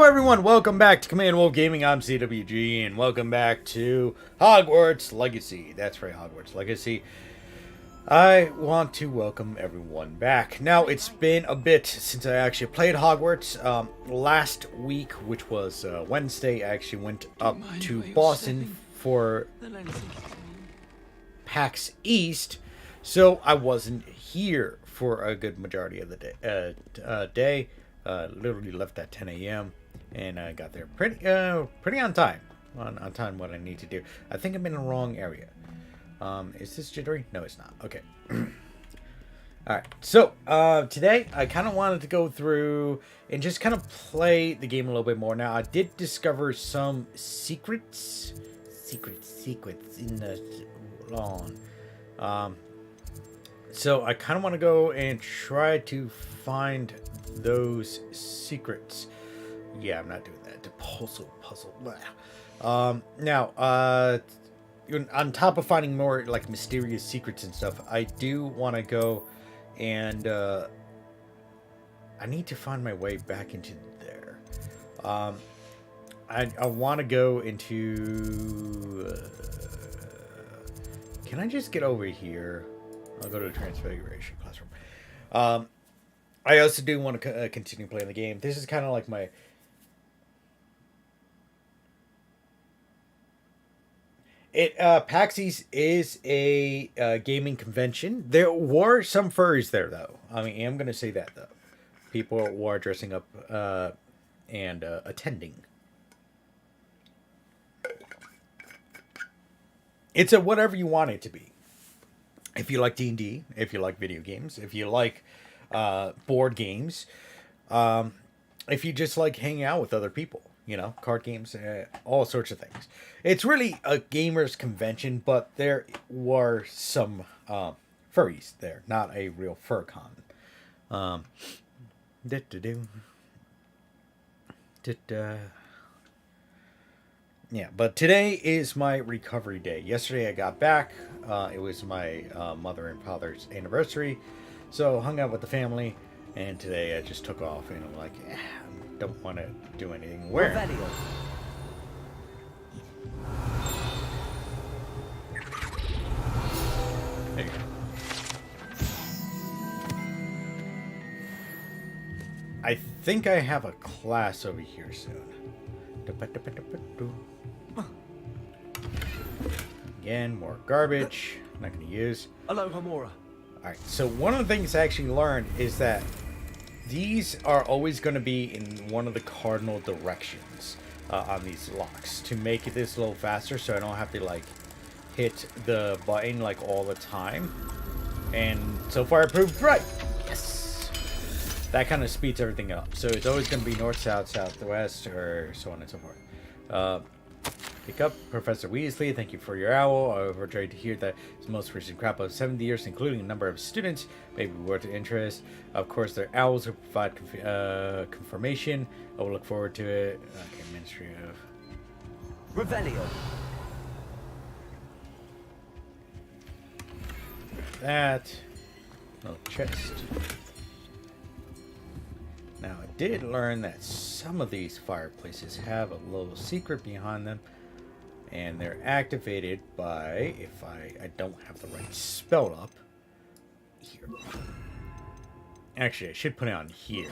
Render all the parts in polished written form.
everyone, welcome back to Command Wolf Gaming. I'm CWG, and welcome back to Hogwarts Legacy. That's right, Hogwarts Legacy. I want to welcome everyone back. Now, it's been a bit since I actually played Hogwarts. Last week, which was Wednesday, I actually went up to Boston for Pax East, so I wasn't here for a good majority of the day. Literally left at 10 a.m. and I got there pretty on time. On time, what I need to do. I think I'm in the wrong area. Is this jittery? No, it's not. Okay. Alright, so today I kind of wanted to go through and just kind of play the game a little bit more. Now, I did discover some secrets in the lawn. So I kind of want to go and try to find those secrets. Yeah, I'm not doing that. The puzzle. Now, on top of finding more like mysterious secrets and stuff, I do want to go and I need to find my way back into there. I want to go into. Can I just get over here? I'll go to the Transfiguration classroom. I also do want to continue playing the game. This is kind of like my. Pax East is a gaming convention. There were some furries there, though. I mean, I'm going to say that, though. People were dressing up and attending. It's a whatever you want it to be. If you like D&D, if you like video games, if you like board games, if you just like hanging out with other people. You know, card games, all sorts of things. It's really a gamers convention, but there were some furries there, not a real fur con. Yeah, but today is my recovery day. Yesterday I got back. It was my mother and father's anniversary, so hung out with the family. And today I just took off, and I'm like, I don't want to do anything. Where? There you go. I think I have a class over here soon. Again, more garbage. I'm not going to use. Hello, Homora. Alright, so one of the things I actually learned is that these are always going to be in one of the cardinal directions on these locks to make it this a little faster, so I don't have to like hit the button like all the time. And so far I proved right. Yes. That kind of speeds everything up. So it's always going to be north, south, southwest, or so on and so forth. Pick up Professor Weasley. Thank you for your owl. I was overjoyed to hear that his most recent crop of 70 years, including a number of students, may be worth interest. Of course, their owls will provide confirmation. I will look forward to it. Okay, Ministry of Revelio. That little chest. Now, I did learn that some of these fireplaces have a little secret behind them. And they're activated by, if I don't have the right spell up, here. Actually, I should put it on here.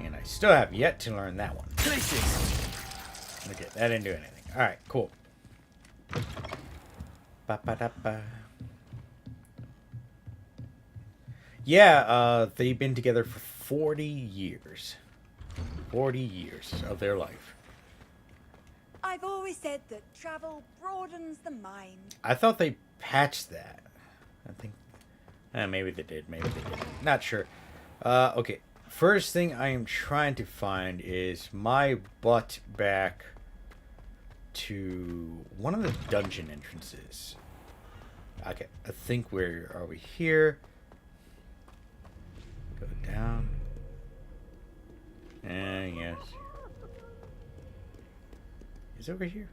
And I still have yet to learn that one. Okay, that didn't do anything. Alright, cool. Ba-ba-da-ba. Yeah, they've been together for 40 years. 40 years of their life. I've always said that travel broadens the mind. I thought they patched that. I think... maybe they did. Maybe they didn't. Not sure. Okay. First thing I am trying to find is my butt back to one of the dungeon entrances. Okay. I think are we here? Go down. And yes. Is it over here?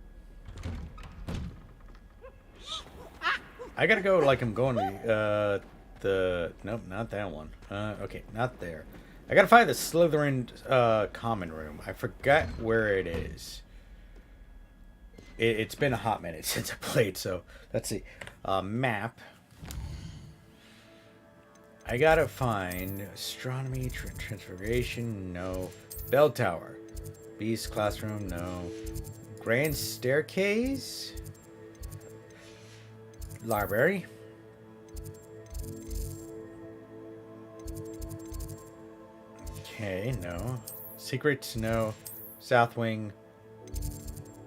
I gotta go like I'm going to nope, not that one. Okay, not there. I gotta find the Slytherin common room. I forgot where it is. It's been a hot minute since I played, so let's see. Map. I gotta find astronomy, transfiguration, no. Bell tower. Beast classroom, no. Grand staircase. Library. Okay, no. Secrets, no. South wing.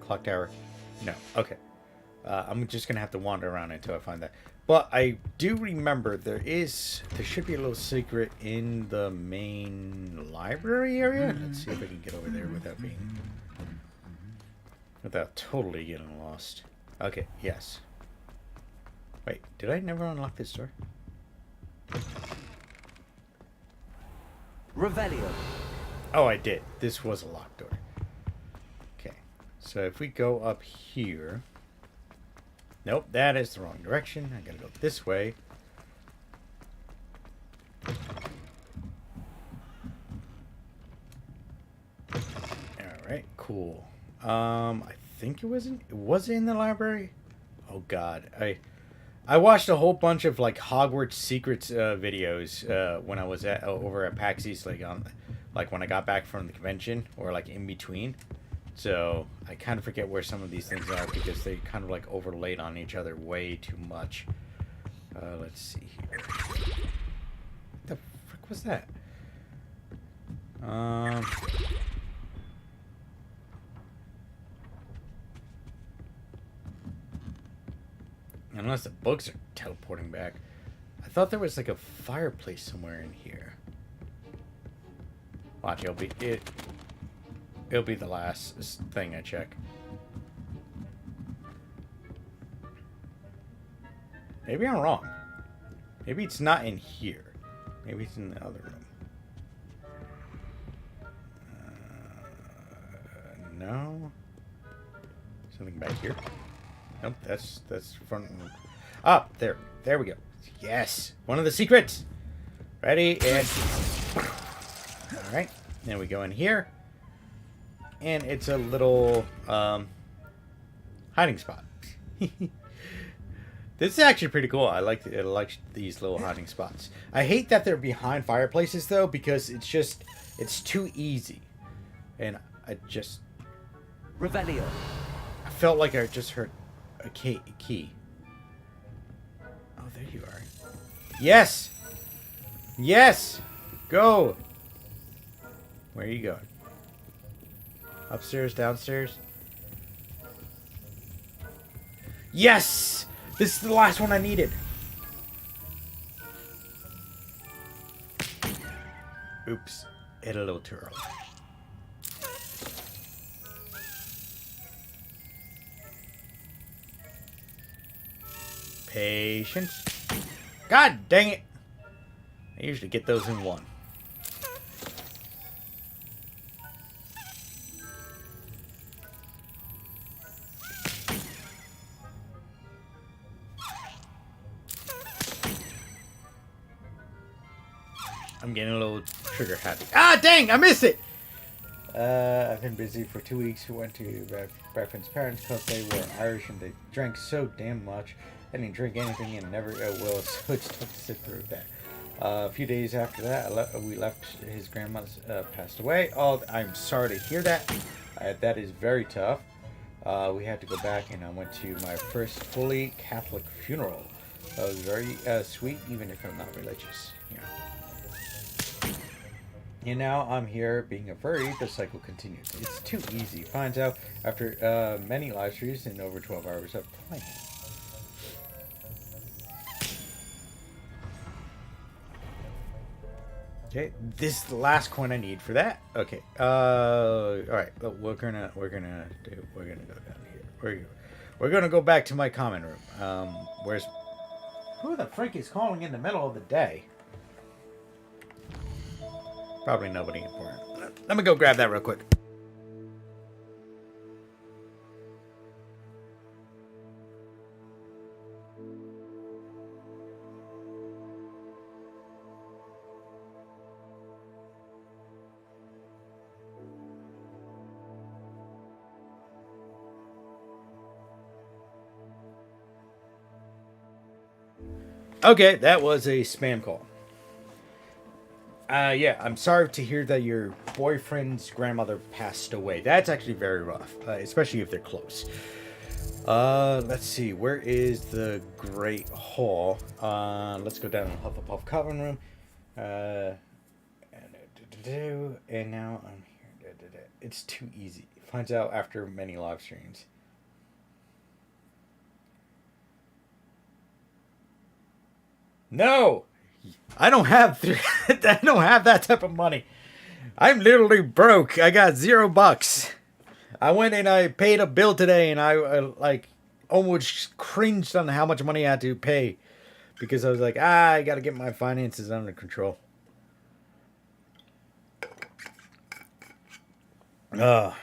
Clock tower. No. Okay. I'm just gonna have to wander around until I find that. But I do remember there should be a little secret in the main library area. Let's see if I can get over there without totally getting lost. Okay, yes. Wait, did I never unlock this door? Revelio. Oh, I did. This was a locked door. Okay, so if we go up here... Nope, that is the wrong direction. I gotta go this way. Alright, cool. I think was it in the library? Oh god. I watched a whole bunch of like Hogwarts secrets videos when I was over at Pax East, like when I got back from the convention or like in between. So I kind of forget where some of these things are because they kind of like overlaid on each other way too much. Let's see here. What the frick was that? Unless the books are teleporting back. I thought there was like a fireplace somewhere in here. Watch, it'll be the last thing I check. Maybe I'm wrong. Maybe it's not in here. Maybe it's in the other room. No. Something back here. Nope, that's front. Ah, there we go. Yes, one of the secrets. Ready and all right. Then we go in here, and it's a little hiding spot. This is actually pretty cool. I like these little hiding spots. I hate that they're behind fireplaces though, because it's too easy, and I just Revelio. I felt like I just heard a key. Oh, there you are. Yes! Yes! Go! Where are you going? Upstairs, downstairs? Yes! This is the last one I needed. Oops. Hit a little too early. Patience. God dang it. I usually get those in one. I'm getting a little trigger happy. Ah, dang! I missed it! I've been busy for 2 weeks. We went to my friend's parents because they were Irish and they drank so damn much. I didn't drink anything and never will, so it's tough to sit through that. A few days after that, we left. His grandma's passed away. Oh, I'm sorry to hear that. That is very tough. We had to go back, and I went to my first fully Catholic funeral. That was very sweet, even if I'm not religious. You know. And now I'm here being a furry. The cycle continues. It's too easy. Finds out after many live streams and over 12 hours of playing. Okay, this is the last coin I need for that. Okay. All right. We're gonna go down here. We're gonna go back to my common room. Where's who the frick is calling in the middle of the day? Probably nobody important. Let me go grab that real quick. Okay, that was a spam call. Yeah, I'm sorry to hear that your boyfriend's grandmother passed away. That's actually very rough, especially if they're close. Let's see. Where is the Great Hall? Let's go down to Hufflepuff Common Room. And now I'm here. It's too easy. Finds out after many live streams. No, I don't have. I don't have that type of money. I'm literally broke. I got $0. I went and I paid a bill today, and I like almost cringed on how much money I had to pay because I was like, I got to get my finances under control. But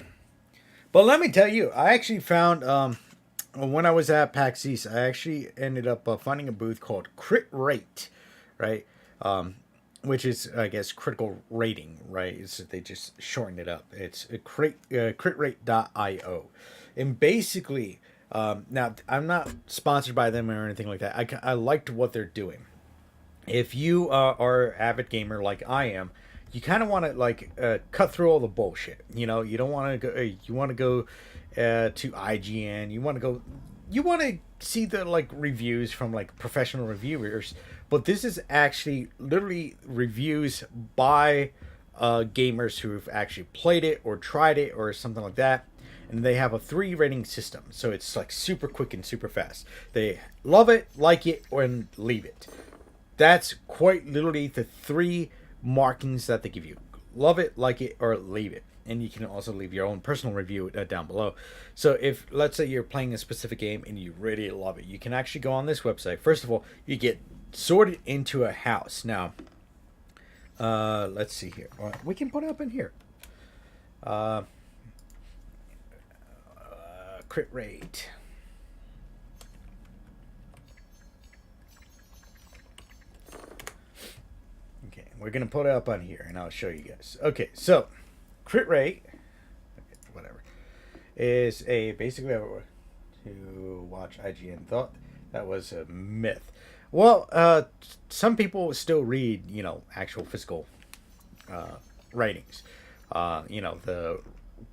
let me tell you, I actually found when I was at Pax East, I actually ended up finding a booth called Crit Rate, right? Which is, I guess, critical rating, right? They just shortened it up. It's a critrate.io. And basically, now, I'm not sponsored by them or anything like that. I liked what they're doing. If you are an avid gamer like I am, you kind of want to like cut through all the bullshit. You know, you don't want to go. You want to go to IGN. You want to go. You want to see the like reviews from like professional reviewers. But this is actually literally reviews by gamers who've actually played it or tried it or something like that. And they have a 3 rating system, so it's like super quick and super fast. They love it, like it, and leave it. That's quite literally the 3 markings that they give you. Love it, like it, or leave it. And you can also leave your own personal review down below. So if, let's say you're playing a specific game and you really love it, you can actually go on this website. First of all, you get sorted into a house. Now, let's see here. We can put it up in here. Crit rate. Okay, we're gonna put it up on here, and I'll show you guys. Okay, so crit rate, whatever, is a basically to watch IGN. Thought that was a myth. Well, some people still read, you know, actual physical ratings, you know,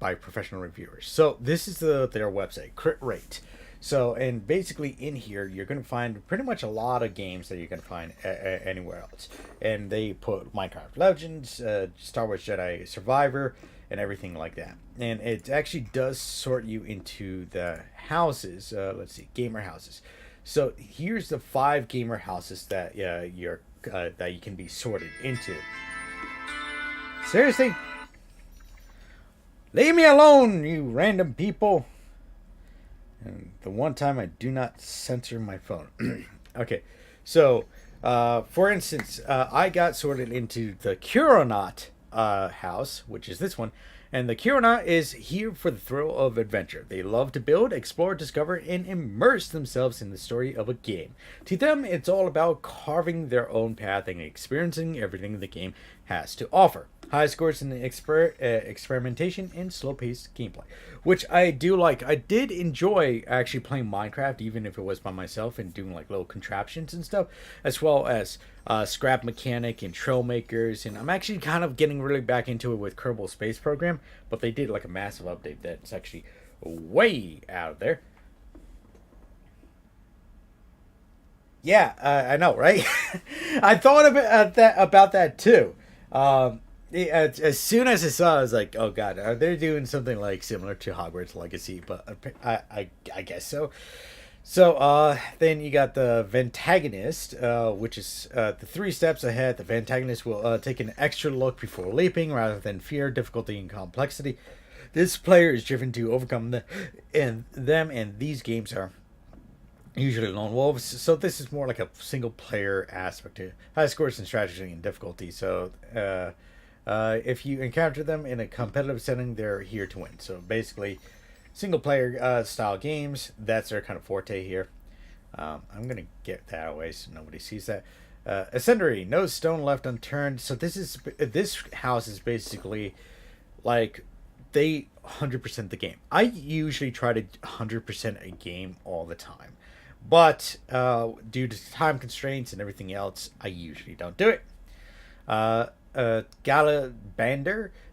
by professional reviewers. So this is their website, Crit Rate. So, and basically in here, you're going to find pretty much a lot of games that you're going to find anywhere else. And they put Minecraft Legends, Star Wars Jedi Survivor, and everything like that. And it actually does sort you into the houses. Let's see, gamer houses. So here's the 5 gamer houses that that you can be sorted into. Seriously? Leave me alone, you random people. And the one time I do not censor my phone. Okay, so for instance, I got sorted into the Curonaut house, which is this one. And the Curonaut is here for the thrill of adventure. They love to build, explore, discover, and immerse themselves in the story of a game. To them, it's all about carving their own path and experiencing everything the game has to offer. High scores in the experimentation and slow-paced gameplay, which I do like. I did enjoy actually playing Minecraft, even if it was by myself, and doing like little contraptions and stuff, as well as scrap mechanic and trail makers. And I'm actually kind of getting really back into it with Kerbal Space Program, but they did like a massive update that's actually way out of there. Yeah, I know, right? I thought about that too. As soon as I saw it, I was like, oh god, are they doing something like similar to Hogwarts Legacy? But I guess so. So then you got the Ventagonist, which is the 3 steps ahead. The Ventagonist will take an extra look before leaping rather than fear, difficulty, and complexity. This player is driven to overcome them, and these games are usually lone wolves. So this is more like a single player aspect to high scores and strategy and difficulty. So if you encounter them in a competitive setting, they're here to win. So basically, single player style games, that's their kind of forte here. I'm going to get that away so nobody sees that. Ascendery, no stone left unturned. So this house is basically like they 100% the game. I usually try to 100% a game all the time. But due to time constraints and everything else, I usually don't do it. Galabander.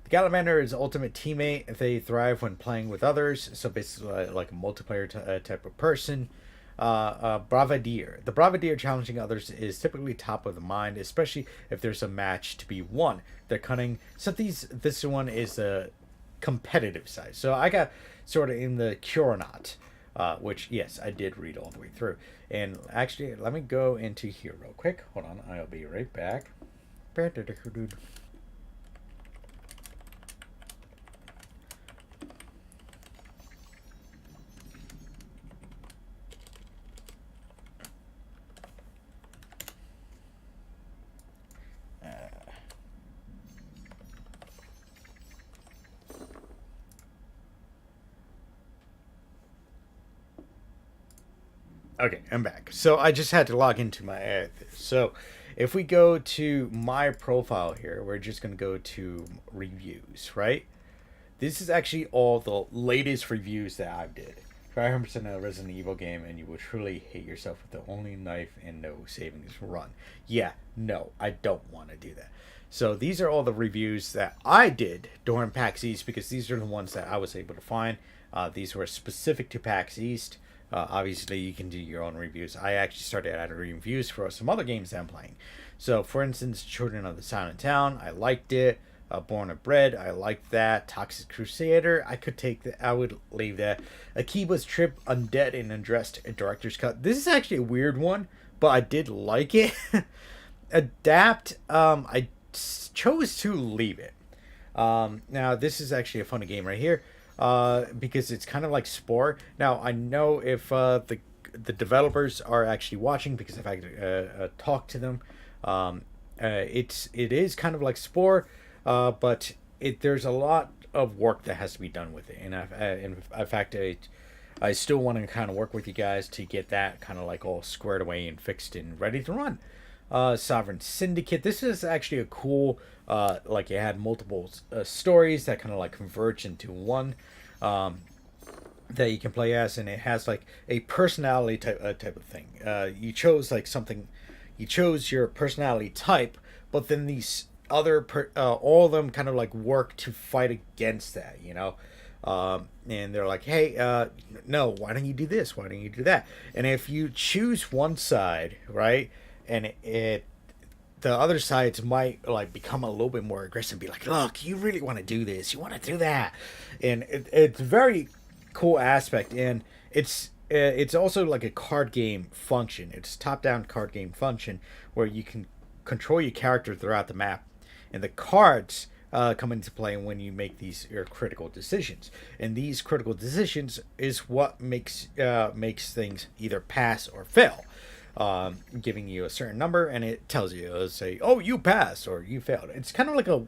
The Galabander is ultimate teammate. They thrive when playing with others, so basically like a multiplayer type of person. Bravadeer. The Bravadeer challenging others is typically top of the mind, especially if there's a match to be won. They're cunning. So this one is the competitive side. So I got sort of in the Curonaut, which, yes, I did read all the way through. And actually, let me go into here real quick. Hold on, I'll be right back. Okay, I'm back. So I just had to log into my ad. So if we go to my profile here, we're just going to go to reviews, right? This is actually all the latest reviews that I did. 500% a Resident Evil game, and you will truly hate yourself with the only knife and no savings run. Yeah, no, I don't want to do that. So these are all the reviews that I did during PAX East, because these are the ones that I was able to find. These were specific to PAX East. Obviously, you can do your own reviews. I actually started adding reviews for some other games that I'm playing. So, for instance, Children of the Silent Town, I liked it. Born and Bred, I liked that. Toxic Crusader, I could take that. I would leave that. Akiba's Trip, Undead and Undressed, a director's cut. This is actually a weird one, but I did like it. Adapt, I chose to leave it. Now, this is actually a funny game right here. Because it's kind of like Spore. Now, I know if the developers are actually watching, because I've actually talked to them. It is kind of like Spore, but there's a lot of work that has to be done with it. And in fact, I still want to kind of work with you guys to get that kind of like all squared away and fixed and ready to run. Sovereign Syndicate. This is actually a cool, like it had multiple stories that kind of like converge into one that you can play as, and it has like a personality type of thing. You chose like something, you chose your personality type, but then these other all of them kind of like work to fight against that, you know. And they're like, hey, no, why don't you do this? Why don't you do that? And if you choose one side, right, and the other sides might like become a little bit more aggressive and be like, look, you really want to do this, you want to do that. And it's a very cool aspect, and it's also like a card game function. It's top-down card game function where you can control your character throughout the map, and the cards come into play when you make these critical decisions. And these critical decisions is what makes things either pass or fail. Giving you a certain number, and it tells you, it'll say, oh, you passed or you failed. It's kind of like a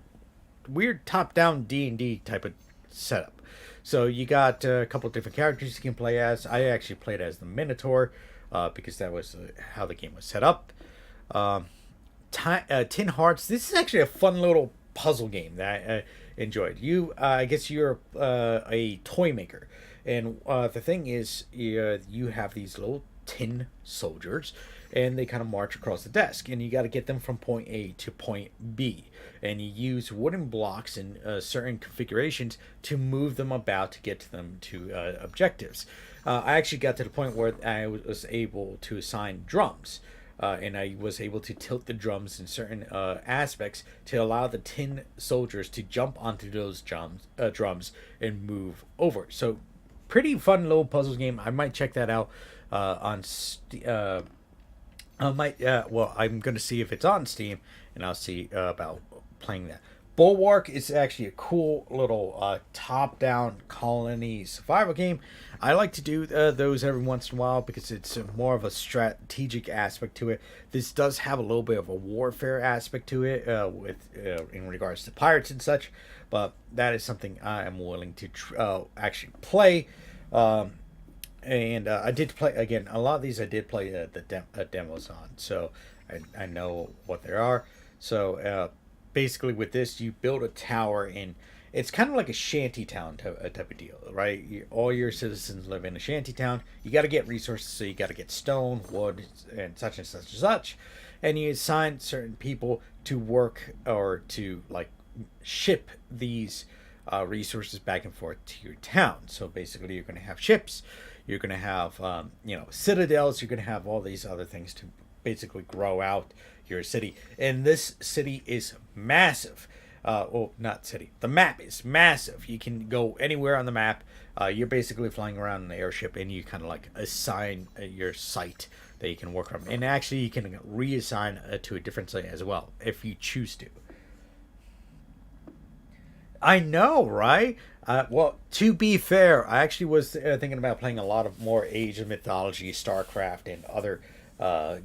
weird top-down D&D type of setup. So you got a couple of different characters you can play as. I actually played as the Minotaur, because that was how the game was set up. Tin Hearts. This is actually a fun little puzzle game that I enjoyed. I guess you're a toy maker, and the thing is, you have these little tin soldiers, and they kind of march across the desk, and you got to get them from point A to point B, and you use wooden blocks in certain configurations to move them about to get to them to objectives. I actually got to the point where I was able to assign drums, and I was able to tilt the drums in certain aspects to allow the tin soldiers to jump onto those drums and move over. So pretty fun little puzzle game. I might check that out on Steam. I'm gonna see if it's on Steam, and I'll see about playing that. Bulwark is actually a cool little top-down colony survival game. I like to do those every once in a while because it's more of a strategic aspect to it. This does have a little bit of a warfare aspect to it, in regards to pirates and such, but that is something I am willing to actually play. And I did play, again, a lot of these I did play the demos on, so I know what they are. So basically with this, you build a tower, and it's kind of like a shanty town type of deal, right? All your citizens live in a shanty town. You got to get resources, so you got to get stone, wood, and such and such and such, and you assign certain people to work or to like ship these resources back and forth to your town. So basically, you're going to have ships, you're going to have citadels, you're going to have all these other things to basically grow out your city. And this city is massive. Well, not city. The map is massive. You can go anywhere on the map. You're basically flying around in an airship, and you kind of like assign your site that you can work from. And actually, you can reassign to a different site as well if you choose to. I know, right? Well, to be fair, I actually was thinking about playing a lot of more Age of Mythology, StarCraft, and other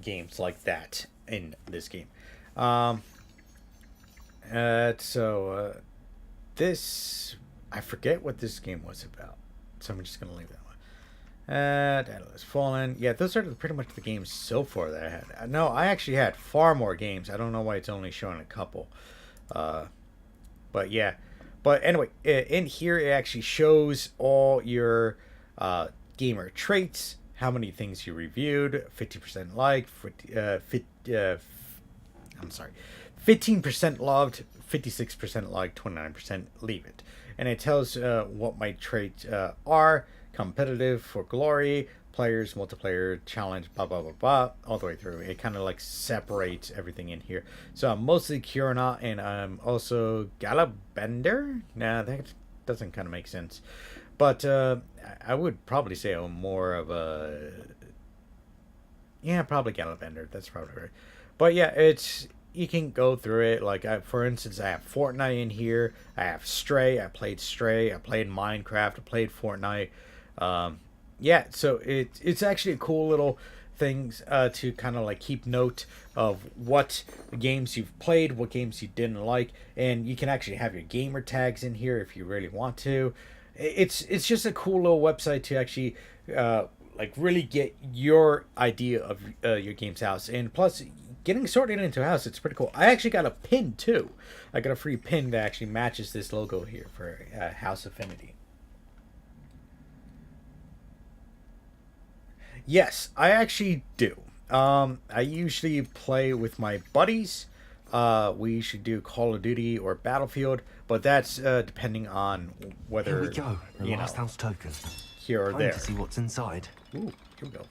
games like that in this game. This, I forget what this game was about, so I'm just gonna leave that one. Daedalus Fallen. Yeah, those are pretty much the games so far that I had. No, I actually had far more games. I don't know why it's only showing a couple. But yeah. But anyway, in here it actually shows all your gamer traits, how many things you reviewed, 50% liked, 15% loved, 56% liked, 29% leave it. And it tells what my traits are: competitive, for glory, players, multiplayer, challenge, blah, blah, blah, blah, all the way through. It kind of like separates everything in here. So I'm mostly Kierna, and I'm also Galabender. Nah, that doesn't kind of make sense. But I would probably say I'm more of a... Yeah, probably Galabender. That's probably right. But yeah, it's... You can go through it. Like, for instance, I have Fortnite in here. I have Stray. I played Stray. I played Minecraft. I played Fortnite. Yeah, so it's actually a cool little thing to kind of like keep note of what games you've played, what games you didn't like, and you can actually have your gamer tags in here if you really want to. It's just a cool little website to actually like really get your idea of your game's house, and plus getting sorted into a house, it's pretty cool. I actually got a pin too. I got a free pin that actually matches this logo here for House Affinity. Yes, I actually do. I usually play with my buddies. We usually do Call of Duty or Battlefield, but that's depending on whether... Here we go, the last house token. Here or Time there. to see what's inside. Ooh, here we go.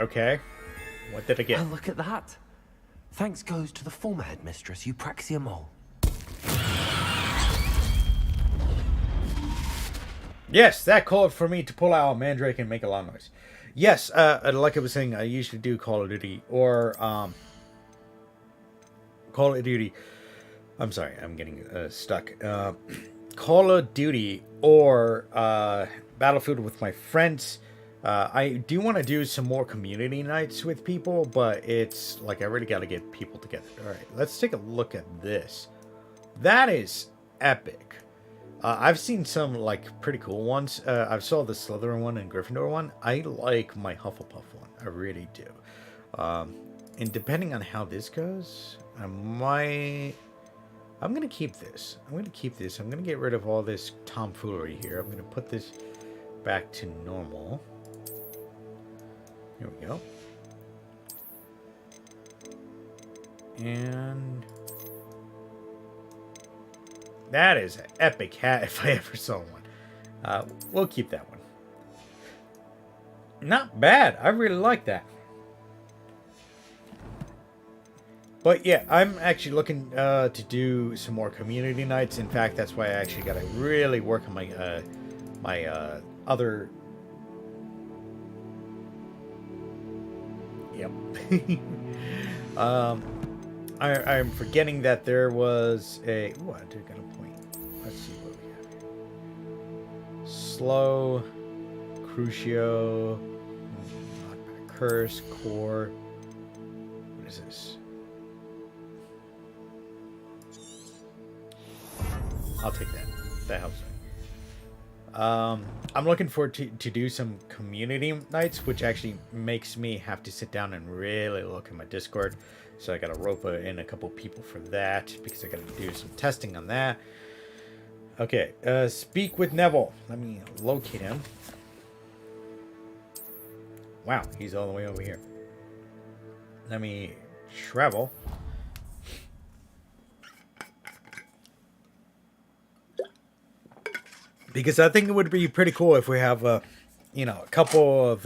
Okay. What did I get? Oh, look at that. Thanks goes to the former headmistress, Eupraxia Mole. Yes, that called for me to pull out a mandrake and make a lot of noise. Yes, like I was saying, I usually do Call of Duty or Call of Duty. I'm sorry, I'm getting stuck. Call of Duty or Battlefield with my friends. I do want to do some more community nights with people, but it's like I really got to get people together. All right, let's take a look at this. That is epic. I've seen some like pretty cool ones. I saw the Slytherin one and Gryffindor one. I like my Hufflepuff one. I really do. And depending on how this goes, I'm gonna keep this. I'm gonna get rid of all this tomfoolery here. I'm gonna put this back to normal. Here we go. And that is an epic hat if I ever saw one. We'll keep that one. Not bad. I really like that. But yeah, I'm actually looking to do some more community nights. In fact, that's why I actually got to really work on my other... Yep. I'm forgetting that there was a... Ooh, I did got a point. Let's see what we have here. Slow, Crucio, Curse, Core. What is this? I'll take that. That helps me. I'm looking forward to do some community nights, which actually makes me have to sit down and really look at my Discord. So I gotta rope in a couple people for that because I gotta do some testing on that. Okay, speak with Neville. Let me locate him. Wow, he's all the way over here. Let me travel. Because I think it would be pretty cool if we have a couple of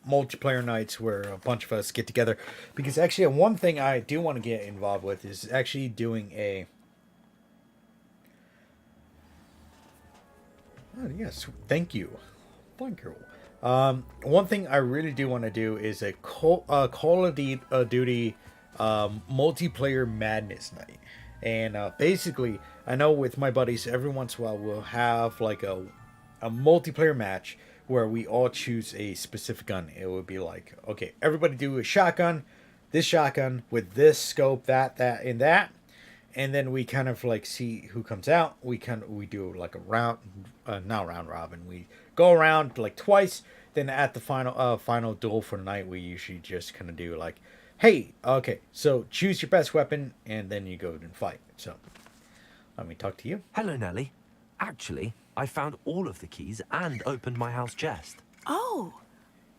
multiplayer nights where a bunch of us get together. Because actually, one thing I do want to get involved with is actually doing a. Oh yes, thank you. One thing I really do want to do is a Call of Duty multiplayer madness night. And basically, I know with my buddies, every once in a while we'll have like a multiplayer match where we all choose a specific gun. It would be like, okay, everybody do a shotgun, this shotgun with this scope, that, and that. And then we kind of like see who comes out. We do like a round, not round robin. We go around like twice. Then at the final duel for the night, we usually just kind of do like, hey, okay, so choose your best weapon, and then you go and fight. So, let me talk to you. Hello, Nellie. Actually, I found all of the keys and opened my house chest. Oh,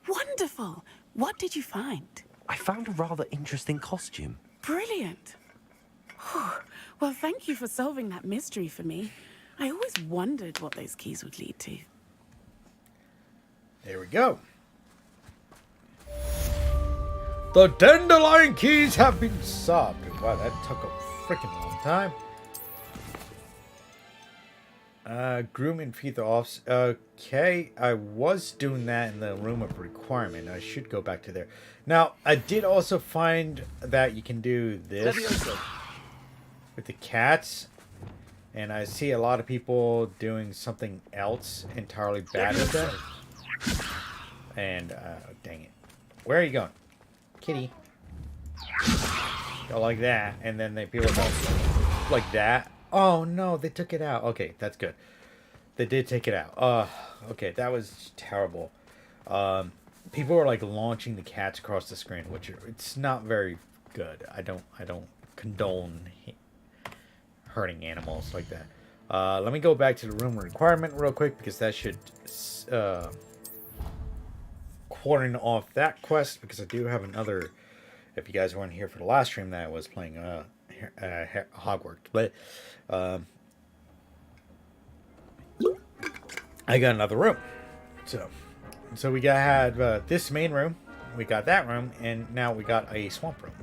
wonderful. What did you find? I found a rather interesting costume. Brilliant. Whew. Well, thank you for solving that mystery for me. I always wondered what those keys would lead to. There we go. The dandelion keys have been solved. Wow, that took a freaking long time. Groom and feed the offs. Okay, I was doing that in the room of requirement. I should go back to there. Now, I did also find that you can do this with the cats. And I see a lot of people doing something else entirely bad with them. And, dang it. Where are you going? Kitty. Go like that. And then people go like that. Oh, no, they took it out. Okay, that's good. They did take it out. Okay, that was terrible. People are like launching the cats across the screen, which it's not very good. I don't condone hurting animals like that. Let me go back to the room requirement real quick because that should quartering off that quest because I do have another. If you guys weren't here for the last stream, that I was playing Hogwarts, but I got another room. So we had this main room, we got that room, and now we got a swamp room.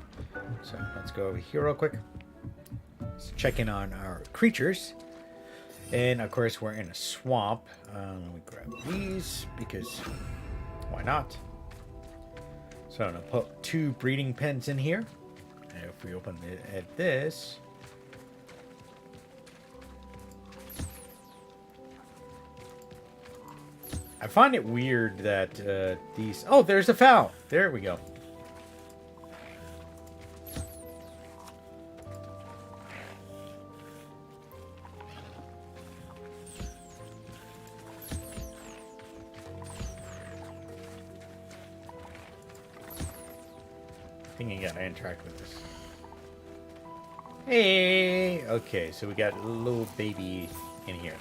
So let's go over here real quick. Let's check in on our creatures. And of course we're in a swamp. Let me grab these because why not? So I'm gonna put 2 breeding pens in here. And if we open it at this, I find it weird that these. Oh, there's a fowl. There we go. I think you gotta interact with this. Hey! Okay, so we got a little baby in here.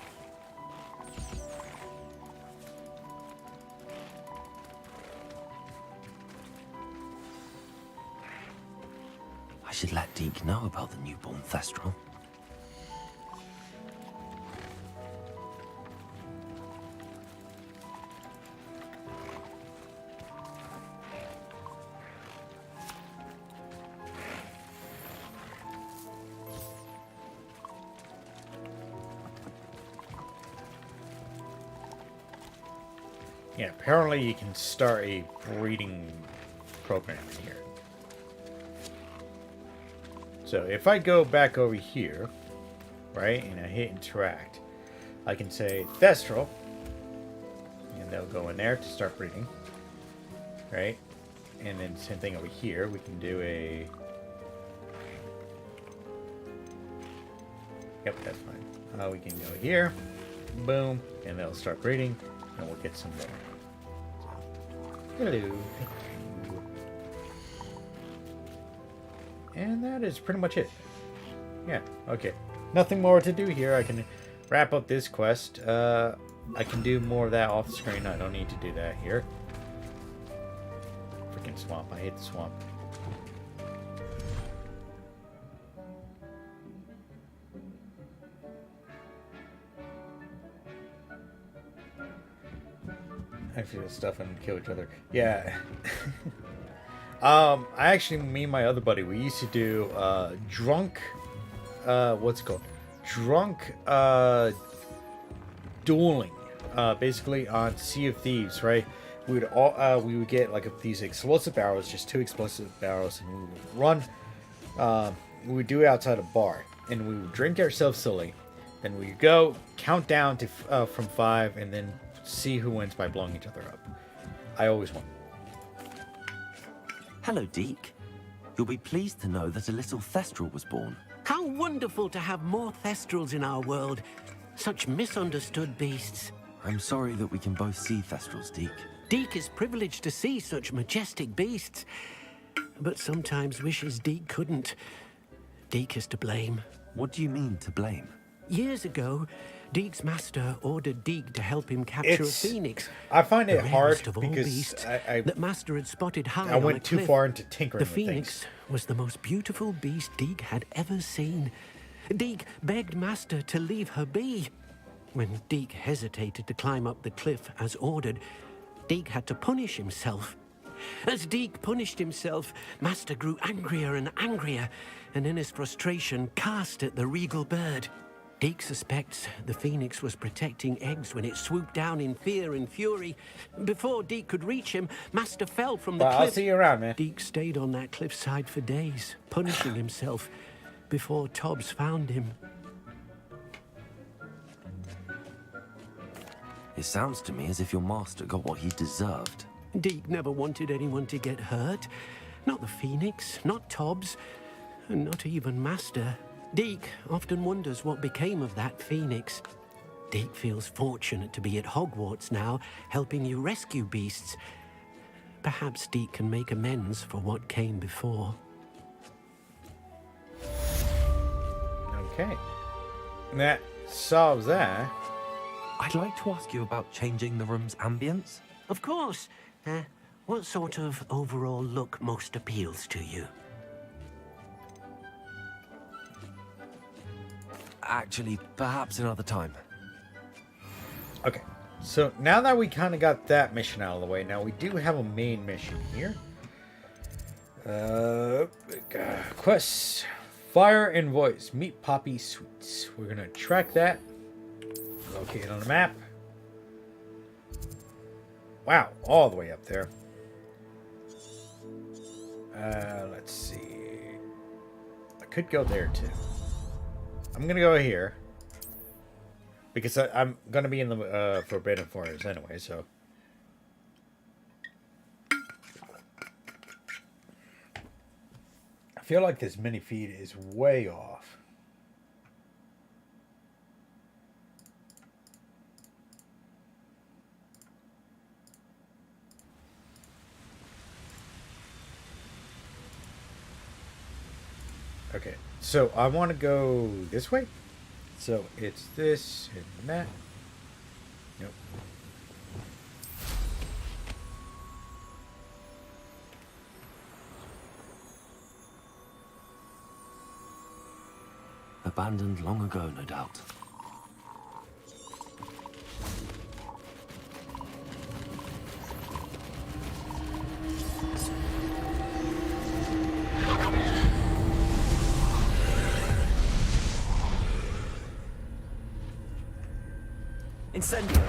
I should let Deke know about the newborn Thestral. Yeah, apparently you can start a breeding program in here. So if I go back over here, right, and I hit interact, I can say Thestral, and they'll go in there to start breeding, right? And then same thing over here, we can do a... Yep, that's fine. We can go here, Boom. And they'll start breeding. And we'll get some more. Hello. And that is pretty much it. Yeah, okay. Nothing more to do here. I can wrap up this quest. I can do more of that off screen. I don't need to do that here. Freaking swamp. I hate the swamp. I feel stuff and kill each other. Yeah. I actually, me and my other buddy, we used to do drunk, what's it called? Drunk dueling, basically on Sea of Thieves, right? We would get like these explosive barrels, just 2 explosive barrels, and we would run. We would do it outside a bar, and we would drink ourselves silly. Then we would go count down to from 5, and then see who wins by blowing each other up. I always won. Hello, Deke. You'll be pleased to know that a little Thestral was born. How wonderful to have more Thestrals in our world. Such misunderstood beasts. I'm sorry that we can both see Thestrals, Deke. Deke is privileged to see such majestic beasts, but sometimes wishes Deke couldn't. Deke is to blame. What do you mean, to blame? Years ago, Deke's master ordered Deke to help him capture a phoenix. I find it the hard rarest of all because beasts I that master had spotted high I on went a too cliff. far into tinkering The with phoenix things. was the most beautiful beast Deke had ever seen. Deke begged master to leave her be. When Deke hesitated to climb up the cliff as ordered, Deke had to punish himself. As Deke punished himself, master grew angrier and angrier, and in his frustration cast at the regal bird. Deke suspects the phoenix was protecting eggs when it swooped down in fear and fury. Before Deke could reach him, master fell from the Well, cliff. I'll see you around, man. Deke stayed on that cliffside for days, punishing himself before Tobbs found him. It sounds to me as if your master got what he deserved. Deke never wanted anyone to get hurt. Not the phoenix, not Tobbs, and not even master. Deke often wonders what became of that phoenix. Deke feels fortunate to be at Hogwarts now, helping you rescue beasts. Perhaps Deke can make amends for what came before. Okay. That solves that. I'd like to ask you about changing the room's ambience. Of course. What sort of overall look most appeals to you? Actually, perhaps another time. Okay. So now that we kind of got that mission out of the way, now we do have a main mission here. Quests. Fire and Voice. Meet Poppy Sweets. We're going to track that. Locate it on the map. Wow, all the way up there. Let's see. I could go there too. I'm going to go here. Because I'm going to be in the Forbidden Forest anyway, so. I feel like this mini feed is way off. Okay, so I want to go this way. So it's this and that. Nope. Abandoned long ago, no doubt. Incendio!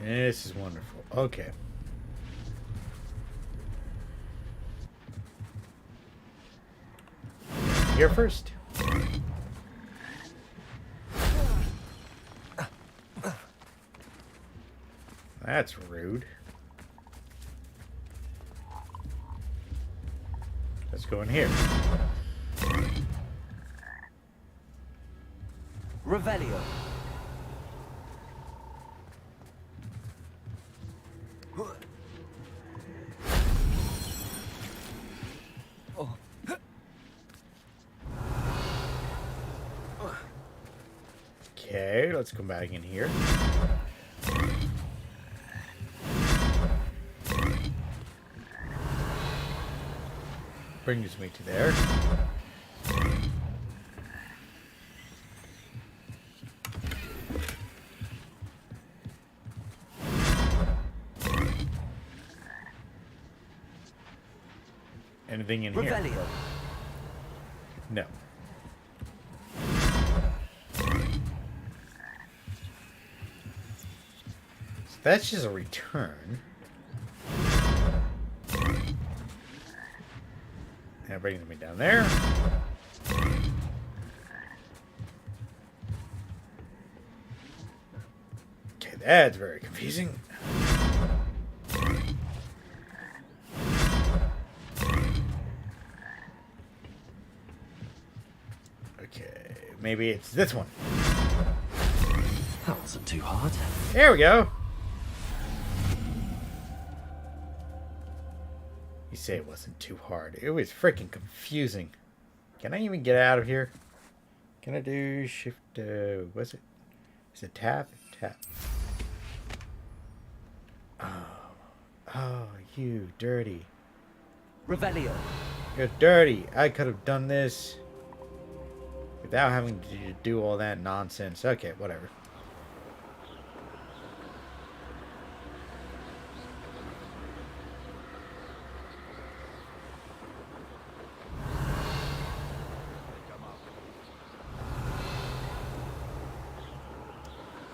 This is wonderful. Okay. Here first. That's rude. Let's go in here. Revelio. Okay, let's come back in here. Brings me to there. Anything in here? Revelio. No. So that's just a return. That brings me down there. Okay, that's very confusing. Okay, maybe it's this one. That wasn't too hard. There we go. You say it wasn't too hard. It was freaking confusing. Can I even get out of here? Can I do shift, what's it? Is it tab? Tab. Oh, you dirty. Revelio. You're dirty. I could have done this without having to do all that nonsense. Okay, whatever.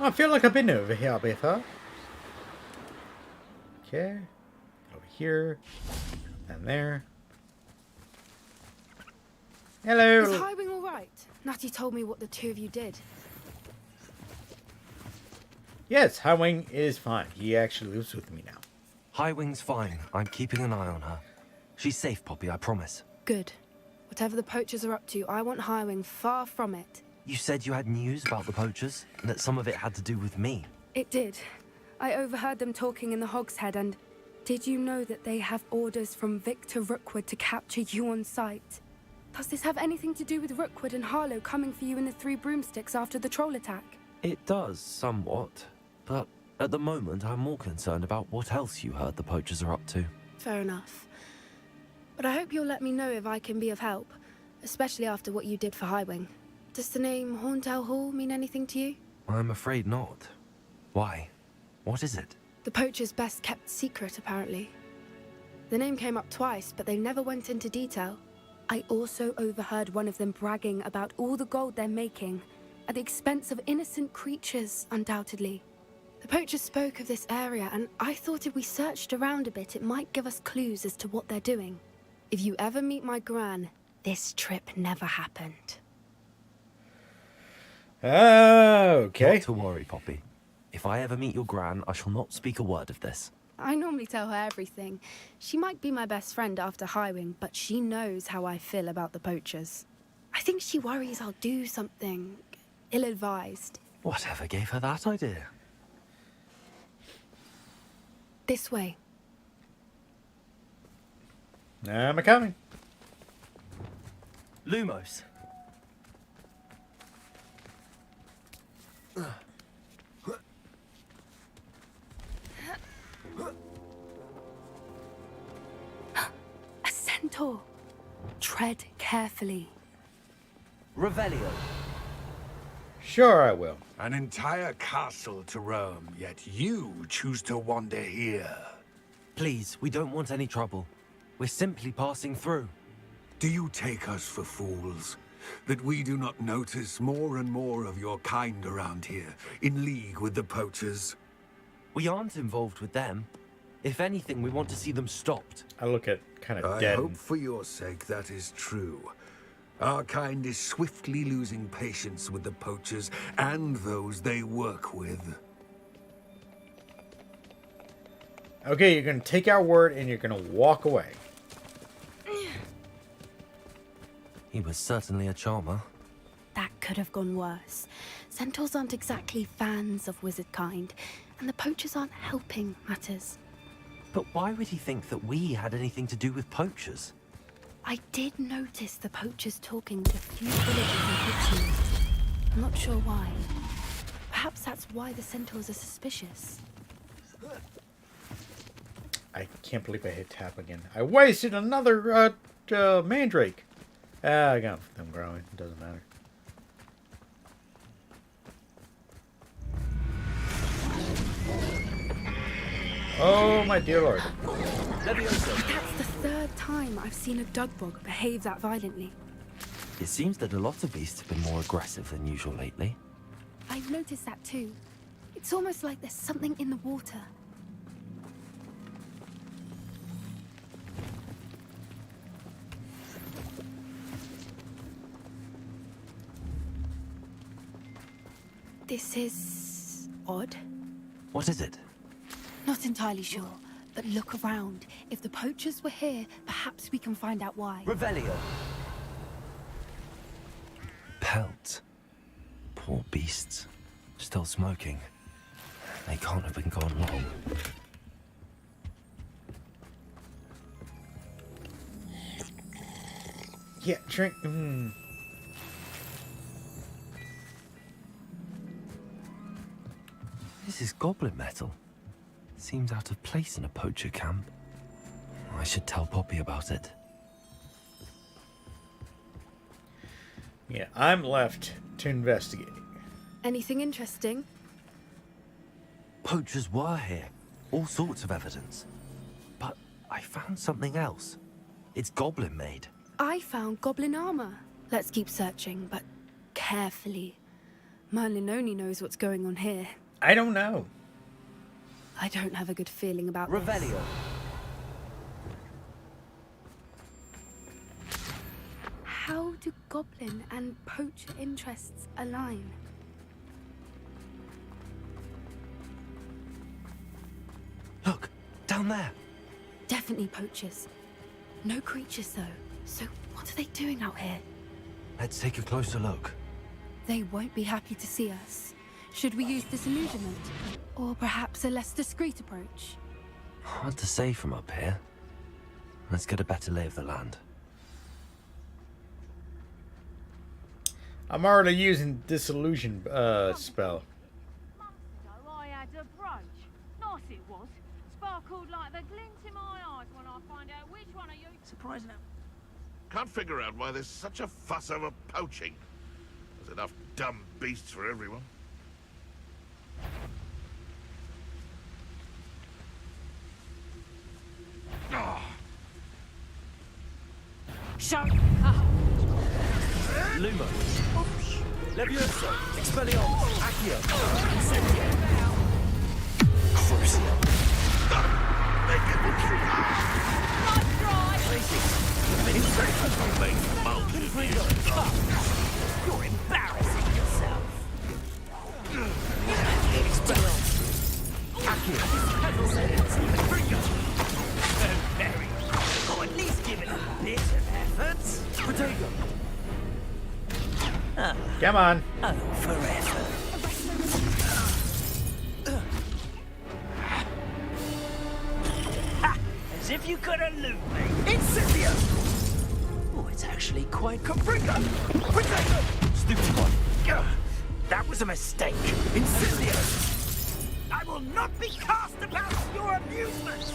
I feel like I've been over here before. Okay. Over here. And there. Hello. Is Highwing all right? Natty told me what the two of you did. Yes, Highwing is fine. He actually lives with me now. Highwing's fine. I'm keeping an eye on her. She's safe, Poppy, I promise. Good. Whatever the poachers are up to, I want Highwing far from it. You said you had news about the poachers, and that some of it had to do with me. It did. I overheard them talking in the Hogshead, and did you know that they have orders from Victor Rookwood to capture you on sight? Does this have anything to do with Rookwood and Harlow coming for you in the Three Broomsticks after the troll attack? It does, somewhat. But at the moment, I'm more concerned about what else you heard the poachers are up to. Fair enough. But I hope you'll let me know if I can be of help, especially after what you did for Highwing. Does the name Horntail Hall mean anything to you? I'm afraid not. Why? What is it? The poacher's best kept secret, apparently. The name came up twice, but they never went into detail. I also overheard one of them bragging about all the gold they're making, at the expense of innocent creatures, undoubtedly. The poachers spoke of this area, and I thought if we searched around a bit, it might give us clues as to what they're doing. If you ever meet my gran, this trip never happened. Okay. Not to worry, Poppy. If I ever meet your gran, I shall not speak a word of this. I normally tell her everything. She might be my best friend after Highwing, but she knows how I feel about the poachers. I think she worries I'll do something ill-advised. Whatever gave her that idea? This way. I'm coming. Lumos. A centaur. Tread carefully. Revelio. Sure I will. An entire castle to roam, yet you choose to wander here. Please, we don't want any trouble. We're simply passing through. Do you take us for fools? That we do not notice more and more of your kind around here, in league with the poachers? We aren't involved with them. If anything, we want to see them stopped. I look at kind of I dead. hope for your sake that is true. Our kind is swiftly losing patience with the poachers and those they work with. Okay, you're gonna take our word and you're gonna walk away. He was certainly a charmer. That could have gone worse. Centaurs aren't exactly fans of wizard kind, and the poachers aren't helping matters. But why would he think that we had anything to do with poachers? I did notice the poachers talking with a few villagers in Hogwarts. I'm not sure why. Perhaps that's why the centaurs are suspicious. I can't believe I hit tap again. I wasted another mandrake. I got them growing. It doesn't matter. Oh my dear lord. That's the third time I've seen a dugbog behave that violently. It seems that a lot of beasts have been more aggressive than usual lately. I've noticed that too. It's almost like there's something in the water. This is odd. What is it? Not entirely sure, but look around. If the poachers were here, perhaps we can find out why. Revelio. Pelt. Poor beasts. Still smoking. They can't have been gone long. Yeah, drink. This is goblin metal. Seems out of place in a poacher camp. I should tell Poppy about it. Yeah, I'm left to investigate. Anything interesting? Poachers were here. All sorts of evidence. But I found something else. It's goblin made. I found goblin armor. Let's keep searching, but carefully. Merlin only knows what's going on here. I don't know. I don't have a good feeling about this. Revelio. How do goblin and poacher interests align? Look, down there. Definitely poachers. No creatures though. So what are they doing out here? Let's take a closer look. They won't be happy to see us. Should we use disillusionment? Or perhaps a less discreet approach? Hard to say from up here. Let's get a better lay of the land. I'm already using disillusion spell. Months ago, I had a brooch. Nice it was. Sparkled like the glint in my eyes when I find out which one of you... Surprising how... Can't figure out why there's such a fuss over poaching. There's enough dumb beasts for everyone. Shut up! Lumo. Levioso. Expelliarmus. Accio. Incendio. Crucio. Nice try! You're embarrassing yourself. Expelliarmus. Accio. Very. Oh, at least give it a bit of effort. Protego. Come on. Oh, forever. Ha! As if you could elude me. Incendio! Oh, it's actually quite caprica. Protego! Stupid one. That was a mistake. Incendio! I will not be cast about your amusement!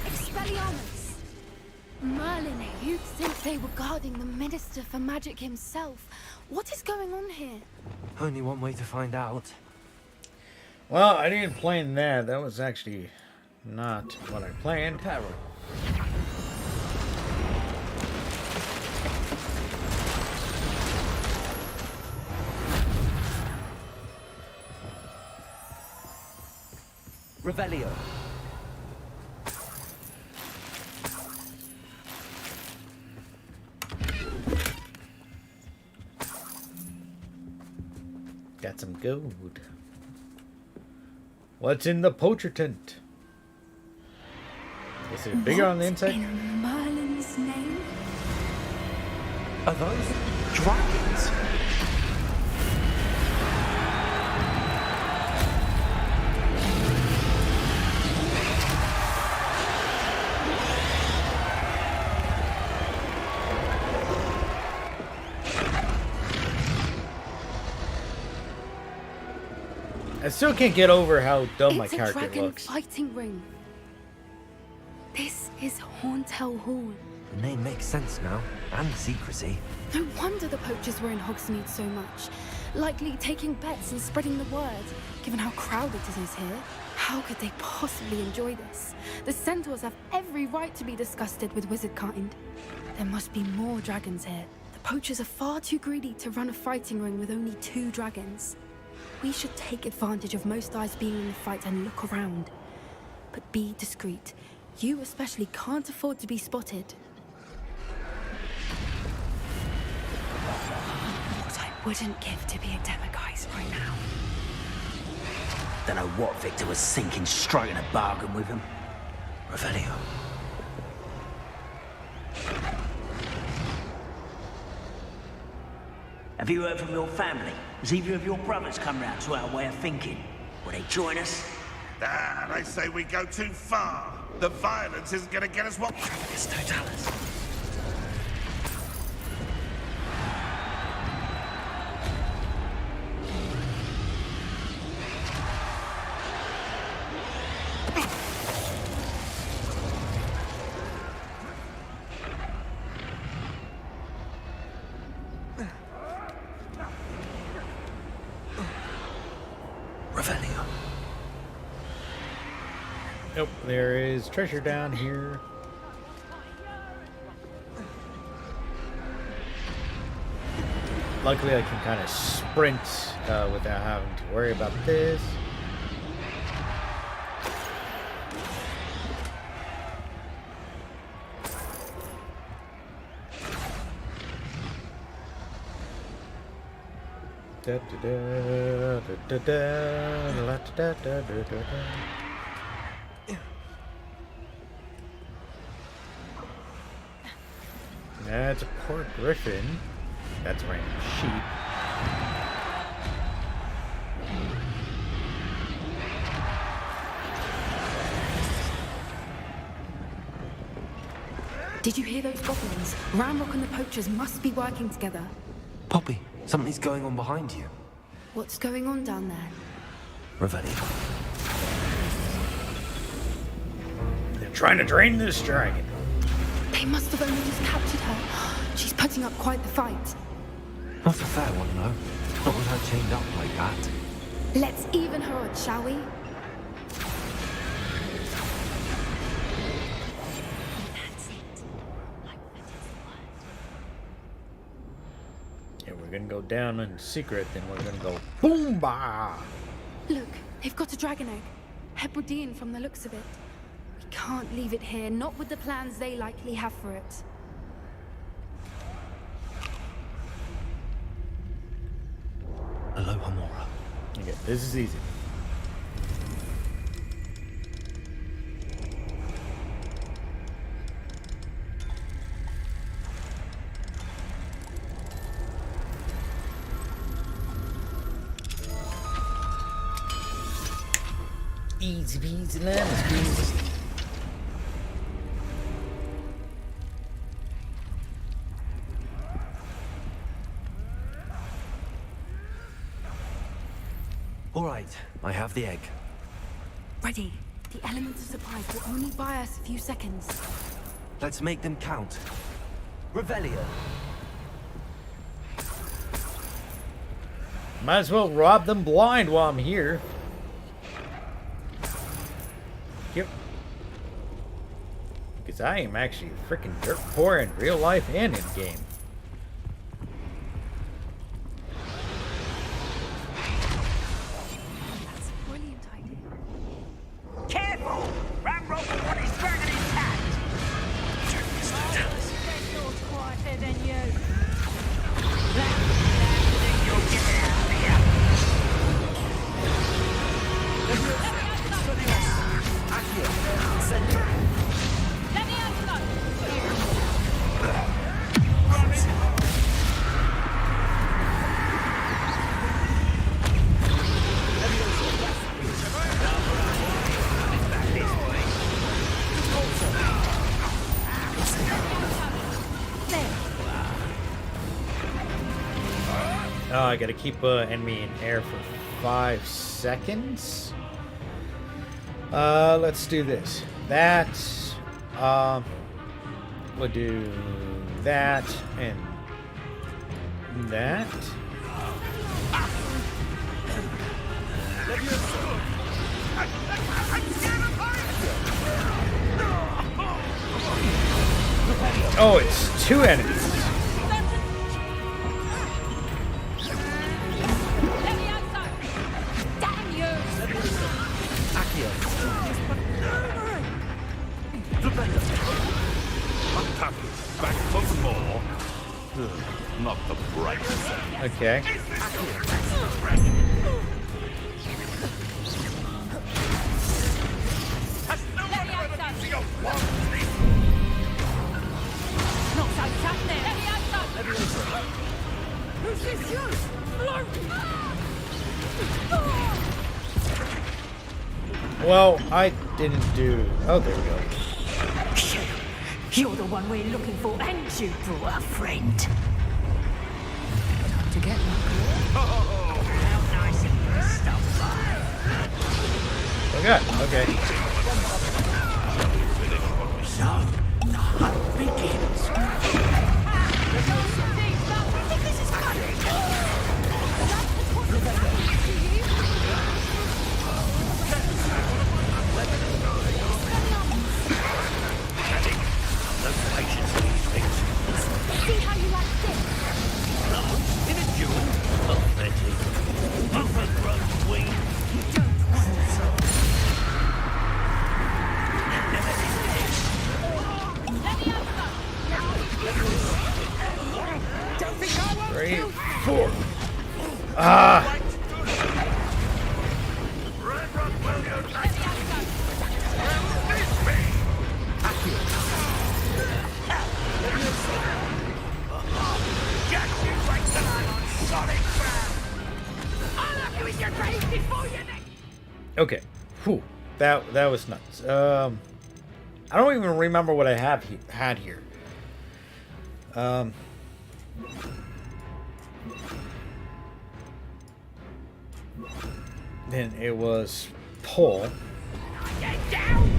Expelliarmus! Merlin, you'd think they were guarding the Minister for Magic himself. What is going on here? Only one way to find out. Well, I didn't plan that. That was actually not what I planned. Peril. Revelio. Got some gold. What's in the poacher tent? Is it bigger on the What inside? in Merlin's name? Are those dragons? I still can't get over how dumb my It's a character dragon looks. fighting ring. This is Hauntel Hall. The name makes sense now, and the secrecy. No wonder the poachers were in Hogsmeade so much. Likely taking bets and spreading the word, given how crowded it is here. How could they possibly enjoy this? The centaurs have every right to be disgusted with wizard kind. There must be more dragons here. The poachers are far too greedy to run a fighting ring with only 2 dragons. We should take advantage of most eyes being in the fight and look around. But be discreet. You especially can't afford to be spotted. What I wouldn't give to be a Demiguise right now. Don't know what Victor was thinking, striking a bargain with him. Revelio. Have you heard from your family? Has either of your brothers come round to our way of thinking? Will they join us? Ah, they say we go too far. The violence isn't going to get us what... It's Totalis. Revelio. Nope, there is treasure down here. Luckily, I can kind of sprint without having to worry about this. Da, da, da, da, da, da, la, da, da, da, da, da. That's a poor griffin. That's a random sheep. Did you hear those goblins? Ramrock and the poachers must be working together. Poppy, something's going on behind you. What's going on down there? Revelio. They're trying to drain this dragon. They must have only just captured her. She's putting up quite the fight. Not a fair one, though. Not with her chained up like that. Let's even her odds, shall we? Yeah, we're gonna go down in secret, then we're gonna go boom bah. Look, they've got a dragon egg. Hebridean from the looks of it. We can't leave it here, not with the plans they likely have for it. Aloha Mora. Okay, this is easy. Easy peasy lemon squeezy. All right, I have the egg. Ready. The element of surprise will only buy us a few seconds. Let's make them count. Revelio. Might as well rob them blind while I'm here. Yep. Because I am actually freaking dirt poor in real life and in game. That's a brilliant idea. Careful! Ramrock will want his dragon intact! It's quieter than you. You'll get out of here! Let me have a look. I gotta keep an enemy in air for 5 seconds. Let's do this. That. We'll do that and that. Oh, it's 2 enemies. Back for more. Not the brightest. Okay. Well, I didn't do... Oh, there we go. You're the one we're looking for, and you brought a friend. Time to get lucky. How nice of you to stop by. Oh god, okay. So, the hunt begins. See how you like this? In a duel, pathetic. Overgrown wing. You don't want some. Don't think I won't 3, kill 4. Ah! Okay. Whew. That was nuts. I don't even remember what I had here. Then it was pull. Get down!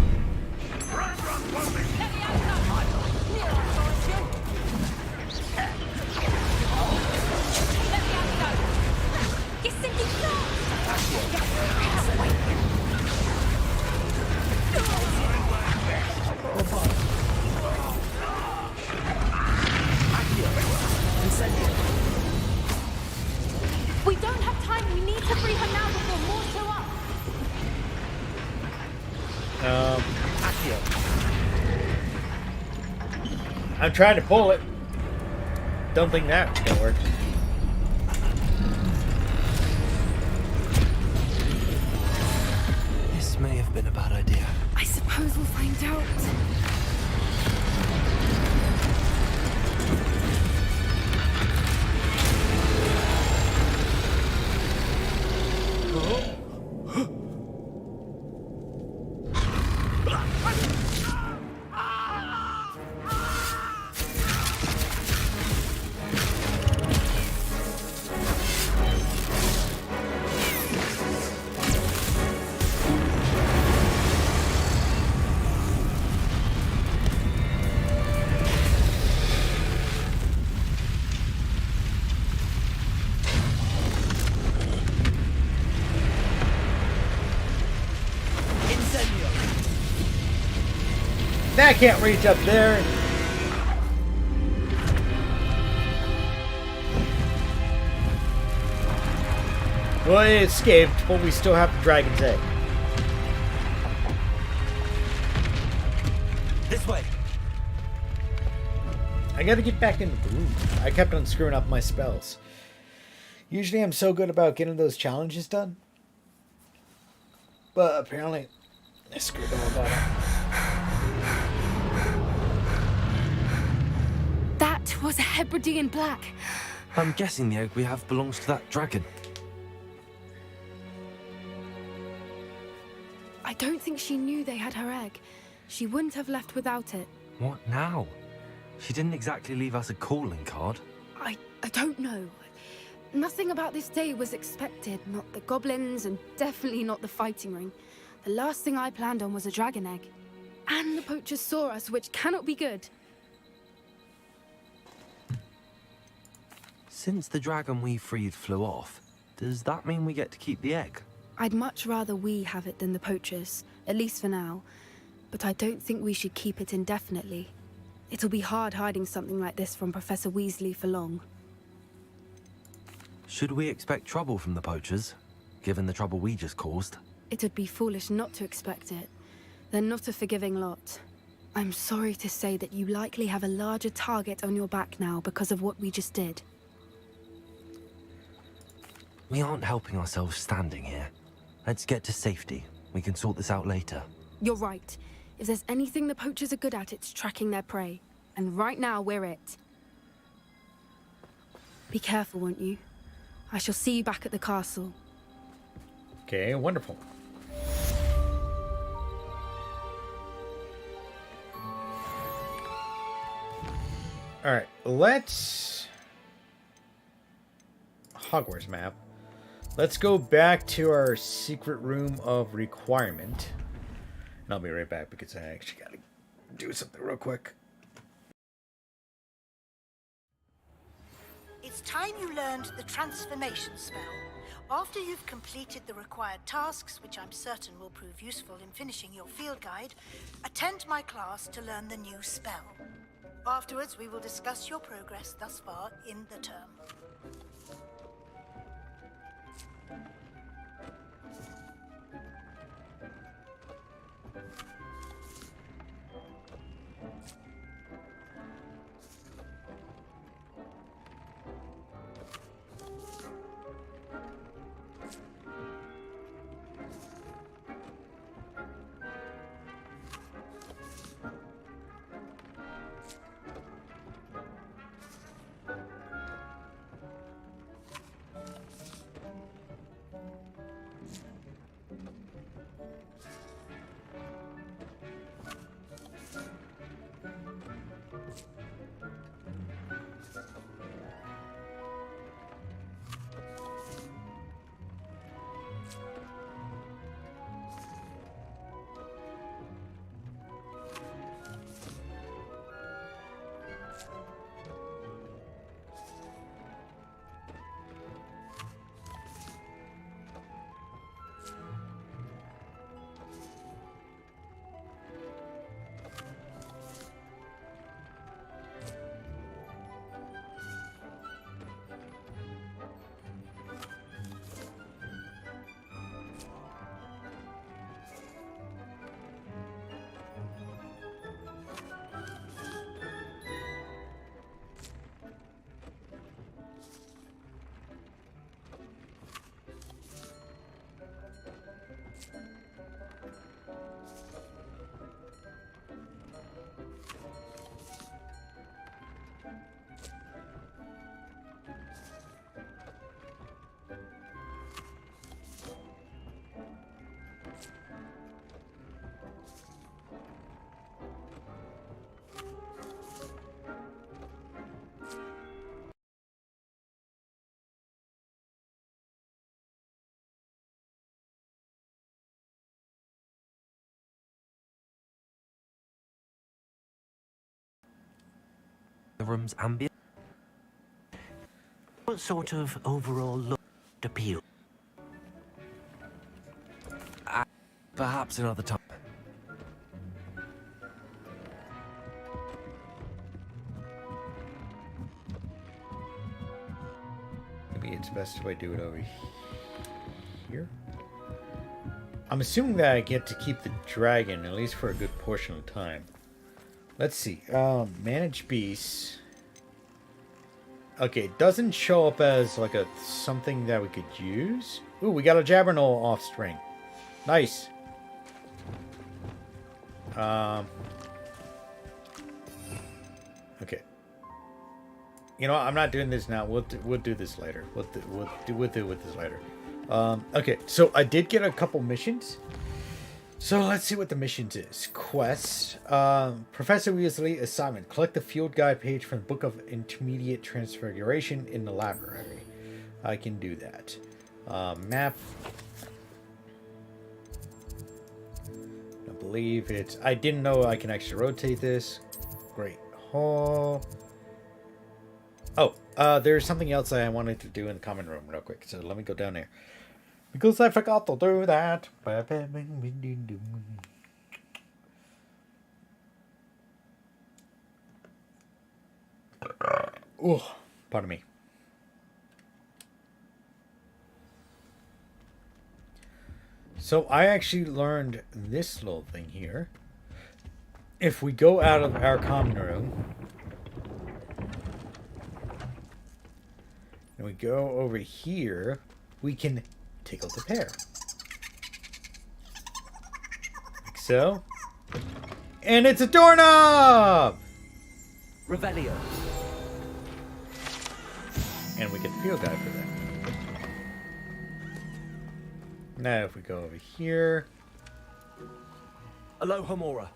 You're sinking We don't have time. We need to free her now before more show up. I'm trying to pull it. Don't think that's gonna work. This may have been a bad idea. I suppose we'll find out. That can't reach up there. Well, it escaped, but we still have the dragon's egg. This way. I gotta get back in the groove. I kept on screwing up my spells. Usually I'm so good about getting those challenges done. But apparently, I screwed all about it. That was a Hebridean black. I'm guessing the egg we have belongs to that dragon. I don't think she knew they had her egg. She wouldn't have left without it. What now? She didn't exactly leave us a calling card. I don't know. Nothing about this day was expected. Not the goblins, and definitely not the fighting ring. The last thing I planned on was a dragon egg. And the poachers saw us, which cannot be good. Since the dragon we freed flew off, does that mean we get to keep the egg? I'd much rather we have it than the poachers, at least for now. But I don't think we should keep it indefinitely. It'll be hard hiding something like this from Professor Weasley for long. Should we expect trouble from the poachers, given the trouble we just caused? It would be foolish not to expect it. They're not a forgiving lot. I'm sorry to say that you likely have a larger target on your back now because of what we just did. We aren't helping ourselves standing here. Let's get to safety. We can sort this out later. You're right. If there's anything the poachers are good at, it's tracking their prey. And right now, we're it. Be careful, won't you? I shall see you back at the castle. Okay, wonderful. Alright, let's... Hogwarts map. Let's go back to our secret room of requirement. And I'll be right back because I actually gotta do something real quick. It's time you learned the transformation spell. After you've completed the required tasks, which I'm certain will prove useful in finishing your field guide, attend my class to learn the new spell. Afterwards, we will discuss your progress thus far in the term. The room's ambient? What sort of overall look appeal? Perhaps another time. Maybe it's best if I do it over here. I'm assuming that I get to keep the dragon, at least for a good portion of time. Let's see. Manage beasts. Okay, it doesn't show up as like a something that we could use. Ooh, we got a Jabberknoll offspring. Nice. Okay. You know what? I'm not doing this now. We'll do this later. We'll do with this later. Okay, so I did get a couple missions. So let's see what the missions is. Quest. Professor Weasley assignment. Collect the field guide page from the Book of Intermediate Transfiguration in the library. I can do that. Map. I believe it's... I didn't know I can actually rotate this. Great Hall. Oh, there's something else I wanted to do in the common room real quick. So let me go down there. Because I forgot to do that. Oh, pardon me. So I actually learned this little thing here. If we go out of our common room and we go over here, we can tickle the pear. Like so. And it's a doorknob! Revelio. And we get the field guide for that. Now if we go over here. Alohomora.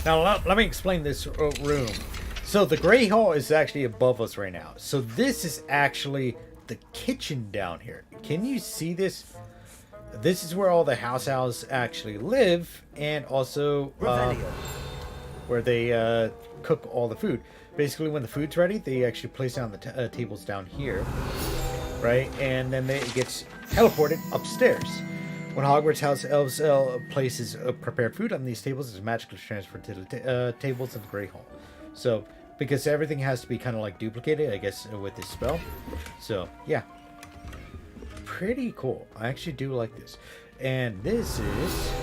Now let me explain this room. So the Grey Hall is actually above us right now. So this is actually the kitchen down here. Can you see this? This is where all the house owls actually live, and also where they cook all the food. Basically, when the food's ready, they actually place down the tables down here, right? And then it gets teleported upstairs. When Hogwarts house elves places prepared food on these tables, it's magically transferred to the tables of the Grey Hall. So, because everything has to be kind of like duplicated, I guess, with this spell. So, yeah. Pretty cool. I actually do like this. And this is...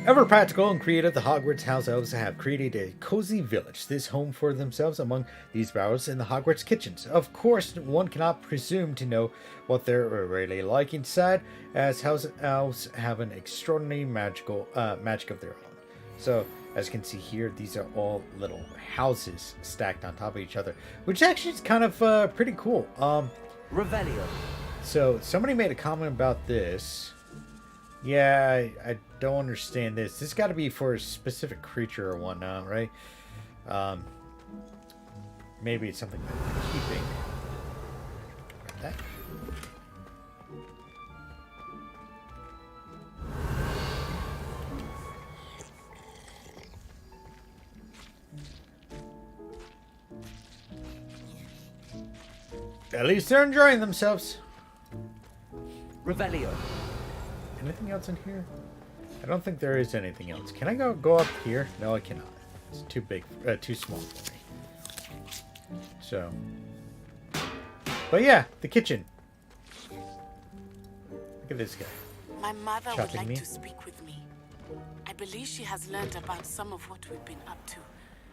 Ever practical and creative, the Hogwarts house elves have created a cozy village, this home for themselves among these barrels in the Hogwarts kitchens. Of course, one cannot presume to know what they're really like inside, as house elves have an extraordinary magic of their own. So, as you can see here, these are all little houses stacked on top of each other, which actually is kind of pretty cool. Revelio. So, somebody made a comment about this. Yeah, I don't understand this. This got to be for a specific creature or whatnot, right? Maybe it's something that they're keeping. Like that. At least they're enjoying themselves. Revelio. Anything else in here? I don't think there is anything else. Can I go up here? No, I cannot. It's too big, too small for me. So, but yeah, the kitchen. Look at this guy. My mother would Chopping like me. to speak with me. I believe she has learned about some of what we've been up to.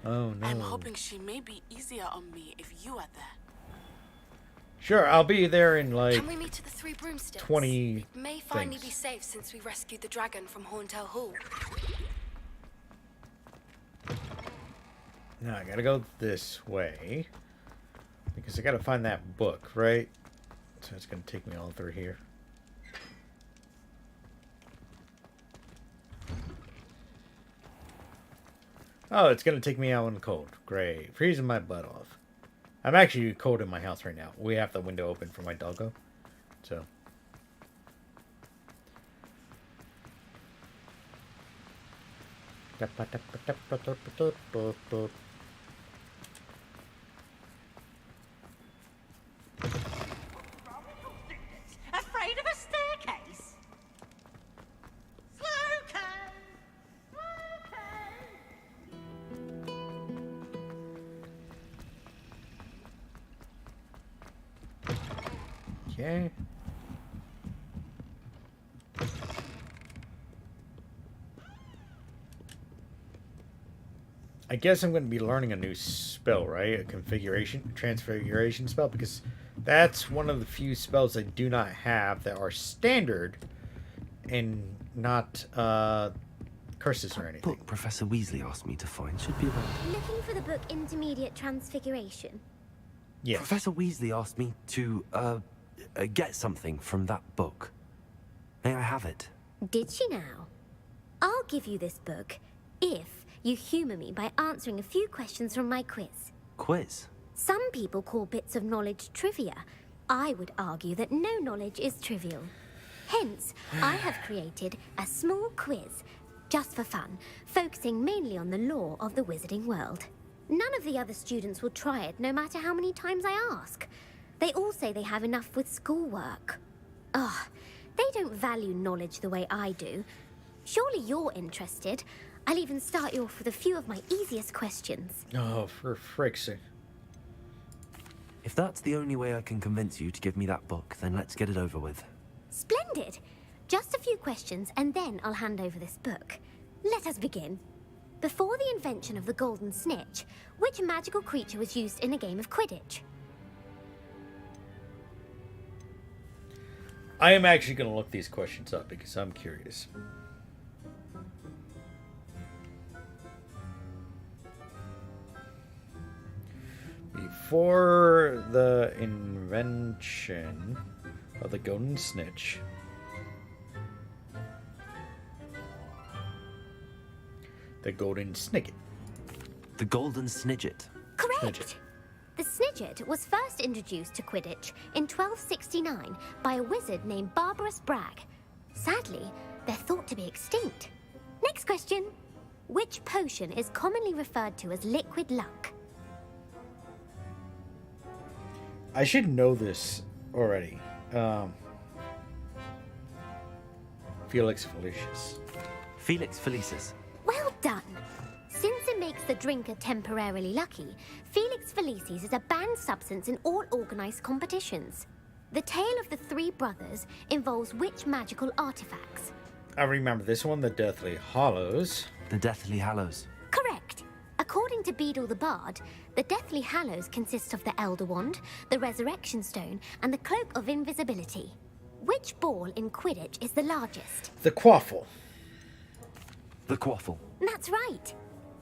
Oh no. I'm hoping she may be easier on me if you are there. Sure, I'll be there in like Can we meet at the Three Broomsticks? 20 It may finally things. be safe since we rescued the dragon from Horntail Hall. Now I gotta go this way because I gotta find that book, right? So it's gonna take me all through here. Oh, it's gonna take me out in the cold. Great. Freezing my butt off. I'm actually cold in my house right now. We have the window open for my doggo. So. Afraid of a staircase? Slowco! Okay. I guess I'm going to be learning a new spell, right? A transfiguration spell, because that's one of the few spells I do not have that are standard and not curses or anything. Book Professor Weasley asked me to find should be around. Looking for the book Intermediate Transfiguration? Yes. Professor Weasley asked me to, get something from that book. May I have it? Did she now? I'll give you this book if you humour me by answering a few questions from my quiz. Quiz? Some people call bits of knowledge trivia. I would argue that no knowledge is trivial. Hence, I have created a small quiz, just for fun, focusing mainly on the lore of the wizarding world. None of the other students will try it, no matter how many times I ask. They all say they have enough with schoolwork. Ugh, they don't value knowledge the way I do. Surely you're interested. I'll even start you off with a few of my easiest questions. Oh, for frick's sake. If that's the only way I can convince you to give me that book, then let's get it over with. Splendid! Just a few questions, and then I'll hand over this book. Let us begin. Before the invention of the golden snitch, which magical creature was used in a game of Quidditch? I am actually going to look these questions up because I'm curious. Before the invention of the golden snitch, the golden snigget. The golden snidget. Correct! Snidget. The Snidget was first introduced to Quidditch in 1269 by a wizard named Barbarous Bragg. Sadly, they're thought to be extinct. Next question. Which potion is commonly referred to as liquid luck? I should know this already. Felix Felicis. Felix Felicis. Well done! Since it makes the drinker temporarily lucky, Felix Felicis is a banned substance in all organised competitions. The tale of the three brothers involves which magical artifacts? I remember this one, the Deathly Hallows. The Deathly Hallows. Correct. According to Beedle the Bard, the Deathly Hallows consist of the Elder Wand, the Resurrection Stone, and the Cloak of Invisibility. Which ball in Quidditch is the largest? The Quaffle. The Quaffle. That's right.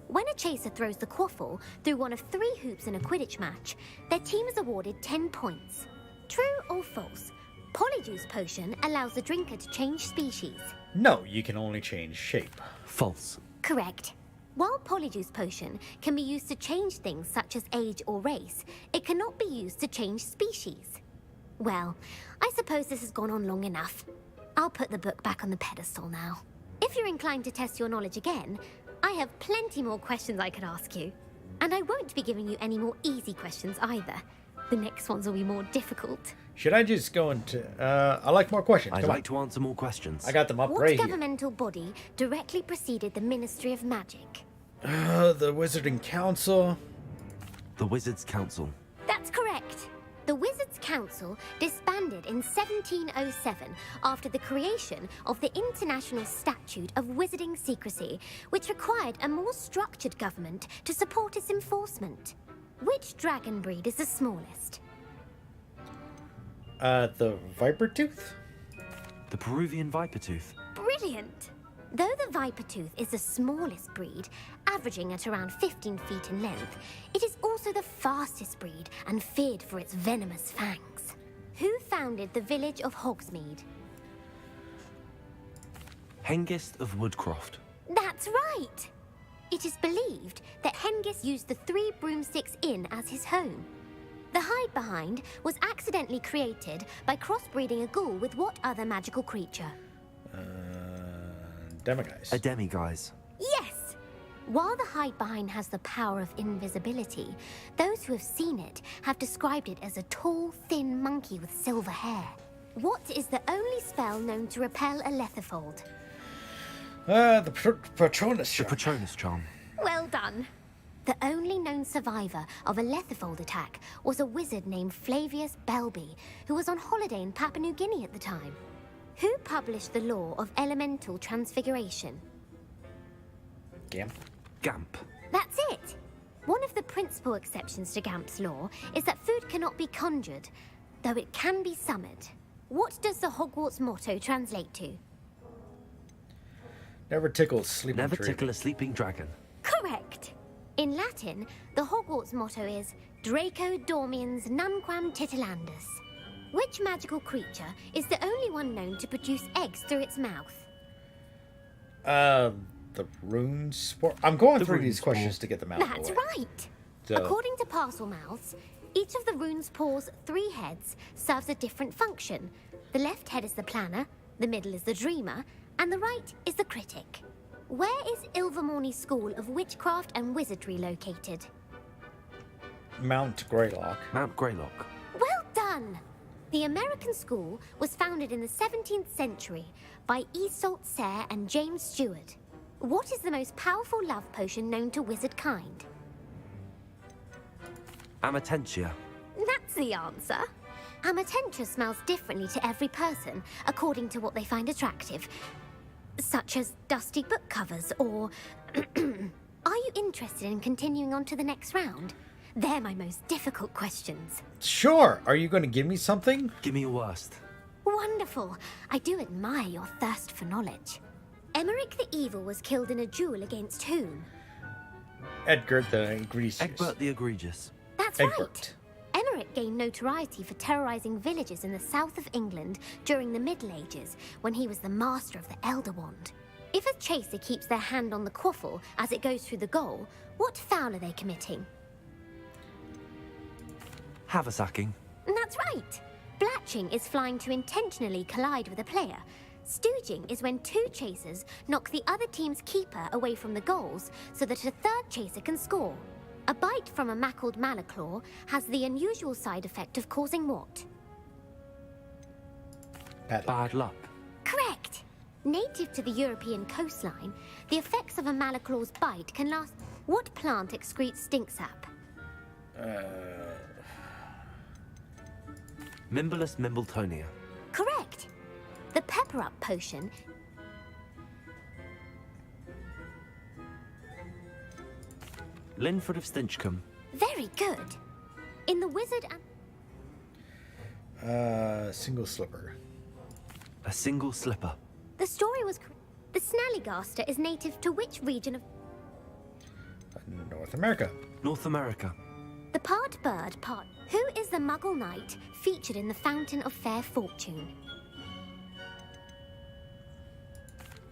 When a chaser throws the quaffle through one of 3 hoops in a Quidditch match, their team is awarded 10 points. True or false? Polyjuice Potion allows the drinker to change species. No, you can only change shape. False. Correct. While Polyjuice Potion can be used to change things such as age or race, it cannot be used to change species. Well, I suppose this has gone on long enough. I'll put the book back on the pedestal now. If you're inclined to test your knowledge again, I have plenty more questions I could ask you. And I won't be giving you any more easy questions either. The next ones will be more difficult. Should I just go into... I like more questions. I'd Come like on. to answer more questions. I got them up What right here. governmental body directly preceded the Ministry of Magic? The Wizarding Council. The Wizards' Council. That's correct. The Wizards' Council disbanded in 1707 after the creation of the International Statute of Wizarding Secrecy, which required a more structured government to support its enforcement. Which dragon breed is the smallest? The Vipertooth? The Peruvian Vipertooth. Brilliant! Though the Vipertooth is the smallest breed, averaging at around 15 feet in length, it is also the fastest breed and feared for its venomous fangs. Who founded the village of Hogsmeade? Hengist of Woodcroft. That's right! It is believed that Hengist used the 3 Broomsticks Inn as his home. The hide-behind was accidentally created by crossbreeding a ghoul with what other magical creature? Demiguise. A demiguise. Yes! While the hide-behind has the power of invisibility, those who have seen it have described it as a tall, thin monkey with silver hair. What is the only spell known to repel a lethifold? The Patronus The Charm. Patronus Charm. Well done. The only known survivor of a lethifold attack was a wizard named Flavius Belby, who was on holiday in Papua New Guinea at the time. Who published the law of elemental transfiguration? Gamp. Gamp. That's it! One of the principal exceptions to Gamp's law is that food cannot be conjured, though it can be summoned. What does the Hogwarts motto translate to? Never tickle a sleeping Never dragon. tickle a sleeping dragon. Correct. In Latin, the Hogwarts motto is Draco Dormiens Nunquam Titilandus. Which magical creature is the only one known to produce eggs through its mouth? The rune spore. I'm going The through rune these spore. questions to get them out of That's the way. right. So- According to parcel mouths, each of the rune spore's 3 heads serves a different function. The left head is the planner, the middle is the dreamer, and the right is the critic. Where is Ilvermorny School of Witchcraft and Wizardry located? Mount Greylock. Mount Greylock. Well done! The American school was founded in the 17th century by Isolde Sayre and James Stewart. What is the most powerful love potion known to wizard kind? Amatentia. That's the answer. Amatentia smells differently to every person, according to what they find attractive, such as dusty book covers or... Are you interested in continuing on to the next round? They're my most difficult questions. Sure. Are you going to give me something? Give me your worst. Wonderful. I do admire your thirst for knowledge. Emmerich the Evil was killed in a duel against whom? Edgar the Egregious. Egbert the Egregious. That's Egbert. right. Emmerich gained notoriety for terrorizing villages in the south of England during the Middle Ages, when he was the master of the Elder Wand. If a chaser keeps their hand on the quaffle as it goes through the goal, what foul are they committing? Haversacking. That's right. Blatching is flying to intentionally collide with a player. Stooging is when 2 chasers knock the other team's keeper away from the goals so that a 3rd chaser can score. A bite from a mackled malaclaw has the unusual side effect of causing what? Bad luck. Correct. Native to the European coastline, the effects of a malaclaw's bite can last... What plant excretes stink sap? Mimblus Mimbletonia. Correct. The pepper-up potion... Linford of Stinchcombe. Very good. In the wizard and... Single slipper. A single slipper. The story was... The Snallygaster is native to which region of... North America. North America. The part bird, part... Who is the Muggle knight featured in the Fountain of Fair Fortune?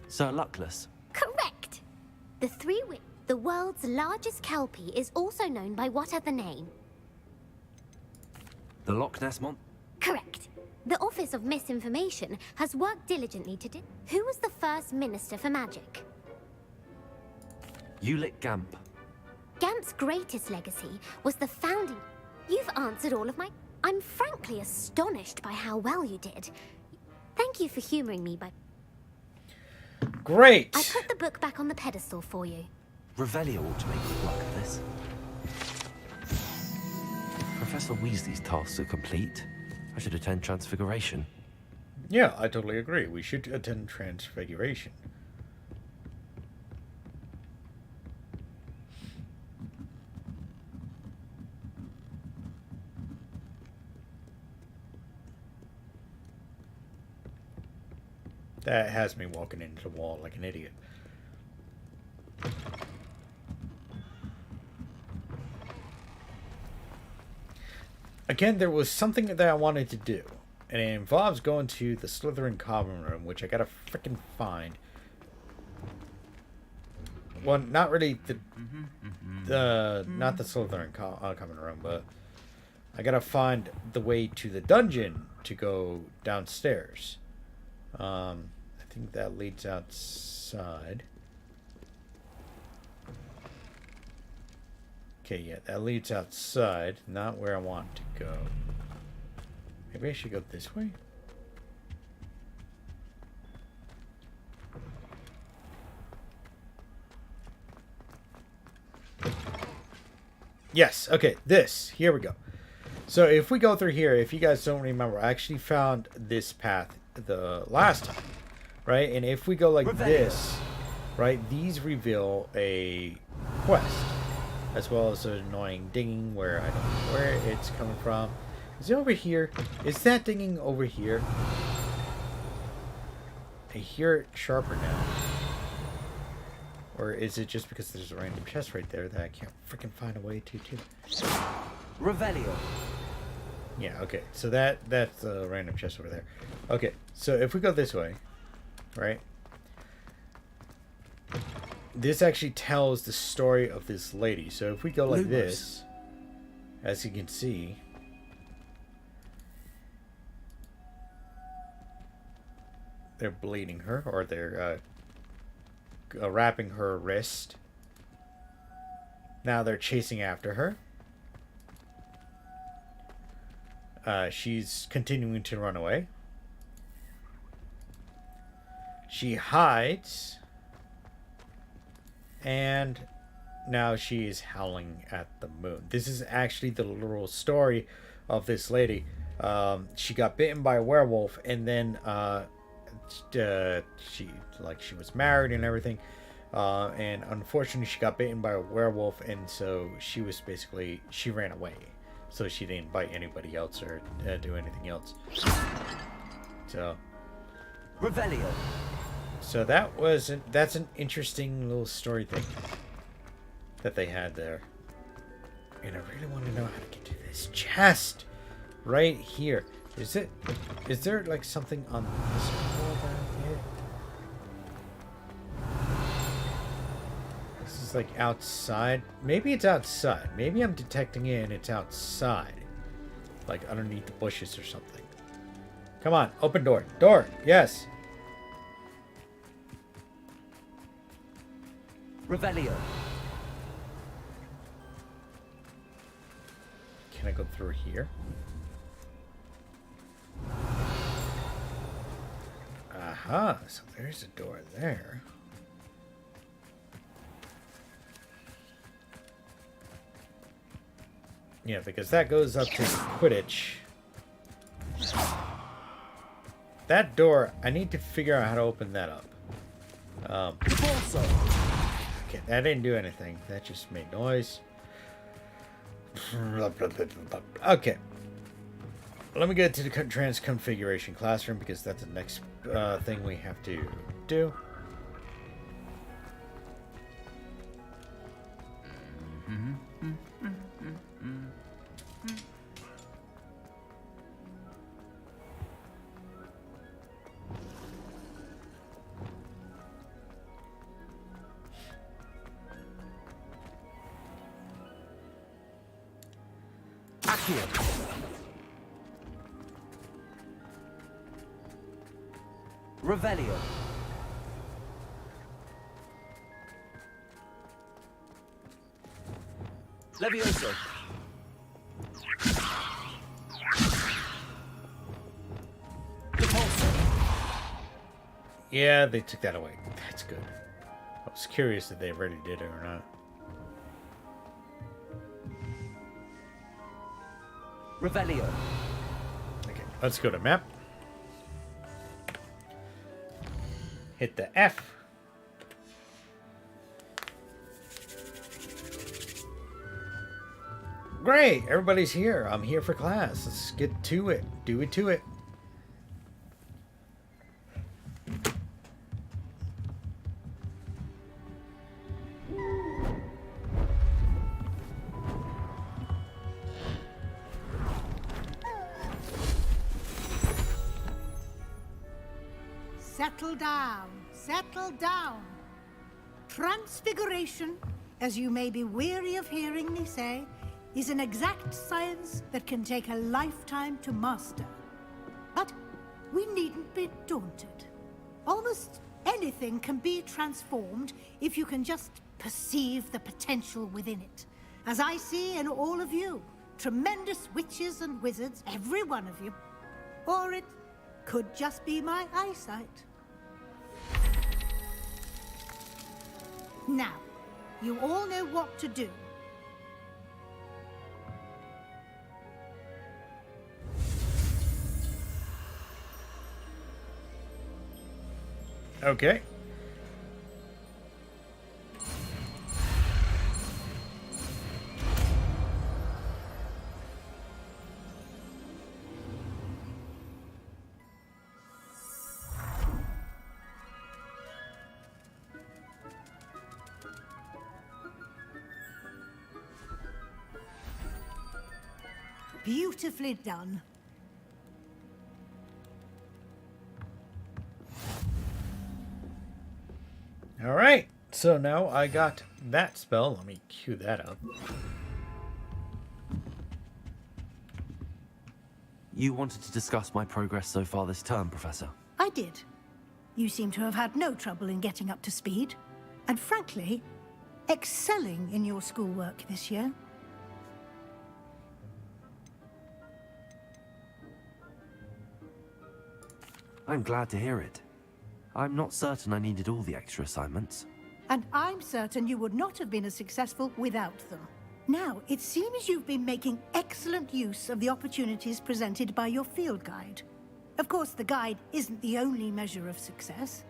Sir Luckless. Correct! The world's largest kelpie is also known by what other name? The Loch Ness Correct. The Office of Misinformation has worked diligently to... Who was the first Minister for Magic? Ulick Gamp. Gamp's greatest legacy was the founding... You've answered all of my... I'm frankly astonished by how well you did. Thank you for humouring me by... Great! I put the book back on the pedestal for you. Revelio ought to make quick work of this. Professor Weasley's tasks are complete. I should attend Transfiguration. Yeah, I totally agree. We should attend Transfiguration. That has me walking into the wall like an idiot. Again, there was something that I wanted to do, and it involves going to the Slytherin common room, which I gotta frickin' find. Well, not really not the Slytherin common room, but I gotta find the way to the dungeon to go downstairs. I think that leads outside. Okay, yeah, that leads outside, not where I want to go. Maybe I should go this way? Yes, okay, this. Here we go. So if we go through here, if you guys don't remember, I actually found this path the last time, right? And if we go like this, right, these reveal a quest, as well as an annoying dinging where I don't know where it's coming from. Is it over here? Is that dinging over here? I hear it sharper now. Or is it just because there's a random chest right there that I can't freaking find a way to do? Revelio. Yeah, okay. So that's a random chest over there. Okay, so if we go this way, right? This actually tells the story of this lady. So if we go like this, as you can see, they're bleeding her, or they're wrapping her wrist. Now they're chasing after her. She's continuing to run away. She hides. And now she is howling at the moon. This is actually the literal story of this lady. She got bitten by a werewolf, and then she was married and everything. And unfortunately, she got bitten by a werewolf, and so she ran away. So she didn't bite anybody else or do anything else. So Revelio. So that's an interesting little story thing that they had there. And I really want to know how to get to this chest right here. Is there like something on this wall down here? This is like outside. Maybe it's outside. Maybe I'm detecting it and it's outside. Like underneath the bushes or something. Come on, open door. Door, yes. Revelio. Can I go through here? Aha, so there's a door there. Yeah, because that goes up to Quidditch. That door, I need to figure out how to open that up. Okay, that didn't do anything. That just made noise. Okay. Let me get to the transconfiguration classroom because that's the next thing we have to do. Revelio. Levioso. Yeah, they took that away. That's good. I was curious if they already did it or not. Revelio. Okay, let's go to map. Hit the F. Great, everybody's here. I'm here for class. Let's get to it. Do it to it. Settle down, settle down. Transfiguration, as you may be weary of hearing me say, is an exact science that can take a lifetime to master. But we needn't be daunted. Almost anything can be transformed if you can just perceive the potential within it. As I see in all of you, tremendous witches and wizards, every one of you. Or it could just be my eyesight. Now, you all know what to do. Okay. Beautifully done. All right. So now I got that spell. Let me cue that up. You wanted to discuss my progress so far this term, Professor? I did. You seem to have had no trouble in getting up to speed. And frankly, excelling in your schoolwork this year. I'm glad to hear it. I'm not certain I needed all the extra assignments. And I'm certain you would not have been as successful without them. Now, it seems you've been making excellent use of the opportunities presented by your field guide. Of course, the guide isn't the only measure of success.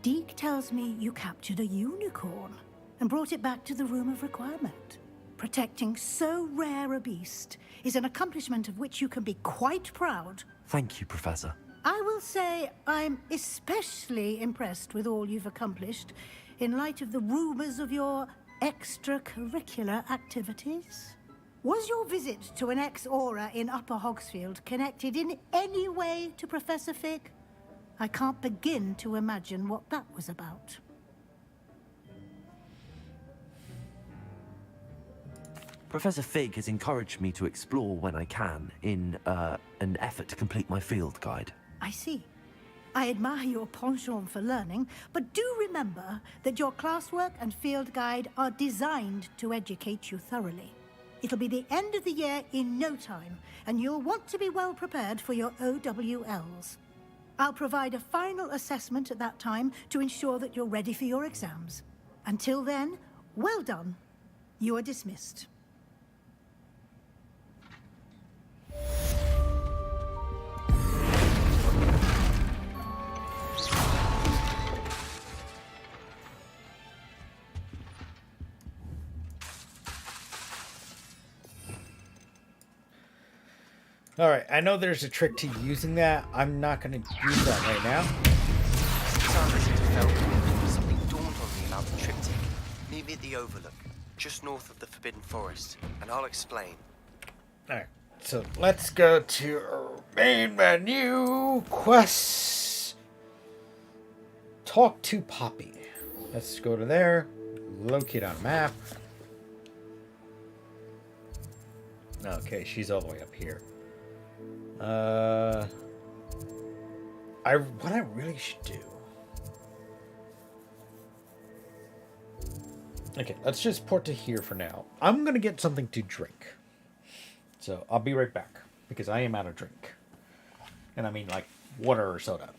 Deke tells me you captured a unicorn and brought it back to the Room of Requirement. Protecting so rare a beast is an accomplishment of which you can be quite proud. Thank you, Professor. I will say I'm especially impressed with all you've accomplished in light of the rumors of your extracurricular activities. Was your visit to an ex-aura in Upper Hogsfield connected in any way to Professor Fig? I can't begin to imagine what that was about. Professor Fig has encouraged me to explore when I can in an effort to complete my field guide. I see. I admire your penchant for learning, but do remember that your classwork and field guide are designed to educate you thoroughly. It'll be the end of the year in no time, and you'll want to be well prepared for your OWLs. I'll provide a final assessment at that time to ensure that you're ready for your exams. Until then, well done. You are dismissed. All right, I know there's a trick to using that. I'm not going to use that right now. Since I listened to Felton, something dawned on me about the triptych. Meet me at the Overlook, just north of the Forbidden Forest, and I'll explain. All right, so let's go to our main menu. Quests. Talk to Poppy. Let's go to there. Locate on map. Okay, she's all the way up here. What I really should do. Okay, let's just port to here for now. I'm gonna get something to drink. So I'll be right back because I am out of drink. And I mean like water or soda.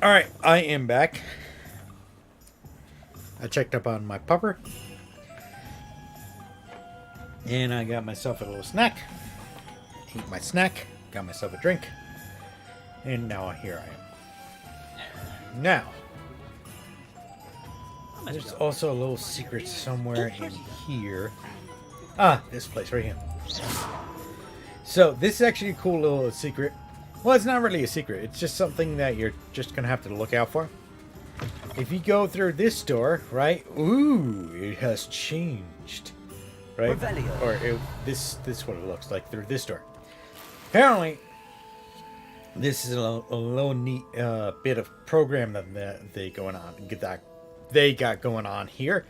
Alright, I am back. I checked up on my pupper. And I got myself a little snack. Ate my snack. Got myself a drink. And now here I am. Now, there's also a little secret somewhere in here. Ah, this place right here. So, this is actually a cool little secret. Well, it's not really a secret. It's just something that you're just going to have to look out for. If you go through this door, right? Ooh, it has changed. Right? Or this is what it looks like through this door. Apparently, this is a little neat bit of program that they got going on here.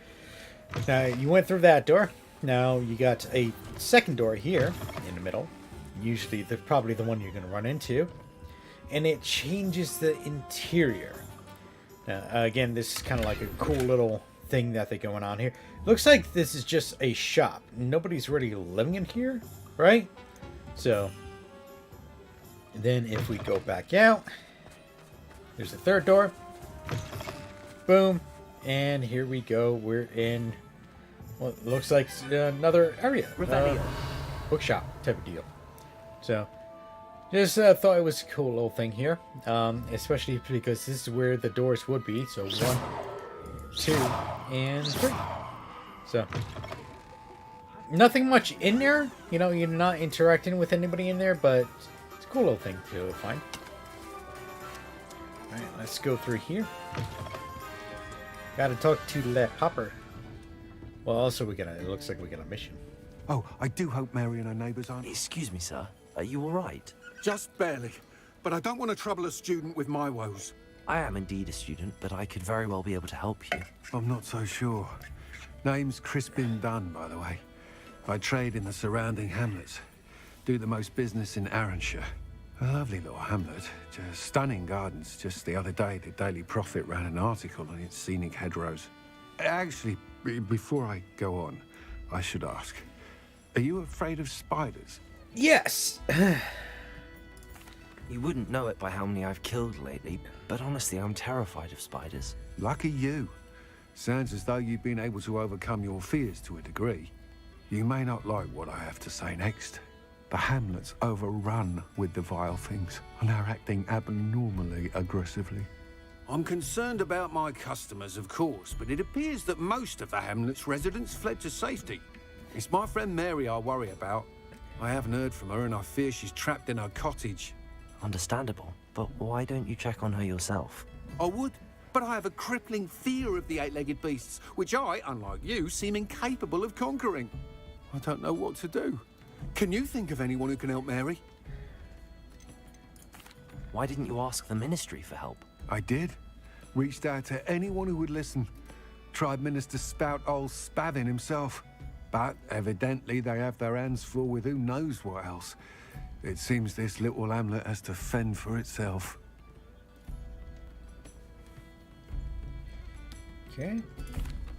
Now, you went through that door. Now, you got a second door here in the middle. Usually, probably the one you're going to run into. And it changes the interior. Now, again, this is kind of like a cool little thing that they're going on here. Looks like this is just a shop. Nobody's really living in here, right? So, then if we go back out, there's the third door. Boom. And here we go. We're in what looks like another area. Bookshop type of deal. So, just thought it was a cool little thing here. Especially because this is where the doors would be. So, 1, 2, and 3. So, nothing much in there. You know, you're not interacting with anybody in there, but it's a cool little thing to find. Alright, let's go through here. Gotta talk to that Hopper. Well, also it looks like we got a mission. Oh, I do hope Mary and her neighbours aren't... Excuse me, sir. Are you all right? Just barely. But I don't want to trouble a student with my woes. I am indeed a student, but I could very well be able to help you. I'm not so sure. Name's Crispin Dunn, by the way. I trade in the surrounding hamlets. Do the most business in Arranshire. A lovely little hamlet. Just stunning gardens. Just the other day, the Daily Prophet ran an article on its scenic hedgerows. Actually, before I go on, I should ask. Are you afraid of spiders? Yes! You wouldn't know it by how many I've killed lately, but honestly, I'm terrified of spiders. Lucky you. Sounds as though you've been able to overcome your fears to a degree. You may not like what I have to say next. The hamlet's overrun with the vile things, and are acting abnormally aggressively. I'm concerned about my customers, of course, but it appears that most of the hamlet's residents fled to safety. It's my friend Mary I worry about. I haven't heard from her, and I fear she's trapped in her cottage. Understandable, but why don't you check on her yourself? I would, but I have a crippling fear of the eight-legged beasts, which I, unlike you, seem incapable of conquering. I don't know what to do. Can you think of anyone who can help Mary? Why didn't you ask the ministry for help? I did. Reached out to anyone who would listen. Tried Minister Spout old Spavin himself. But evidently they have their hands full with who knows what else. It seems this little hamlet has to fend for itself. Okay.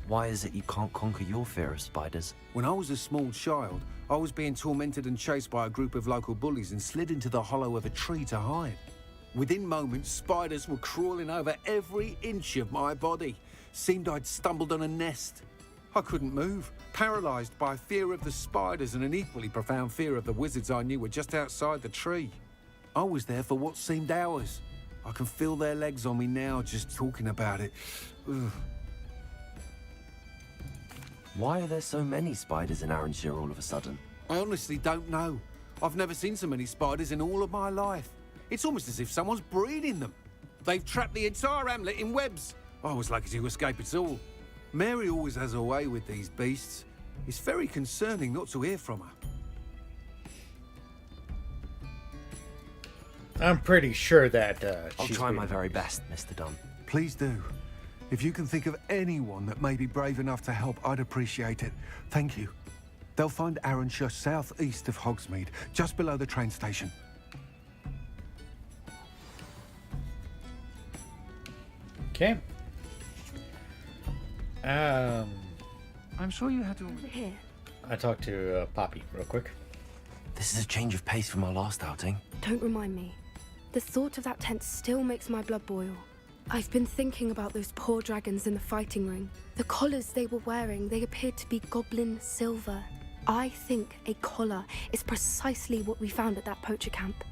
Why is it you can't conquer your fear of spiders? When I was a small child, I was being tormented and chased by a group of local bullies and slid into the hollow of a tree to hide. Within moments, spiders were crawling over every inch of my body. Seemed I'd stumbled on a nest. I couldn't move, paralysed by fear of the spiders and an equally profound fear of the wizards I knew were just outside the tree. I was there for what seemed hours. I can feel their legs on me now just talking about it. Ugh. Why are there so many spiders in Arranshire all of a sudden? I honestly don't know. I've never seen so many spiders in all of my life. It's almost as if someone's breeding them. They've trapped the entire hamlet in webs. I was lucky to escape it all. Mary always has a way with these beasts. It's very concerning not to hear from her. I'm pretty sure that I'll try my very best, Mr. Dunn. Please do. If you can think of anyone that may be brave enough to help, I'd appreciate it. Thank you. They'll find Arranshire southeast of Hogsmeade, just below the train station. Okay. I'm sure you had to... Here. I talked to Poppy real quick. This is a change of pace from our last outing. Don't remind me. The thought of that tent still makes my blood boil. I've been thinking about those poor dragons in the fighting ring. The collars they were wearing, they appeared to be goblin silver. I think a collar is precisely what we found at that poacher camp.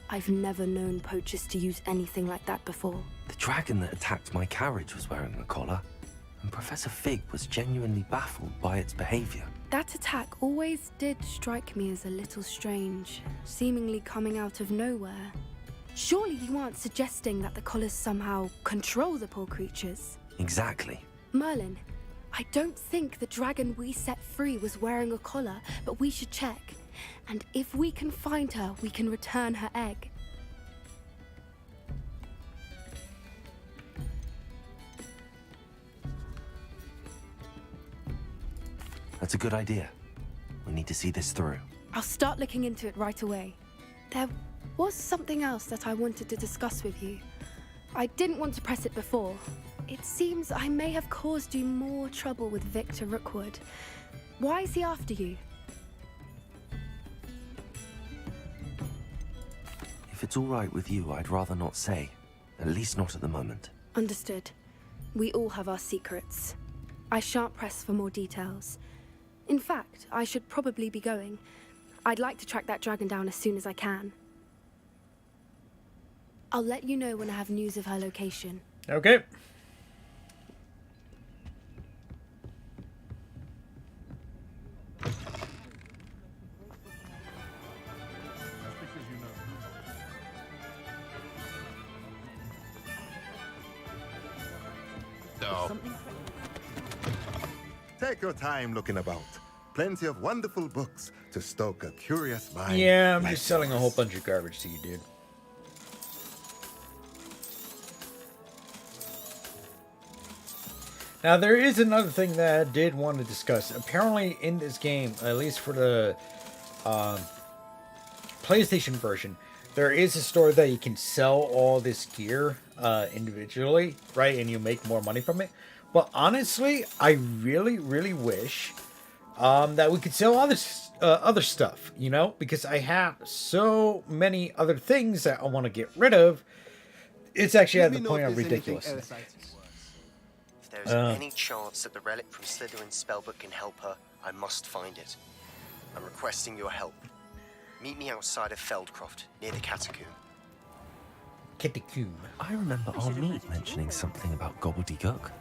I've never known poachers to use anything like that before. The dragon that attacked my carriage was wearing a collar, and Professor Fig was genuinely baffled by its behavior. That attack always did strike me as a little strange, seemingly coming out of nowhere. Surely you aren't suggesting that the collars somehow control the poor creatures? Exactly. Merlin, I don't think the dragon we set free was wearing a collar, but we should check. And if we can find her, we can return her egg. That's a good idea. We need to see this through. I'll start looking into it right away. There was something else that I wanted to discuss with you. I didn't want to press it before. It seems I may have caused you more trouble with Victor Rookwood. Why is he after you? If it's all right with you, I'd rather not say. At least not at the moment. Understood. We all have our secrets. I shan't press for more details. In fact, I should probably be going. I'd like to track that dragon down as soon as I can. I'll let you know when I have news of her location. Okay. No. Take your time looking about. Plenty of wonderful books to stoke a curious mind. Yeah, I'm like just selling a yours. whole bunch of garbage to you, dude. Now, there is another thing that I did want to discuss. Apparently, in this game, at least for the PlayStation version, there is a store that you can sell all this gear individually, right? And you make more money from it. But honestly, I really, really wish that we could sell other stuff, you know? Because I have so many other things that I want to get rid of. It's actually at the point of ridiculousness. If there is any chance that the relic from Slytherin's spellbook can help her, I must find it. I'm requesting your help. Meet me outside of Feldcroft, near the catacomb. Catacomb. I remember our meet mentioning something about gobbledygook.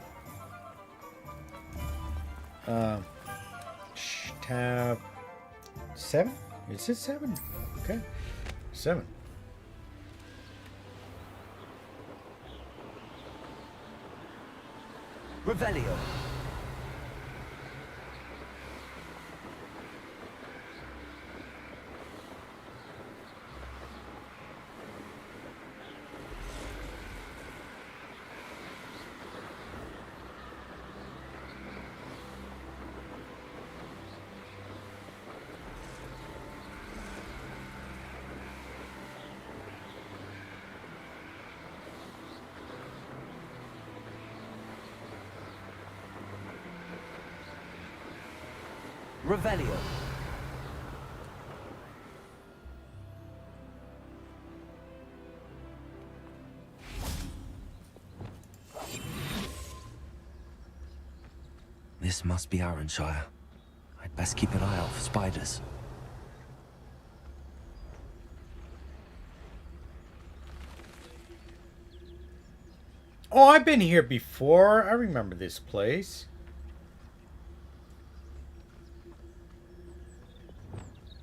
Tab 7? Is it 7? Okay. 7. Revelio. Revelio. This must be Arranshire. I'd best keep an eye out for spiders. Oh, I've been here before. I remember this place.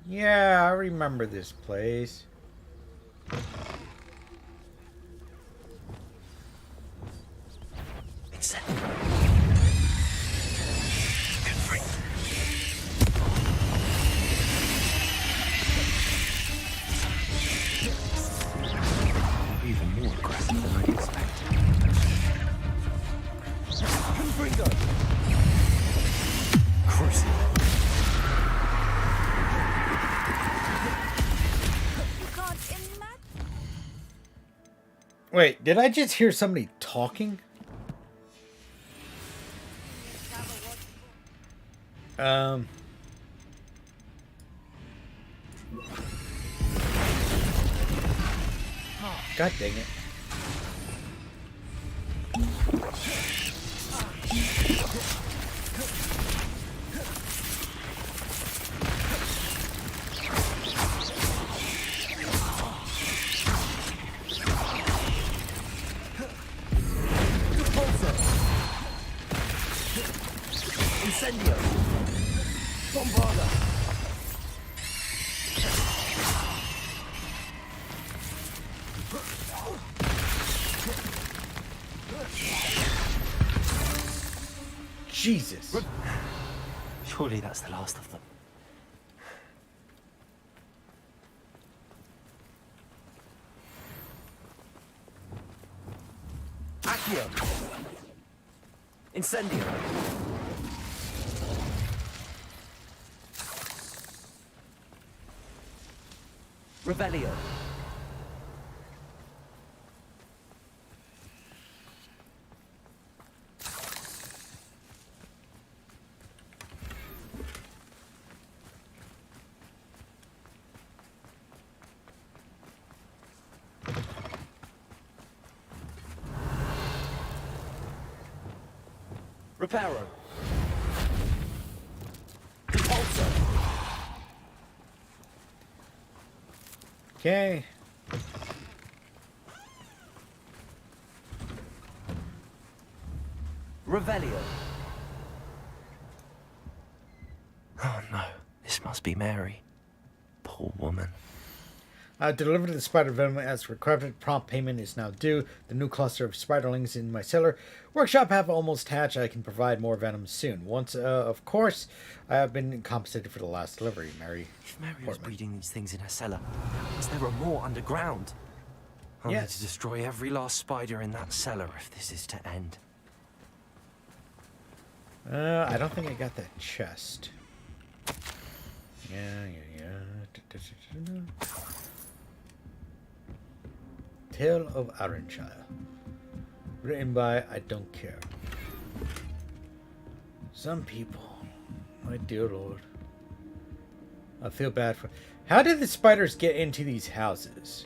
Yeah, I remember this place. It's even more aggressive than I expected. Cruising. Wait, did I just hear somebody talking? God dang it. Incendio! Bombarda! Jesus. Surely that's the last of them. Accio! Incendio! Revelio! Reparo! Repulsor! Okay. Revelio! Oh no, this must be Mary. Poor woman. Delivered the spider venom as requested. Prompt payment is now due. The new cluster of spiderlings in my cellar workshop have almost hatched. I can provide more venom soon. Once, of course, I have been compensated for the last delivery, Mary. If Mary was breeding these things in her cellar, is there are more underground? I'll need to destroy every last spider in that cellar if this is to end. I don't think I got that chest. Yeah. Tale of Arrynshire. Written by I Don't Care. Some people. My dear Lord. I feel bad for... How did the spiders get into these houses?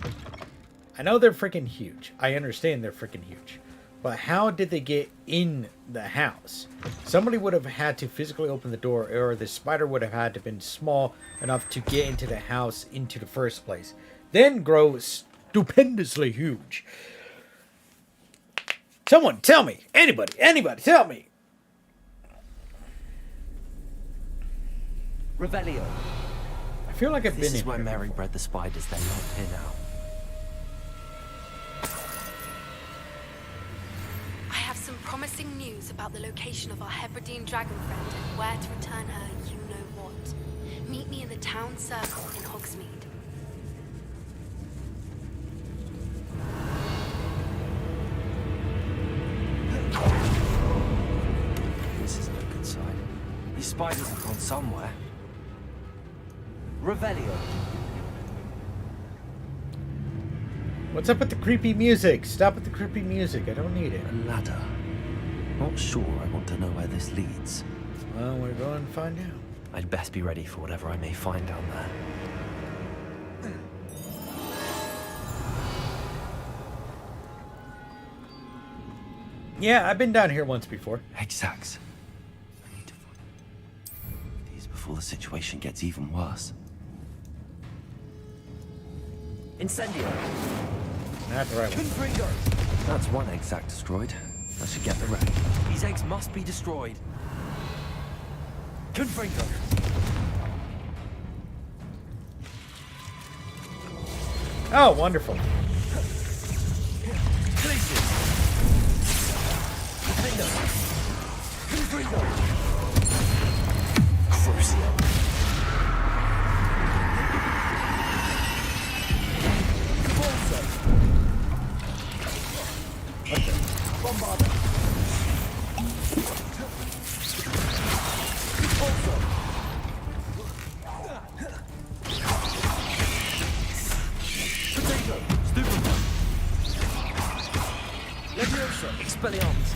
I know they're freaking huge. I understand they're freaking huge. But how did they get in the house? Somebody would have had to physically open the door, or the spider would have had to have been small enough to get into the house into the first place. Then grow stupendously huge. Someone tell me. Anybody tell me. Revelio. I feel like I've been in here. This is where Mary bred the spiders. They're not here now. I have some promising news about the location of our Hebridean dragon friend and where to return her you-know-what. Meet me in the town circle in Hogsmeade. This is no good sign. These spiders have gone somewhere. Revelio. What's up with the creepy music? Stop with the creepy music. I don't need it. A ladder. Not sure I want to know where this leads. Well, we're going to find out. I'd best be ready for whatever I may find down there. Yeah, I've been down here once before. Exact. I need to find these before the situation gets even worse. Incendio. That's the right one. Confringo. That's one exact destroyed. I should get the rest. These eggs must be destroyed. Confringo. Oh, wonderful. Places. Confringo. Confringo. Crucio. Bombarda. Potato. Stupid. Leviosa. Expelliarmus.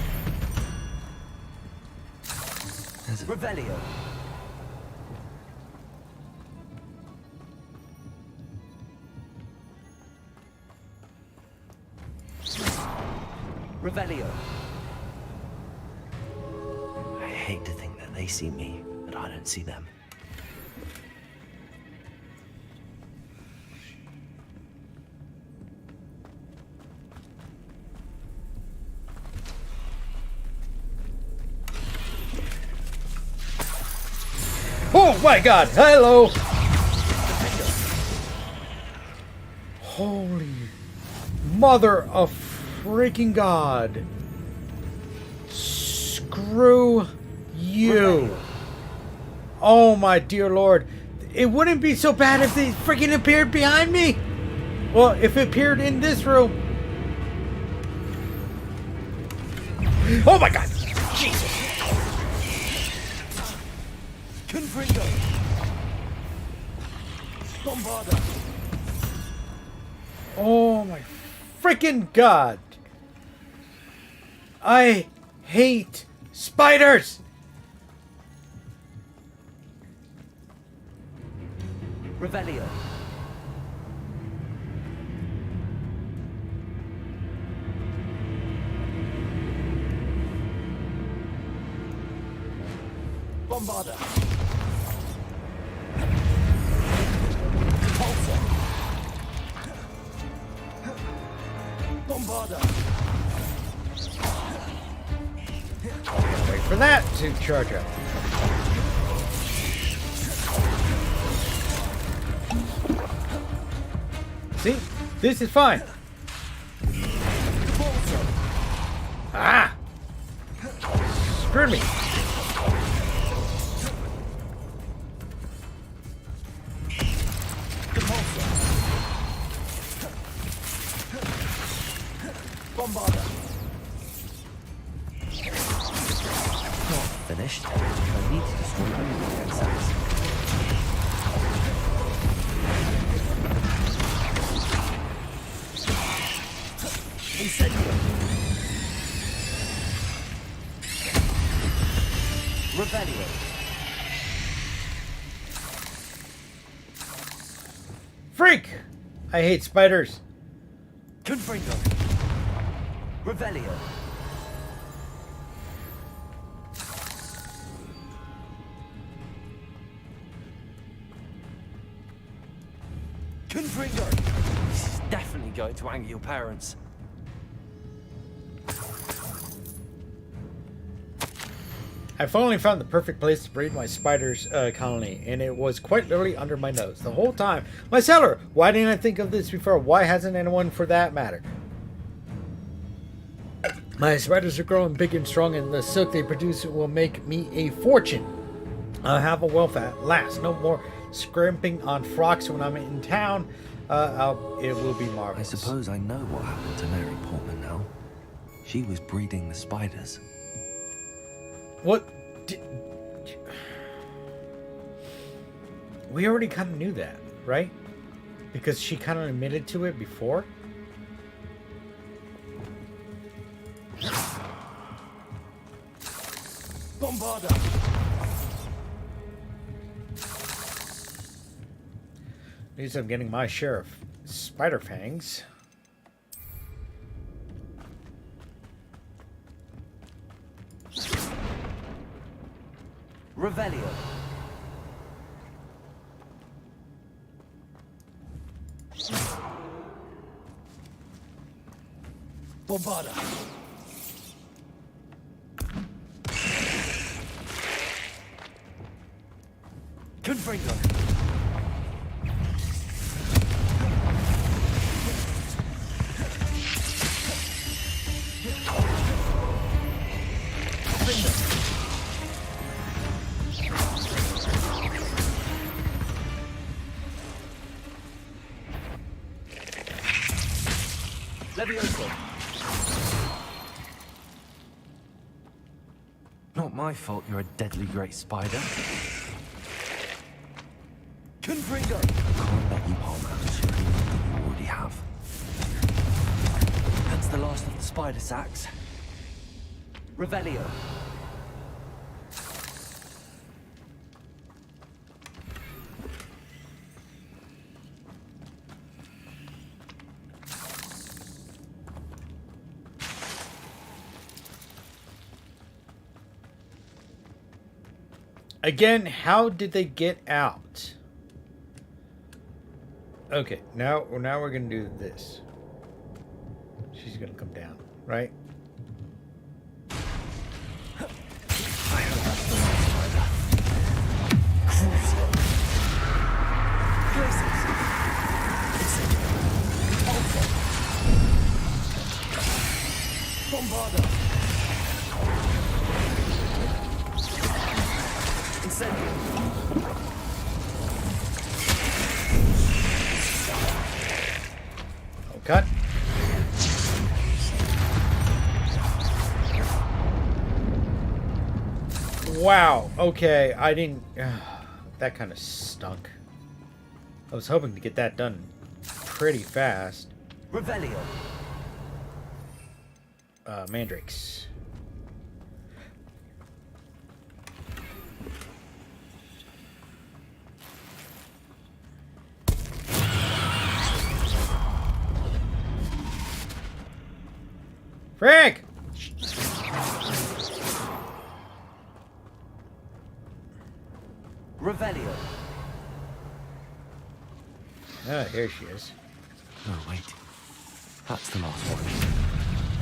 Revelio. Revelio. I hate to think that they see me, but I don't see them. Oh my god, hello! Holy mother of freaking god. Screw you. Oh my dear lord. It wouldn't be so bad if they freaking appeared behind me. Well, if it appeared in this room. Oh my god. Jesus. Confringo! Bombarda! Oh my freaking god. I hate spiders. Revelio. Bombarda! Bombarda! Wait for that to charge up. See? This is fine. Ah! Screw me. Bombarda! Not finished. I need to destroy only the defenses. Incendio! Revelio. Freak! I hate spiders. Confringo! Revelio. Confringo! This is definitely going to anger your parents. I finally found the perfect place to breed my spiders colony, and it was quite literally under my nose the whole time. My cellar! Why didn't I think of this before? Why hasn't anyone for that matter? My spiders are growing big and strong, and the silk they produce will make me a fortune. I'll have a wealth at last. No more scrimping on frocks when I'm in town. It will be marvelous. I suppose I know what happened to Mary Portman now. She was breeding the spiders. What? We already kind of knew that, right? Because she kind of admitted to it before. Bombarda! At least I'm getting my share of spider fangs. Revelio. Bombarda! Confringo! Levioso. Not my fault you're a deadly great spider. Confringo! Can't let you harm others you already have. That's the last of the spider sacks. Revelio. Again, how did they get out? Okay, now we're gonna do this. She's gonna come down, right? Bombarda! Incendio! Oh, cut. Wow, okay, I didn't... that kind of stunk. I was hoping to get that done pretty fast. Revelio! Mandrakes. Frank! Revelio! Ah, here she is. Oh, wait. That's the last one.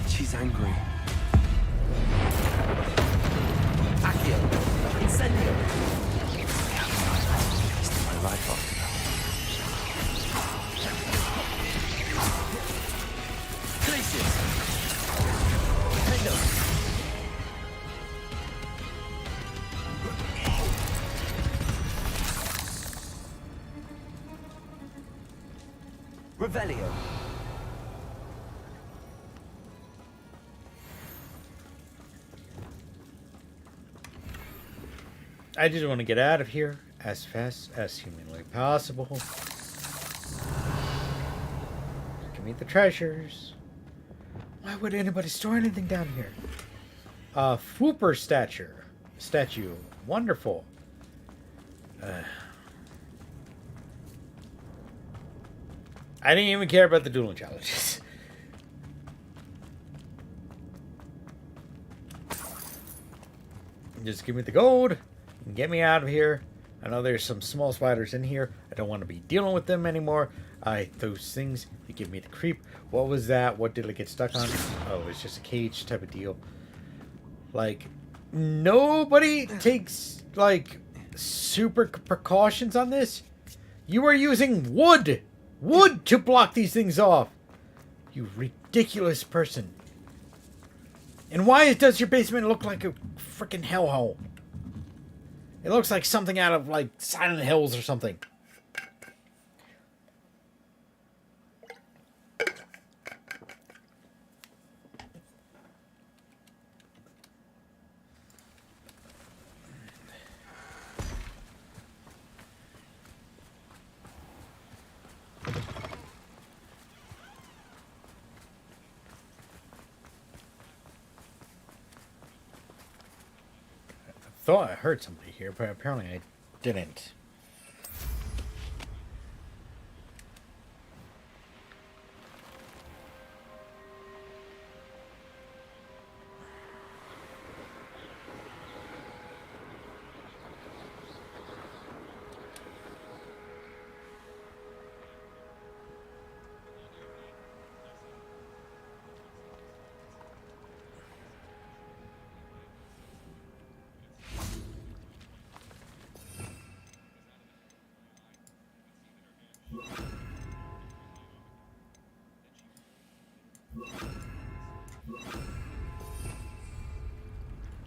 She's angry. Accio! Incendio! It's my right after that. Glacius! Hendo! Revelio! I just want to get out of here as fast as humanly possible. Give me the treasures. Why would anybody store anything down here? Fooper statue. Wonderful. I didn't even care about the dueling challenges. Just give me the gold and get me out of here. I know there's some small spiders in here. I don't want to be dealing with them anymore. Those things, they give me the creep. What was that? What did it get stuck on? Oh, it's just a cage type of deal. Like, nobody takes, like, super precautions on this. You are using wood. Wood to block these things off. You ridiculous person. And why does your basement look like a freaking hellhole? It looks like something out of, like, Silent Hills or something. I thought I heard somebody here, but apparently I didn't.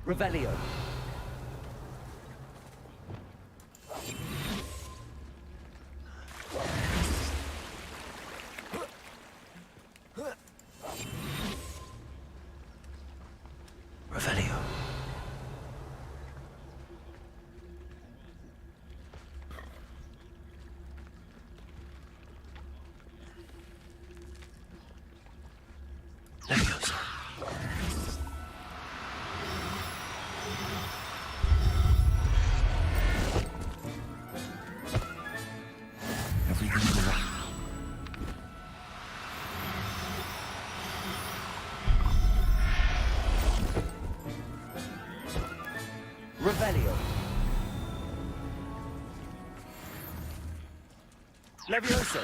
Revelio. Revelio. Leviosa. Everything's right. Revelio. Levioso.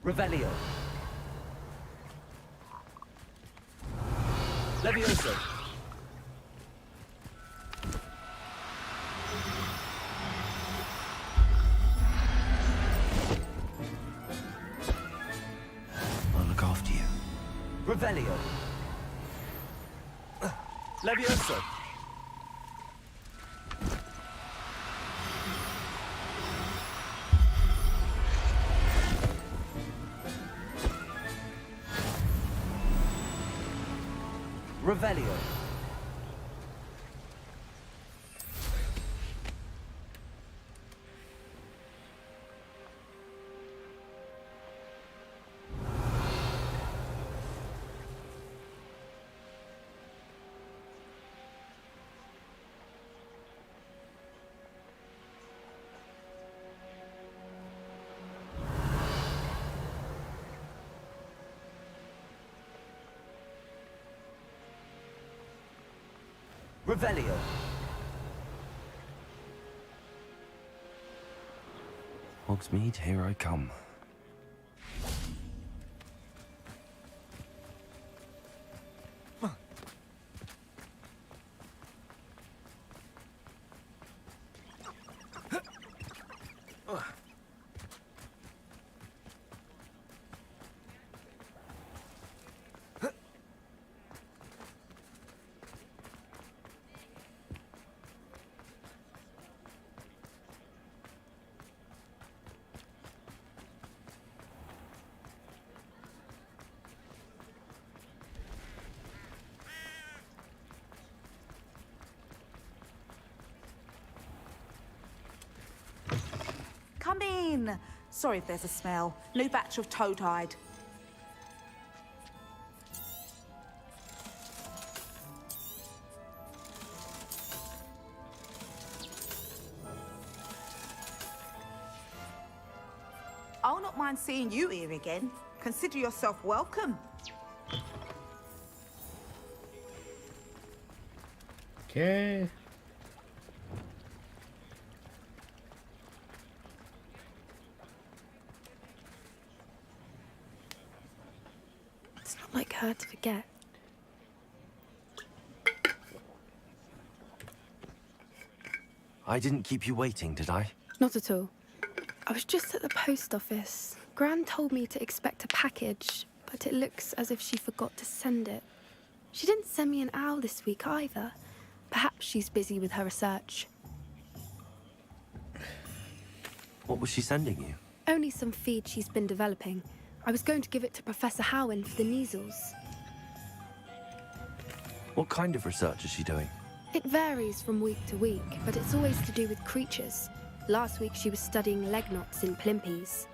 Revelio. Levioso. I'll look after you. Revelio. Levioso. Revelio. Revelio. Hogsmeade, here I come. Come in. Sorry if there's a smell. New batch of toad-hide. I'll not mind seeing you here again. Consider yourself welcome. Okay. It's not like her to forget. I didn't keep you waiting, did I? Not at all. I was just at the post office. Gran told me to expect a package, but it looks as if she forgot to send it. She didn't send me an owl this week either. Perhaps she's busy with her research. What was she sending you? Only some feed she's been developing. I was going to give it to Professor Howen for the measles. What kind of research is she doing? It varies from week to week, but it's always to do with creatures. Last week she was studying leg knots in plimpies.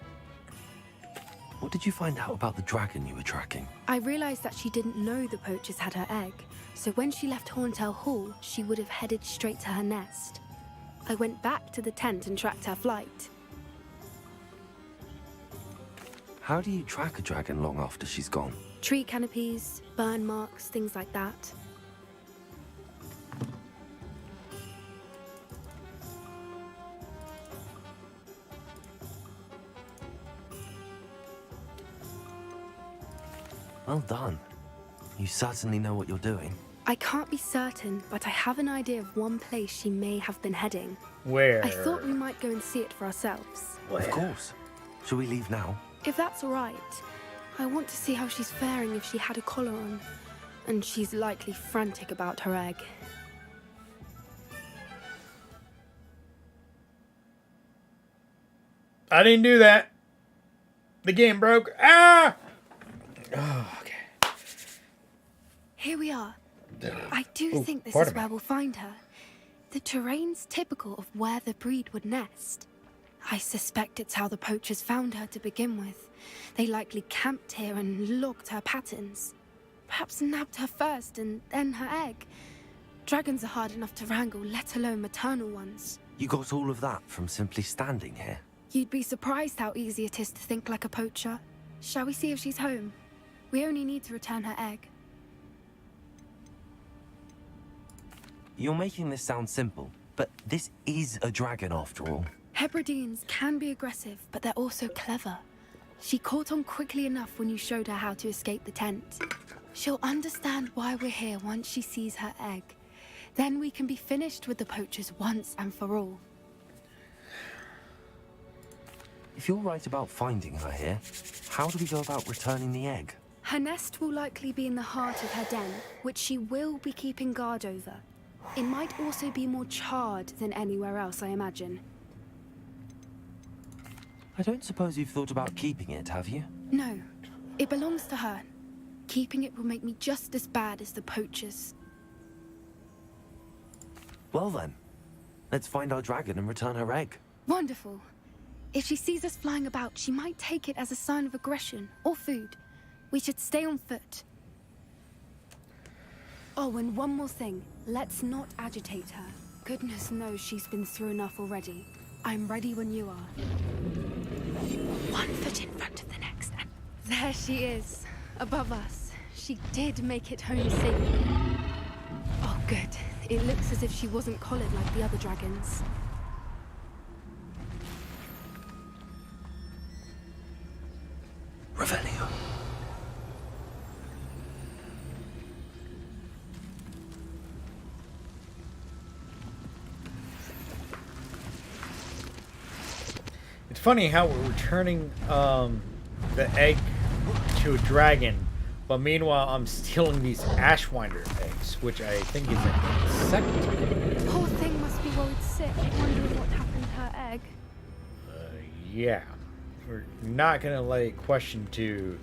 What did you find out about the dragon you were tracking? I realized that she didn't know the poachers had her egg, so when she left Horntail Hall, she would have headed straight to her nest. I went back to the tent and tracked her flight. How do you track a dragon long after she's gone? Tree canopies, burn marks, things like that. Well done. You certainly know what you're doing. I can't be certain, but I have an idea of one place she may have been heading. Where? I thought we might go and see it for ourselves. Of course. Shall we leave now? If that's all right. I want to see how she's faring if she had a collar on. And she's likely frantic about her egg. I didn't do that. The game broke. Ah! Oh, okay. Here we are. I do Ooh, think this pardon is me. where we'll find her. The terrain's typical of where the breed would nest. I suspect it's how the poachers found her to begin with. They likely camped here and logged her patterns. Perhaps nabbed her first and then her egg. Dragons are hard enough to wrangle, let alone maternal ones. You got all of that from simply standing here? You'd be surprised how easy it is to think like a poacher. Shall we see if she's home? We only need to return her egg. You're making this sound simple, but this is a dragon after all. Hebrideans can be aggressive, but they're also clever. She caught on quickly enough when you showed her how to escape the tent. She'll understand why we're here once she sees her egg. Then we can be finished with the poachers once and for all. If you're right about finding her here, how do we go about returning the egg? Her nest will likely be in the heart of her den, which she will be keeping guard over. It might also be more charred than anywhere else, I imagine. I don't suppose you've thought about keeping it, have you? No, it belongs to her. Keeping it will make me just as bad as the poachers. Well then, let's find our dragon and return her egg. Wonderful. If she sees us flying about, she might take it as a sign of aggression or food. We should stay on foot. Oh, and one more thing. Let's not agitate her. Goodness knows she's been through enough already. I'm ready when you are. One foot in front of the next. There she is, above us. She did make it home safely. Oh, good. It looks as if she wasn't collared like the other dragons. Revelio. It's funny how we're returning the egg to a dragon, but meanwhile I'm stealing these Ashwinder eggs, which I think is a insect. Poor thing must be worried sick, wondering what happened to her egg. Yeah. We're not gonna lay question to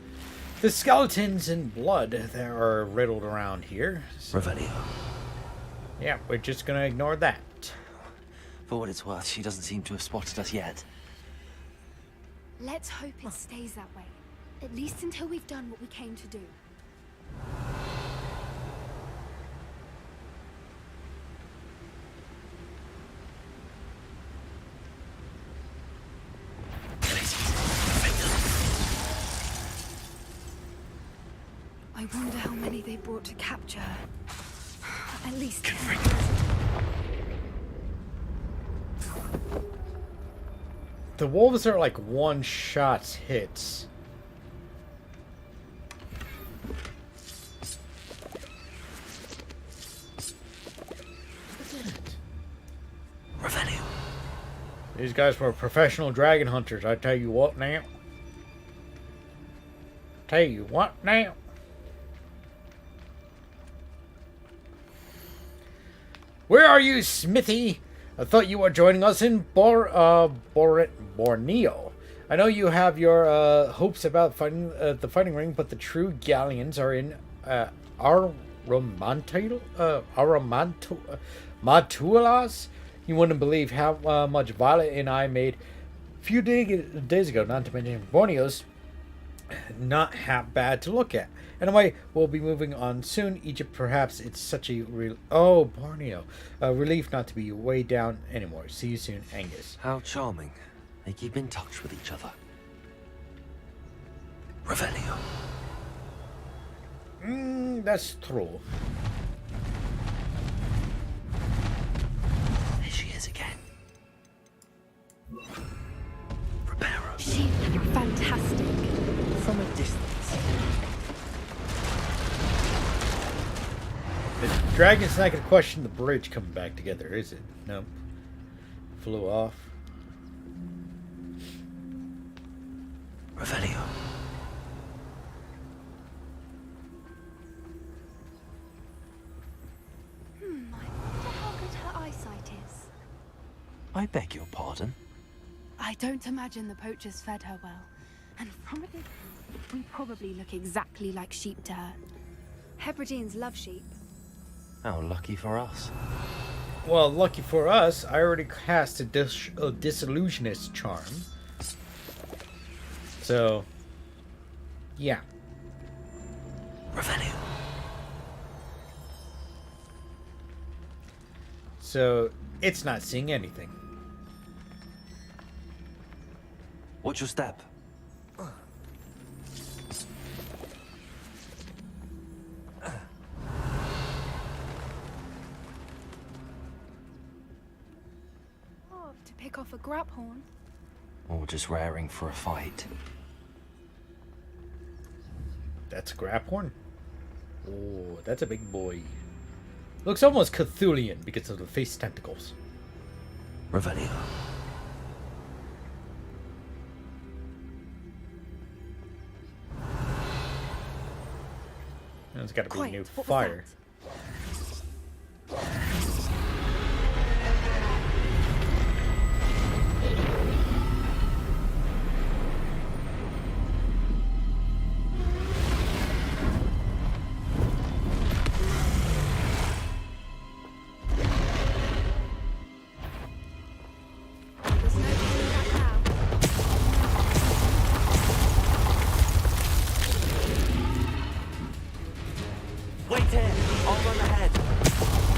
the skeletons and blood that are riddled around here. So, Revelio. yeah, we're just gonna ignore that. For what it's worth, she doesn't seem to have spotted us yet. Let's hope it stays that way. At least until we've done what we came to do. I wonder how many they brought to capture her. At least 10. The wolves are like one-shot hits. Revelio. These guys were professional dragon hunters, I tell you what now. Tell you what now. Where are you, Smithy? I thought you were joining us in Borneo. I know you have your hopes about fighting the fighting ring, but the true galleons are in Matulas. You wouldn't believe how much Violet and I made a few days ago, not to mention Borneo's not half bad to look at. Anyway, we'll be moving on soon. Egypt, perhaps it's such a Borneo. Relief not to be way down anymore. See you soon, Angus. How charming. They keep in touch with each other. Revelio. That's true. There she is again. Reparo. She's fantastic. From a distance. The dragon's not going to question the bridge coming back together, is it? Nope. Flew off. Revelio. I wonder how good her eyesight is. I beg your pardon? I don't imagine the poachers fed her well. And from a distance, we probably look exactly like sheep to her. Hebrideans love sheep. How lucky for us. Well, lucky for us, I already cast a disillusionist charm. So, yeah. Revelio. So, it's not seeing anything. What's your step? to pick off a graphorn. Or just raring for a fight. That's a graphorn? Oh, that's a big boy. Looks almost Cthulhian because of the face tentacles. Revelio. There's got to be a new What was fire. There's no turning back now. Wait here. I'll run ahead.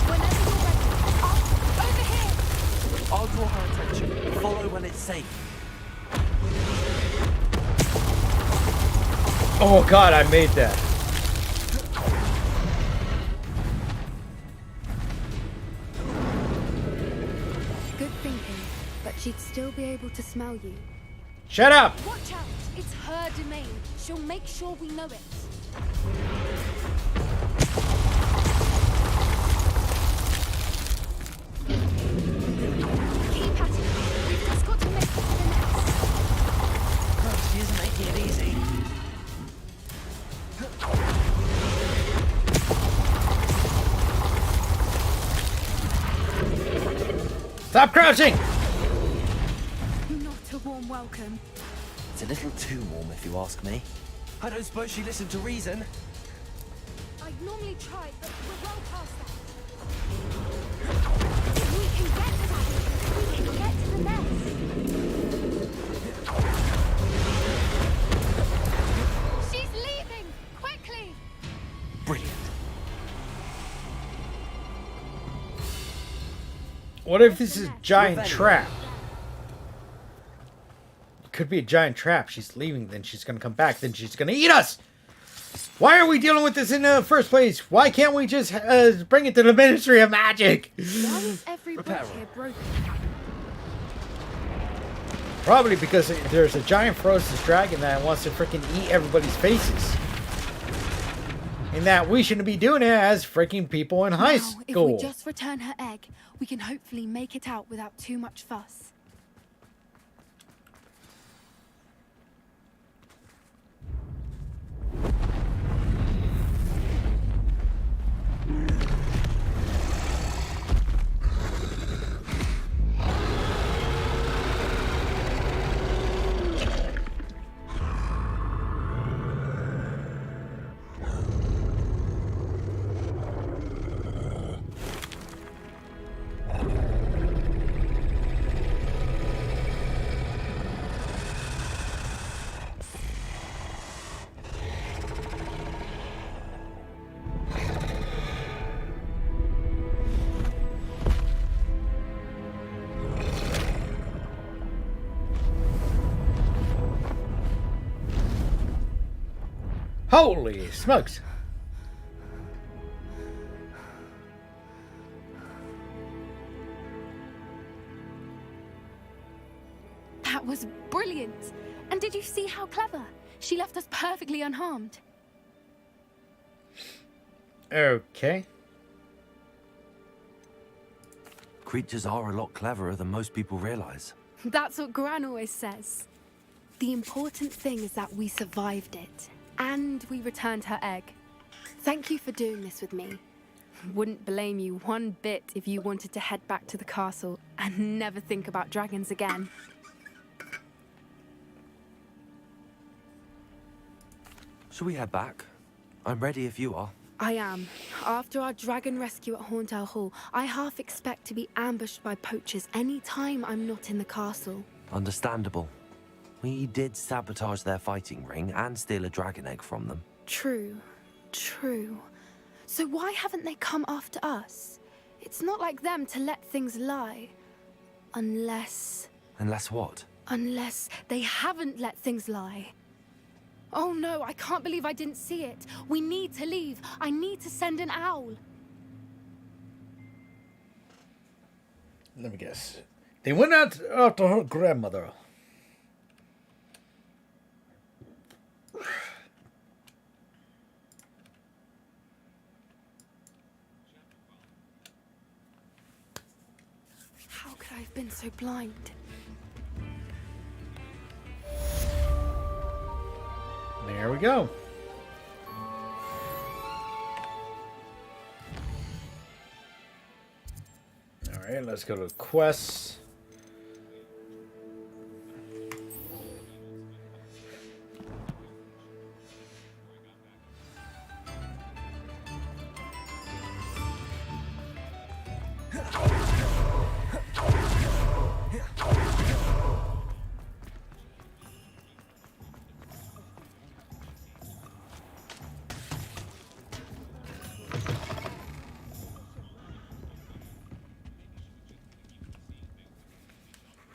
Whenever you're ready. Over here! I'll draw her attention. Follow when it's safe. Oh god, I made that. Good thinking, but she'd still be able to smell you. Shut up! Watch out! It's her domain. She'll make sure we know it. Keep at it. We've just got to make it to the nest. Oh, she isn't making it easy. Stop crouching! Not a warm welcome. It's a little too warm if you ask me. I don't suppose she listened to reason. I'd normally try, but we're well past that. If we can get to that, we can get to the nest. She's leaving! Quickly! Brilliant. What if this is a giant trap? It could be a giant trap. She's leaving, then she's gonna come back, then she's gonna eat us! Why are we dealing with this in the first place? Why can't we just bring it to the Ministry of Magic? Why is every bridge here broken? Probably because there's a giant ferocious dragon that wants to freaking eat everybody's faces. And that we shouldn't be doing it as freaking people in high school. If we just return her egg, we can hopefully make it out without too much fuss. Holy smokes! That was brilliant! And did you see how clever? She left us perfectly unharmed. Okay. Creatures are a lot cleverer than most people realize. That's what Gran always says. The important thing is that we survived it. And we returned her egg. Thank you for doing this with me. Wouldn't blame you one bit if you wanted to head back to the castle and never think about dragons again. Shall we head back? I'm ready if you are. I am. After our dragon rescue at Hauntel Hall, I half expect to be ambushed by poachers any time I'm not in the castle. Understandable. We did sabotage their fighting ring and steal a dragon egg from them. True. True. So why haven't they come after us? It's not like them to let things lie. Unless... Unless what? Unless they haven't let things lie. Oh no, I can't believe I didn't see it. We need to leave. I need to send an owl. Let me guess. They went out after her grandmother. How could I have been so blind? There we go. Alright, let's go to quests.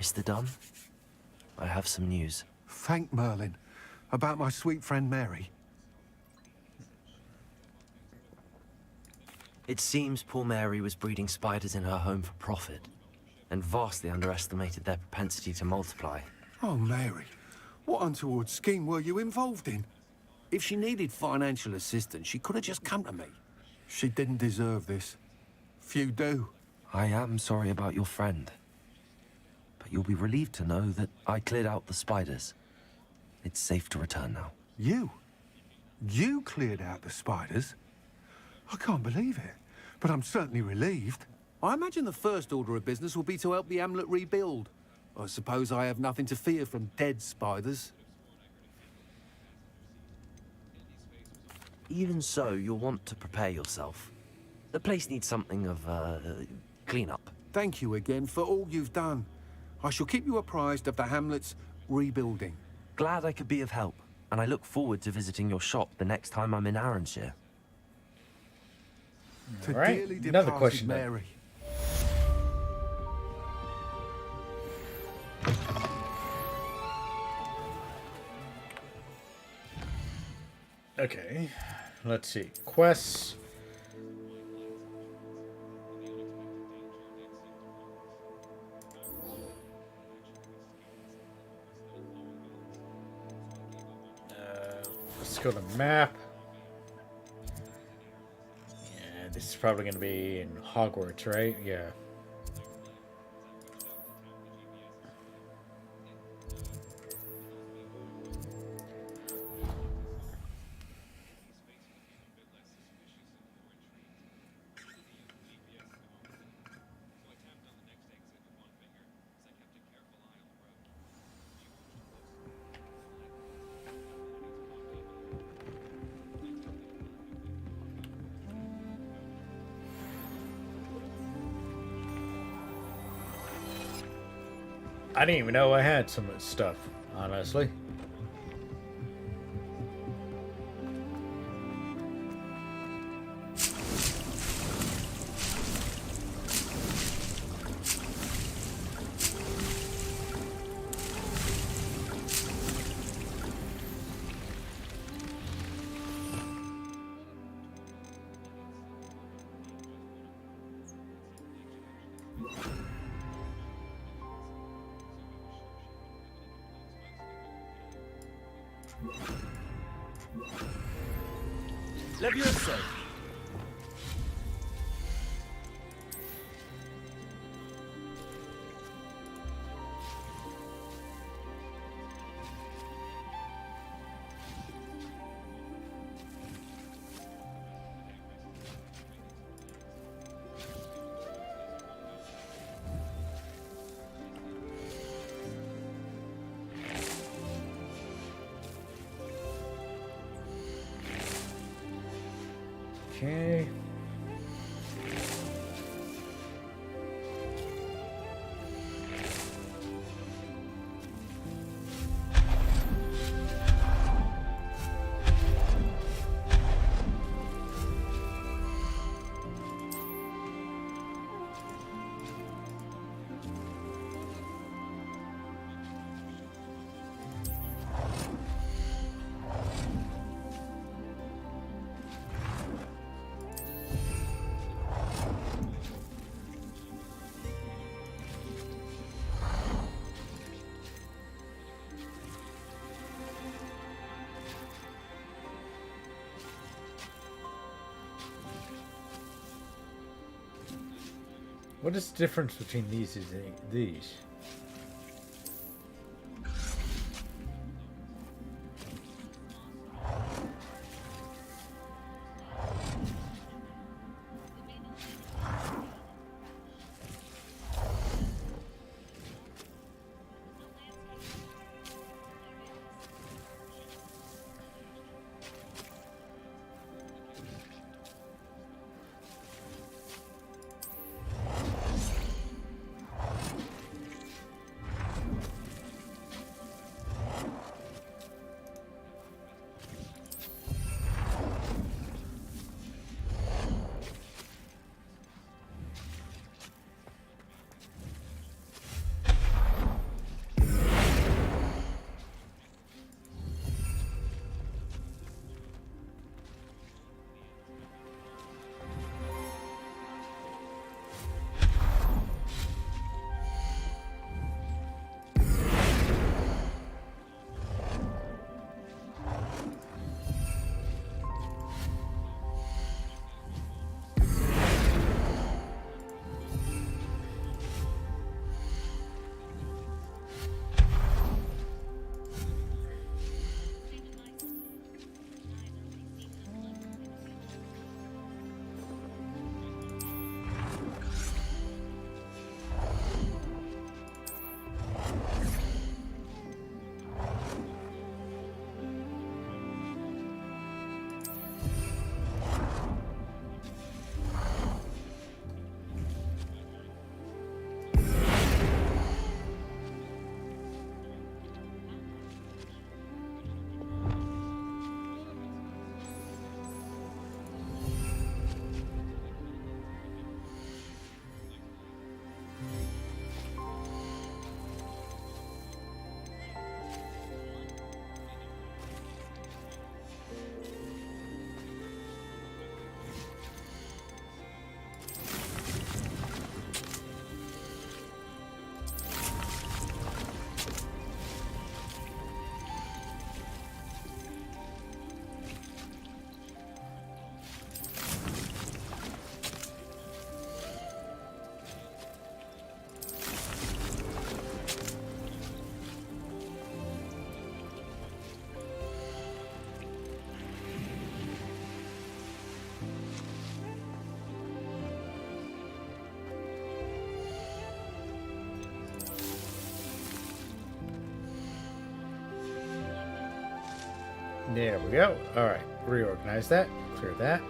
Mr. Dunn, I have some news. Thank Merlin. About my sweet friend Mary. It seems poor Mary was breeding spiders in her home for profit, and vastly underestimated their propensity to multiply. Oh, Mary. What untoward scheme were you involved in? If she needed financial assistance, she could have just come to me. She didn't deserve this. Few do. I am sorry about your friend. But you'll be relieved to know that I cleared out the spiders. It's safe to return now. You? You cleared out the spiders? I can't believe it, but I'm certainly relieved. I imagine the first order of business will be to help the amulet rebuild. I suppose I have nothing to fear from dead spiders. Even so, you'll want to prepare yourself. The place needs something of, clean-up. Thank you again for all you've done. I shall keep you apprised of the hamlet's rebuilding. Glad I could be of help, and I look forward to visiting your shop the next time I'm in Arranshire. To All right, dearly another departed question then. Mary. Okay, let's see. Quests. Let's go to map. Yeah, this is probably going to be in Hogwarts, right? Yeah. I didn't even know I had some of this stuff, honestly. Levioso. Okay. What is the difference between these and these? There we go. All right, reorganize that, clear that.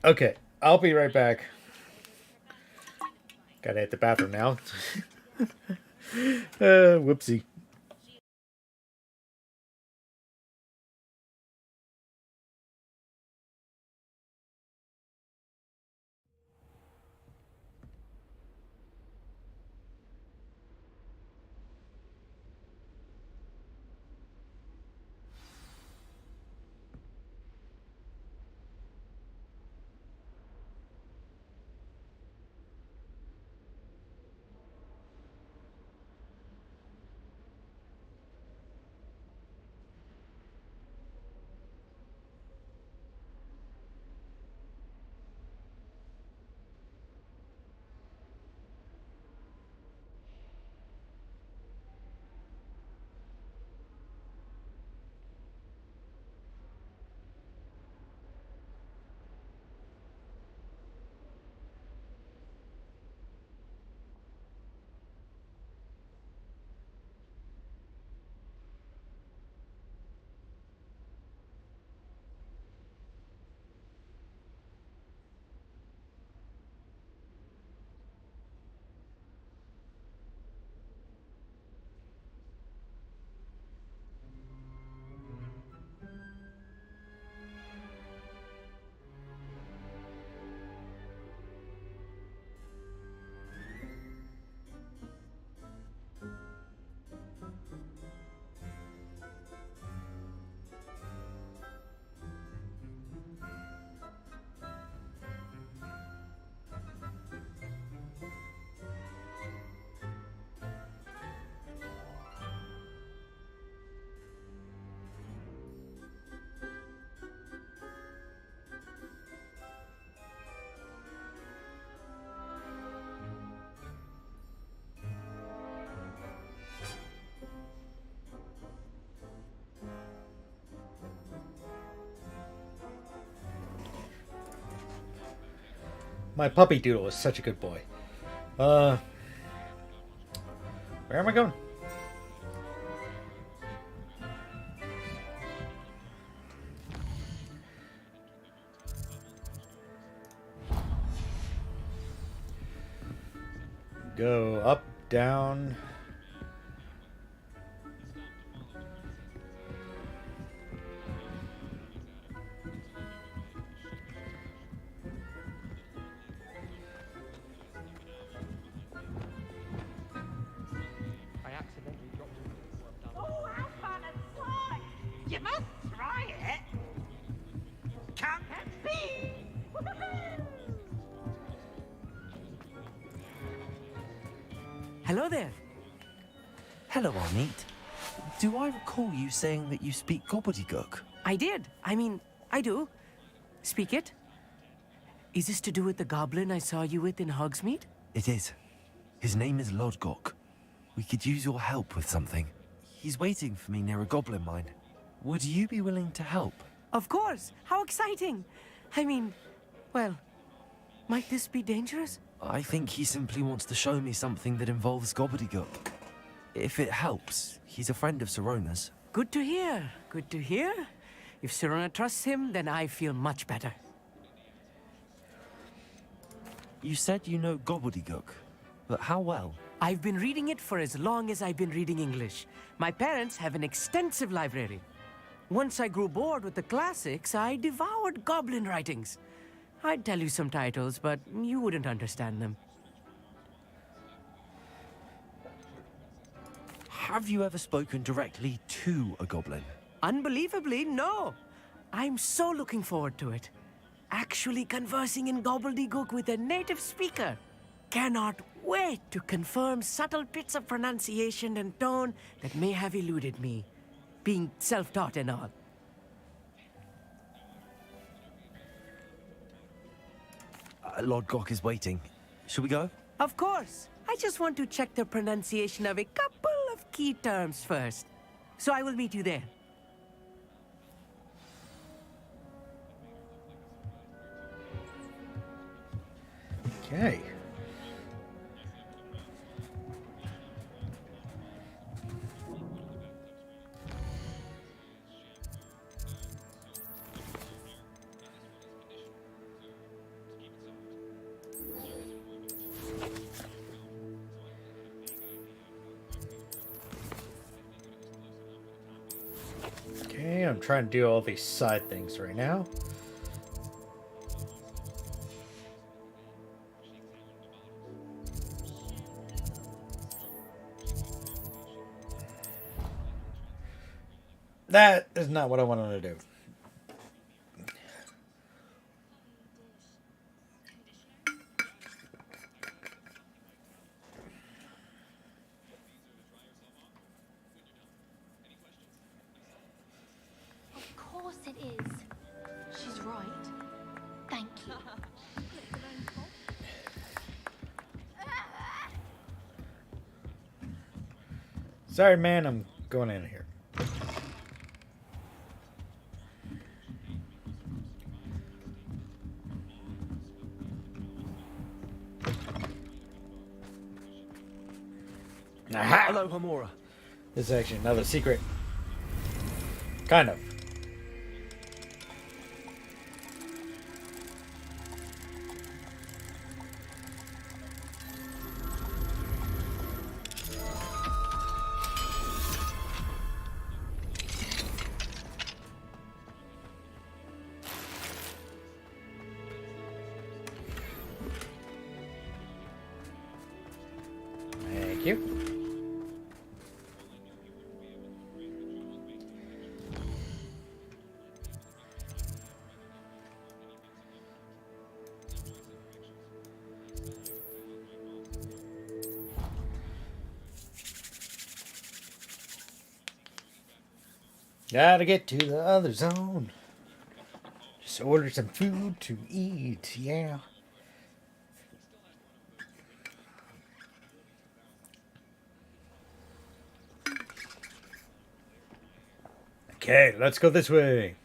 Okay, I'll be right back. Gotta hit the bathroom now. Whoopsie. My puppy Doodle is such a good boy. Where am I going? Go up, down. Oh, how fun and fun! You must try it. Come and see. Hello there. Hello, Arneet. Do I recall you saying that you speak gobbledygook? I did. I mean, I do. Speak it. Is this to do with the goblin I saw you with in Hogsmeade? It is. His name is Lodgok. We could use your help with something. He's waiting for me near a goblin mine. Would you be willing to help? Of course. How exciting. I mean, well, might this be dangerous? I think he simply wants to show me something that involves gobbledygook. If it helps, he's a friend of Sirona's. Good to hear. Good to hear. If Sirona trusts him, then I feel much better. You said you know gobbledygook, but how well? I've been reading it for as long as I've been reading English. My parents have an extensive library. Once I grew bored with the classics, I devoured goblin writings. I'd tell you some titles, but you wouldn't understand them. Have you ever spoken directly to a goblin? Unbelievably, no. I'm so looking forward to it. Actually conversing in gobbledygook with a native speaker. Cannot wait to confirm subtle bits of pronunciation and tone that may have eluded me, being self-taught and all. Lodgok is waiting. Shall we go? Of course. I just want to check the pronunciation of a couple of key terms first. So I will meet you there. Okay. Okay, I'm trying to do all these side things right now. That is not what I wanted to do. Of course it is. She's right. Thank you. Sorry, man, I'm going in here. Aha! Hello, Hamura. This is actually another secret. Kind of. Thank you. Gotta get to the other zone. Just order some food to eat, yeah. Okay, let's go this way.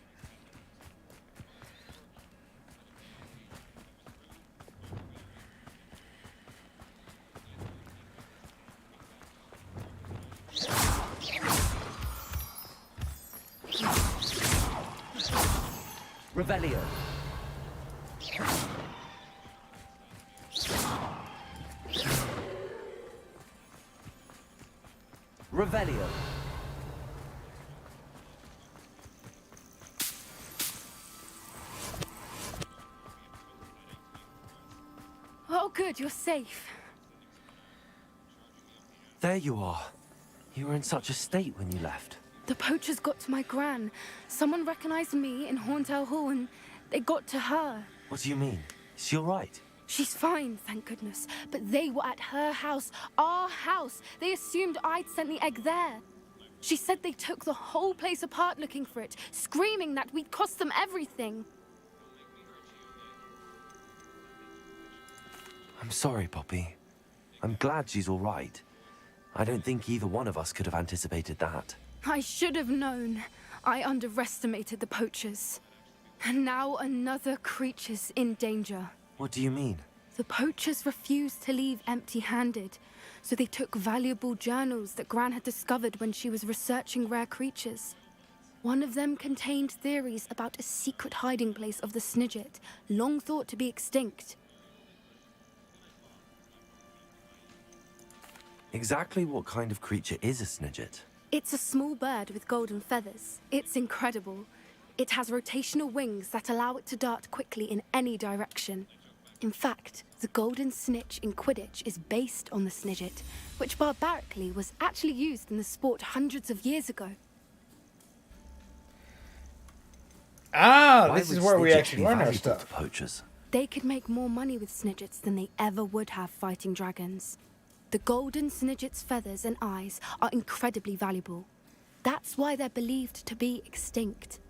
Revelio. Revelio. Oh, good, you're safe. There you are. You were in such a state when you left. The poachers got to my gran. Someone recognized me in Horntail Hall and they got to her. What do you mean? Is she all right? She's fine, thank goodness. But they were at her house, our house. They assumed I'd sent the egg there. She said they took the whole place apart looking for it, screaming that we'd cost them everything. I'm sorry, Poppy. I'm glad she's all right. I don't think either one of us could have anticipated that. I should have known. I underestimated the poachers. And now another creature's in danger. What do you mean? The poachers refused to leave empty-handed, so they took valuable journals that Gran had discovered when she was researching rare creatures. One of them contained theories about a secret hiding place of the Snidget, long thought to be extinct. Exactly what kind of creature is a Snidget? It's a small bird with golden feathers. It's incredible. It has rotational wings that allow it to dart quickly in any direction. In fact, the golden snitch in Quidditch is based on the Snidget, which barbarically was actually used in the sport hundreds of years ago. Ah, Why this is would where we Snidgets actually be learn our valuable stuff. to poachers? They could make more money with Snidgets than they ever would have fighting dragons. The golden Snidget's feathers and eyes are incredibly valuable. That's why they're believed to be extinct.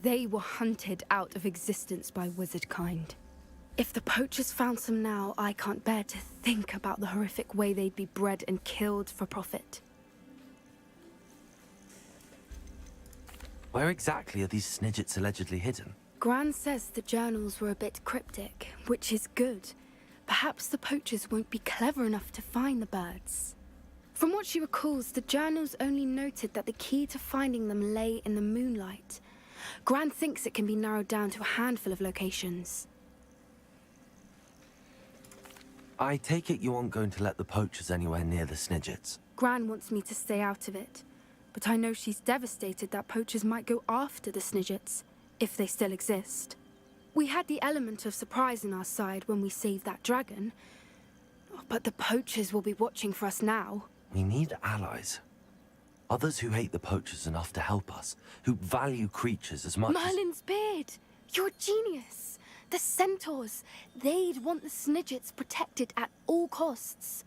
They were hunted out of existence by wizard kind. If the poachers found some now, I can't bear to think about the horrific way they'd be bred and killed for profit. Where exactly are these Snidgets allegedly hidden? Gran says the journals were a bit cryptic, which is good. Perhaps the poachers won't be clever enough to find the birds. From what she recalls, the journals only noted that the key to finding them lay in the moonlight. Gran thinks it can be narrowed down to a handful of locations. I take it you aren't going to let the poachers anywhere near the Snidgets. Gran wants me to stay out of it, but I know she's devastated that poachers might go after the Snidgets, if they still exist. We had the element of surprise on our side when we saved that dragon, but the poachers will be watching for us now. We need allies. Others who hate the poachers enough to help us, who value creatures as much Merlin's beard! You're a genius! The centaurs! They'd want the Snidgets protected at all costs.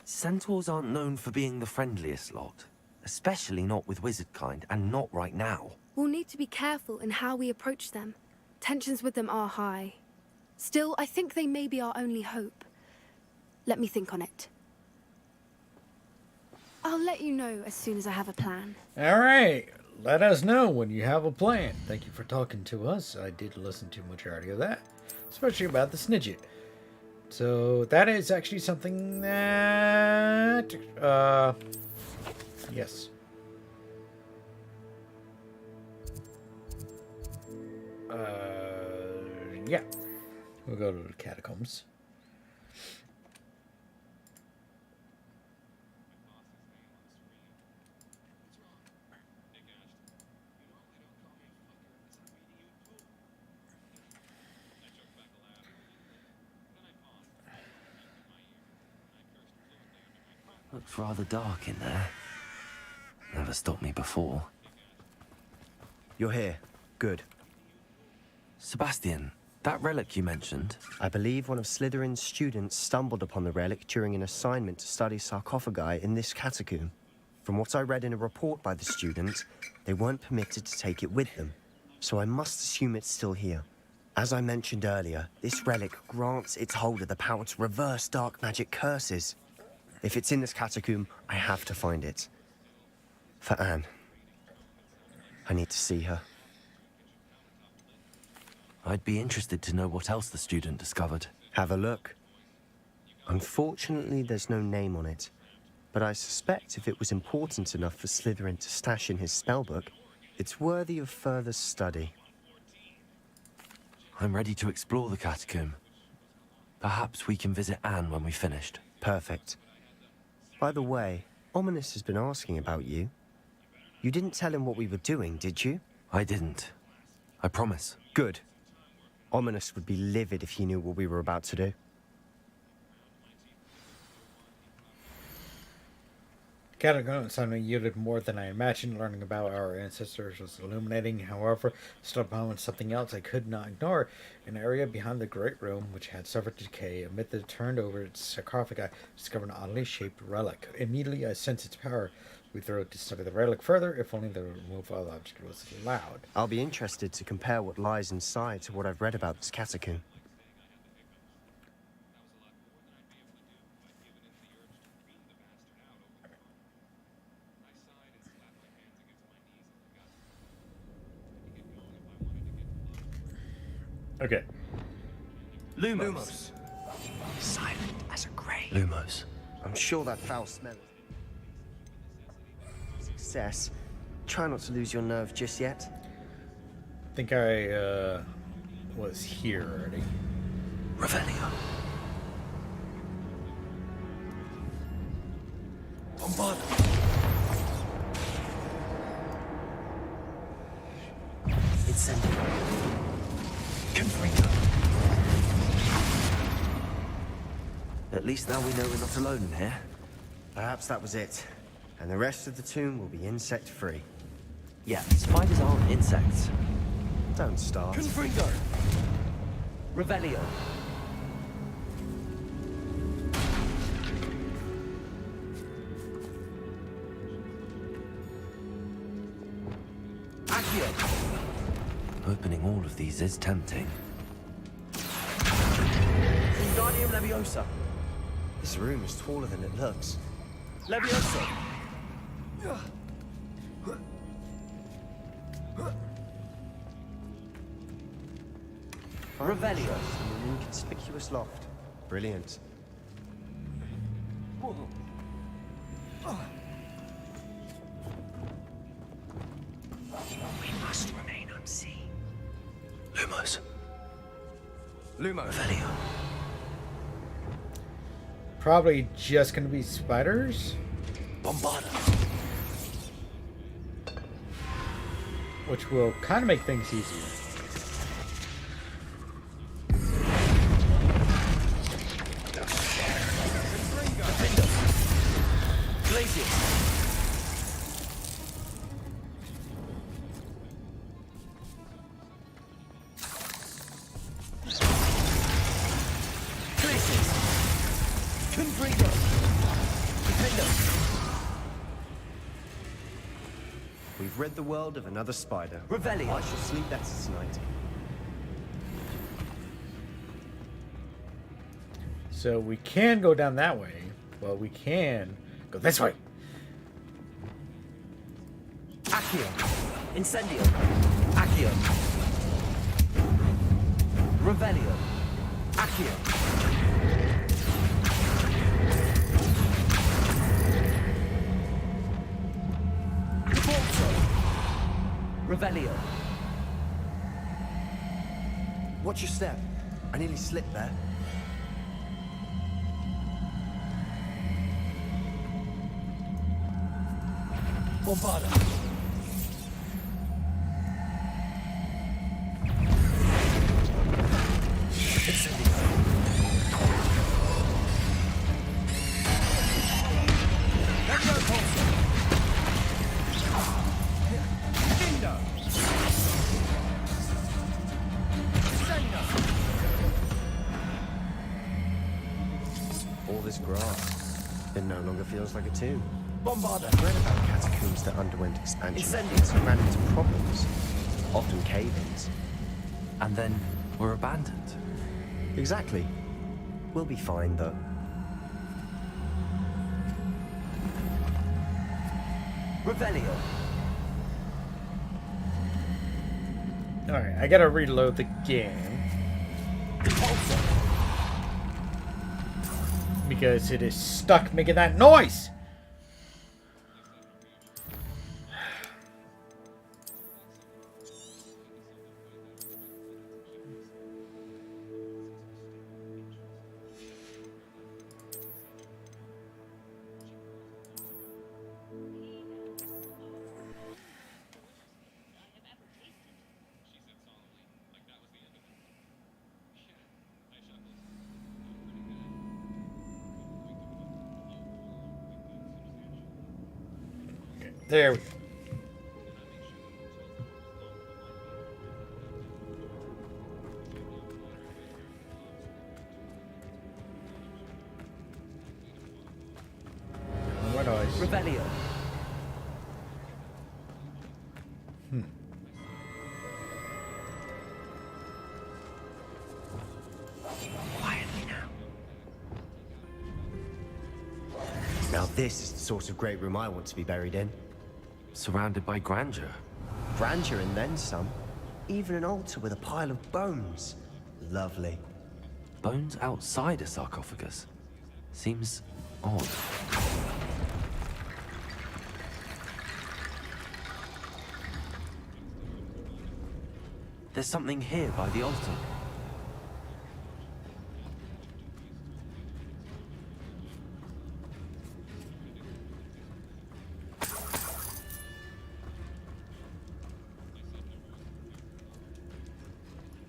Centaurs aren't known for being the friendliest lot. Especially not with wizard kind, and not right now. We'll need to be careful in how we approach them. Tensions with them are high. Still, I think they may be our only hope. Let me think on it. I'll let you know as soon as I have a plan. All right. Let us know when you have a plan. Thank you for talking to us. I did listen to majority of that, especially about the Snidget. So that is actually something that... yes. Yeah. We'll go to the catacombs. Looks rather dark in there. Never stopped me before. You're here. Good. Sebastian, that relic you mentioned... I believe one of Slytherin's students stumbled upon the relic during an assignment to study sarcophagi in this catacomb. From what I read in a report by the student, they weren't permitted to take it with them, so I must assume it's still here. As I mentioned earlier, this relic grants its holder the power to reverse dark magic curses. If it's in this catacomb, I have to find it. For Anne. I need to see her. I'd be interested to know what else the student discovered. Have a look. Unfortunately, there's no name on it, but I suspect if it was important enough for Slytherin to stash in his spellbook, it's worthy of further study. I'm ready to explore the catacomb. Perhaps we can visit Anne when we've finished. Perfect. By the way, Ominous has been asking about you. You didn't tell him what we were doing, did you? I didn't. I promise. Good. Ominous would be livid if he knew what we were about to do. Catacomb suddenly yielded more than I imagined. Learning about our ancestors was illuminating. However, stumbled upon something else I could not ignore. An area behind the great room, which had suffered decay. Amid the turned-over sarcophagi, I discovered an oddly shaped relic. Immediately, I sensed its power. We thought to study the relic further, if only the removal of the object was allowed. I'll be interested to compare what lies inside to what I've read about this catacomb. Okay. Lumos. Silent as a grave. Lumos. I'm sure that foul smell. Success. Try not to lose your nerve just yet. I think I was here already. Revelio. Bombard. Incendio. Confringo. At least now we know we're not alone in here. Perhaps that was it. And the rest of the tomb will be insect-free. Yeah, spiders aren't insects. Don't start. Confringo. Revelio. Accio. Opening all of these is tempting. Wingardium Leviosa. This room is taller than it looks. Leviosa. Revelio. An inconspicuous loft. Brilliant. We must remain unseen. Lumos. Lumos. Revelio. Probably just gonna be spiders. Bombarda. Which will kind of make things easier. We've rid the world of another spider. Revelio. I shall sleep better tonight. So we can go down that way. Well, we can go this way. Accio. Incendio. Accio. Revelio. Accio. Revelio. Watch your step. I nearly slipped there. Bombarda. All this grass. It no longer feels like a tomb. Bombarda. I've read about catacombs that underwent expansion Incendies. and ran into problems. Often cave-ins. And then we're abandoned. Exactly. We'll be fine, though. Revelio. Alright, I gotta reload the game. Because it is stuck making that noise! There we go. What noise? Revelio. Quietly now. Now this is the sort of great room I want to be buried in. Surrounded by grandeur. Grandeur and then some. Even an altar with a pile of bones. Lovely. Bones outside a sarcophagus. Seems odd. There's something here by the altar.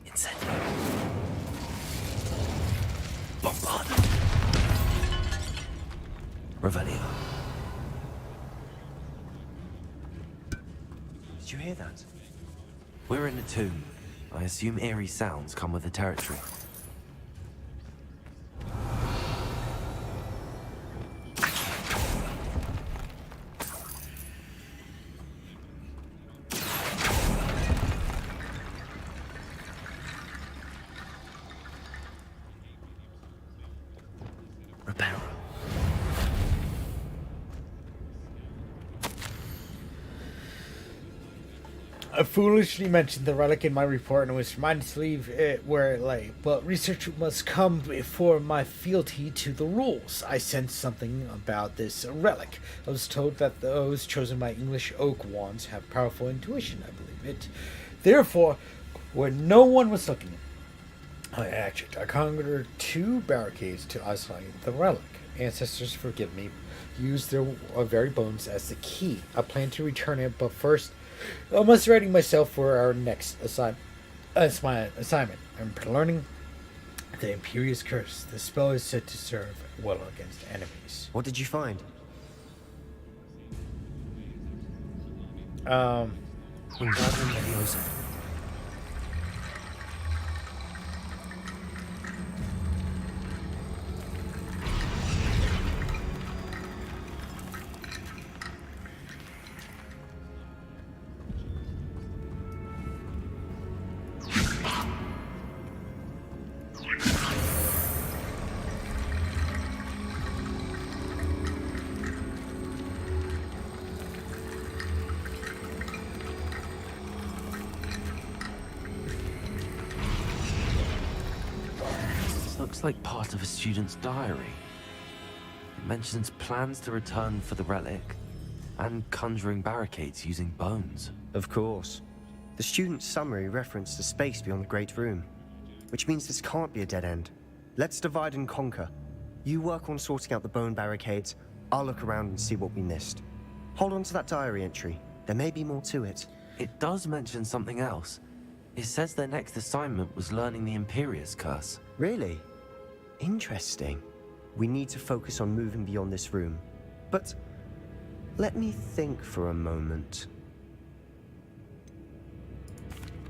Incendio. Bombard. Revelio. Did you hear that? We're in a tomb. I assume eerie sounds come with the territory. Reparo. I foolishly mentioned the relic in my report and was reminded to leave it where it lay, but research must come before my fealty to the rules. I sensed something about this relic. I was told that those chosen by English oak wands have powerful intuition, I believe it. Therefore, when no one was looking, I acted. I conquered 2 barricades to isolate the relic. Ancestors, forgive me, used their very bones as the key. I plan to return it, but first, I must ready myself for our next assignment. I'm learning the Imperious Curse. The spell is said to serve well against enemies. What did you find? Looks like part of a student's diary. It mentions plans to return for the relic and conjuring barricades using bones. Of course. The student's summary referenced the space beyond the Great Room, which means this can't be a dead end. Let's divide and conquer. You work on sorting out the bone barricades. I'll look around and see what we missed. Hold on to that diary entry. There may be more to it. It does mention something else. It says their next assignment was learning the Imperious Curse. Really? Interesting. We need to focus on moving beyond this room. But let me think for a moment.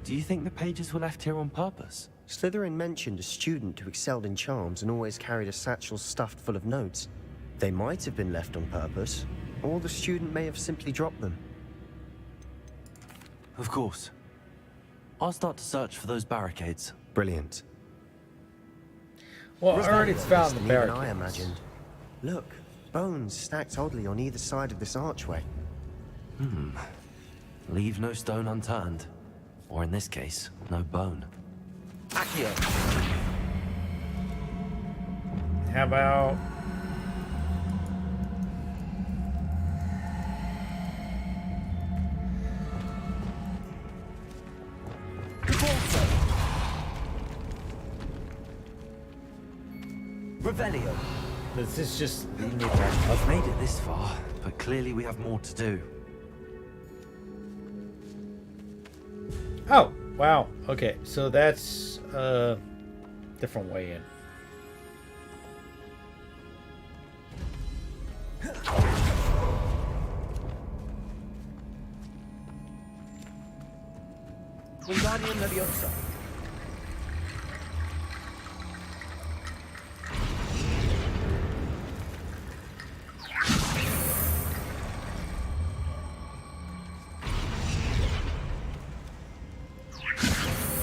Do you think the pages were left here on purpose? Slytherin mentioned a student who excelled in charms and always carried a satchel stuffed full of notes. They might have been left on purpose, or the student may have simply dropped them. Of course. I'll start to search for those barricades. Brilliant. Well, I already found the Than barricades. I imagined. Look, bones stacked oddly on either side of this archway. Leave no stone unturned. Or in this case, no bone. Accio. How about... Revelio. This is just... I've made it this far, but clearly we have more to do. Oh, wow. Okay, so that's a different way in. Wingardium Leviosa.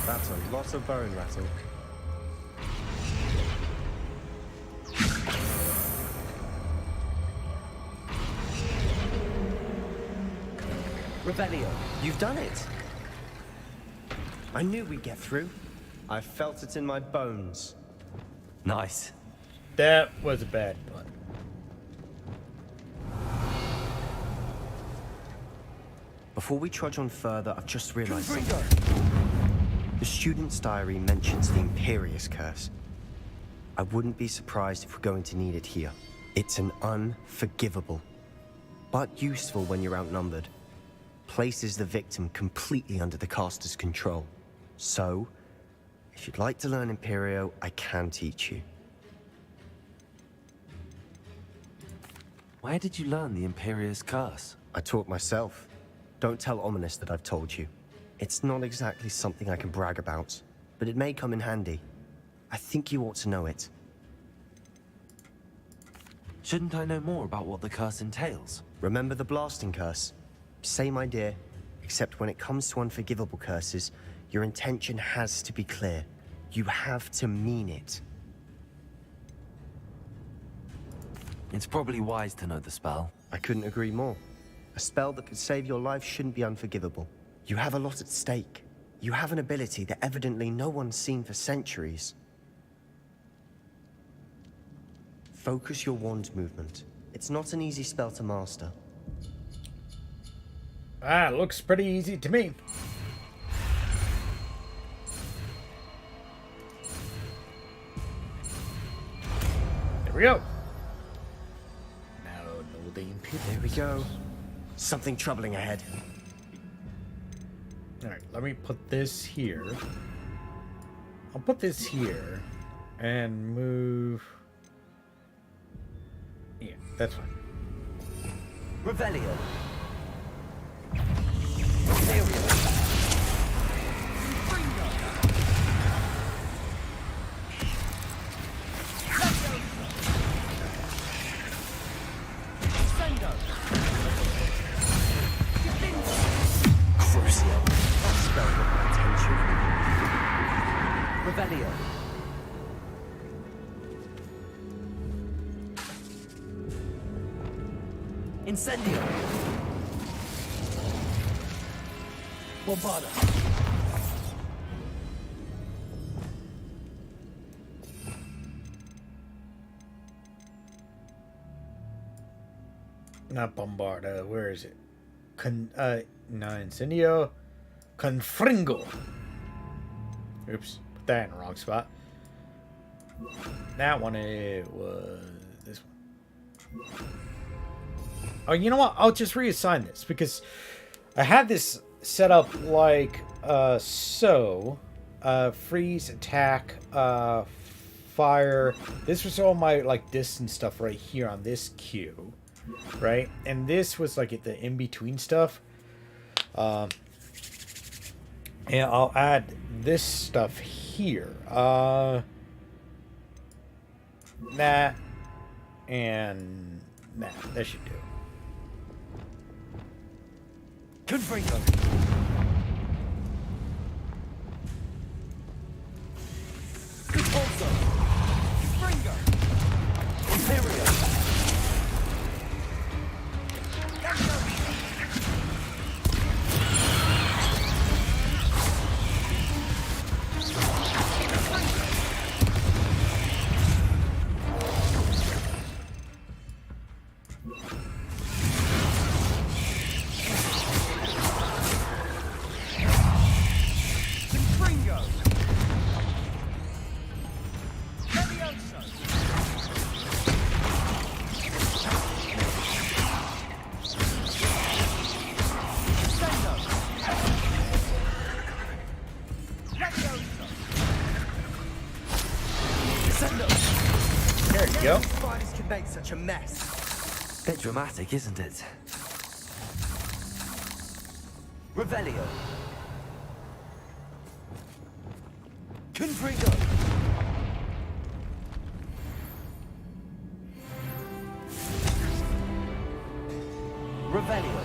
That's a lot of bone rattle. Revelio. You've done it! I knew we'd get through. I felt it in my bones. Nice. That was a bad pun. Before we trudge on further, I've just realized something. The student's diary mentions the Imperious Curse. I wouldn't be surprised if we're going to need it here. It's an unforgivable, but useful when you're outnumbered. Places the victim completely under the caster's control. So, if you'd like to learn Imperio, I can teach you. Where did you learn the Imperious Curse? I taught myself. Don't tell Ominous that I've told you. It's not exactly something I can brag about, but it may come in handy. I think you ought to know it. Shouldn't I know more about what the curse entails? Remember the blasting curse? Same idea, except when it comes to unforgivable curses, your intention has to be clear. You have to mean it. It's probably wise to know the spell. I couldn't agree more. A spell that could save your life shouldn't be unforgivable. You have a lot at stake. You have an ability that evidently no one's seen for centuries. Focus your wand movement. It's not an easy spell to master. Ah, looks pretty easy to me. There we go. Now know the Imperious. There we go. Something troubling ahead. Alright, let me put this here. I'll put this here and move. Yeah, that's fine. Revelio. Crucio. That spell got my attention. Revelio. Incendio. Bombarda. Not Bombarda, where is it? No, Incendio. Confringo. Oops, put that in the wrong spot. That one, it was this one. Oh, you know what? I'll just reassign this because I had this set up like so. Freeze, attack, fire. This was all my like distance stuff right here on this queue. Right, and this was like the in-between stuff, and I'll add this stuff here, that and that should do. Confringo. Repulso. Confringo. Imperio. There you go. Spiders can make such a mess. Bit dramatic, isn't it? Revelio. Confringo! Revelio.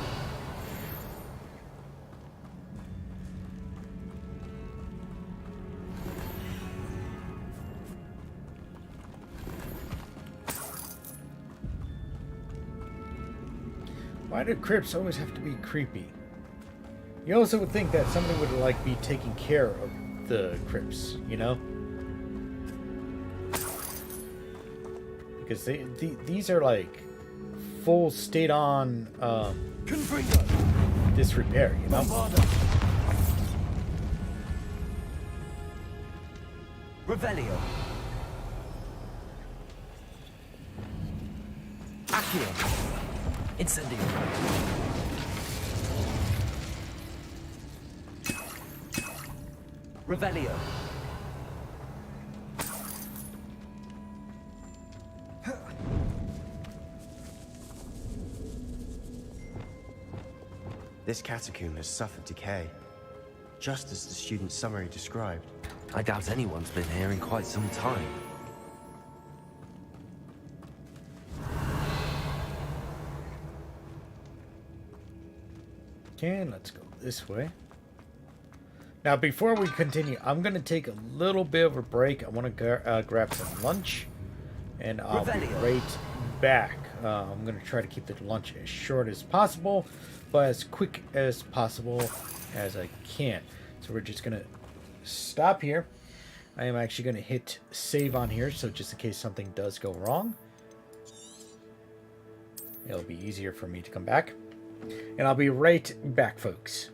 Why do crypts always have to be creepy? You also would think that somebody would like be taking care of the crypts, you know? Because these are like full state on disrepair, you know? Revelio. Accio. Incendio. Revelio. This catacomb has suffered decay, just as the student's summary described. I doubt anyone's been here in quite some time. Okay, let's go this way. Now, before we continue, I'm going to take a little bit of a break. I want to grab some lunch, and I'll be right back. I'm going to try to keep the lunch as short as possible, but as quick as possible as I can. So we're just going to stop here. I am actually going to hit save on here, so just in case something does go wrong, it'll be easier for me to come back. And I'll be right back, folks.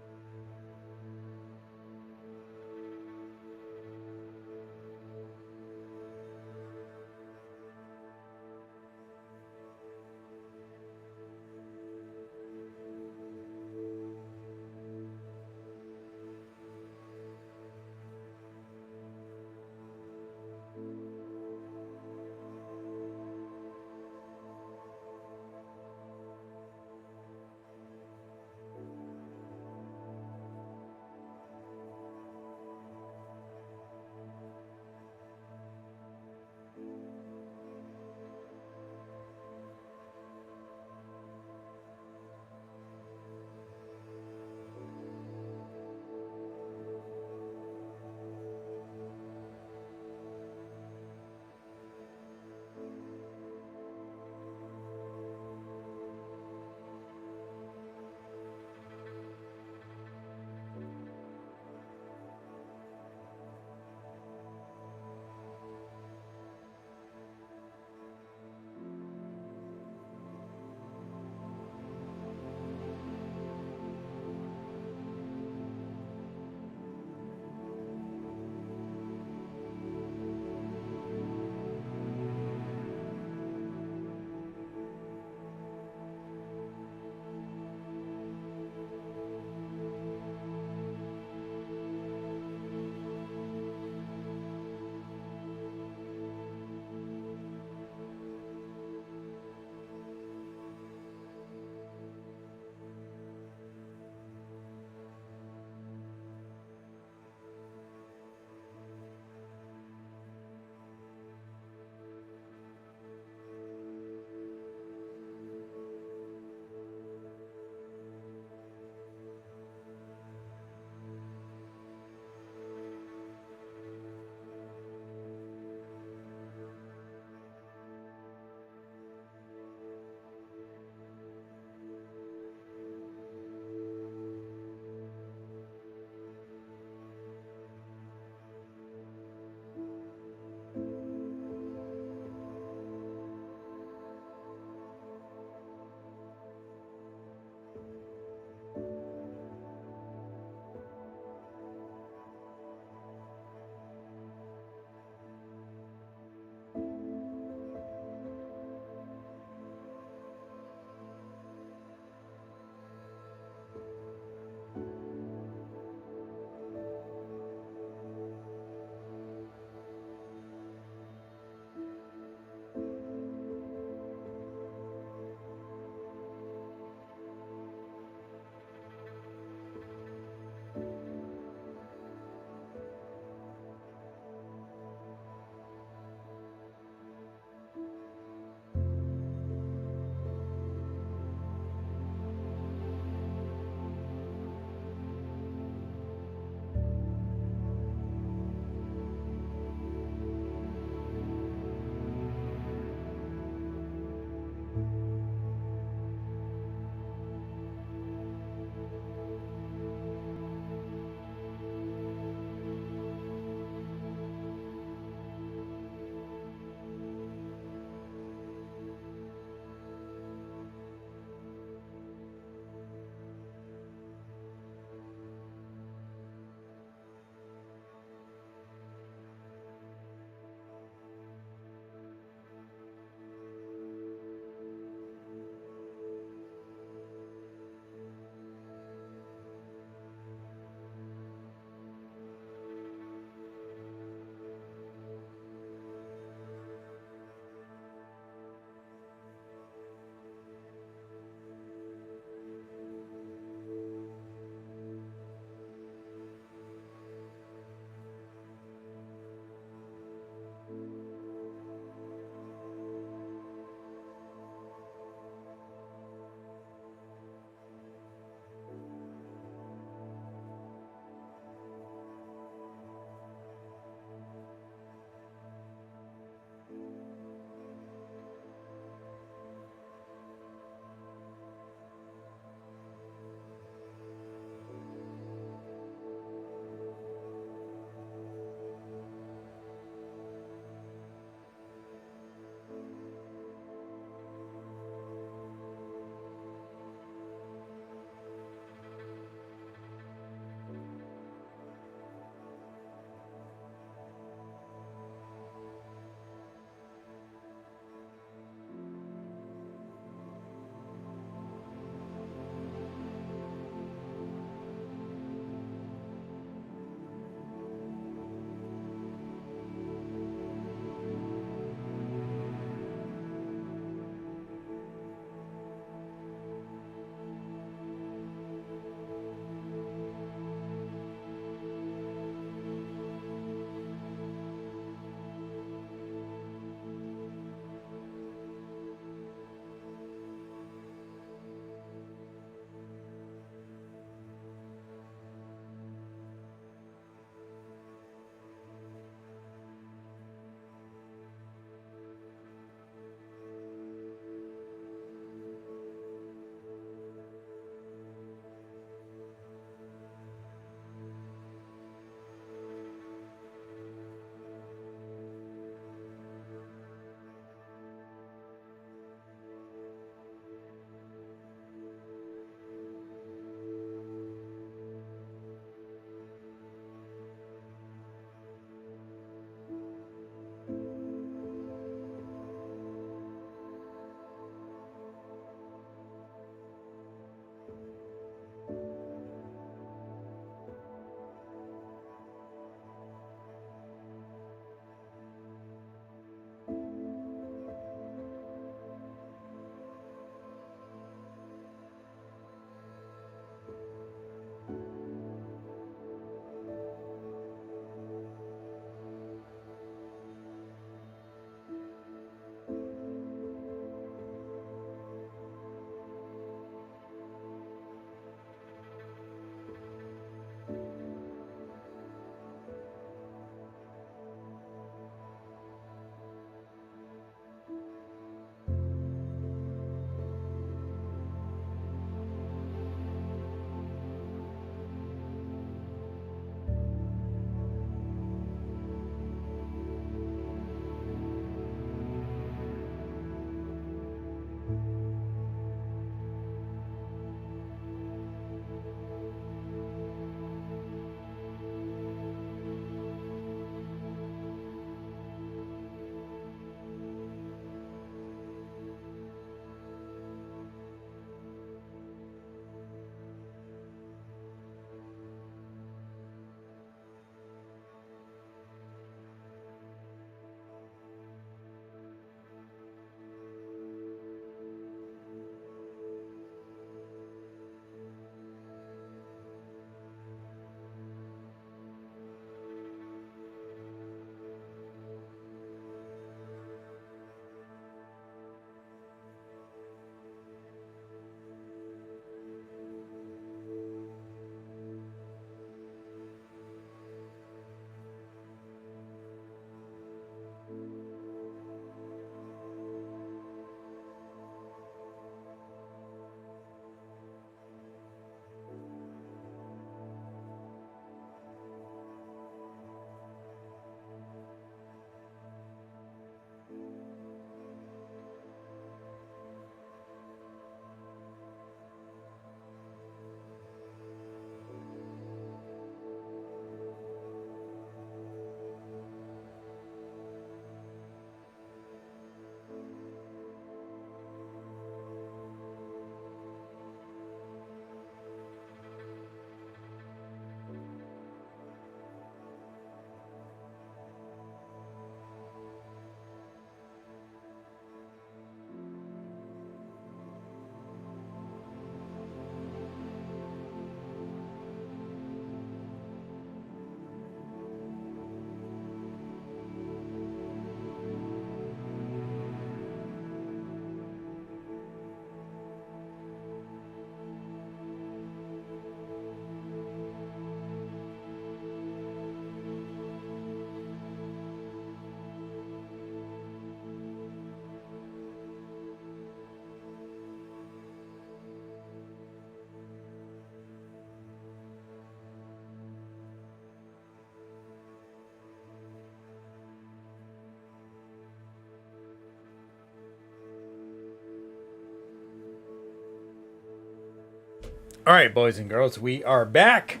All right, boys and girls, we are back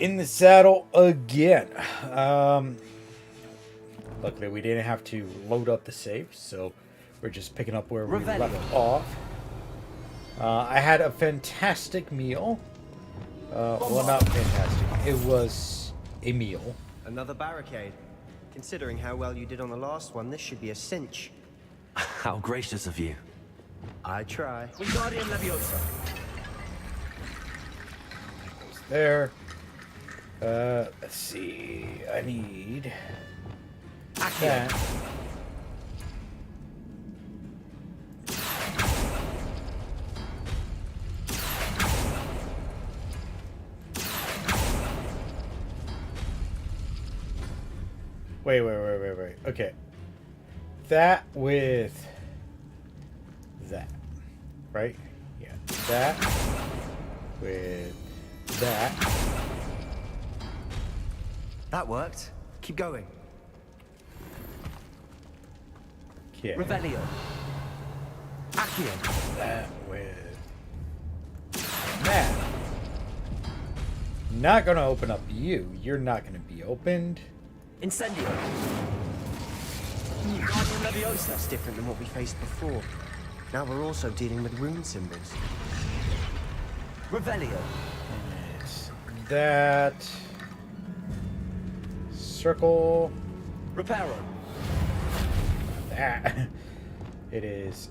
in the saddle again. Luckily, we didn't have to load up the save, so we're just picking up where we left off. I had a fantastic meal. Well, not fantastic. It was a meal. Another barricade. Considering how well you did on the last one, this should be a cinch. How gracious of you. I try. Wingardium Leviosa. There. Let's see. I need that. Wait. Okay. That with that. Right? Yeah. That with that. That worked. Keep going. Yeah. Revelio. Accio. That with that. Not gonna open up you. You're not gonna be opened. Incendio. Wingardium Leviosa. That's different than what we faced before. Now we're also dealing with rune symbols. Revelio. It's that circle. Reparo. That. It is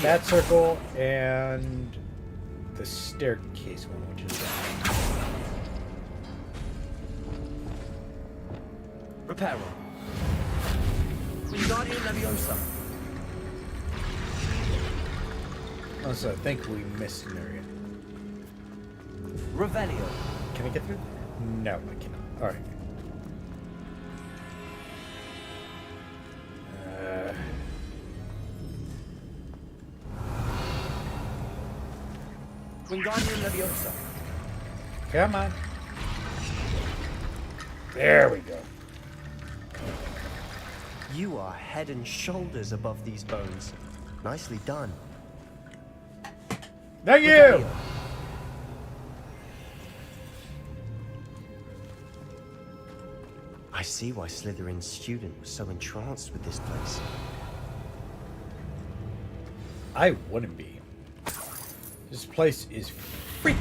that circle and the staircase one, which is that. Reparo. Wingardium Leviosa. Also, I think we missed an area. Revelio. Can I get through? No, I cannot. All right. Wingardium Leviosa. Come on. There we go. You are head and shoulders above these bones. Nicely done. Thank you! I see why Slytherin's student was so entranced with this place. I wouldn't be. This place is freaky.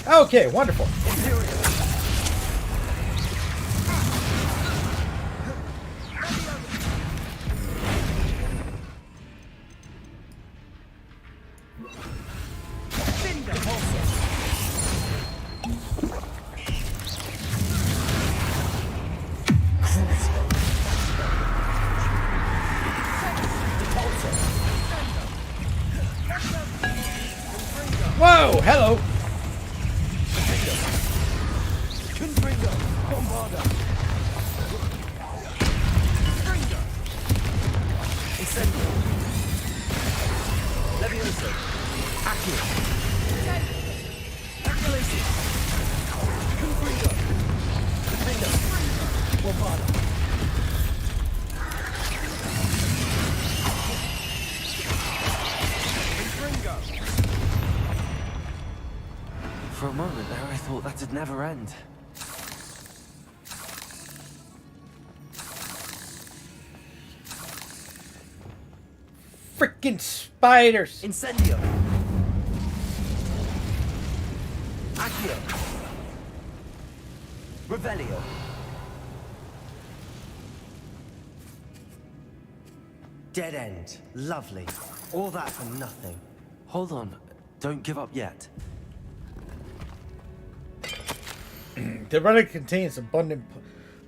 Okay, wonderful. Whoa, hello. For a moment there, I thought that'd never end. Freaking spiders! Incendio. Accio. Revelio. Dead end. Lovely. All that for nothing. Hold on. Don't give up yet. The relic contains abundant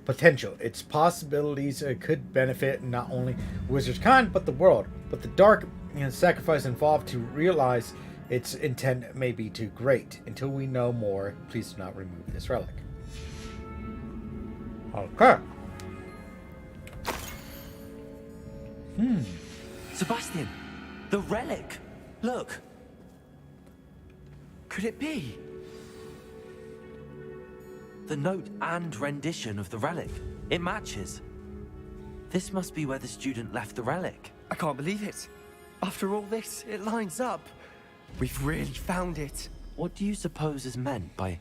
potential. Its possibilities could benefit not only Wizard's Con, but the world. But the dark sacrifice involved to realize its intent may be too great. Until we know more, please do not remove this relic. Okay. Sebastian! The relic! Look! Could it be? The note and rendition of the relic. It matches. This must be where the student left the relic. I can't believe it. After all this, it lines up. We've really found it. What do you suppose is meant by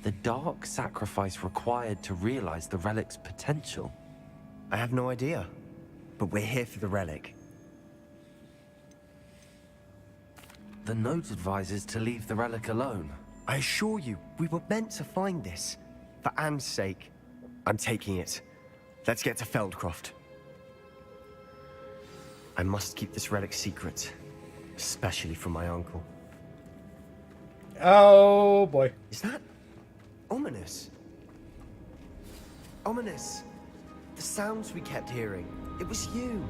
the dark sacrifice required to realize the relic's potential? I have no idea, but we're here for the relic. The note advises to leave the relic alone. I assure you, we were meant to find this. For Anne's sake. I'm taking it. Let's get to Feldcroft. I must keep this relic secret, especially from my uncle. Oh boy. Is that ominous? Ominous. The sounds we kept hearing. It was you.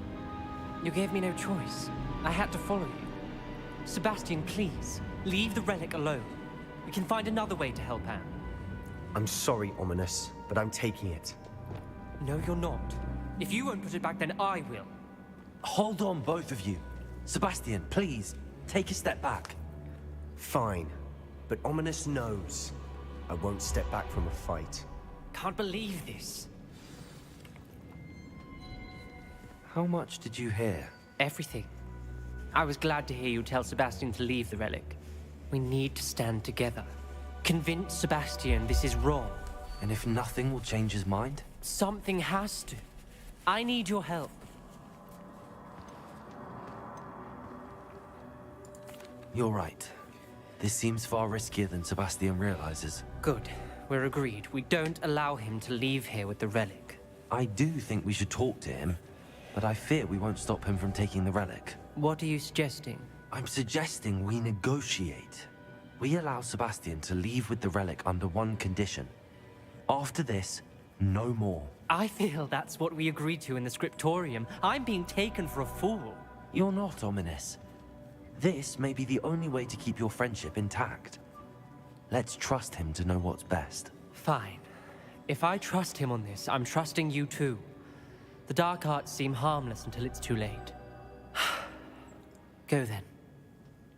You gave me no choice. I had to follow you. Sebastian, please, leave the relic alone. We can find another way to help Anne. I'm sorry, Ominous, but I'm taking it. No, you're not. If you won't put it back, then I will. Hold on, both of you. Sebastian, please, take a step back. Fine, but Ominous knows I won't step back from a fight. Can't believe this. How much did you hear? Everything. I was glad to hear you tell Sebastian to leave the relic. We need to stand together. Convince Sebastian this is wrong. And if nothing will change his mind? Something has to. I need your help. You're right. This seems far riskier than Sebastian realizes. Good. We're agreed. We don't allow him to leave here with the relic. I do think we should talk to him, but I fear we won't stop him from taking the relic. What are you suggesting? I'm suggesting we negotiate. We allow Sebastian to leave with the relic under one condition. After this, no more. I feel that's what we agreed to in the scriptorium. I'm being taken for a fool. You're not, Ominous. This may be the only way to keep your friendship intact. Let's trust him to know what's best. Fine. If I trust him on this, I'm trusting you too. The dark arts seem harmless until it's too late. Go then.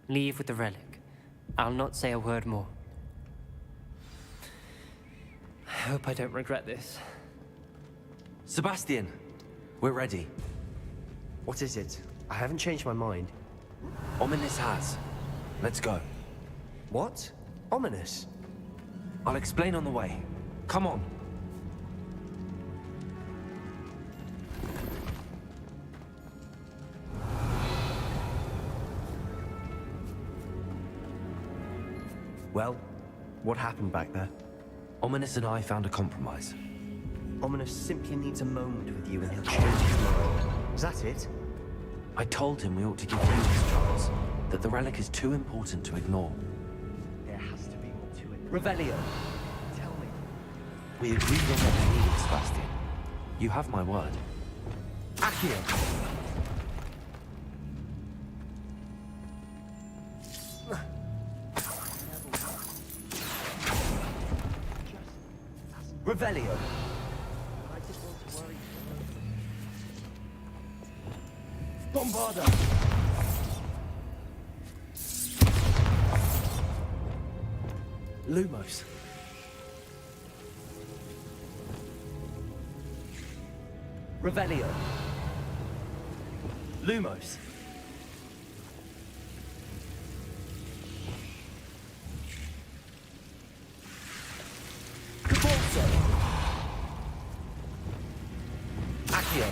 Leave with the relic. I'll not say a word more. I hope I don't regret this. Sebastian, we're ready. What is it? I haven't changed my mind. Ominous has. Let's go. What? Ominous? I'll explain on the way. Come on. Well, what happened back there? Ominous and I found a compromise. Ominous simply needs a moment with you and he'll change his mind. Is that it? I told him we ought to give you this chance, that the relic is too important to ignore. There has to be more to it. Revelio. Tell me. We agreed on what we needed, Sebastian. You have my word. Accio. Revelio. Bombarda! Lumos. Revelio. Lumos. Cabalso. Accio.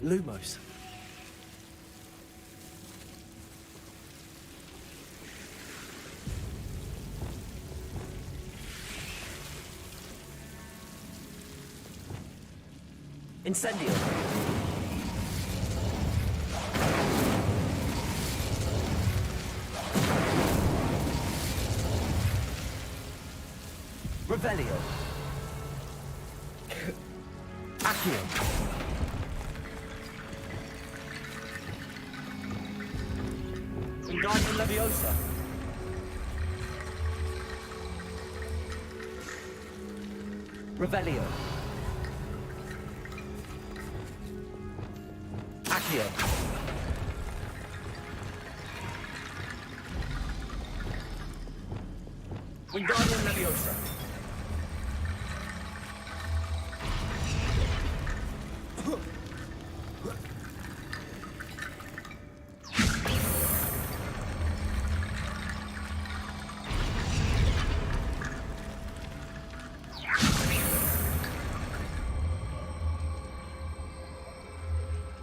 Lumos. Incendio. Revelio. Accio. Wingardium Leviosa. Revelio. Accio. Wingardium Leviosa.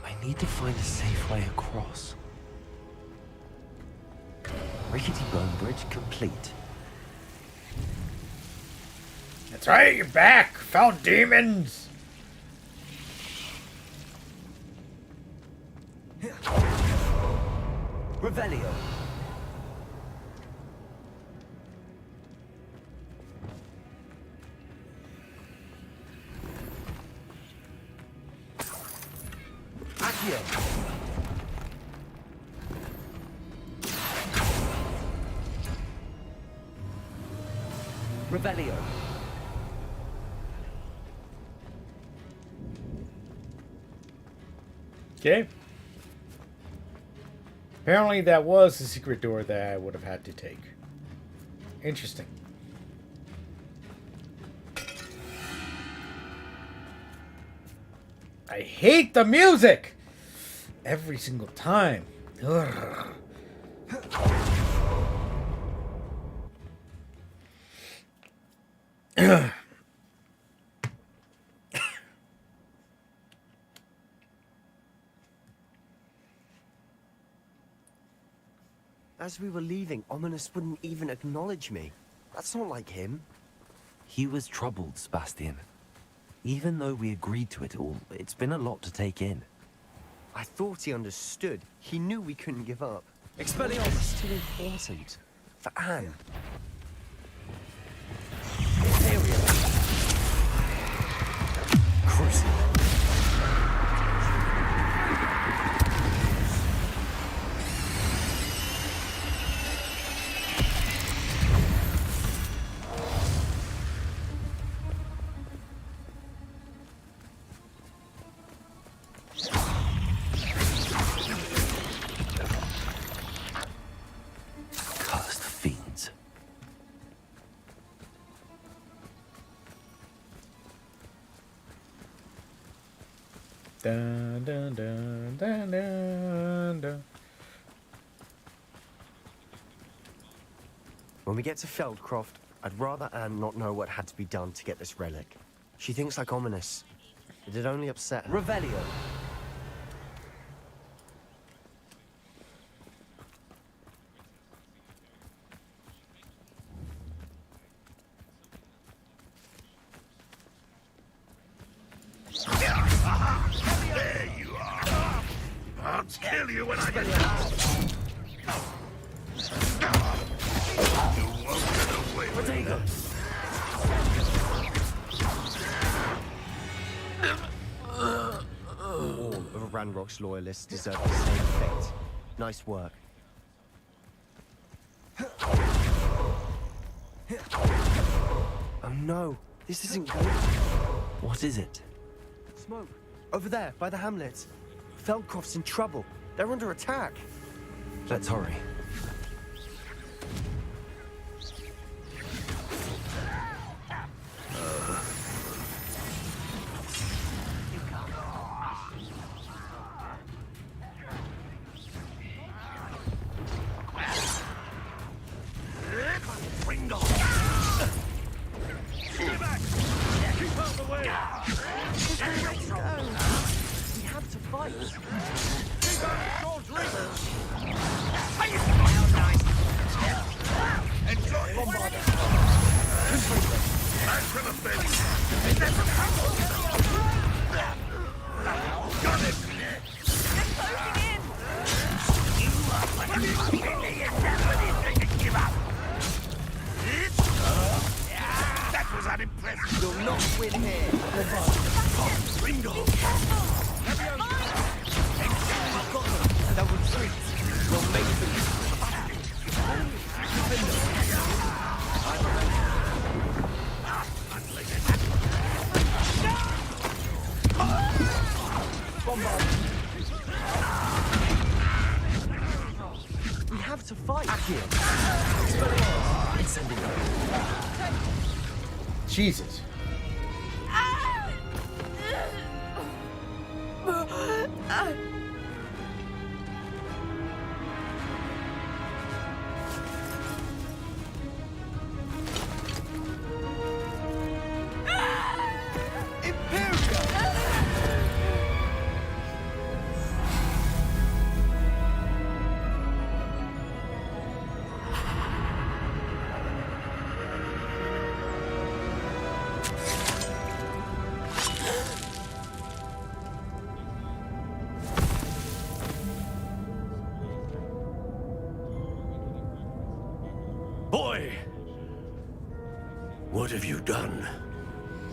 I need to find a safe way across. Rickety bone bridge complete. That's right, you're back! Found demons! Revelio. Accio. Revelio. Okay. Apparently that was the secret door that I would have had to take. Interesting. I hate the music! Every single time. Ugh. As we were leaving, Ominous wouldn't even acknowledge me. That's not like him. He was troubled, Sebastian. Even though we agreed to it all, it's been a lot to take in. I thought he understood. He knew we couldn't give up. Expelliarmus! It's too important. For Anne. Crucial. Cursed fiends. Dun, dun, dun, dun, dun, dun. When we get to Feldcroft, I'd rather Anne not know what had to be done to get this relic. She thinks like Ominous. It'd only upset her. Revelio. There you are. I'll kill you when I get back. You won't get away with it. All of Ranrock's loyalists deserve the same fate. Nice work. Oh no, this isn't good. What is it? Smoke. Over there, by the hamlet. Feldcroft's in trouble. They're under attack. Let's hurry. That was unimpressive. You'll not win here. Ringo. They'll retreat. We'll make them. We have to fight. Jesus. What have you done?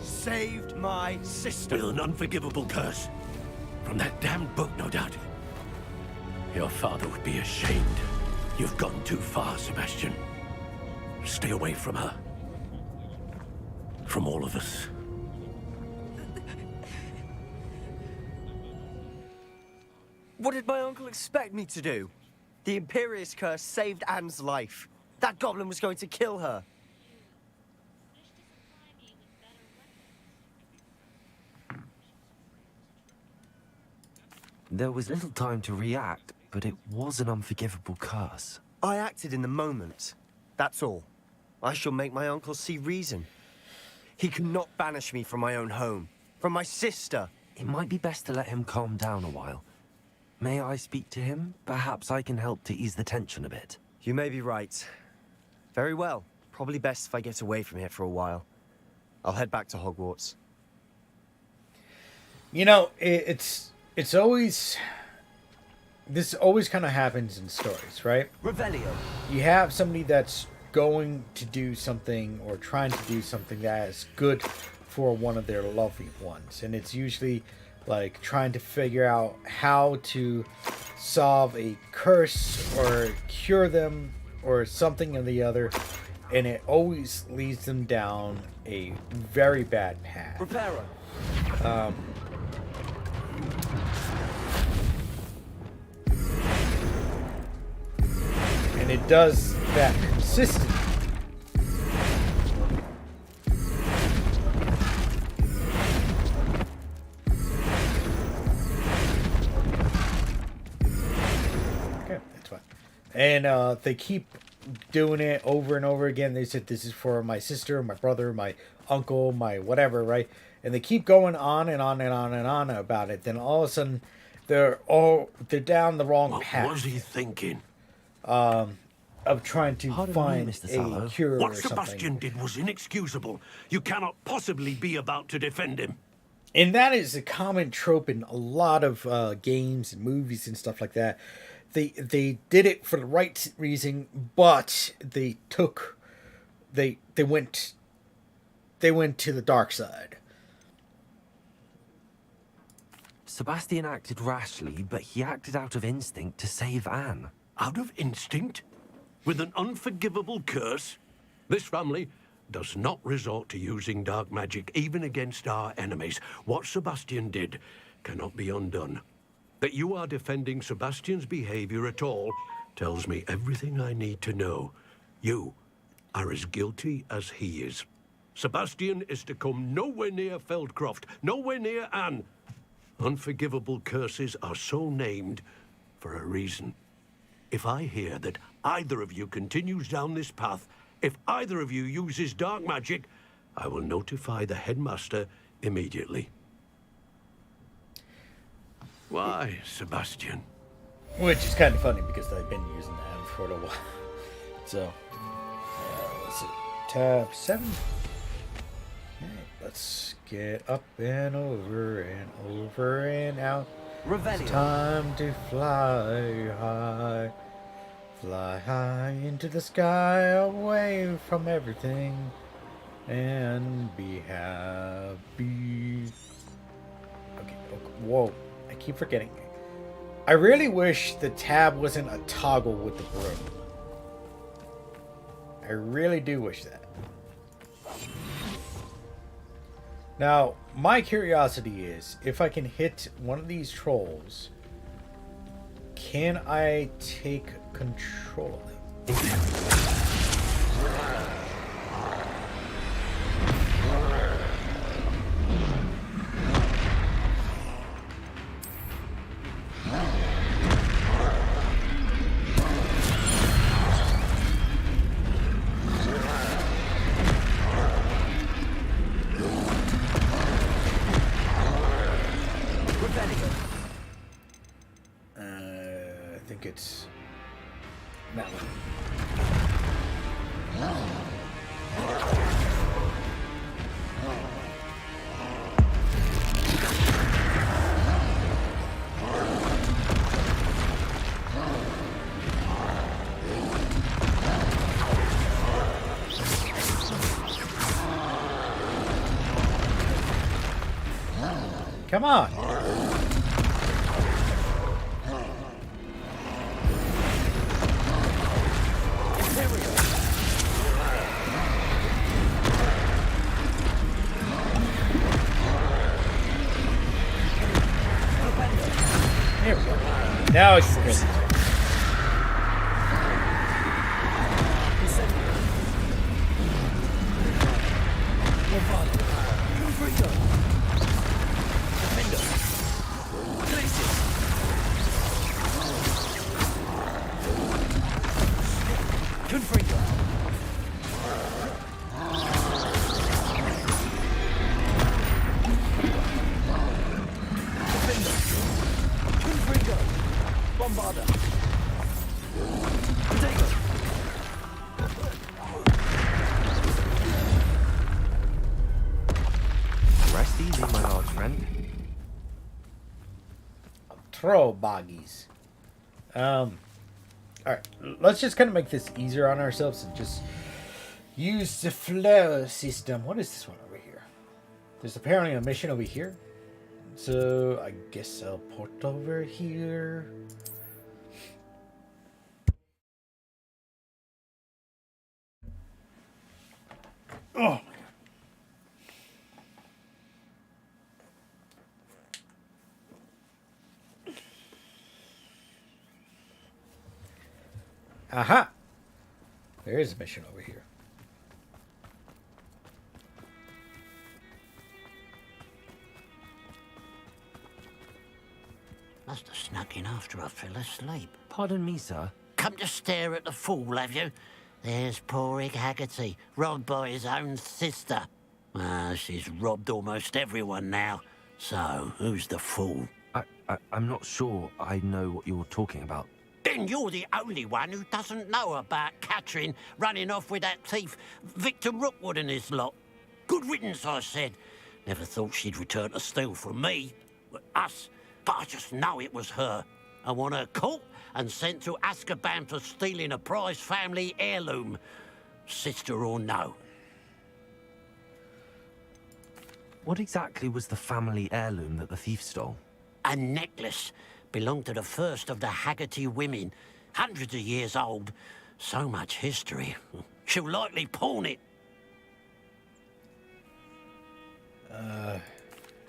Saved my sister. With an unforgivable curse. From that damned book, no doubt. Your father would be ashamed. You've gone too far, Sebastian. Stay away from her. From all of us. What did my uncle expect me to do? The Imperious curse saved Anne's life. That goblin was going to kill her. There was little time to react, but it was an unforgivable curse. I acted in the moment. That's all. I shall make my uncle see reason. He cannot banish me from my own home. From my sister. It might be best to let him calm down a while. May I speak to him? Perhaps I can help to ease the tension a bit. You may be right. Very well. Probably best if I get away from here for a while. I'll head back to Hogwarts. You know, it's always... This always kind of happens in stories, right? Revelio. You have somebody that's going to do something or trying to do something that is good for one of their loved ones. And it's usually like trying to figure out how to solve a curse or cure them or something or the other. And it always leads them down a very bad path. Reparo. And it does that consistently. Okay, that's fine. And they keep doing it over and over again. They said this is for my sister, my brother, my uncle, my whatever, right? And they keep going on and on and on and on about it. Then all of a sudden, they're down the wrong path. What was he thinking? Of trying to find a cure What or Sebastian something. did was inexcusable. You cannot possibly be about to defend him. And that is a common trope in a lot of games and movies and stuff like that. They did it for the right reason, but they went to the dark side. Sebastian acted rashly, but he acted out of instinct to save Anne. Out of instinct? With an unforgivable curse? This family does not resort to using dark magic, even against our enemies. What Sebastian did cannot be undone. That you are defending Sebastian's behavior at all tells me everything I need to know. You are as guilty as he is. Sebastian is to come nowhere near Feldcroft, nowhere near Anne. Unforgivable curses are so named for a reason. If I hear that either of you continues down this path, if either of you uses dark magic, I will notify the headmaster immediately. Why, Sebastian? Which is kind of funny because they've been using that for a while. So, let's see. Tab 7. Okay, let's get up and over and out. Revelio. It's time to fly high. Fly high into the sky, away from everything, and be happy. Okay, whoa. I keep forgetting. I really wish the tab wasn't a toggle with the broom. I really do wish that. Now, my curiosity is, if I can hit one of these trolls, can I take control of them? I think it's that one. Come on. Here we go. Now it's good. Rest easy, my large friend. Throw boggies. Alright, let's just kind of make this easier on ourselves and just use the flow system. What is this one over here? There's apparently a mission over here. So I guess I'll port over here. Oh. Aha! There is a mission over here. Must have snuck in after I fell asleep. Pardon me, sir. Come to stare at the fool, have you? There's poor Ig Haggerty, robbed by his own sister. She's robbed almost everyone now. So, who's the fool? I'm not sure I know what you're talking about. Then you're the only one who doesn't know about Catherine running off with that thief, Victor Rookwood and his lot. Good riddance, I said. Never thought she'd return to steal from me, us, but I just know it was her. I want her caught and sent to Azkaban for stealing a prize family heirloom, sister or no. What exactly was the family heirloom that the thief stole? A necklace. Belonged to the first of the Haggerty women. Hundreds of years old. So much history. She'll likely pawn it.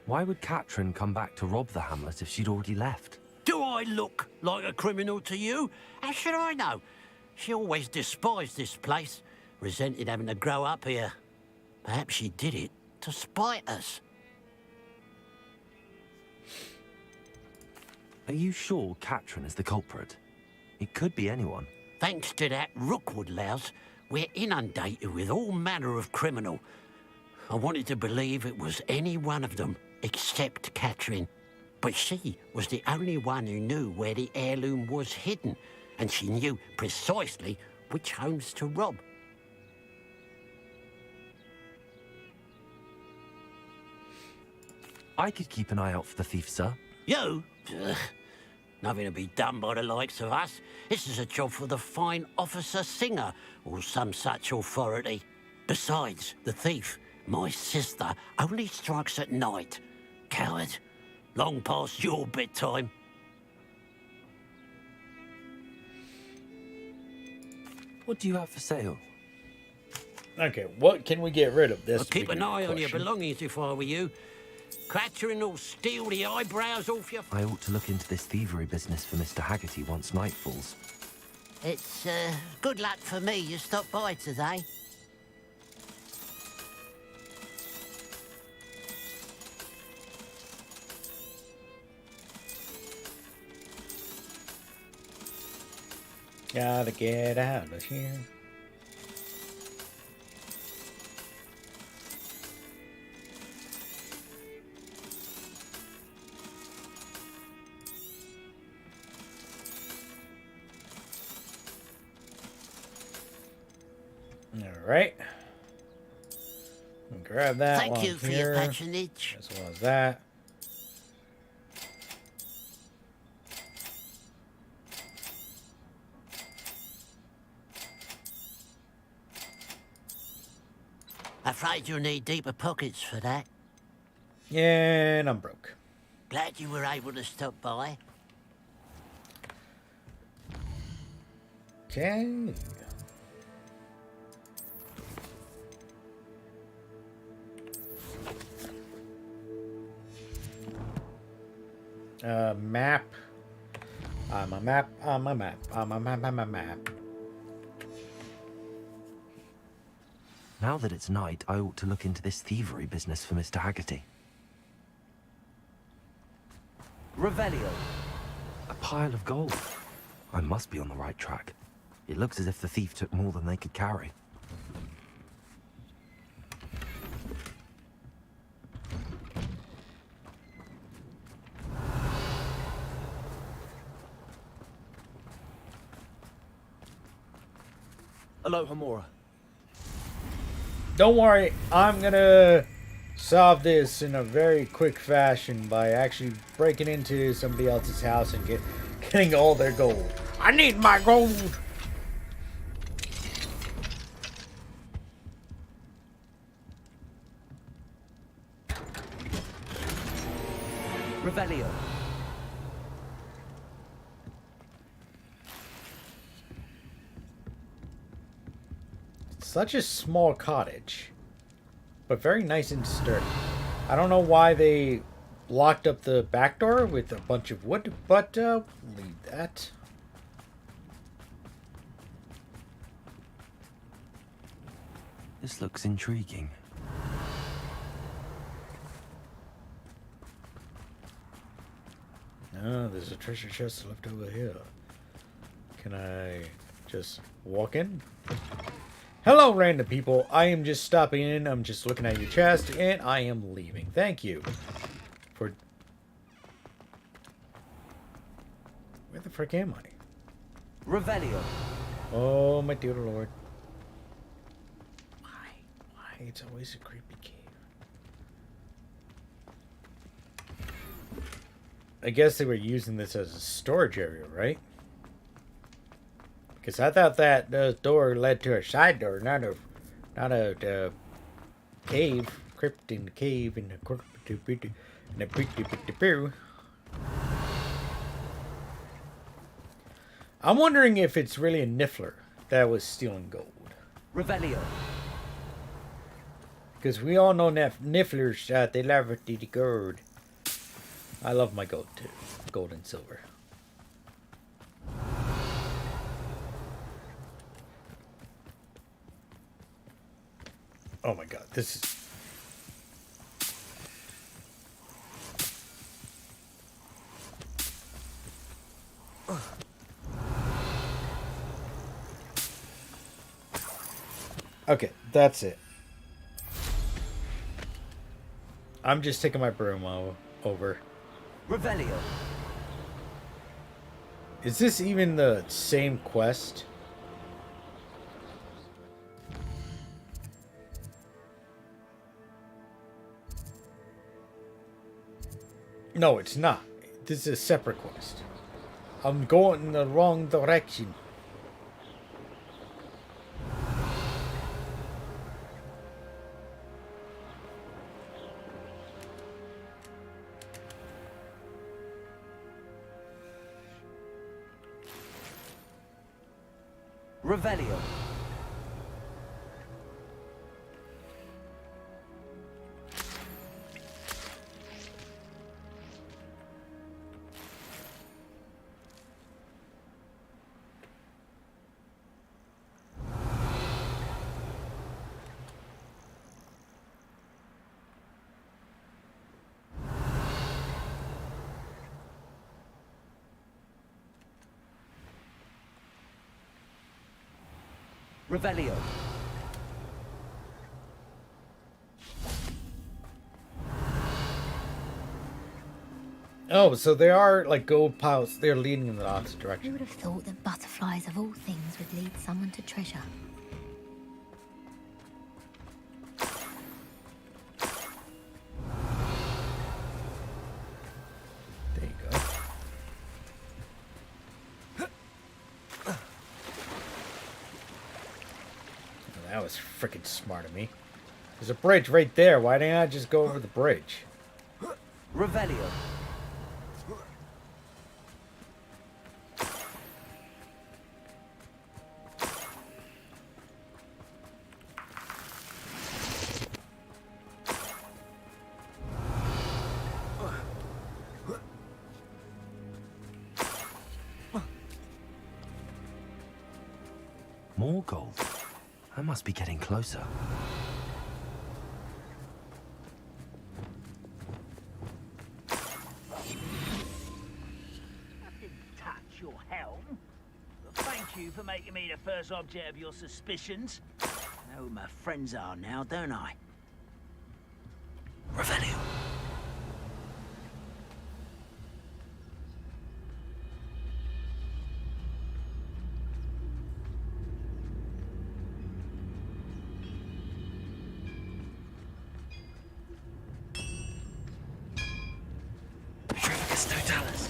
Why would Catherine come back to rob the hamlet if she'd already left? Do I look like a criminal to you? How should I know? She always despised this place. Resented having to grow up here. Perhaps she did it to spite us. Are you sure Catherine is the culprit? It could be anyone. Thanks to that Rookwood louse, we're inundated with all manner of criminal. I wanted to believe it was any one of them, except Catherine. But she was the only one who knew where the heirloom was hidden, and she knew precisely which homes to rob. I could keep an eye out for the thief, sir. You? Ugh. Nothing to be done by the likes of us. This is a job for the fine officer Singer, or some such authority. Besides, the thief, my sister, only strikes at night. Coward. Long past your bedtime. What do you have for sale? Okay, what can we get rid of? This. I'll keep an eye on your belongings if I were you. Catherine will steal the eyebrows off your... I ought to look into this thievery business for Mr. Haggerty once night falls. It's, good luck for me you stopped by today. Gotta get out of here. All right. Grab that. Thank you for your patronage. As well as that. Afraid you'll need deeper pockets for that. Yeah, and I'm broke. Glad you were able to stop by. Okay. Map. I'm a map. I'm a map. I'm a map. I'm a map. Now that it's night, I ought to look into this thievery business for Mr. Haggerty. Revelio. A pile of gold. I must be on the right track. It looks as if the thief took more than they could carry. Aloha, Mora. Don't worry, I'm gonna solve this in a very quick fashion by actually breaking into somebody else's house and getting all their gold. I need my gold! Revelio. Such a small cottage, but very nice and sturdy. I don't know why they locked up the back door with a bunch of wood, but leave that. This looks intriguing. Oh, there's a treasure chest left over here. Can I just walk in? Hello, random people. I am just stopping in. I'm just looking at your chest, and I am leaving. Thank you for... Where the frick am I? Revelio. Oh, my dear lord. Why? It's always a creepy cave. I guess they were using this as a storage area, right? Because I thought that the door led to a side door, not a cave, crypt in the cave in the I'm wondering if it's really a Niffler that was stealing gold. Revelio. Because we all know Nifflers, they love the gold. I love my gold too, gold and silver. Oh my god, this is... Okay, that's it. I'm just taking my broom over. Revelio. Is this even the same quest? No, it's not. This is a separate quest. I'm going in the wrong direction. Revelio. Revelio. Oh, so they are like gold piles. They're leading in the opposite Who direction. would have thought that butterflies of all things would lead someone to treasure? There you go. That was freaking smart of me. There's a bridge right there. Why didn't I just go over the bridge? Revelio. gold. I must be getting closer. I didn't touch your helm. But thank you for making me the first object of your suspicions. I know who my friends are now, don't I? Revelio. Totalis.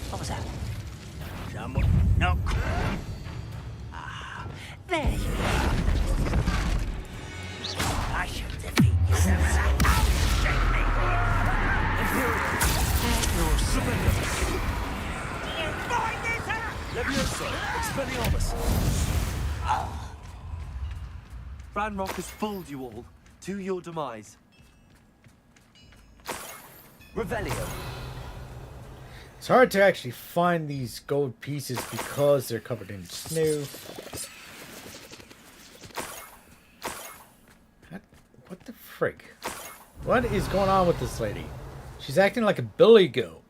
What was that? Someone knock. Ah, there you are. I shall defeat you. Your surrender. You find this out? Levioso, Expelliarmus. Ranrock has fooled you all to your demise. Revelio. It's hard to actually find these gold pieces because they're covered in snow. What the frig? What is going on with this lady? She's acting like a billy goat.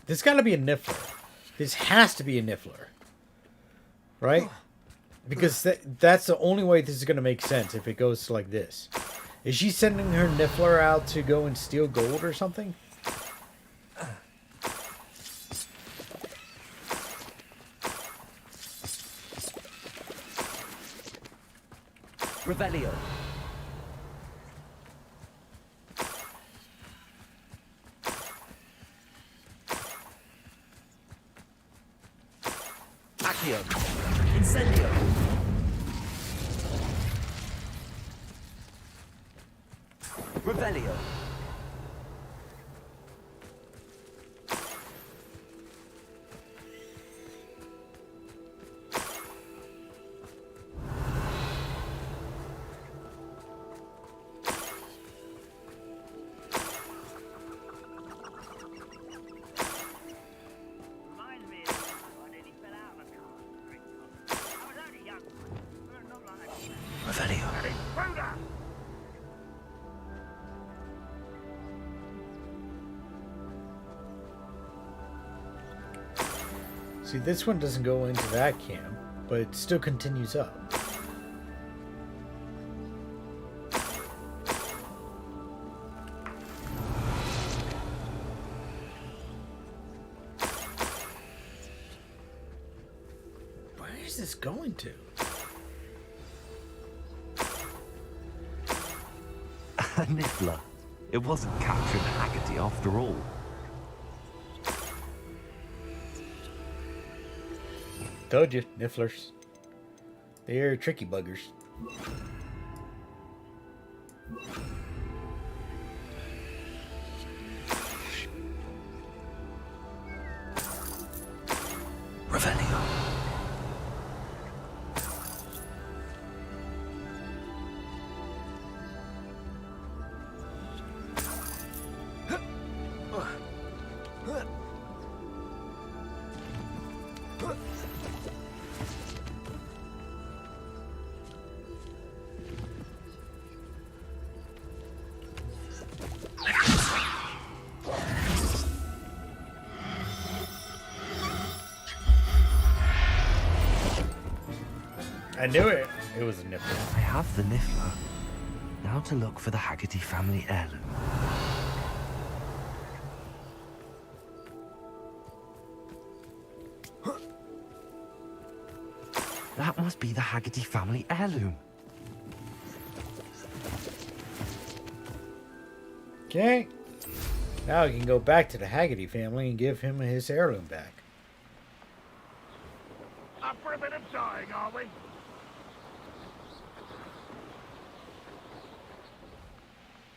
This gotta be a niffler. This has to be a niffler. Right? Because that's the only way this is going to make sense if it goes like this. Is she sending her niffler out to go and steal gold or something? Revelio. Accio. Incendio. Revelio. See, this one doesn't go into that camp, but it still continues up. Where is this going to? A niffler. It wasn't capturing Haggerty after all. Told you, nifflers. They're tricky buggers. Revelio. I knew it. It was a niffler. I have the niffler. Now to look for the Haggerty family heirloom. That must be the Haggerty family heirloom. Okay. Now we can go back to the Haggerty family and give him his heirloom back. Up for a bit of dying, are we?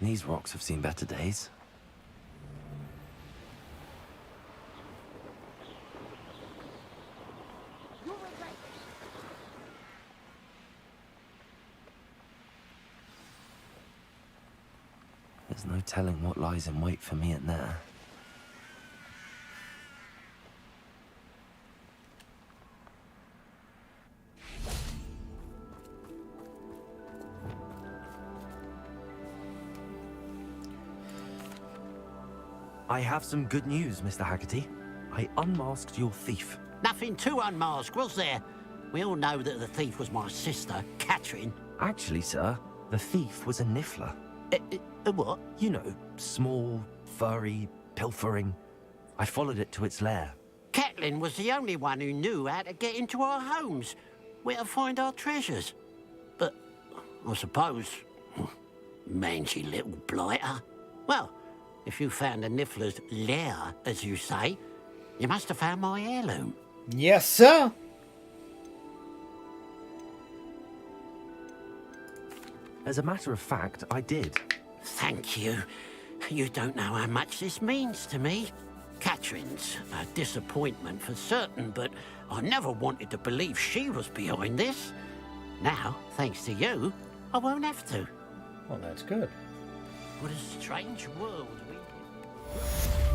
These rocks have seen better days. There's no telling what lies in wait for me in there. I have some good news, Mr. Haggerty. I unmasked your thief. Nothing to unmask, was there? We all know that the thief was my sister, Catherine. Actually, sir, the thief was a niffler. A what? You know, small, furry, pilfering. I followed it to its lair. Catelyn was the only one who knew how to get into our homes, where to find our treasures. But I suppose, mangy little blighter. Well, if you found the niffler's lair, as you say, you must have found my heirloom. Yes, sir. As a matter of fact, I did. Thank you. You don't know how much this means to me. Catherine's a disappointment for certain, but I never wanted to believe she was behind this. Now, thanks to you, I won't have to. Well, that's good. What a strange world we live in.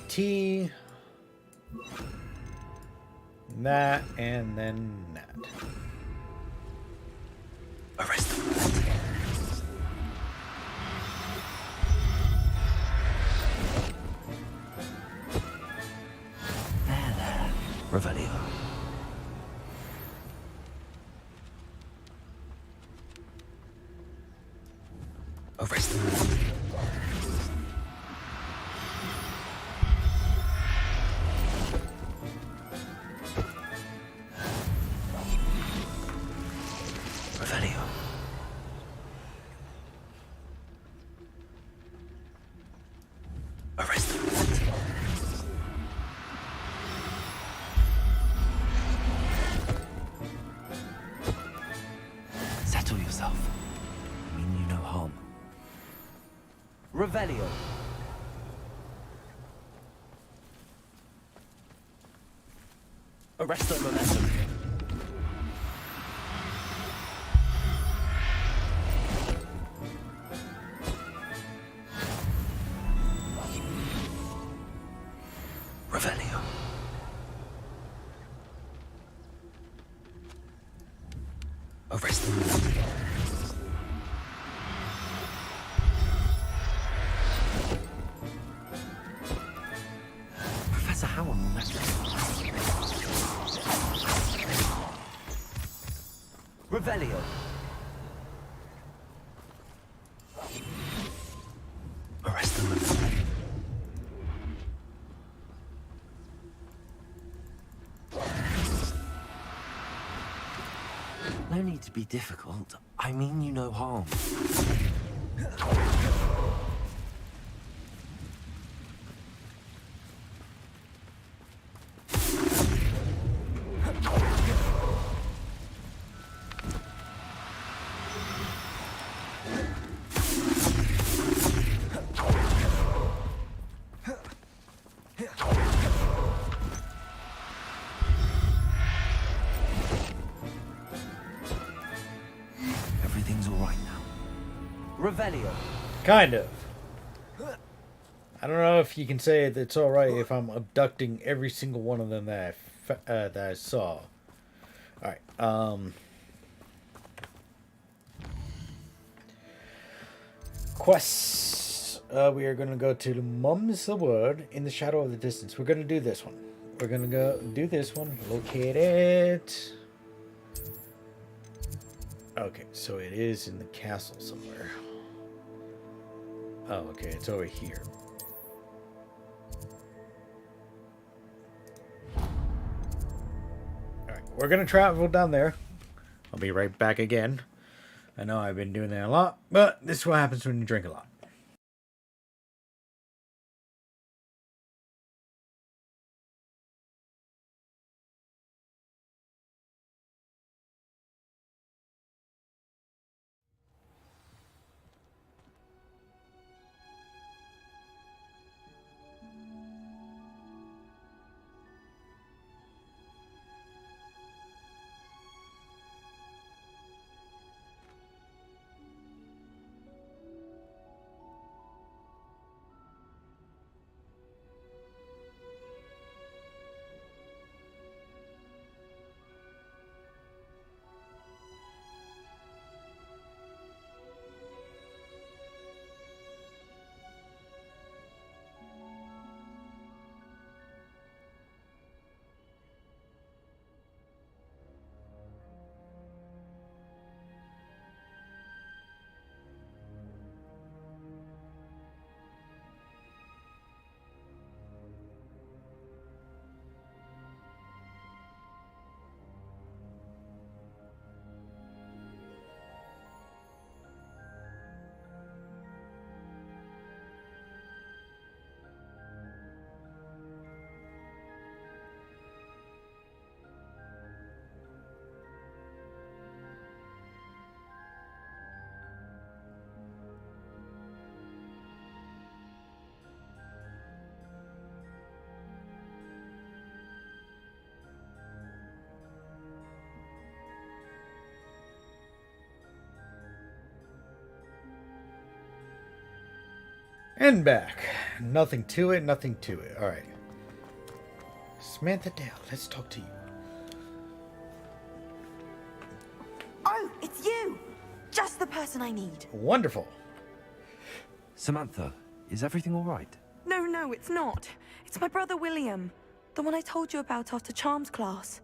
T, that, and then that. Arrest them. There. Revelio. Arrest them. Revelio. Arrest them. Settle yourself. I mean you no harm. Revelio. Arrest them, momentum. Revelio. Arrest them. Professor Howell, Revelio. Arrest them. No need to be difficult. I mean you no harm. Everything's all right now. Revelio. Kind of. I don't know if you can say it's all right if I'm abducting every single one of them that I saw. All right. Quests. We are going to go to Mum's the Wood in the Shadow of the Distance. We're going to do this one. We're going to go do this one. Locate it. Okay, so it is in the castle somewhere. Oh, okay, it's over here. Alright, we're gonna travel down there. I'll be right back again. I know I've been doing that a lot, but this is what happens when you drink a lot. And back. Nothing to it, nothing to it. Alright. Samantha Dale, let's talk to you. Oh, it's you! Just the person I need. Wonderful. Samantha, is everything all right? No, it's not. It's my brother William. The one I told you about after Charms class.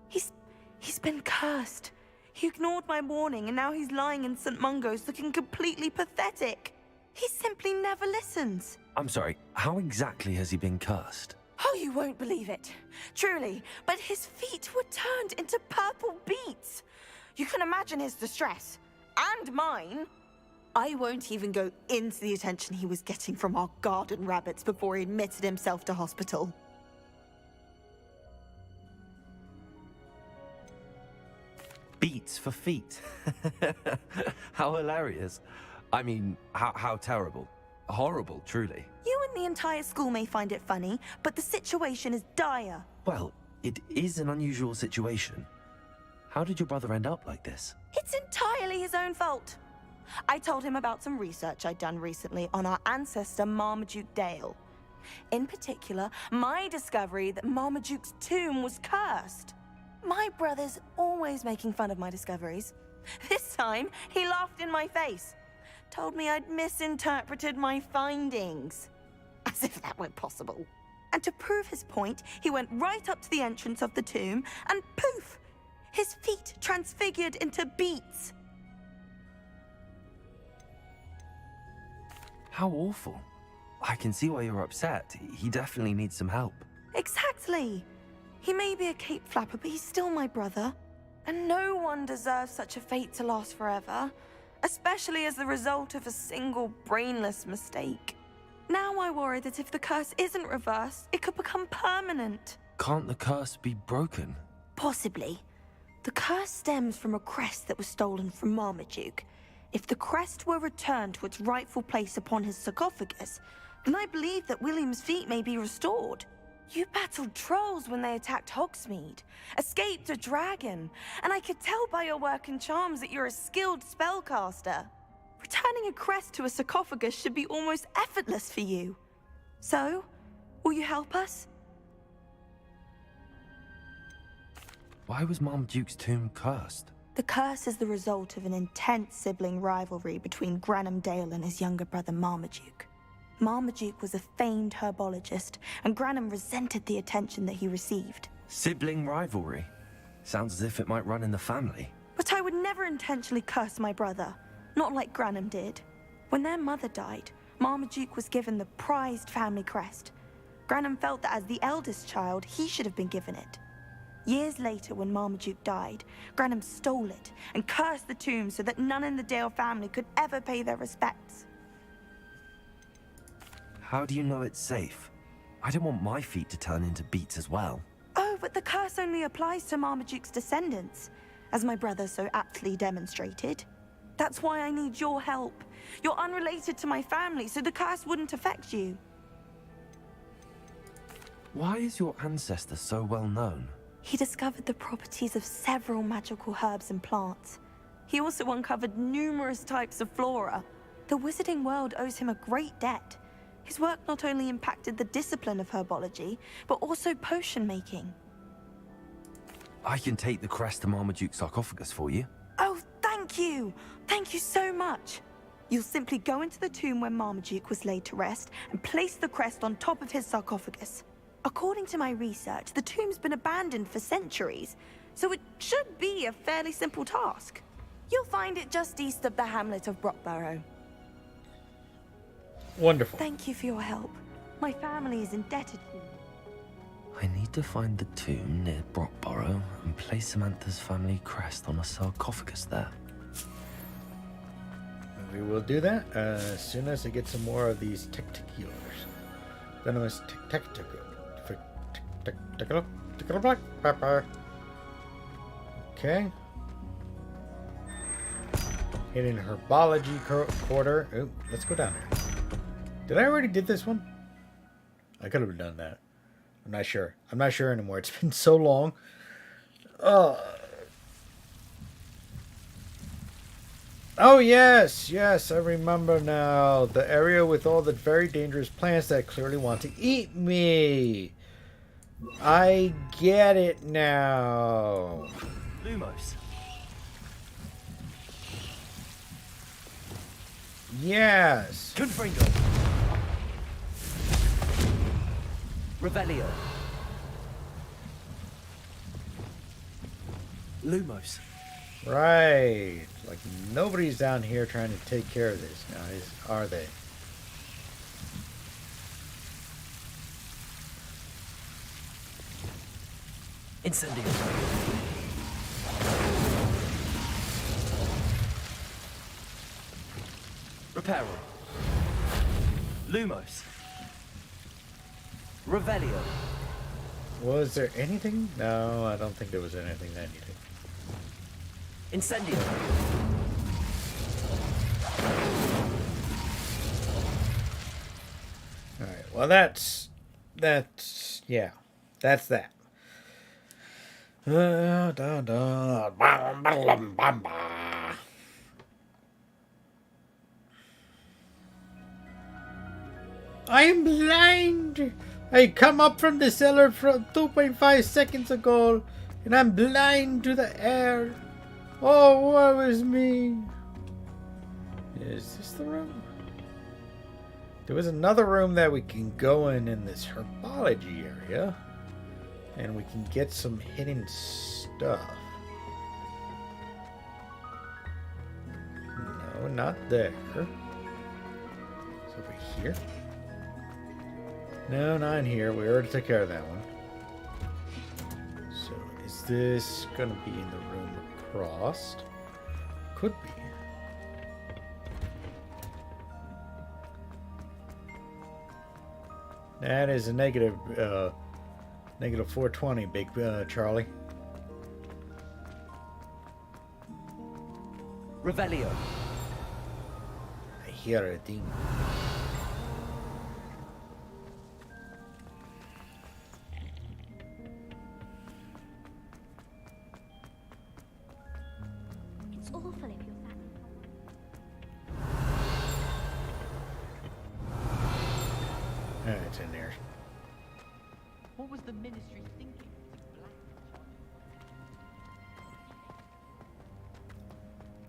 He's been cursed. He ignored my warning and now he's lying in St. Mungo's looking completely pathetic. He simply never listens. I'm sorry, how exactly has he been cursed? Oh, you won't believe it. Truly, but his feet were turned into purple beets. You can imagine his distress. And mine. I won't even go into the attention he was getting from our garden rabbits before he admitted himself to hospital. Beats for feet. How hilarious. I mean, how terrible. Horrible, truly. You and the entire school may find it funny, but the situation is dire. Well, it is an unusual situation. How did your brother end up like this? It's entirely his own fault. I told him about some research I'd done recently on our ancestor Marmaduke Dale. In particular, my discovery that Marmaduke's tomb was cursed. My brother's always making fun of my discoveries. This time, he laughed in my face. Told me I'd misinterpreted my findings. As if that weren't possible. And to prove his point, he went right up to the entrance of the tomb and poof! His feet transfigured into beets. How awful. I can see why you're upset. He definitely needs some help. Exactly. He may be a cape flapper, but he's still my brother. And no one deserves such a fate to last forever, especially as the result of a single brainless mistake. Now I worry that if the curse isn't reversed, it could become permanent. Can't the curse be broken? Possibly. The curse stems from a crest that was stolen from Marmaduke. If the crest were returned to its rightful place upon his sarcophagus, then I believe that William's feet may be restored. You battled trolls when they attacked Hogsmeade, escaped a dragon, and I could tell by your work in charms that you're a skilled spellcaster. Returning a crest to a sarcophagus should be almost effortless for you. So, will you help us? Why was Marmaduke's tomb cursed? The curse is the result of an intense sibling rivalry between Granham Dale and his younger brother Marmaduke. Marmaduke was a famed herbologist, and Granham resented the attention that he received. Sibling rivalry? Sounds as if it might run in the family. But I would never intentionally curse my brother, not like Granham did. When their mother died, Marmaduke was given the prized family crest. Granham felt that as the eldest child, he should have been given it. Years later, when Marmaduke died, Granham stole it and cursed the tomb so that none in the Dale family could ever pay their respects. How do you know it's safe? I don't want my feet to turn into beets as well. Oh, but the curse only applies to Marmaduke's descendants, as my brother so aptly demonstrated. That's why I need your help. You're unrelated to my family, so the curse wouldn't affect you. Why is your ancestor so well known? He discovered the properties of several magical herbs and plants. He also uncovered numerous types of flora. The wizarding world owes him a great debt. His work not only impacted the discipline of herbology, but also potion making. I can take the crest to Marmaduke's sarcophagus for you. Oh, thank you! Thank you so much! You'll simply go into the tomb where Marmaduke was laid to rest and place the crest on top of his sarcophagus. According to my research, the tomb's been abandoned for centuries, so it should be a fairly simple task. You'll find it just east of the hamlet of Brockborough. Wonderful. Thank you for your help. My family is indebted to you. I need to find the tomb near Brockborough and place Samantha's family crest on a sarcophagus there. We will do that as soon as I get some more of these tacticulars. Venomous tactical black pepper. Okay. Hidden herbology quarter. Oh, let's go down there. Did I already did this one? I could have done that. I'm not sure. I'm not sure anymore. It's been so long. Oh, yes, yes, I remember now. The area with all the very dangerous plants that clearly want to eat me. I get it now. Lumos. Yes. Confringo. Revelio. Lumos. Right. Like nobody's down here trying to take care of this, guys, are they? Incendio. Reparo. Lumos. Revelio. Was there anything? No, I don't think there was anything that needed. Incendio. Alright, well that's yeah. That's that. I am blind! I come up from the cellar from 2.5 seconds ago, and I'm blind to the air. Oh, woe is me. Is this the room? There was another room that we can go in this herbology area, and we can get some hidden stuff. No, not there. It's over here. No, not in here. We already took care of that one. So, is this gonna be in the room across? Could be. That is a negative 420, big Charlie. Revelio. I hear a thing. It's awful if you're It's in there. What was the ministry thinking?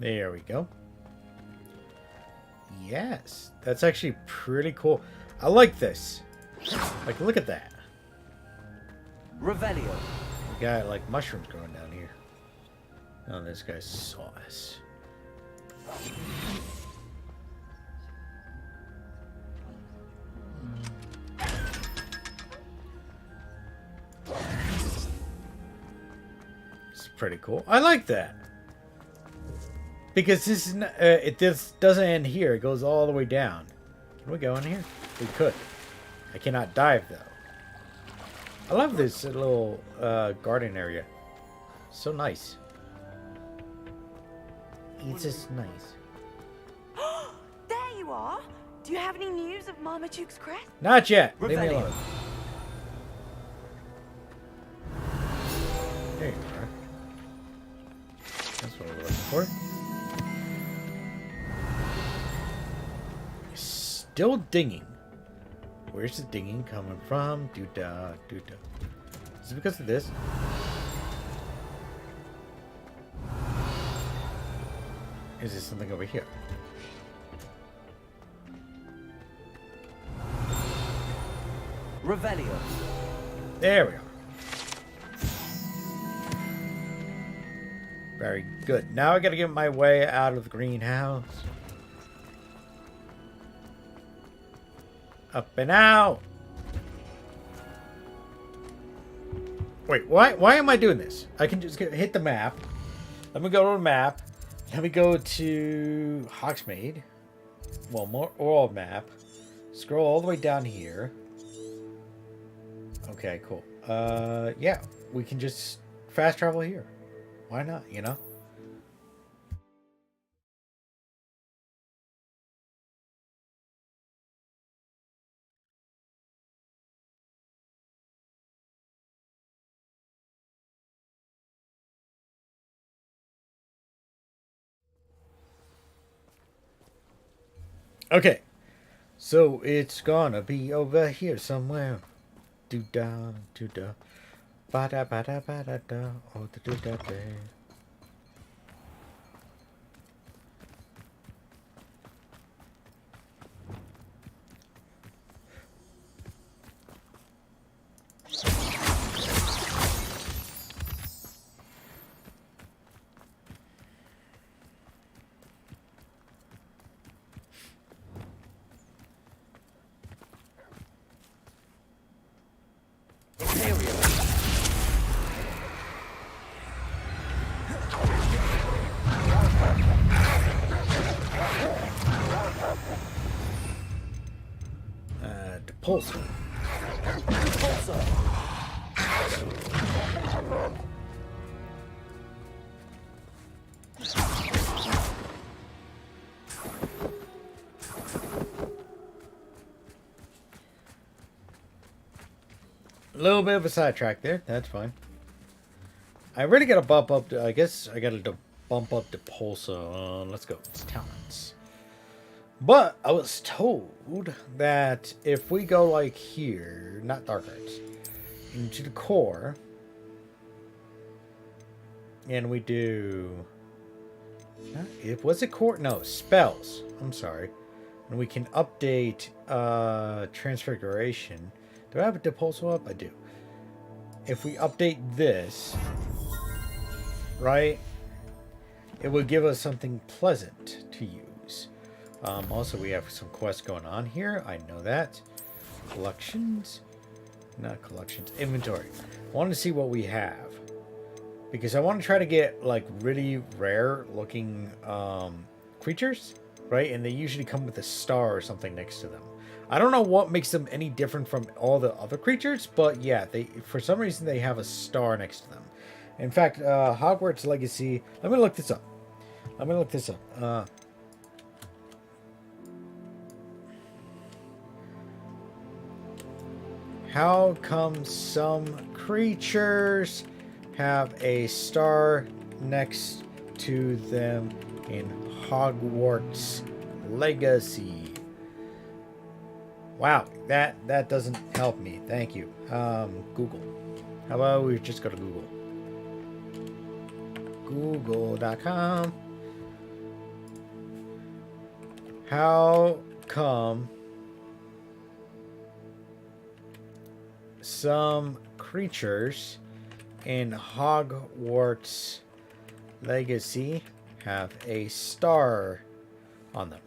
There we go. Yes, that's actually pretty cool. I like this. Like, look at that. Revelio. We got like mushrooms growing down here. Oh, this guy's sauce. It's pretty cool. I like that. Because this is not, this doesn't end here. It goes all the way down. Can we go in here? We could. I cannot dive though. I love this little garden area. So nice. It's just nice. There you are. Do you have any news of Marmaduke's crest? Not yet. Leave me alone. There you are. That's what we're looking for. Still dinging. Where's the dinging coming from? Doo-da, doo-da. Is it because of this? Is there something over here? Revelio. There we are. Very good. Now I gotta get my way out of the greenhouse. Up and out. Wait, why am I doing this? I can just hit the map. Let me go to the map. Let me go to Hogsmeade. Well, more oral map. Scroll all the way down here. Okay, cool. Yeah, we can just fast travel here. Why not, you know? Okay. So it's gonna be over here somewhere. Do da do da. Ba da ba da ba da da. Oh da do da da. Pulsar. A little bit of a sidetrack there. That's fine. I really gotta bump up. I guess I gotta bump up the pulsar. Let's go. It's talents. But I was told that if we go like here, not dark arts, into the core, and we do, was it core? No, spells. I'm sorry. And we can update transfiguration. Do I have a depulso up? I do. If we update this, right, it will give us something pleasant to use. Also, we have some quests going on here. I know that. Collections? Not collections. Inventory. I want to see what we have. Because I want to try to get, like, really rare looking creatures, right? And they usually come with a star or something next to them. I don't know what makes them any different from all the other creatures, but yeah, they for some reason they have a star next to them. In fact, Hogwarts Legacy... Let me look this up. How come some creatures have a star next to them in Hogwarts Legacy? Wow, that doesn't help me. Thank you. Google. How about we just go to Google? Google.com. How come some creatures in Hogwarts Legacy have a star on them?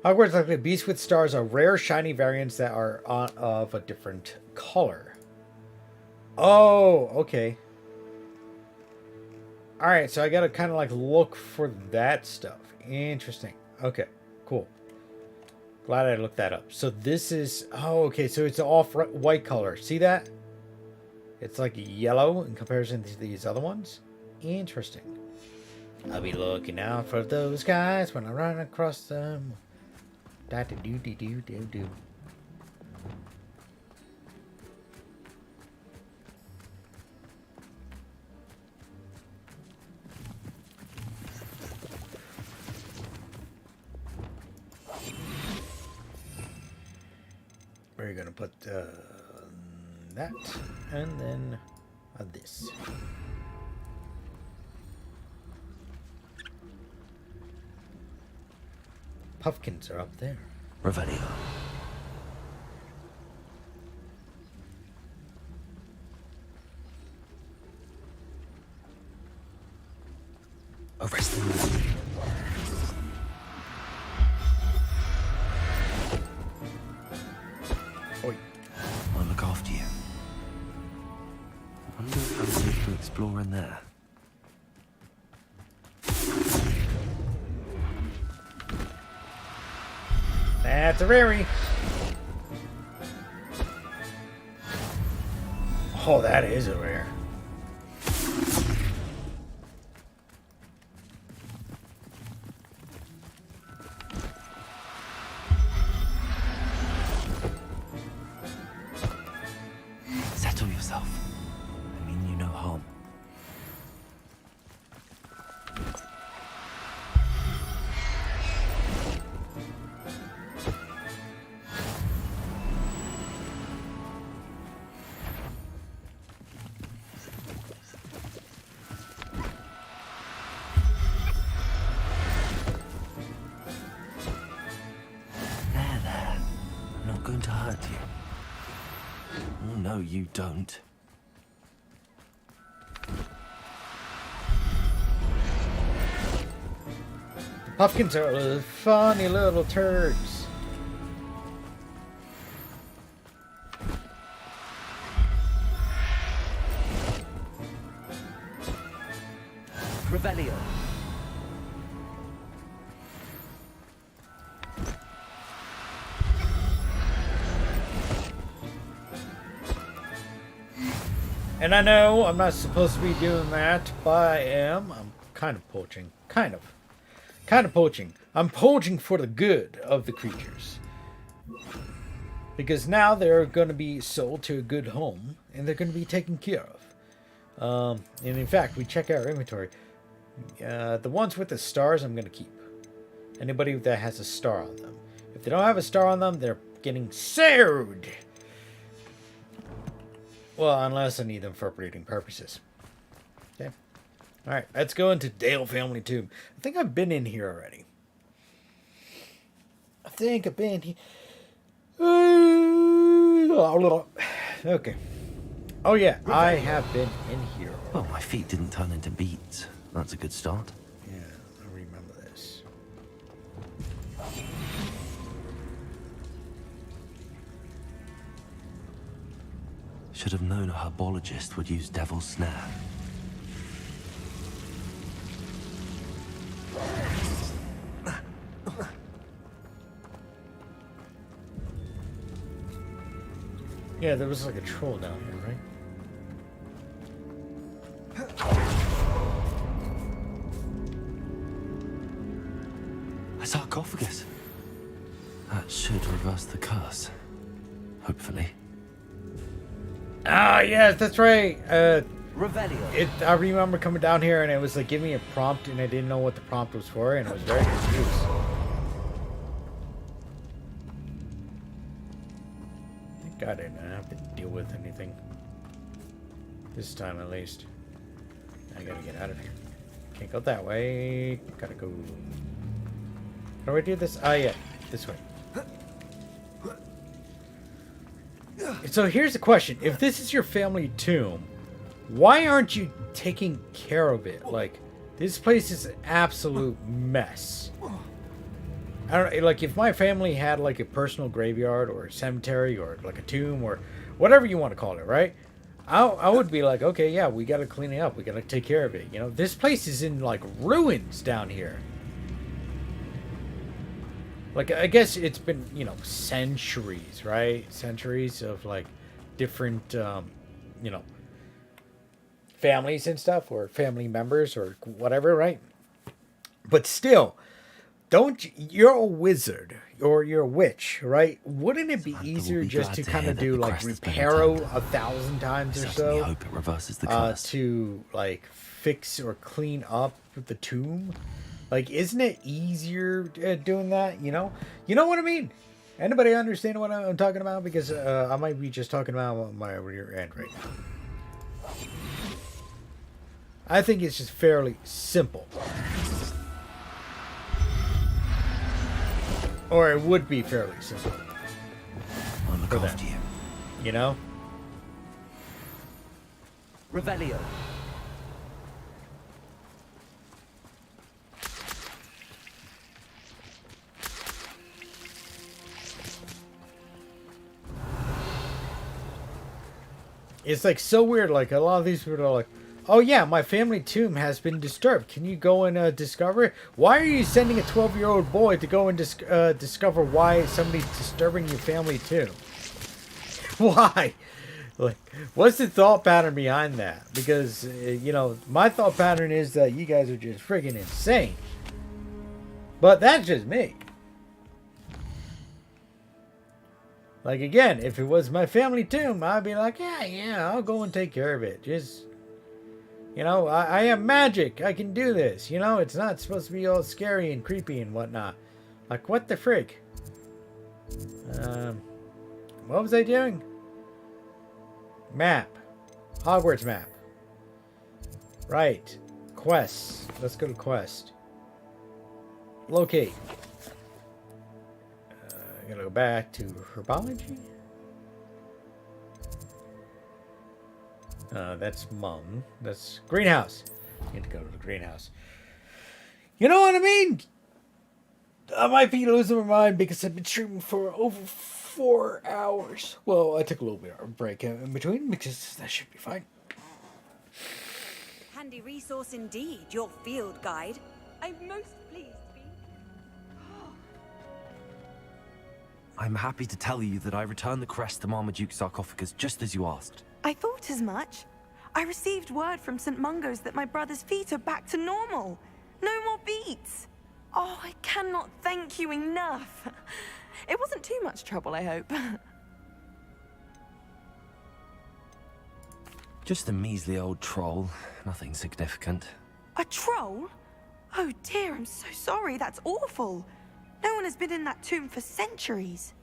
Hogwarts Legacy beasts with stars are rare, shiny variants that are of a different color. Oh, okay. Alright, so I gotta kind of like look for that stuff. Interesting. Okay, cool. Glad I looked that up. So this is... Oh, okay, so it's off-white color. See that? It's like yellow in comparison to these other ones. Interesting. I'll be looking out for those guys when I run across them. Da-da-do-do-do-do-do. We're gonna put that and then this. Puffkins are up there. Revelio. Arrest them. Oi. I'll look after you. I wonder if I'm safe to explore in there. That's a rarey. Oh, that is a rare. Settle yourself. I mean you no harm. Oh, no, you don't. Puffkins are little funny little turds. Revelio. And I know I'm not supposed to be doing that, but I am. I'm kind of poaching. Kind of poaching. I'm poaching for the good of the creatures. Because now they're going to be sold to a good home, and they're going to be taken care of. And in fact, we check our inventory. The ones with the stars, I'm going to keep. Anybody that has a star on them. If they don't have a star on them, they're getting sold. Well, unless I need them for breeding purposes. Okay. Alright, let's go into Dale Family Tomb. I think I've been in here already. I think I've been here. Okay. Oh yeah, I have been in here. Well, my feet didn't turn into beets. That's a good start. Yeah, I remember this. Should have known a herbologist would use Devil's Snare. Yeah, there was like a troll down here, right? A sarcophagus. That should reverse the curse. Hopefully. Ah, yes, that's right. Revelio. I remember coming down here and it was like giving me a prompt and I didn't know what the prompt was for and I was very confused. Thank God I didn't have to deal with anything. This time at least. I gotta get out of here. Can't go that way. Gotta go. How do I do this? Ah, yeah. This way. So here's the question. If this is your family tomb, why aren't you taking care of it? Like, this place is an absolute mess. I don't like if my family had like a personal graveyard or a cemetery or like a tomb or whatever you want to call it, right? I would be like, okay, yeah, we got to clean it up. We got to take care of it. You know, this place is in like ruins down here. Like, I guess it's been, you know, centuries, right? Centuries of, like, different, you know, families and stuff, or family members, or whatever, right? But still, you're a wizard, or you're a witch, right? Wouldn't it be easier just to kind of do, like, repair 1,000 times or so? I hope it reverses the curse. To, like, fix or clean up the tomb? Like, isn't it easier doing that, you know? You know what I mean? Anybody understand what I'm talking about? Because I might be just talking about my rear end right now. I think it's just fairly simple. Or it would be fairly simple. I'll look after you. You know? Revelio. It's like so weird. Like a lot of these people are like, "Oh yeah, my family tomb has been disturbed. Can you go and discover it?" Why are you sending a 12-year-old boy to go and discover why somebody's disturbing your family tomb? Why? Like, what's the thought pattern behind that? Because you know, my thought pattern is that you guys are just freaking insane. But that's just me. Like, again, if it was my family tomb, I'd be like, yeah, I'll go and take care of it. Just, you know, I am magic. I can do this. You know, it's not supposed to be all scary and creepy and whatnot. Like, what the frig? What was I doing? Map. Hogwarts map. Right. Quests. Let's go to quest. Locate. I'm gonna go back to herbology. That's Mum. That's greenhouse. Need to go to the greenhouse. You know what I mean? I might be losing my mind because I've been streaming for over 4 hours. Well, I took a little bit of a break in between because that should be fine. Handy resource indeed, your field guide. I'm most pleased to be. I'm happy to tell you that I returned the crest to Marmaduke's sarcophagus just as you asked. I thought as much. I received word from St. Mungo's that my brother's feet are back to normal. No more beats. Oh, I cannot thank you enough. It wasn't too much trouble, I hope. Just a measly old troll. Nothing significant. A troll? Oh dear, I'm so sorry. That's awful. No one has been in that tomb for centuries.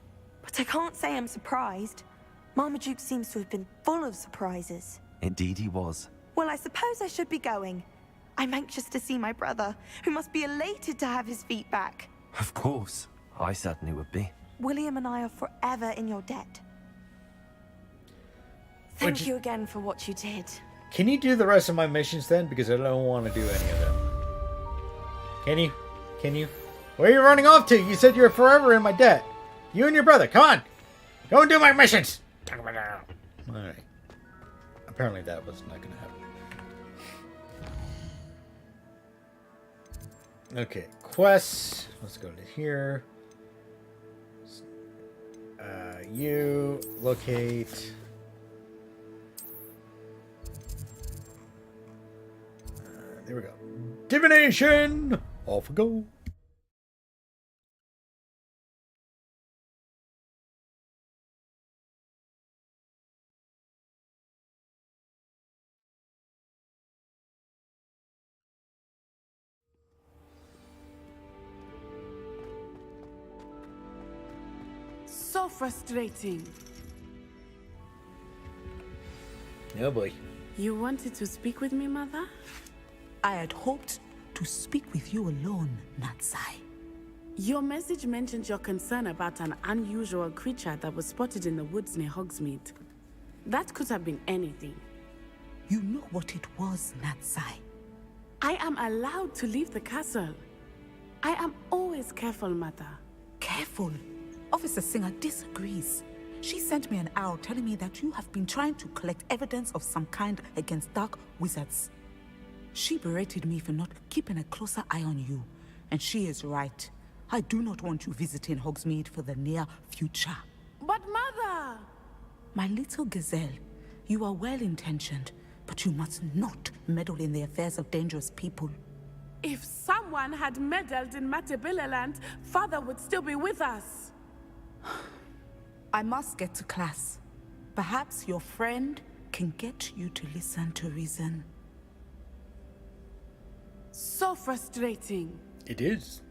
But I can't say I'm surprised. Marmaduke seems to have been full of surprises. Indeed he was. Well, I suppose I should be going. I'm anxious to see my brother, who must be elated to have his feet back. Of course. I certainly would be. William and I are forever in your debt. Thank you again for what you did. Can you do the rest of my missions then? Because I don't want to do any of them. Can you? Can you? Where are you running off to? You said you were forever in my debt. You and your brother. Come on. Go and do my missions. Alright. Apparently that was not going to happen. Okay. Quests. Let's go to here. You. Locate. There we go. Divination! Off we go. So frustrating. Oh boy. You wanted to speak with me, Mother? I had hoped to speak with you alone, Natsai. Your message mentioned your concern about an unusual creature that was spotted in the woods near Hogsmeade. That could have been anything. You know what it was, Natsai. I am allowed to leave the castle. I am always careful, Mother. Careful? Officer Singer disagrees. She sent me an owl telling me that you have been trying to collect evidence of some kind against dark wizards. She berated me for not keeping a closer eye on you. And she is right. I do not want you visiting Hogsmeade for the near future. But Mother! My little gazelle, you are well-intentioned, but you must not meddle in the affairs of dangerous people. If someone had meddled in Matabeleland, Father would still be with us. I must get to class. Perhaps your friend can get you to listen to reason. So frustrating. It is.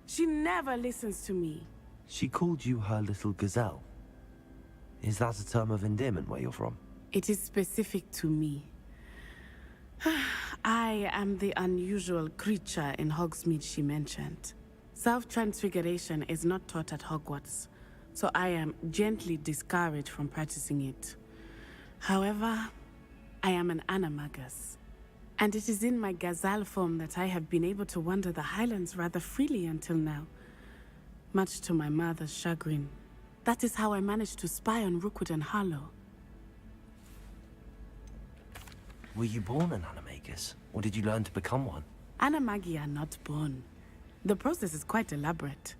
She never listens to me. She called you her little gazelle. Is that a term of endearment where you're from? It is specific to me. I am the unusual creature in Hogsmeade she mentioned. Self-transfiguration is not taught at Hogwarts, so I am gently discouraged from practicing it. However, I am an animagus, and it is in my gazelle form that I have been able to wander the Highlands rather freely until now, much to my mother's chagrin. That is how I managed to spy on Rookwood and Harlow. Were you born an animagus, or did you learn to become one? Animagi are not born. The process is quite elaborate.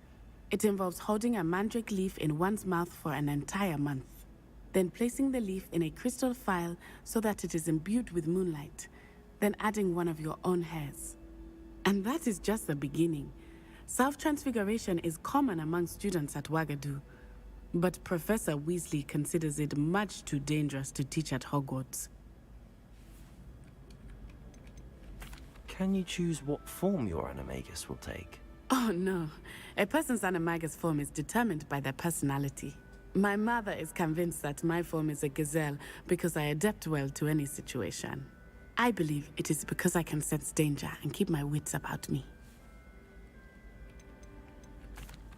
It involves holding a mandrake leaf in one's mouth for an entire month, then placing the leaf in a crystal phial so that it is imbued with moonlight, then adding one of your own hairs. And that is just the beginning. Self-transfiguration is common among students at Wagadu, but Professor Weasley considers it much too dangerous to teach at Hogwarts. Can you choose what form your animagus will take? Oh no, a person's animagus form is determined by their personality. My mother is convinced that my form is a gazelle because I adapt well to any situation. I believe it is because I can sense danger and keep my wits about me.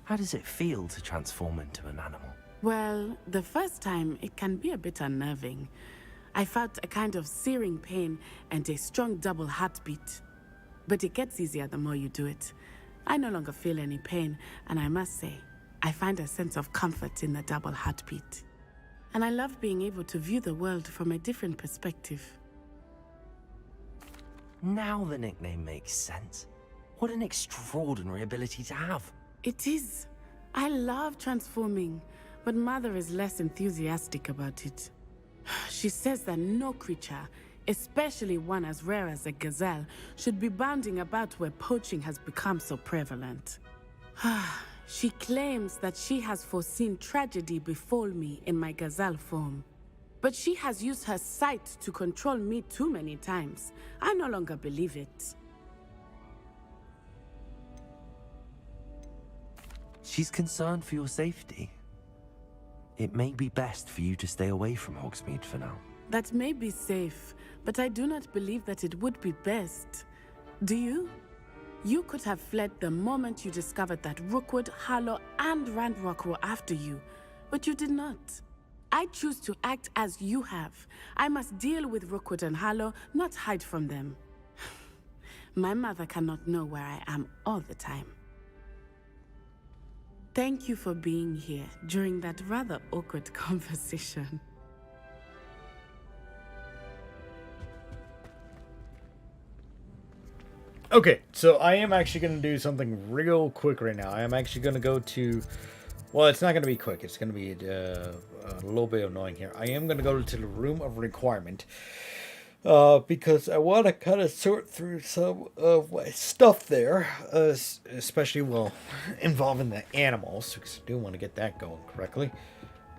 How does it feel to transform into an animal? Well, the first time it can be a bit unnerving. I felt a kind of searing pain and a strong double heartbeat. But it gets easier the more you do it. I no longer feel any pain, and I must say, I find a sense of comfort in the double heartbeat. And I love being able to view the world from a different perspective. Now the nickname makes sense. What an extraordinary ability to have. It is. I love transforming, but Mother is less enthusiastic about it. She says that no creature, especially one as rare as a gazelle, should be bounding about where poaching has become so prevalent. She claims that she has foreseen tragedy befall me in my gazelle form. But she has used her sight to control me too many times. I no longer believe it. She's concerned for your safety. It may be best for you to stay away from Hogsmeade for now. That may be safe, but I do not believe that it would be best. Do you? You could have fled the moment you discovered that Rookwood, Harlow, and Randrock were after you, but you did not. I choose to act as you have. I must deal with Rookwood and Harlow, not hide from them. My mother cannot know where I am all the time. Thank you for being here during that rather awkward conversation. Okay, so I am actually going to do something real quick right now. I am actually going to go to... Well, it's not going to be quick. It's going to be a little bit annoying here. I am going to go to the Room of Requirement. Because I want to kind of sort through some of my stuff there. Especially, well, involving the animals. Because I do want to get that going correctly.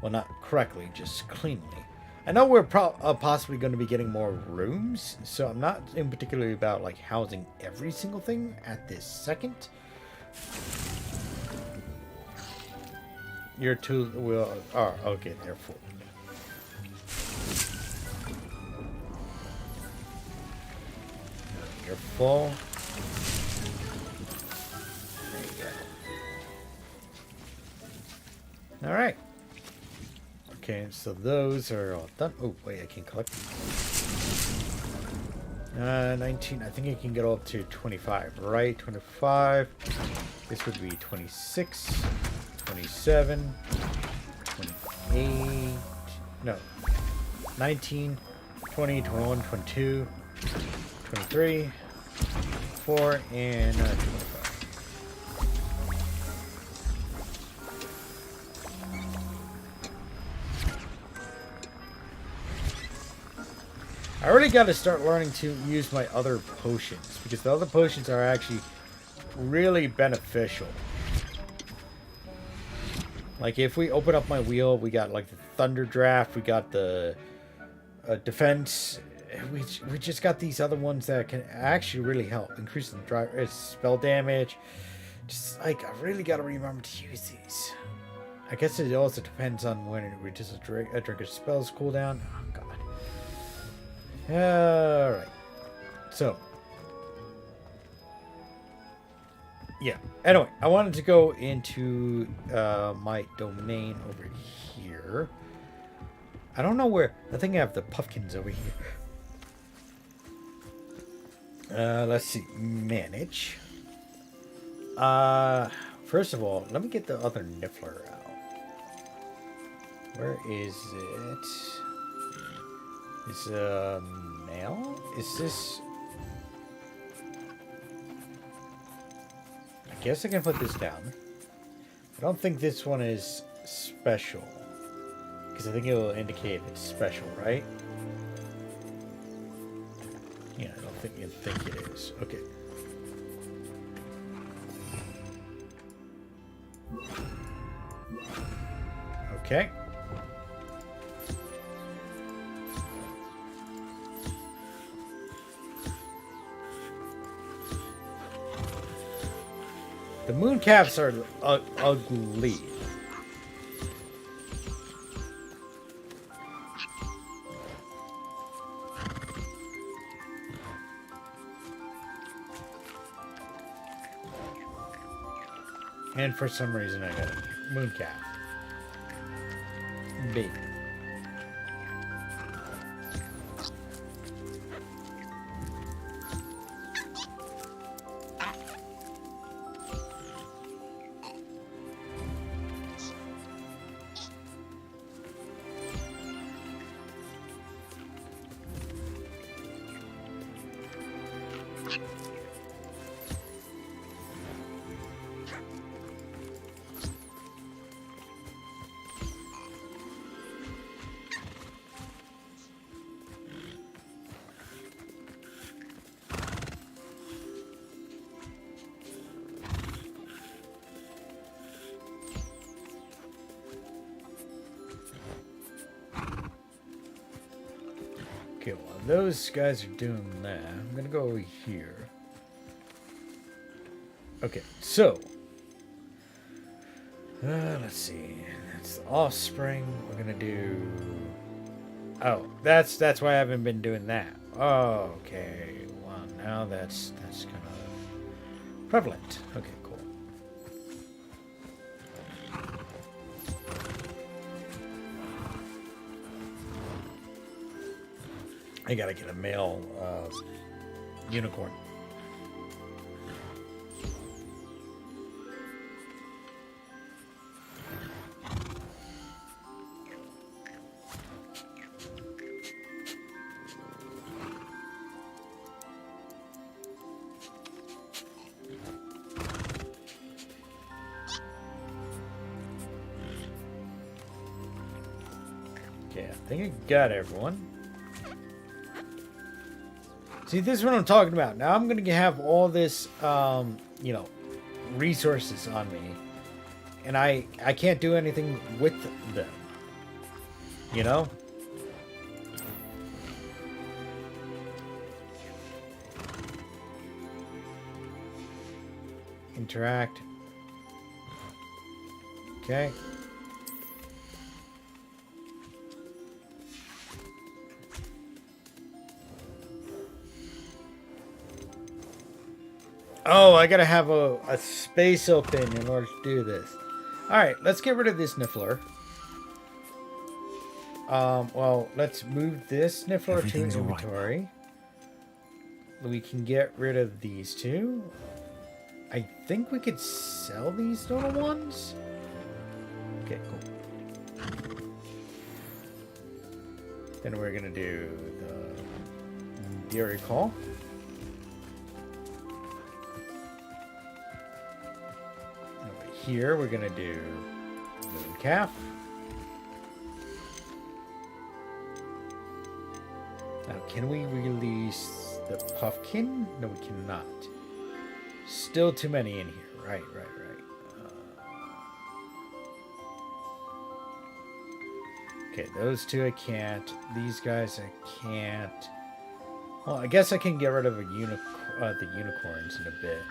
Well, not correctly, just cleanly. I know we're possibly going to be getting more rooms. So I'm not in particular about like housing every single thing at this second. Your two will are okay, they're full. You're full. There you go. Alright. Okay, so those are all done. Oh wait, I can collect. 19, I think I can get up to 25, right? 25. This would be 26. 27, 28, no, 19, 20, 21, 22, 23, 24, and 25. I really got to start learning to use my other potions, because the other potions are actually really beneficial. Like, if we open up my wheel, we got, like, the Thunder Draft, we got the Defense, we just got these other ones that can actually really help. Increase the spell damage. Just, like, I really got to remember to use these. I guess it also depends on when it reduces a drinker's spells cooldown. Oh, God. Alright. So. Yeah. Anyway, I wanted to go into my domain over here. I don't know where. I think I have the puffkins over here. Let's see. Manage. First of all, let me get the other Niffler out. Where is it? Is male? Is this? I guess I can put this down. I don't think this one is special. Because I think it will indicate it's special, right? Yeah, I don't think it is. Okay. Okay. The mooncaps are ugly. And for some reason I got a mooncap. Big. Okay, while those guys are doing that, I'm gonna go over here. Okay, so let's see. That's the offspring. We're gonna do. Oh, that's why I haven't been doing that. Oh, okay. Well, now that's kind of prevalent. Okay, cool. I gotta get a male unicorn. Okay, I think I got everyone. See, this is what I'm talking about. Now I'm going to have all this, you know, resources on me. And I can't do anything with them. You know? Interact. Okay. Oh, I gotta have a space open in order to do this. Alright, let's get rid of this Niffler. Well, let's move this Niffler to inventory. We can get rid of these two. I think we could sell these little ones. Okay, cool. Then we're gonna do the Dairy Call. Here we're gonna do Moon Calf. Now, can we release the Puffkin? No, we cannot. Still too many in here. Right. Okay, those two I can't. These guys I can't. Well, I guess I can get rid of the unicorns in a bit.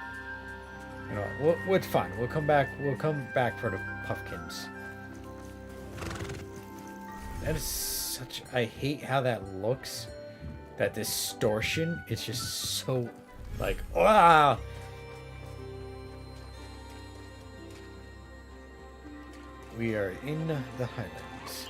You know, it's fine. We'll come back. We'll come back for the puffkins. That is such. I hate how that looks. That distortion. It's just so, like, wow. We are in the Highlands.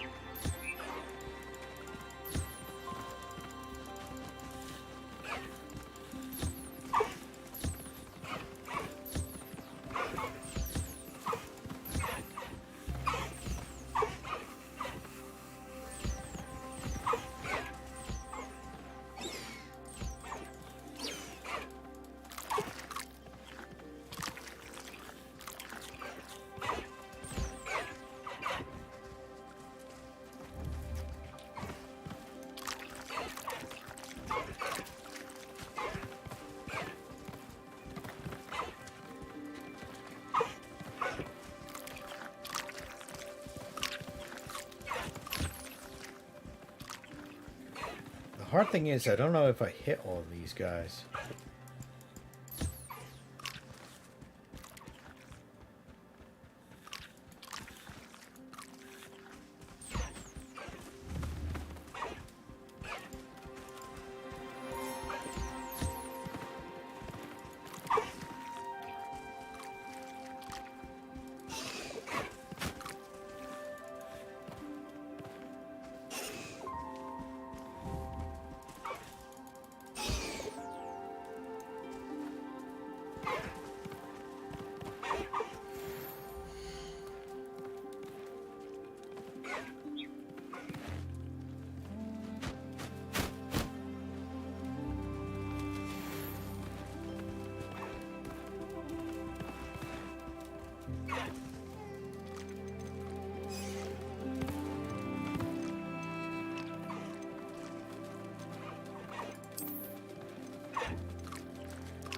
The hard thing is, I don't know if I hit all of these guys.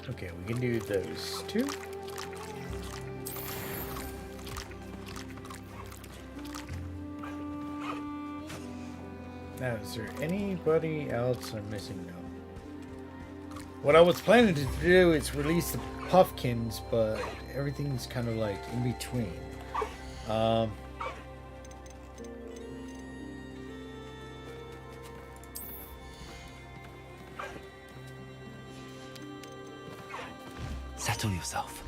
Okay, we can do those two. Now, is there anybody else I'm missing? No. What I was planning to do is release the Puffkins, but everything's kind of like in between. Settle yourself.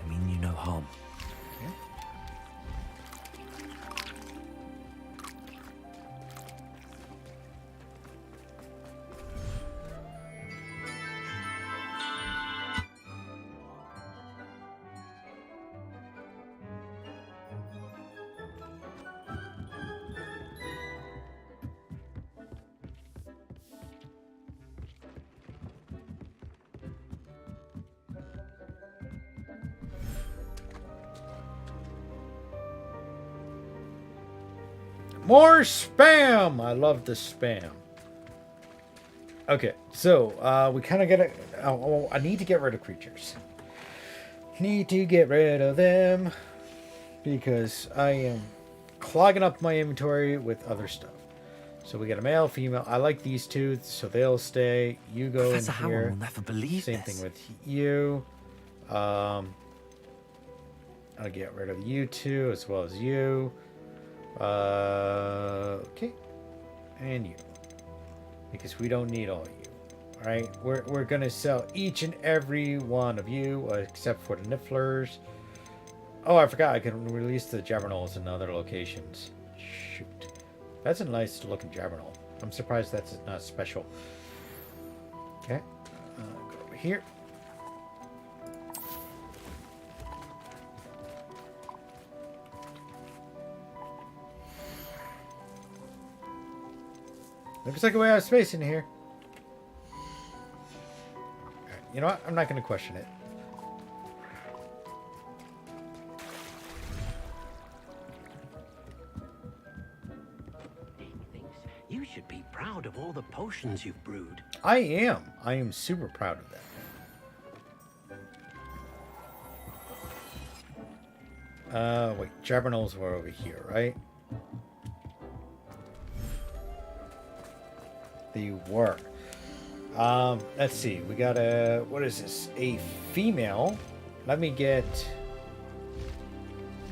I mean you no harm. More spam! I love the spam. Okay, so we kind of get I need to get rid of creatures. Need to get rid of them because I am clogging up my inventory with other stuff. So we got a male, female. I like these two, so they'll stay. You go Professor in here. Howell will never believe Same this. thing with you. I'll get rid of you two as well as you. Okay, and you, because we don't need all of you. All right, we're gonna sell each and every one of you except for the Nifflers. Oh, I forgot I can release the Jabberknolls in other locations. Shoot, that's a nice looking Jabberknoll. I'm surprised that's not special. Okay, go over here. Looks like we have space in here. Right, you know what? I'm not going to question it. You should be proud of all the potions you've brewed. I am. I am super proud of that. Wait. Jabberknolls were over here, right? They were. Let's see. We got a... What is this? A female. Let me get...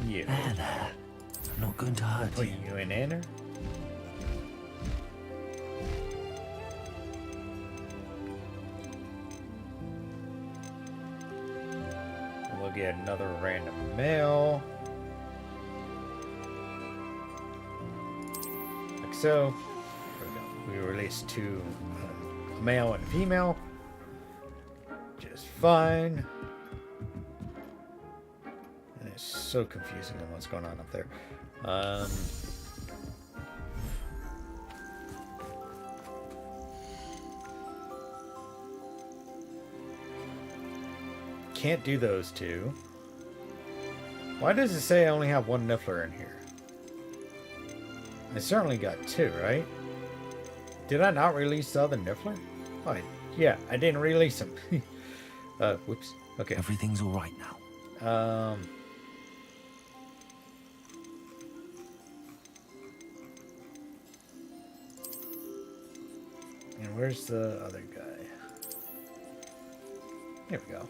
you. There. I'm not going to hurt Put you. you in there. We'll get another random male. Like so. We release two, a male and a female. Just fine. And it's so confusing on what's going on up there. Can't do those two. Why does it say I only have one Niffler in here? I certainly got two, right? Did I not release the other Niffler? Oh, yeah, I didn't release them. Whoops. Okay. Everything's all right now. And where's the other guy? Here we go.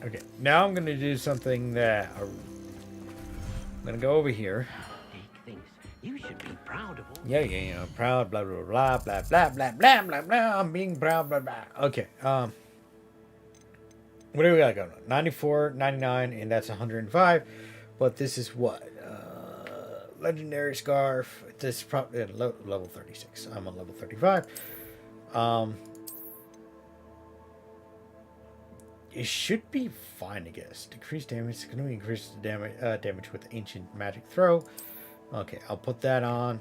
Okay, now I'm going to do something that I'm going to go over here. You should be proud of all. Yeah, proud, blah, blah, blah, blah, blah, blah, blah, blah, blah, I'm being proud, blah, blah. Okay, what do we got going on? 94, 99, and that's 105. But this is what? Legendary Scarf. This is probably level 36. I'm on level 35. It should be fine, I guess. Decrease damage. It's going to increase the damage with ancient magic throw. Okay, I'll put that on.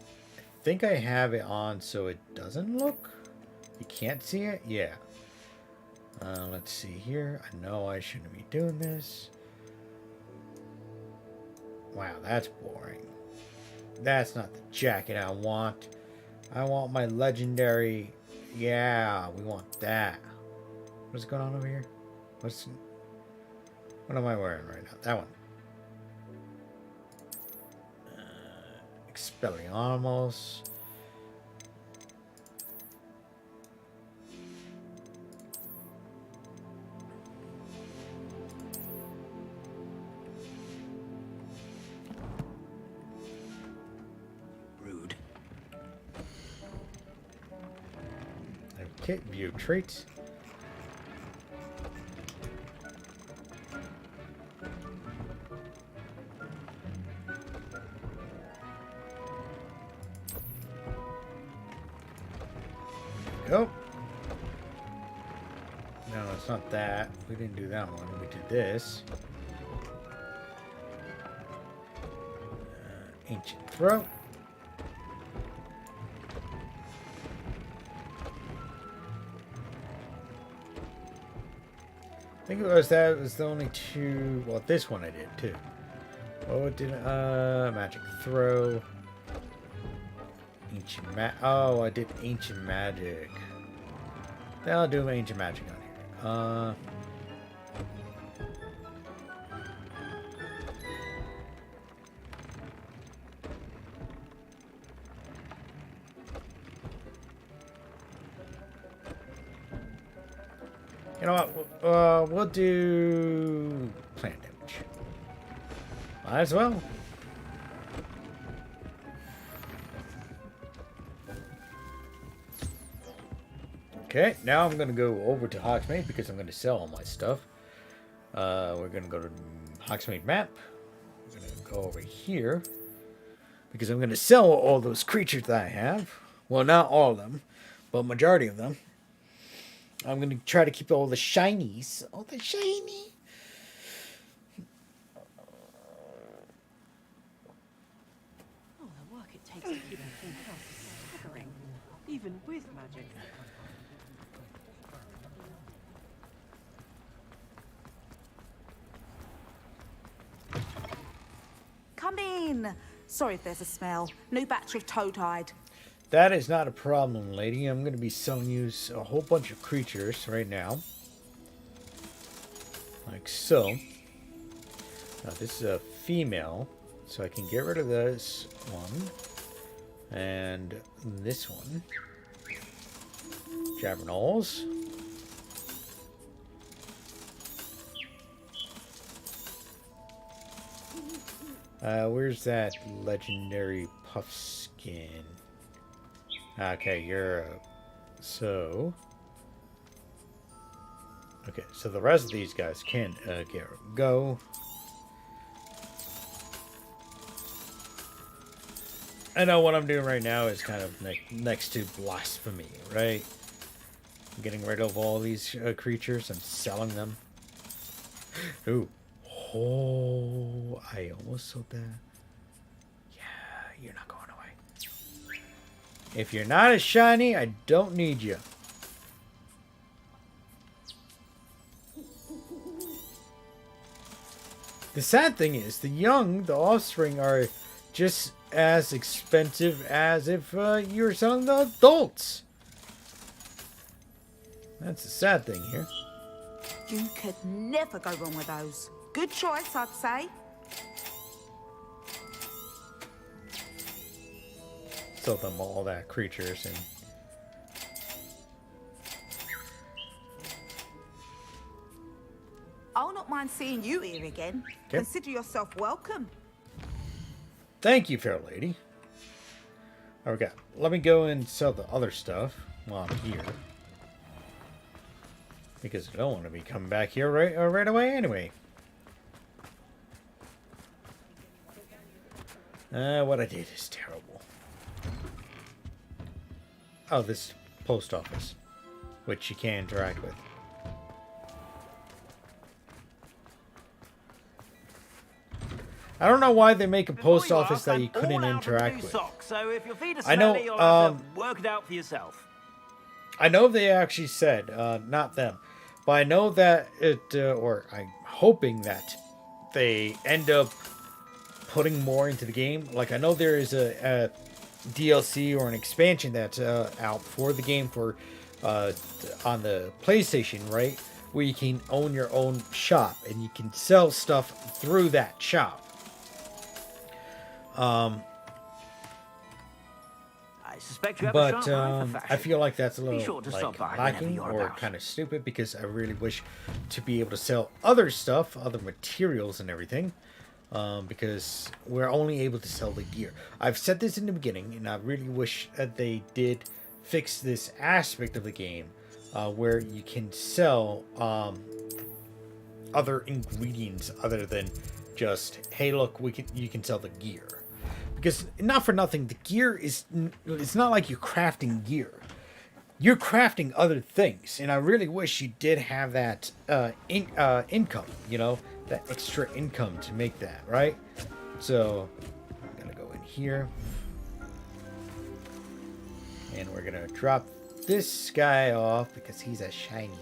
I think I have it on so it doesn't look. You can't see it? Yeah. Let's see here. I know I shouldn't be doing this. Wow, that's boring. That's not the jacket I want. I want my legendary... Yeah, we want that. What's going on over here? What am I wearing right now? That one. Expelliarmus. Rude. Okay, view traits. Go. No, it's not that. We didn't do that one. We did this. Ancient throw. I think it was that. It was the only two. Well, this one I did too. Oh, it didn't. Magic throw. Ancient Oh, I did ancient magic. Then I'll do ancient magic on here. You know what? We'll do plant damage. Might as well. Okay, now I'm going to go over to Hogsmeade because I'm going to sell all my stuff. We're going to go to Hogsmeade map. We're going to go over here because I'm going to sell all those creatures that I have. Well, not all of them, but majority of them. I'm going to try to keep all the shinies. All the shiny. Oh, the work it takes to keep a full house is staggering, even with magic. Come in. Sorry if there's a smell. New batch of toad-hide. That is not a problem, lady. I'm going to be selling you a whole bunch of creatures right now. Like so. Now, this is a female, so I can get rid of this one. And this one. Javernals. Where's that legendary Puffskin? Okay, you're so. Okay, so the rest of these guys can go. I know what I'm doing right now is kind of next to blasphemy, right? I'm getting rid of all these creatures and selling them. Ooh. Oh, I almost sold that. Yeah, you're not going away. If you're not as shiny, I don't need you. The sad thing is, the offspring are just as expensive as if you were selling the adults. That's the sad thing here. You could never go wrong with those. Good choice, I'd say. Sold them all that creatures and I'll not mind seeing you here again. Okay. Consider yourself welcome. Thank you, fair lady. Okay, let me go and sell the other stuff while I'm here. Because I don't want to be coming back here right away anyway. What I did is terrible. Oh, this post office, which you can interact with. I don't know why they make a post office that you couldn't interact with. So if your feet are I know, smelly, you'll have to work it out for yourself. I know they actually said, not them, but I know that it, or I'm hoping that they end up putting more into the game. Like, I know there is a DLC or an expansion that's out for the game for on the PlayStation, right? Where you can own your own shop and you can sell stuff through that shop. I suspect you have a But sharp eye for fashion. I feel like that's a Be little sure to like stop by whenever lacking you're or about. kind of stupid, because I really wish to be able to sell other stuff, other materials and everything, because we're only able to sell the gear. I've said this in the beginning, and I really wish that they did fix this aspect of the game where you can sell other ingredients other than just, hey, look, you can sell the gear. Because, not for nothing, the gear it's not like you're crafting gear. You're crafting other things. And I really wish you did have that income, you know, that extra income to make that, right? So, I'm going to go in here. And we're going to drop this guy off because he's a shiny.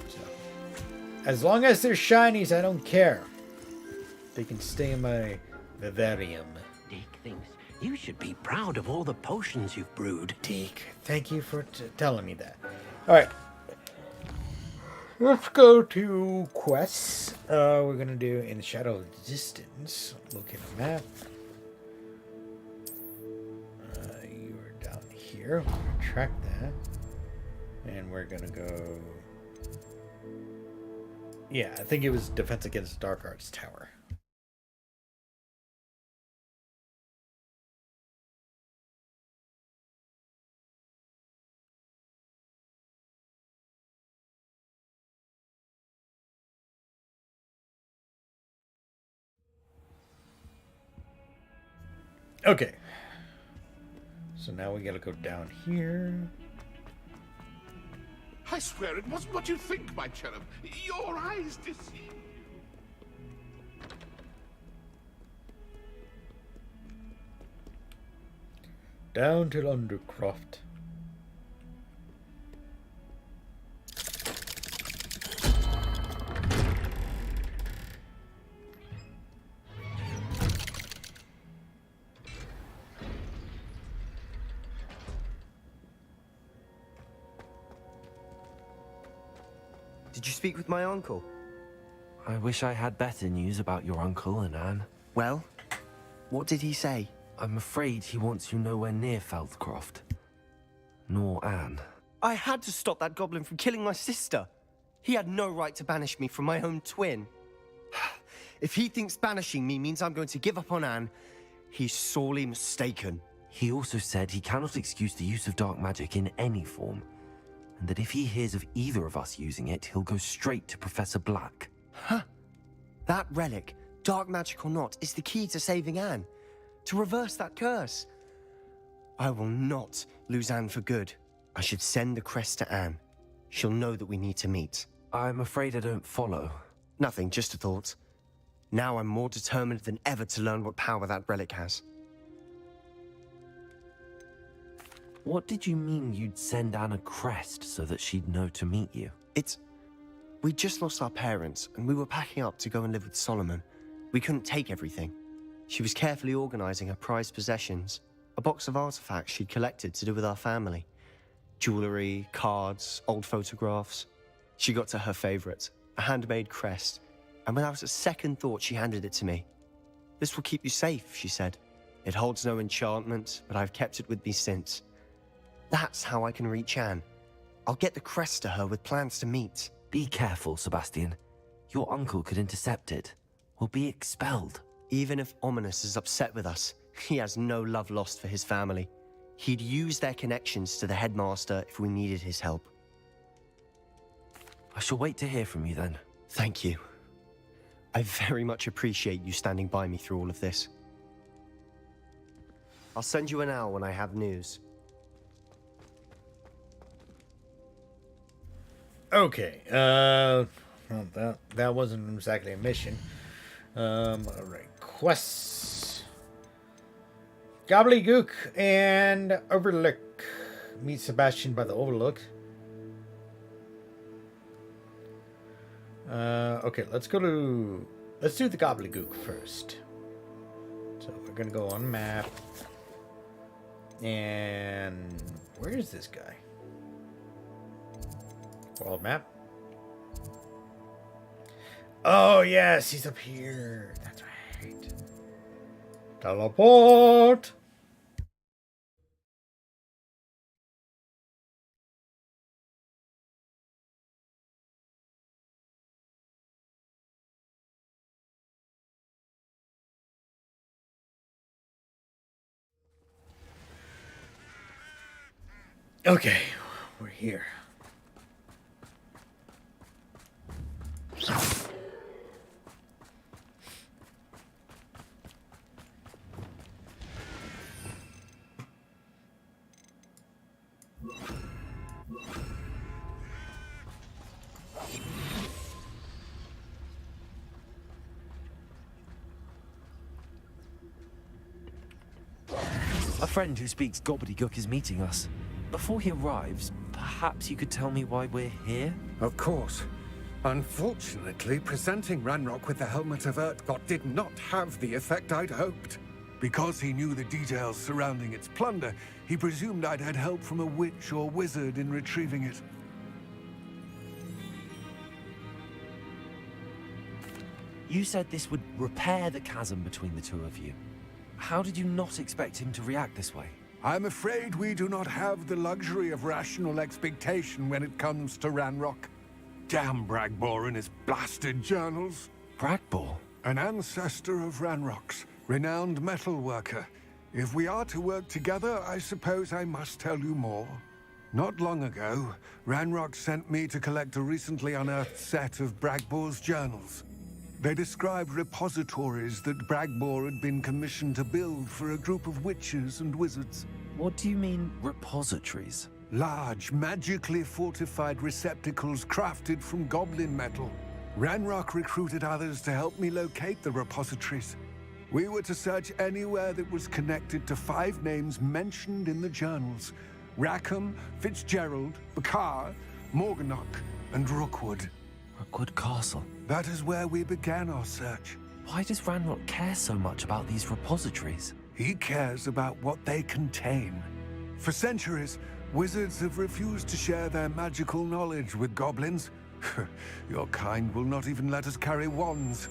So, as long as they're shinies, I don't care. They can stay in my vivarium. Dick thinks you should be proud of all the potions you've brewed. Dick, thank you for telling me that. Alright. Let's go to quests. We're going to do In the Shadow of the Distance. Look at the map. You're down here. We're going to track that. And we're going to go... Yeah, I think it was Defense Against the Dark Arts Tower. Okay. So now we gotta go down here. I swear it wasn't what you think, my cherub. Your eyes deceive you. Down to Undercroft. Did you speak with my uncle? I wish I had better news about your uncle and Anne. Well, what did he say? I'm afraid he wants you nowhere near Feldcroft. Nor Anne. I had to stop that goblin from killing my sister. He had no right to banish me from my own twin. If he thinks banishing me means I'm going to give up on Anne, he's sorely mistaken. He also said he cannot excuse the use of dark magic in any form, and that if he hears of either of us using it, he'll go straight to Professor Black. Huh. That relic, dark magic or not, is the key to saving Anne. To reverse that curse. I will not lose Anne for good. I should send the crest to Anne. She'll know that we need to meet. I'm afraid I don't follow. Nothing, just a thought. Now I'm more determined than ever to learn what power that relic has. What did you mean you'd send Anne a crest so that she'd know to meet you? We just lost our parents, and we were packing up to go and live with Solomon. We couldn't take everything. She was carefully organizing her prized possessions, a box of artifacts she'd collected to do with our family. Jewelry, cards, old photographs. She got to her favorite, a handmade crest, and without a second thought she handed it to me. This will keep you safe, she said. It holds no enchantment, but I've kept it with me since. That's how I can reach Anne. I'll get the crest to her with plans to meet. Be careful, Sebastian. Your uncle could intercept it. We'll be expelled. Even if Ominous is upset with us, he has no love lost for his family. He'd use their connections to the headmaster if we needed his help. I shall wait to hear from you then. Thank you. I very much appreciate you standing by me through all of this. I'll send you an owl when I have news. Okay, well, that wasn't exactly a mission. Alright, quests. Gobbledygook and Overlook. Meet Sebastian by the Overlook. Okay, let's do the Gobbledygook first. we're gonna go on map. And where is this guy? World map. Oh yes, he's up here. That's right. Teleport. Okay, we're here. A friend who speaks gobbledygook is meeting us. Before he arrives, perhaps you could tell me why we're here? Of course. Unfortunately, presenting Ranrock with the Helmet of Urtkot did not have the effect I'd hoped. Because he knew the details surrounding its plunder, he presumed I'd had help from a witch or wizard in retrieving it. You said this would repair the chasm between the two of you. How did you not expect him to react this way? I'm afraid we do not have the luxury of rational expectation when it comes to Ranrock. Damn Bragbor and his blasted journals. Bragbor? An ancestor of Ranrock's, renowned metal worker. If we are to work together, I suppose I must tell you more. Not long ago, Ranrock sent me to collect a recently unearthed set of Bragbor's journals. They described repositories that Bragbor had been commissioned to build for a group of witches and wizards. What do you mean, repositories? Large, magically fortified receptacles crafted from goblin metal. Ranrock recruited others to help me locate the repositories. We were to search anywhere that was connected to 5 names mentioned in the journals. Rackham, Fitzgerald, Bakar, Morganach, and Rookwood. Rookwood Castle? That is where we began our search. Why does Ranrock care so much about these repositories? He cares about what they contain. For centuries, wizards have refused to share their magical knowledge with goblins. Your kind will not even let us carry wands.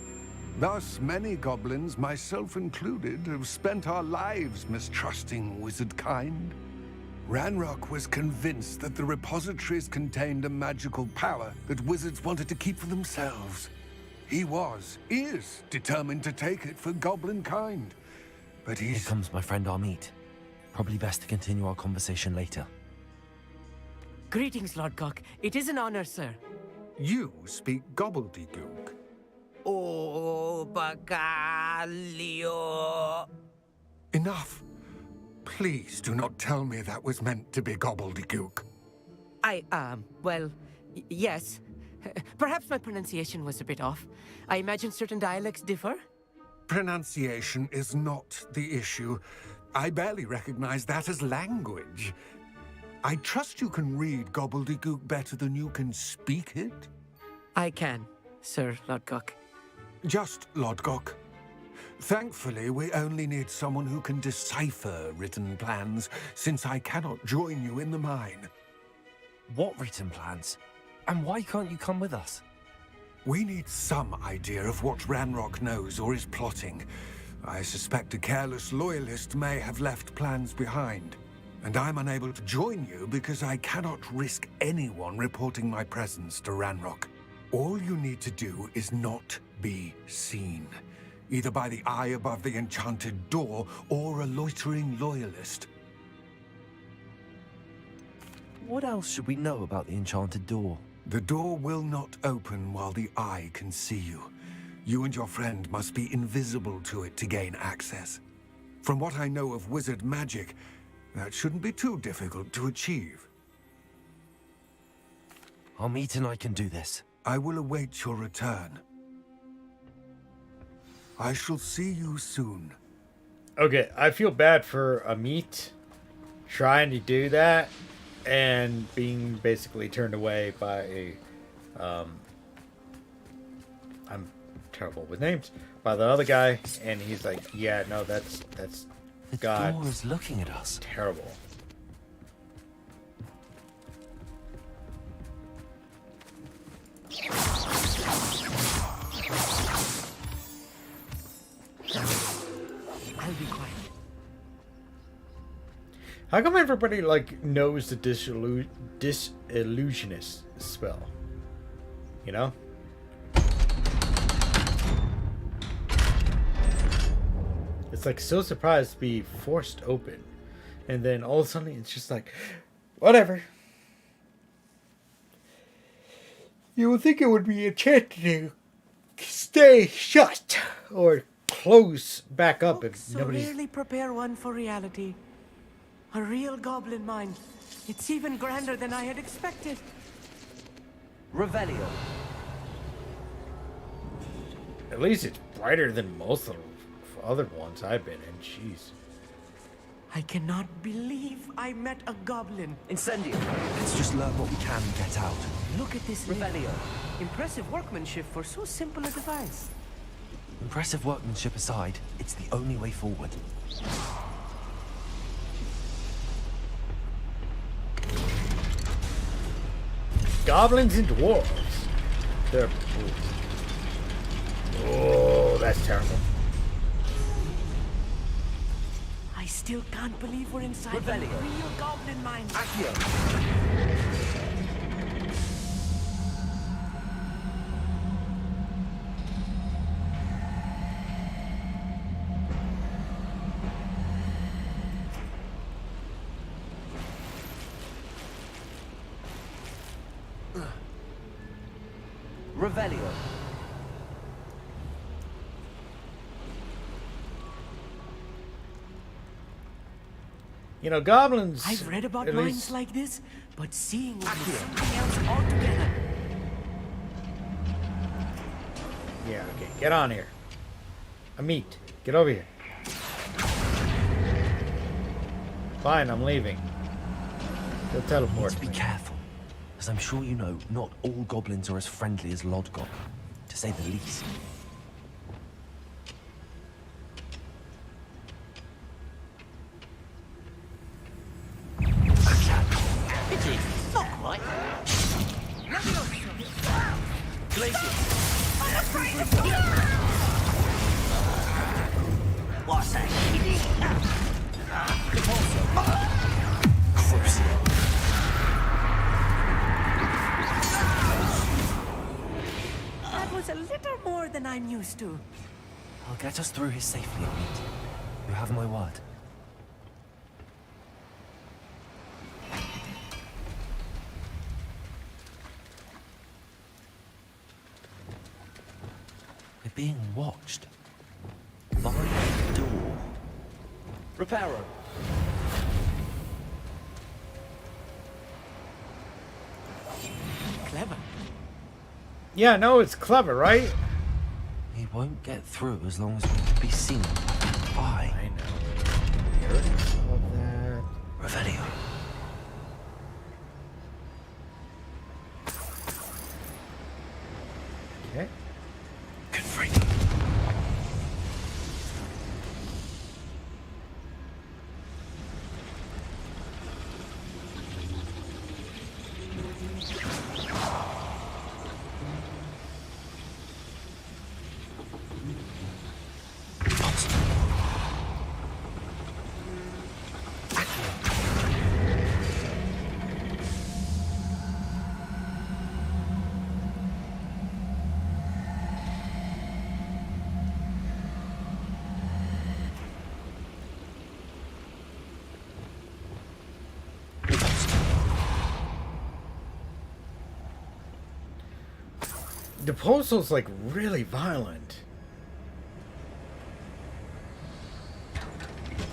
Thus, many goblins, myself included, have spent our lives mistrusting wizard kind. Ranrock was convinced that the repositories contained a magical power that wizards wanted to keep for themselves. He is determined to take it for goblin kind. But Here comes my friend Amit. Probably best to continue our conversation later. Greetings, Lord Cock. It is an honor, sir. You speak gobbledygook. Oh, Bacalio. Enough. Please do not tell me that was meant to be gobbledygook. Well, yes. Perhaps my pronunciation was a bit off. I imagine certain dialects differ. Pronunciation is not the issue. I barely recognize that as language. I trust you can read gobbledygook better than you can speak it? I can, Sir Lodgok. Just Lodgok. Thankfully, we only need someone who can decipher written plans, since I cannot join you in the mine. What written plans? And why can't you come with us? We need some idea of what Ranrock knows or is plotting. I suspect a careless loyalist may have left plans behind. And I'm unable to join you because I cannot risk anyone reporting my presence to Ranrock. All you need to do is not be seen, either by the eye above the enchanted door or a loitering loyalist. What else should we know about the enchanted door? The door will not open while the eye can see you. You and your friend must be invisible to it to gain access. From what I know of wizard magic, that shouldn't be too difficult to achieve. Amit and I can do this. I will await your return. I shall see you soon. Okay, I feel bad for Amit trying to do that and being basically turned away by a I'm terrible with names. by the other guy, and he's like, "Yeah, no, that's The God, door is looking at us. terrible." I'll be quiet. How come everybody like knows the disillusionist spell? You know? It's like so surprised to be forced open. And then all of a sudden it's just like, whatever. You would think it would be enchanted to stay shut or close back up if So nobody's... rarely prepare one for reality. A real goblin mind. It's even grander than I had expected. Revelio. At least it's brighter than most of the other ones I've been in. Jeez. I cannot believe I met a goblin. Incendio. Let's just learn what we can and get out. Look at this Revelio. Impressive workmanship for so simple a device. Impressive workmanship aside, it's the only way forward. Goblins and dwarves. They're... Oh, that's terrible. I still can't believe we're inside a Revelio. real goblin mind. Accio. Revelio. You know, goblins... I've read about at minds least- like this, but seeing one is something else altogether. Yeah, okay. Get on here. Amit, get over here. Fine, I'm leaving. Go teleport. Be careful, as I'm sure you know, not all goblins are as friendly as Lodgok, to say the least. It is not quite. What's that? That was a little more than I'm used to. I'll get us through here safely, Amit. You have my word. We're being watched. By the door. Reparo. Clever. Yeah, no, it's clever, right? He won't get through as long as we can be seen. Why? I know. We already saw that. Revelio. Okay. Confront. The postal's like really violent.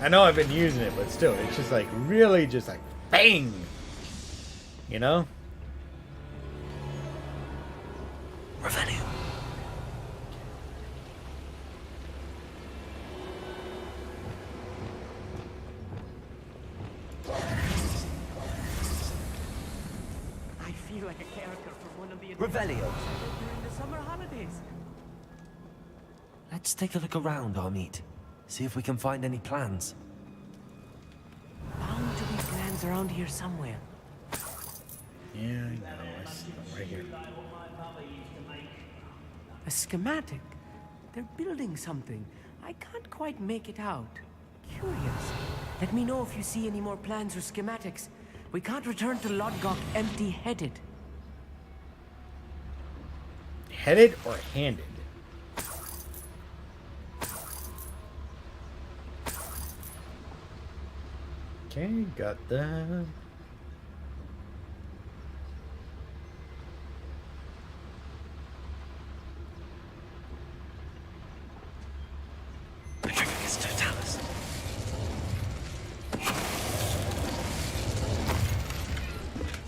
I know I've been using it, but still, it's just like really just like bang. You know? Revelio. I feel like a character from one of the Revelio. during the summer holidays. Let's Let's take a look around, Amit. See if we can find any plans. Bound to be plans around here somewhere. Yeah, I know. I see them right here. A schematic. They're building something. I can't quite make it out. Curious. Let me know if you see any more plans or schematics. We can't return to Lodgok empty-headed. Headed or handed? Okay, got that.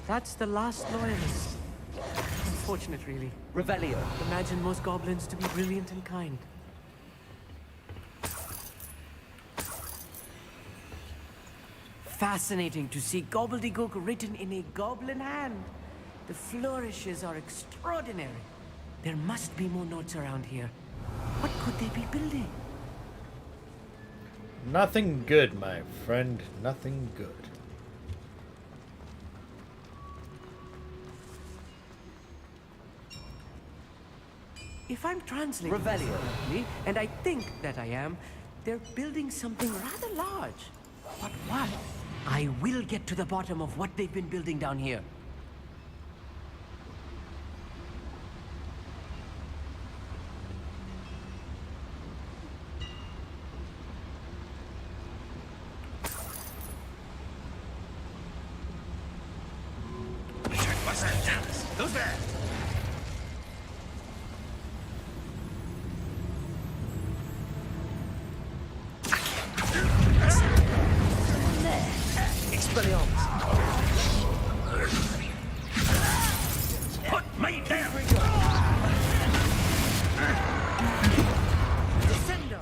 That's the last loyalist. Unfortunate, really. Revelio. Imagine most goblins to be brilliant and kind. Fascinating to see gobbledygook written in a goblin hand. The flourishes are extraordinary. There must be more notes around here. What could they be building? Nothing good, my friend. Nothing good. If I'm translating this correctly, and I think that I am, they're building something rather large. But what? I will get to the bottom of what they've been building down here. What's that, Dallas? Who's there? Expelliarmus. Put me down! Descendo!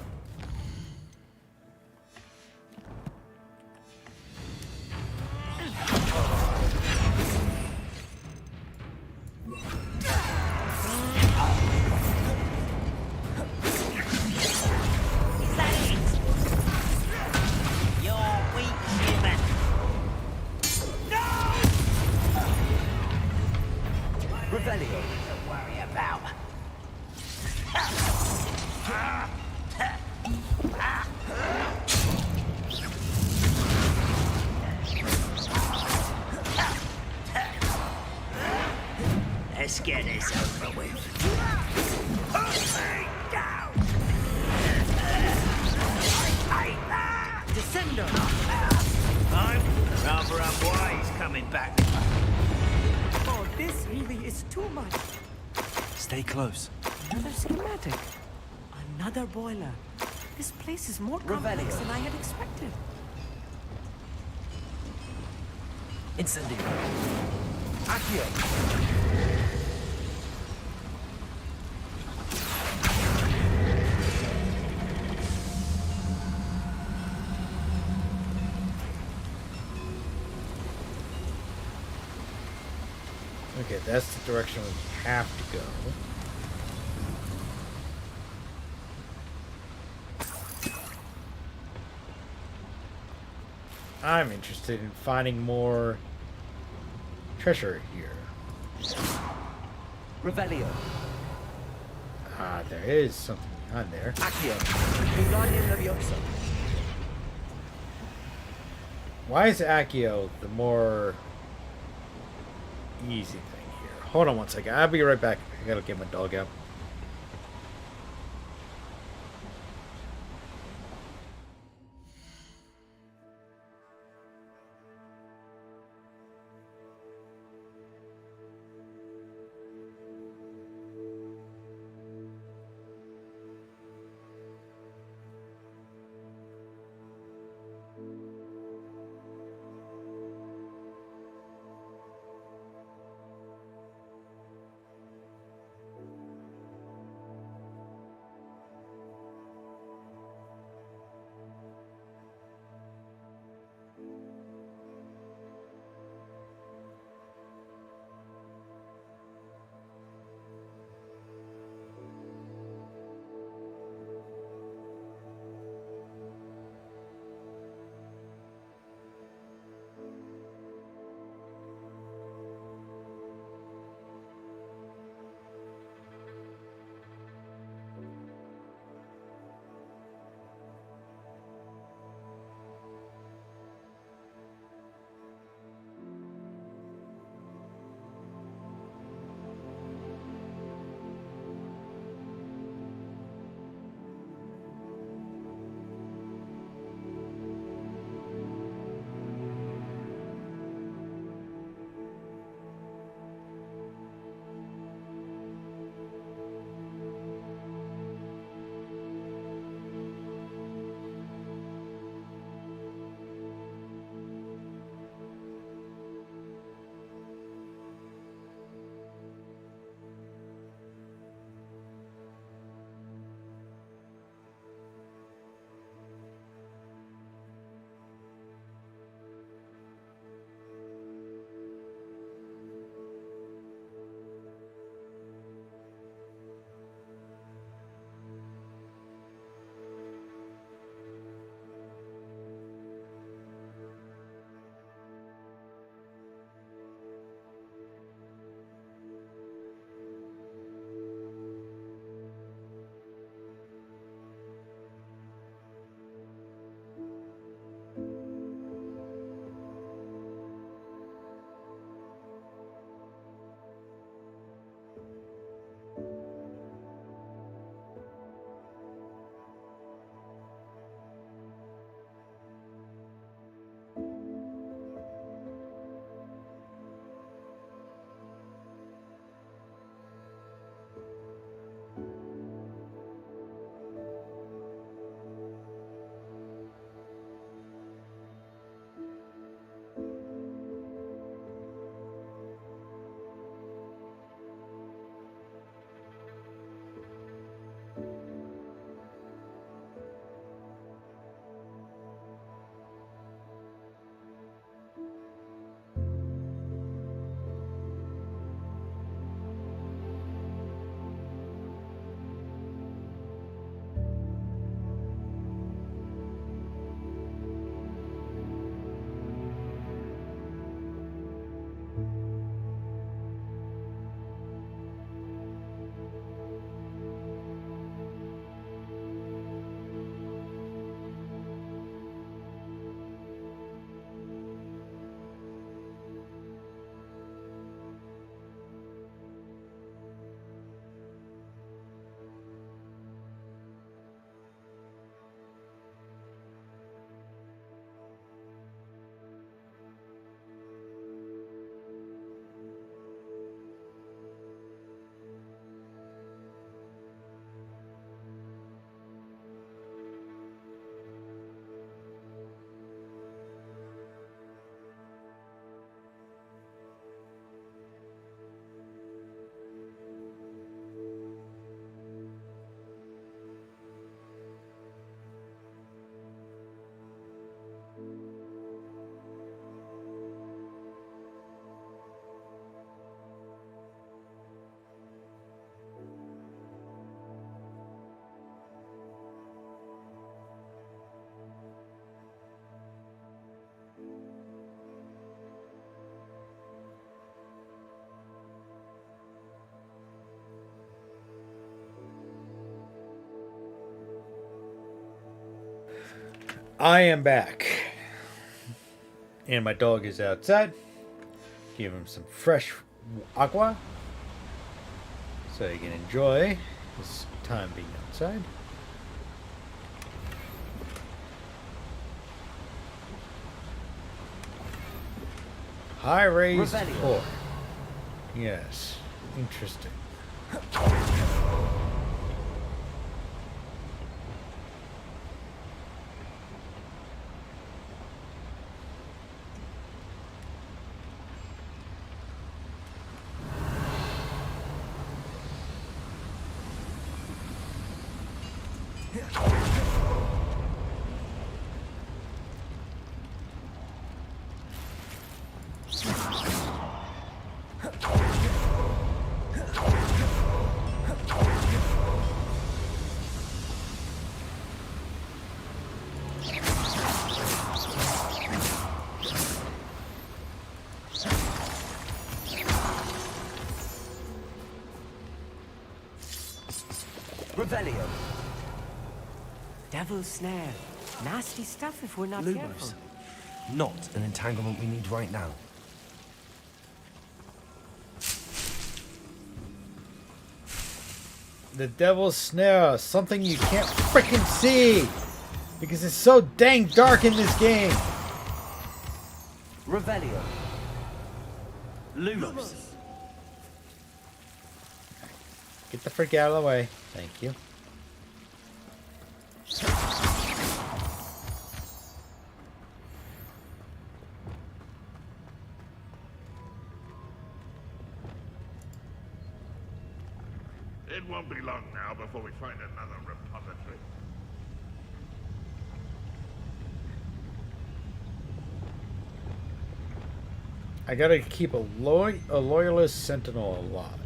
Revelio. Don't worry about. Let's get this over with. Put me down! I hate that! Descendo! I'm rather unwise coming back. Oh, this really is too much. Stay close. Another schematic. Another boiler. This place is more complex than I had expected. Incendio. Accio. Okay, that's the direction we have to go. I'm interested in finding more treasure here. Revelio. Ah, there is something behind there. Accio. Wingardium Leviosa. Why is Accio the more easy thing here? Hold on one second. I'll be right back. I gotta get my dog out. I am back. And my dog is outside. Give him some fresh agua so he can enjoy his time being outside. High raised floor. Yes. Interesting. Revelio. Devil's snare. Nasty stuff if we're not careful. Not an entanglement we need right now. The Devil's Snare, something you can't freaking see because it's so dang dark in this game. Revelio. Lumos. Get the frick out of the way. Thank you. It won't be long now before we find another repository. I gotta keep a loyalist sentinel alive.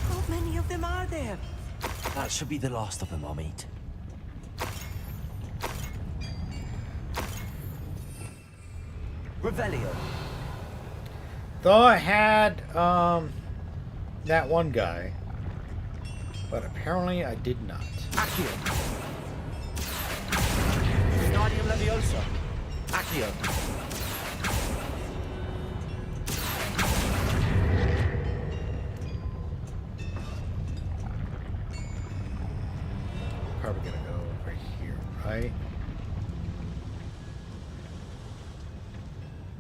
How many of them are there? That should be the last of them I'll meet. Revelio. Though I had that one guy, but apparently I did not. Accio. Wingardium Leviosa. Accio. Probably gonna go over here, right?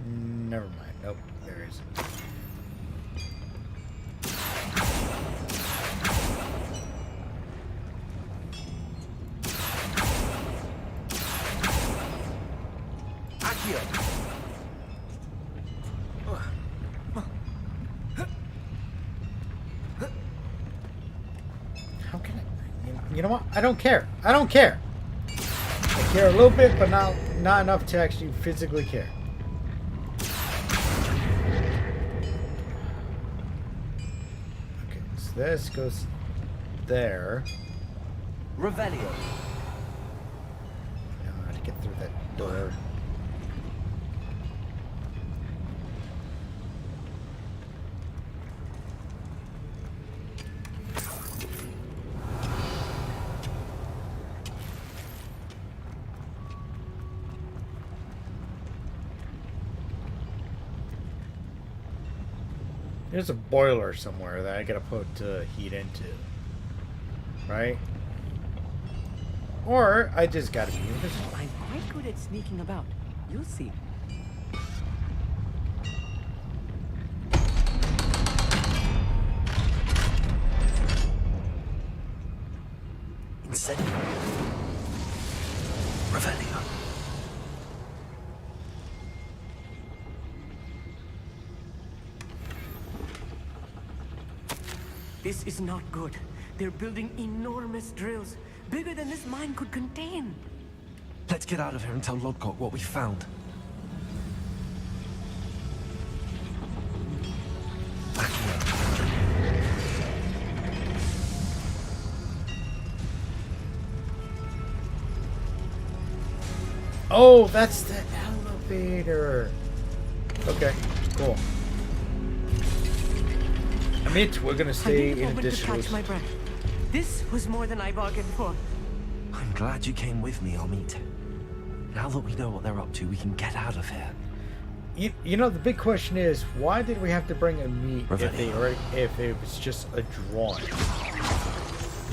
Never mind. Nope, there isn't. How can I? You know what? I don't care. I don't care. I care a little bit, but not enough to actually physically care. Okay, so this goes there. Revelio. Now I have to get through that door. There's a boiler somewhere that I gotta put heat into. Right? Or I just gotta be invisible. I'm quite good at sneaking about. You'll see. Incendio. Revelio. This is not good. They're building enormous drills, bigger than this mine could contain. Let's get out of here and tell Lodgok what we found. Oh, that's the elevator. Okay, cool. Amit, we're gonna stay I need a in moment to additional. catch my breath. This was more than I bargained for. I'm glad you came with me, Amit. Now that we know what they're up to, we can get out of here. You know, the big question is, why did we have to bring a meat if it was just a drawing?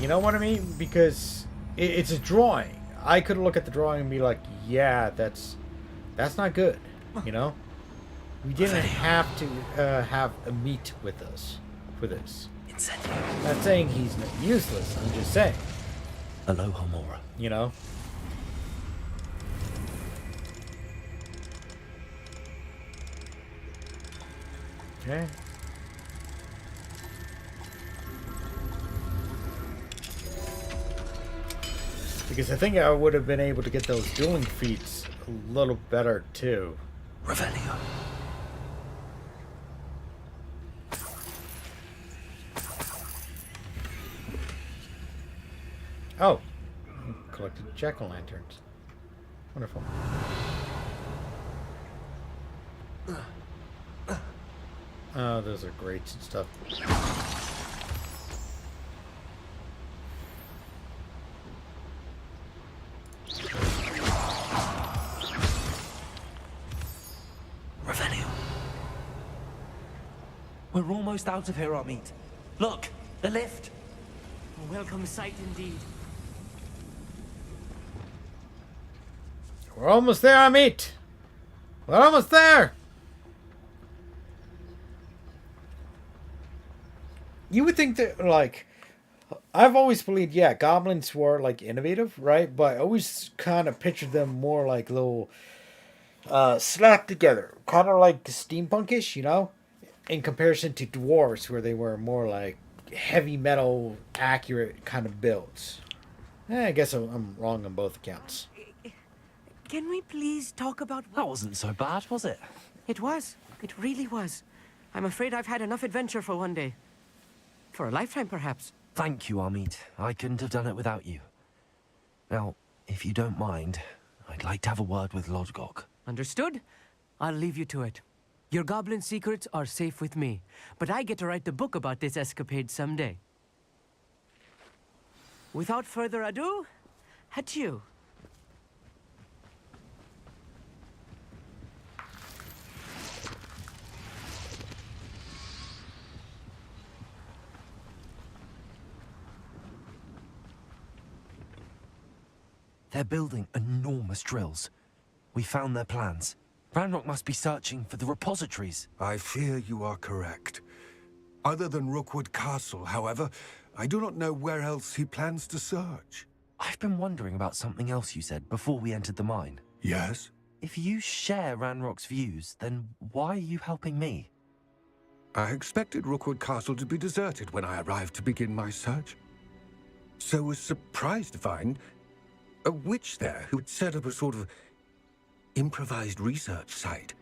You know what I mean? Because it's a drawing. I could look at the drawing and be like, yeah, that's not good. You know? We didn't have to have a meat with us for this. Incendio. Not saying he's useless. I'm just saying. Aloha Mora. You know? Okay. Because I think I would have been able to get those dueling feats a little better too. Revelio. Oh, collected jack-o'-lanterns. Wonderful. Oh, those are great stuff. Revelio. We're almost out of here, Amit. Look, the lift. A welcome sight indeed. We're almost there, Amit. We're almost there. You would think that, like, I've always believed, yeah, goblins were, like, innovative, right? But I always kind of pictured them more like little slapped together. Kind of like steampunkish, you know? In comparison to dwarves, where they were more like heavy metal, accurate kind of builds. I guess I'm wrong on both accounts. Can we please talk about... That wasn't so bad, was it? It was. It really was. I'm afraid I've had enough adventure for one day. For a lifetime, perhaps. Thank you, Amit. I couldn't have done it without you. Now, if you don't mind, I'd like to have a word with Lodgok. Understood? I'll leave you to it. Your goblin secrets are safe with me, but I get to write the book about this escapade someday. Without further ado, adieu. They're building enormous drills. We found their plans. Ranrock must be searching for the repositories. I fear you are correct. Other than Rookwood Castle, however, I do not know where else he plans to search. I've been wondering about something else you said before we entered the mine. Yes? If you share Ranrock's views, then why are you helping me? I expected Rookwood Castle to be deserted when I arrived to begin my search. So was surprised to find a witch there who had set up a sort of improvised research site.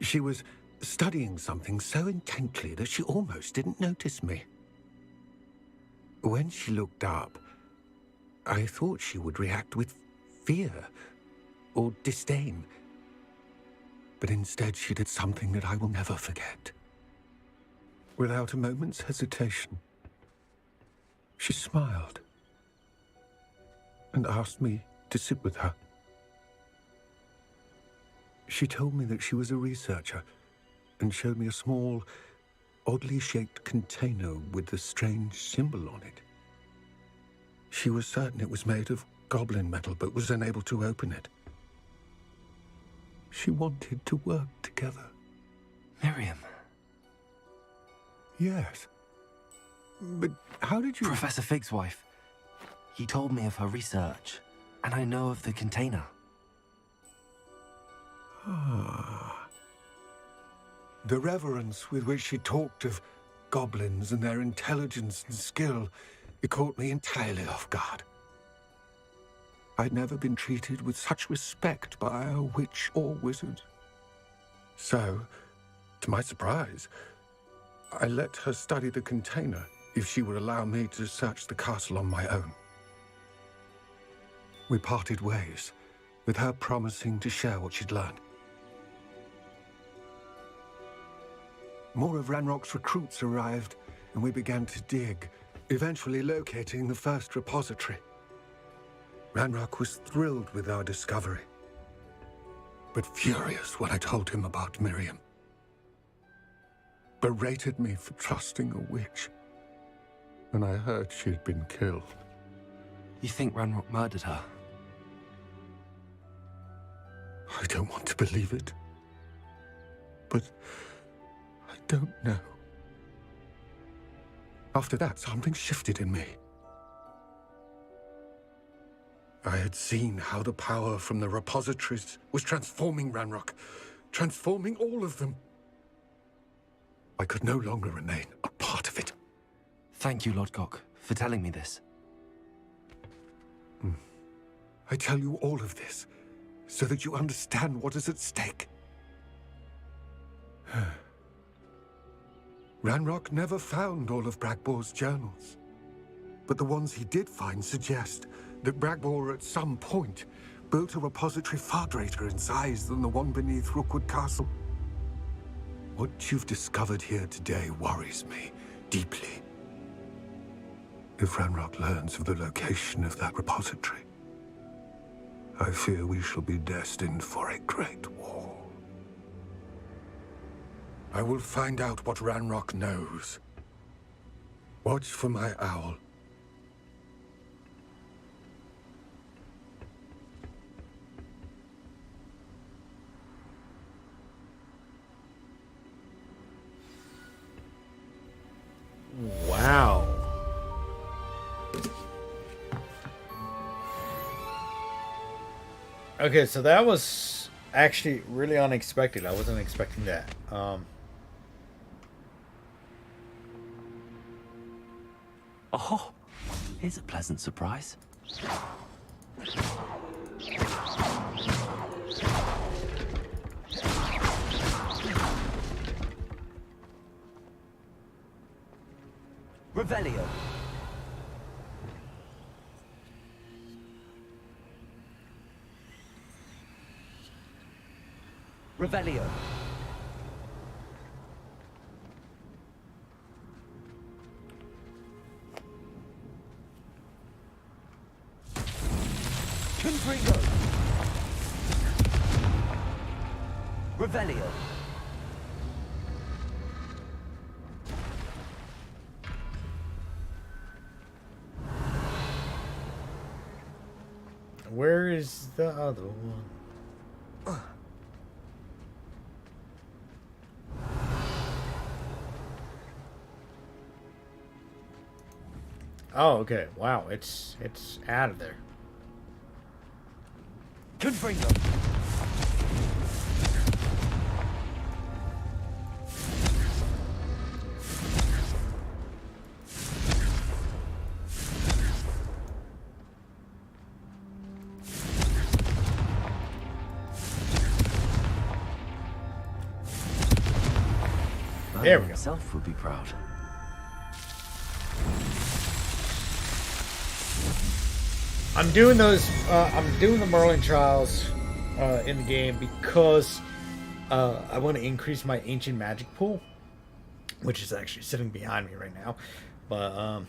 She was studying something so intently that she almost didn't notice me. When she looked up, I thought she would react with fear or disdain. But instead she did something that I will never forget. Without a moment's hesitation, she smiled and asked me to sit with her. She told me that she was a researcher and showed me a small oddly shaped container with the strange symbol on it. She was certain it was made of goblin metal, but was unable to open it. She wanted to work together. Miriam. Yes. But how did you... Professor Fig's wife. He told me of her research, and I know of the container. Ah. The reverence with which she talked of goblins and their intelligence and skill, it caught me entirely off guard. I'd never been treated with such respect by a witch or wizard. So, to my surprise, I let her study the container if she would allow me to search the castle on my own. We parted ways, with her promising to share what she'd learned. More of Ranrock's recruits arrived, and we began to dig, eventually locating the first repository. Ranrock was thrilled with our discovery, but furious when I told him about Miriam. Berated me for trusting a witch when I heard she'd been killed. You think Ranrock murdered her? I don't want to believe it, but I don't know. After that, something shifted in me. I had seen how the power from the repositories was transforming Ranrock, transforming all of them. I could no longer remain a part of it. Thank you, Lodgok, for telling me this. I tell you all of this so that you understand what is at stake. Ranrock never found all of Bragbor's journals, but the ones he did find suggest that Bragbor at some point built a repository far greater in size than the one beneath Rookwood Castle. What you've discovered here today worries me deeply. If Ranrock learns of the location of that repository, I fear we shall be destined for a great war. I will find out what Ranrock knows. Watch for my owl. Wow. Okay, so that was actually really unexpected. I wasn't expecting that. Oh, here's a pleasant surprise. Revelio. Revelio. Confringo. Revelio. Where is the other one? Oh, okay. Wow, it's out of there. Confringo. There we go. Himself would be proud. I'm doing those. I'm doing the Merlin trials in the game because I want to increase my ancient magic pool, which is actually sitting behind me right now. But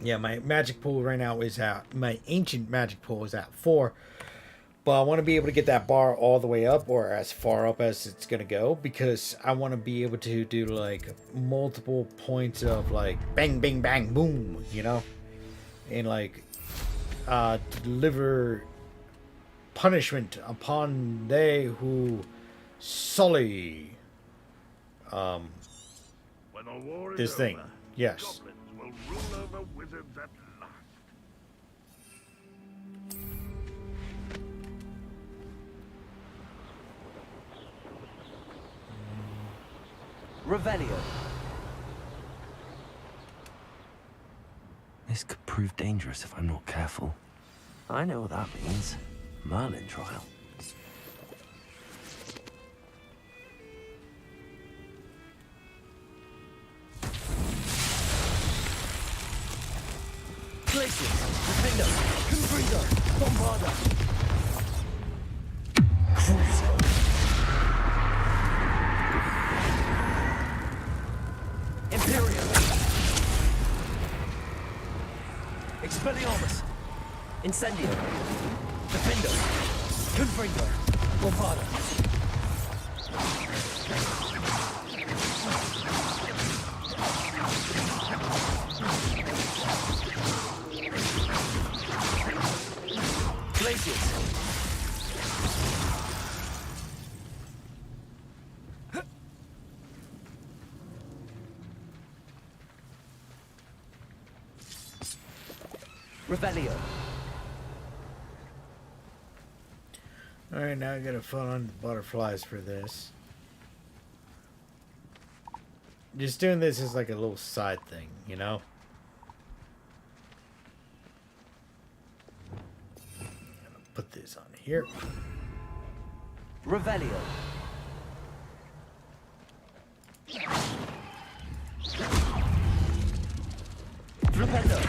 yeah, my magic pool right now is at my ancient magic pool is at 4. But I want to be able to get that bar all the way up, or as far up as it's going to go, because I want to be able to do like multiple points of like bang, bang, bang, boom, you know? And like deliver punishment upon they who sully When the war is this thing. over, Yes. goblins will rule over wizards at last. Revelio. This could prove dangerous if I'm not careful. I know what that means. Merlin trial. Glacius, Defender, Confringo, Bombarder. Cruiser. Imperium. Expelliarmus. Incendio. Defender. Confringo. Bombarder. Glacius. Revelio. Alright, now I gotta fill on the butterflies for this. Just doing this is like a little side thing, you know? Put this on here. Revelio. Flipendo.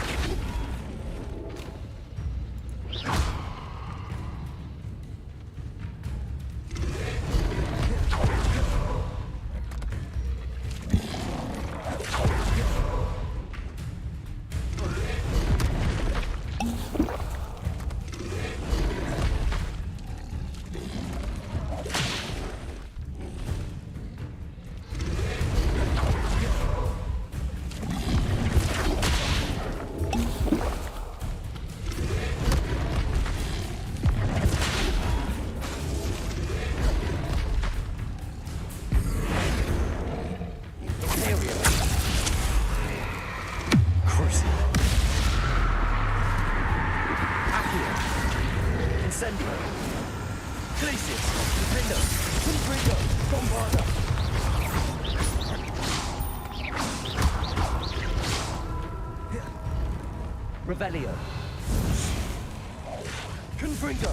Incendio. Glacius. Defender. Confringo. Bombarder. Revelio. Confringo.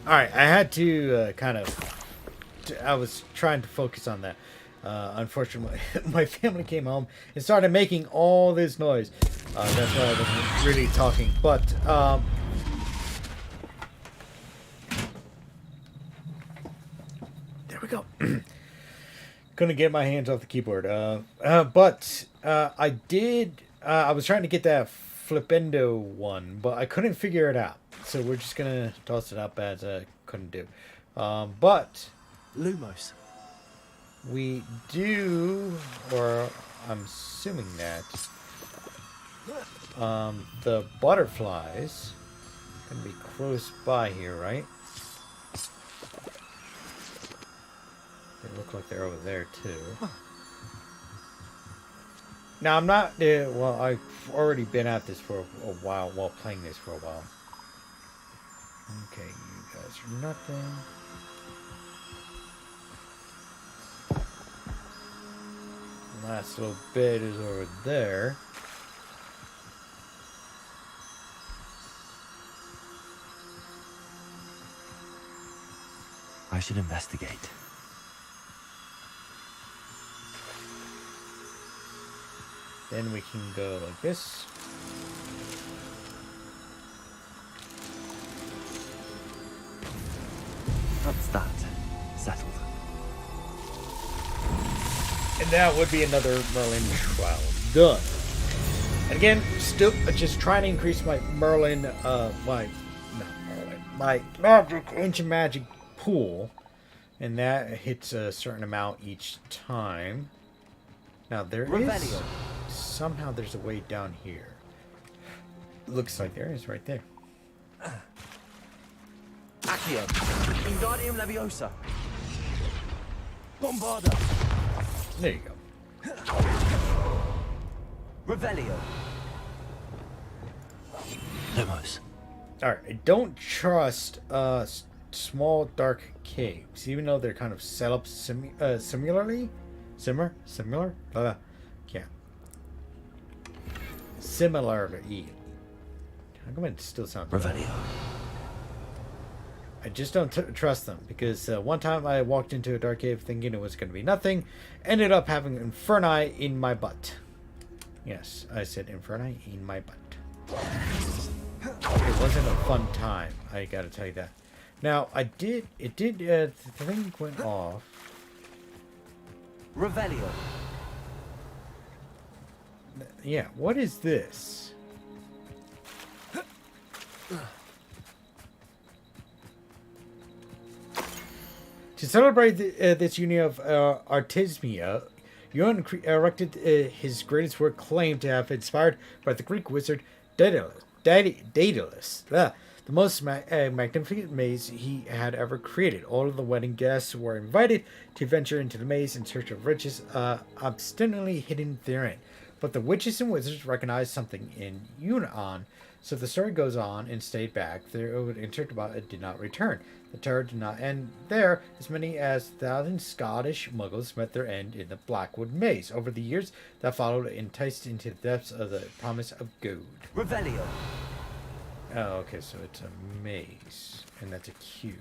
All right, I had to I was trying to focus on that. Unfortunately, my family came home and started making all this noise. That's why I wasn't really talking. But there we go. Couldn't get my hands off the keyboard. But I did. I was trying to get that Flipendo one, but I couldn't figure it out. So we're just gonna toss it up as I couldn't do. But Lumos. We do, or I'm assuming that the butterflies can be close by here, right? They look like they're over there too. Now I'm not. Well, I've already been at this for a while while playing this for a while. Okay, you guys are nothing. Last little bit is over there. I should investigate. Then we can go like this. That's that. Settled. And that would be another Merlin trial done. And again, still just trying to increase my Merlin, my magic, ancient magic pool. And that hits a certain amount each time. Now there is, somehow there's a way down here. Looks like there is right there. Accio. Wingardium Leviosa. Bombarda. There you go. Revelio. Lumos. Alright, I don't trust small dark caves, even though they're kind of set up similarly. Similar? Yeah. Similarly. How come it still sounds Revelio. I just don't trust them, because one time I walked into a dark cave thinking it was going to be nothing, ended up having Inferni in my butt. Yes, I said Inferni in my butt. It wasn't a fun time, I gotta tell you that. Now, the thing went off. Revelio. Yeah, what is this? To celebrate this union of Artemisia, Yuan erected his greatest work claimed to have inspired by the Greek wizard Daedalus. The most magnificent maze he had ever created. All of the wedding guests were invited to venture into the maze in search of riches obstinately hidden therein. But the witches and wizards recognized something in Yunnan, so the story goes on and stayed back. They entered, but it did not return. The terror did not end there. As many as 1,000 Scottish muggles met their end in the Blackwood Maze. Over the years that followed, enticed into the depths of the promise of gold. Revelio. Oh, okay, so it's a maze, and that's a cube.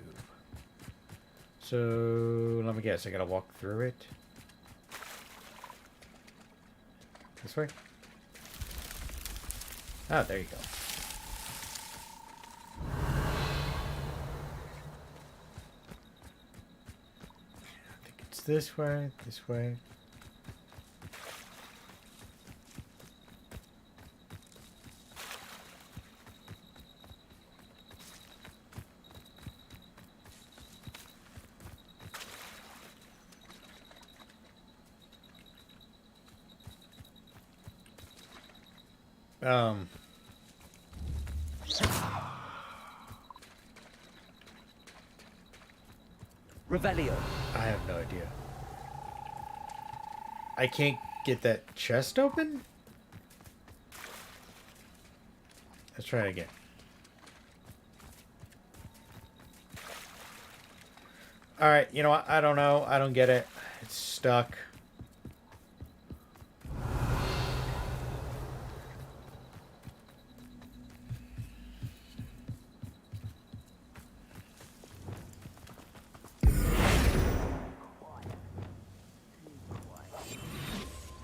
So, let me guess, I gotta walk through it? This way? Ah, there you go. I think it's this way, this way. Revelio. I have no idea. I can't get that chest open? Let's try it again. Alright, you know what? I don't know. I don't get it. It's stuck.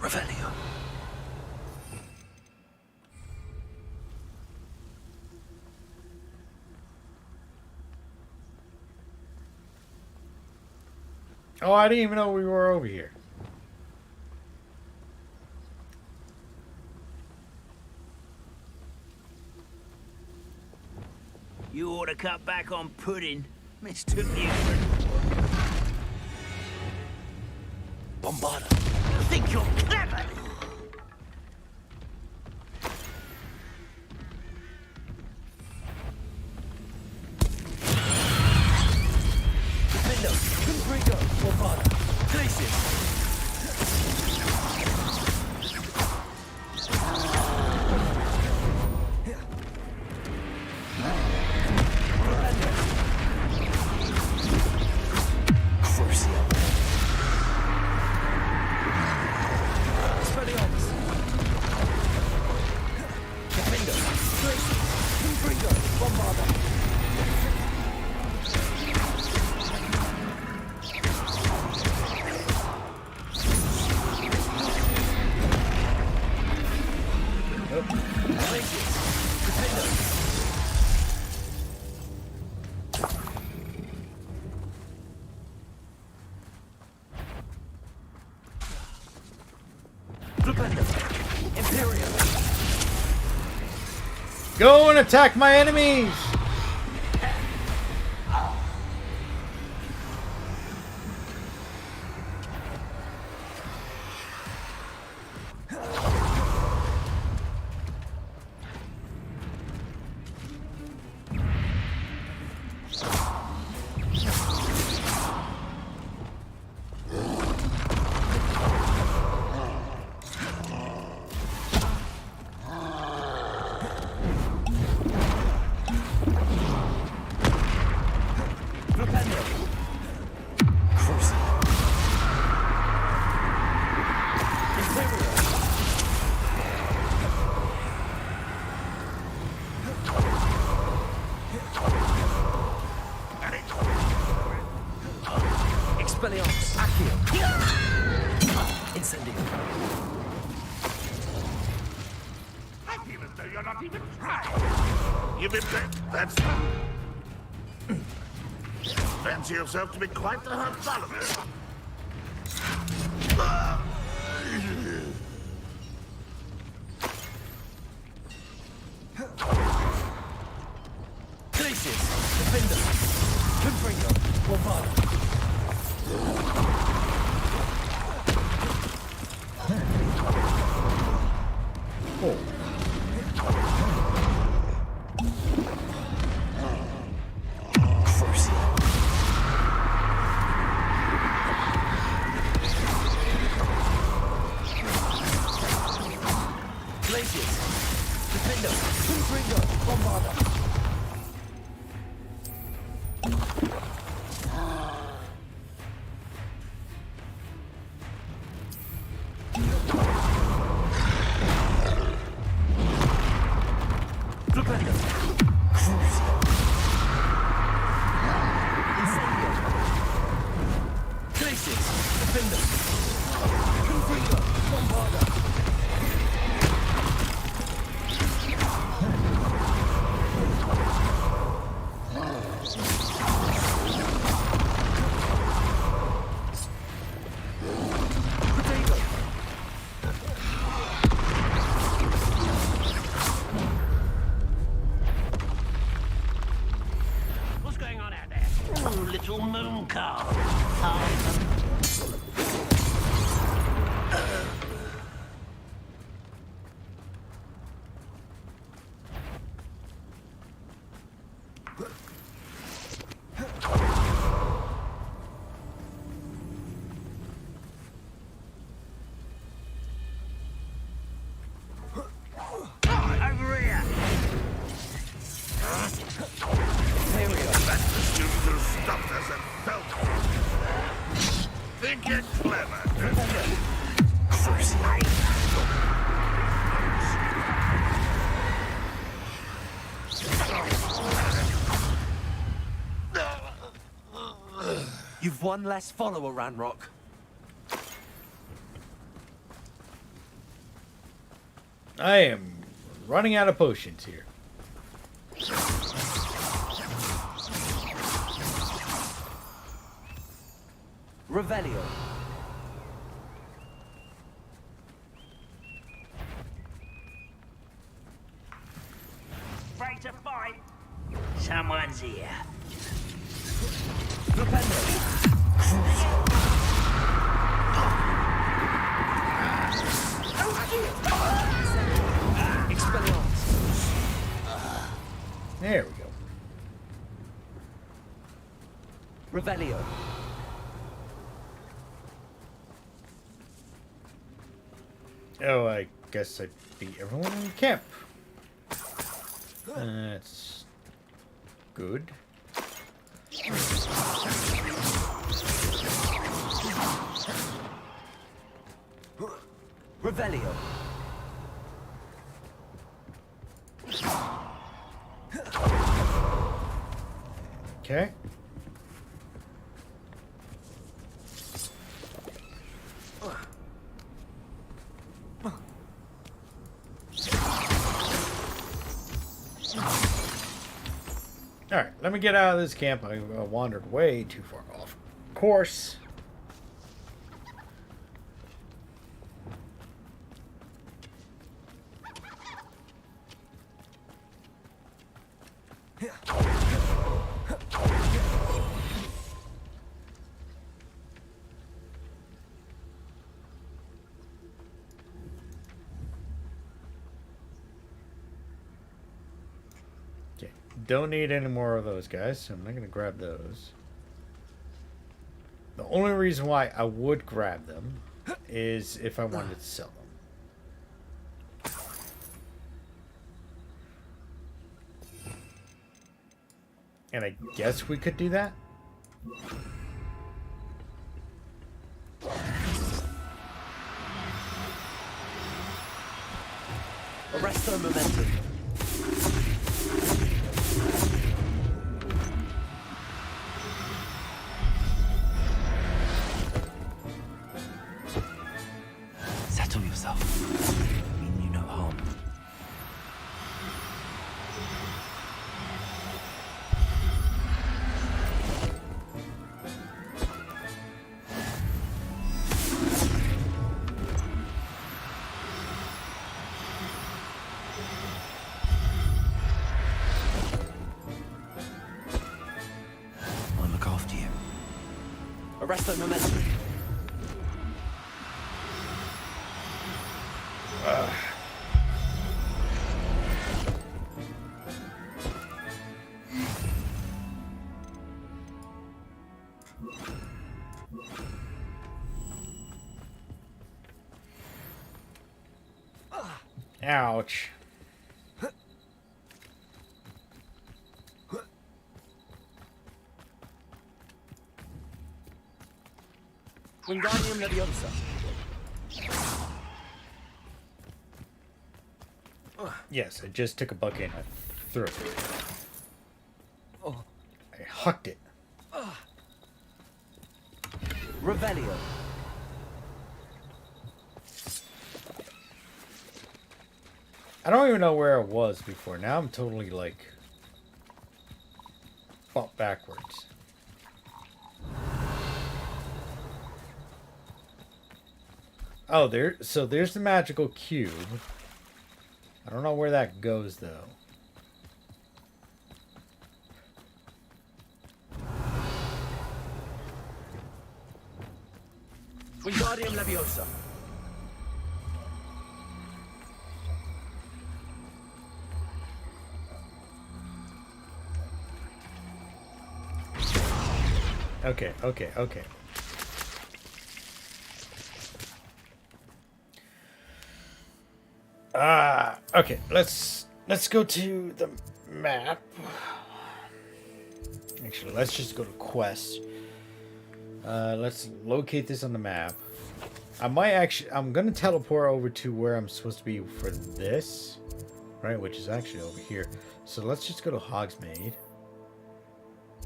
Revelio. Oh, I didn't even know we were over here. You ought to cut back on pudding, Mr. Buford. Bombarda. You think you're clever? Defendo. Confringo. Bombarda. Glacius. Go and attack my enemies! Expelliarmus. Accio. Incendio. I feel as though you're not even trying. You've been that's... Fancy yourself to be quite the Bartholomew. Glacius. Defender. Confringo. Bombarda. Oh. Glacius. Defender. Confringo. Bombarda. What's going on out there? Oh, little moon car. think you're clever? You've one less follower, Ranrock. I am running out of potions here. Revelio. Afraid to fight? Someone's here. There we go. Revelio. Oh, I guess I beat everyone in camp. That's good. Revelio. Okay. Alright, let me get out of this camp. I wandered way too far off course. Don't need any more of those guys, so I'm not going to grab those. The only reason why I would grab them is if I wanted to sell them. And I guess we could do that? Arresto momentum. Settle yourself. Mean you no harm. I'll look after you. Arresto momentum. Ouch. Wingardium Leviosa. Yes, I just took a bucket and I threw it. Oh. I hucked it. Revelio. I don't even know where I was before. Now I'm totally like bumped backwards. Oh, so there's the magical cube. I don't know where that goes though. Wingardium Leviosa. Okay. Okay, let's go to the map. Actually, let's just go to quest. Let's locate this on the map. I'm gonna teleport over to where I'm supposed to be for this, right? Which is actually over here. So let's just go to Hogsmeade,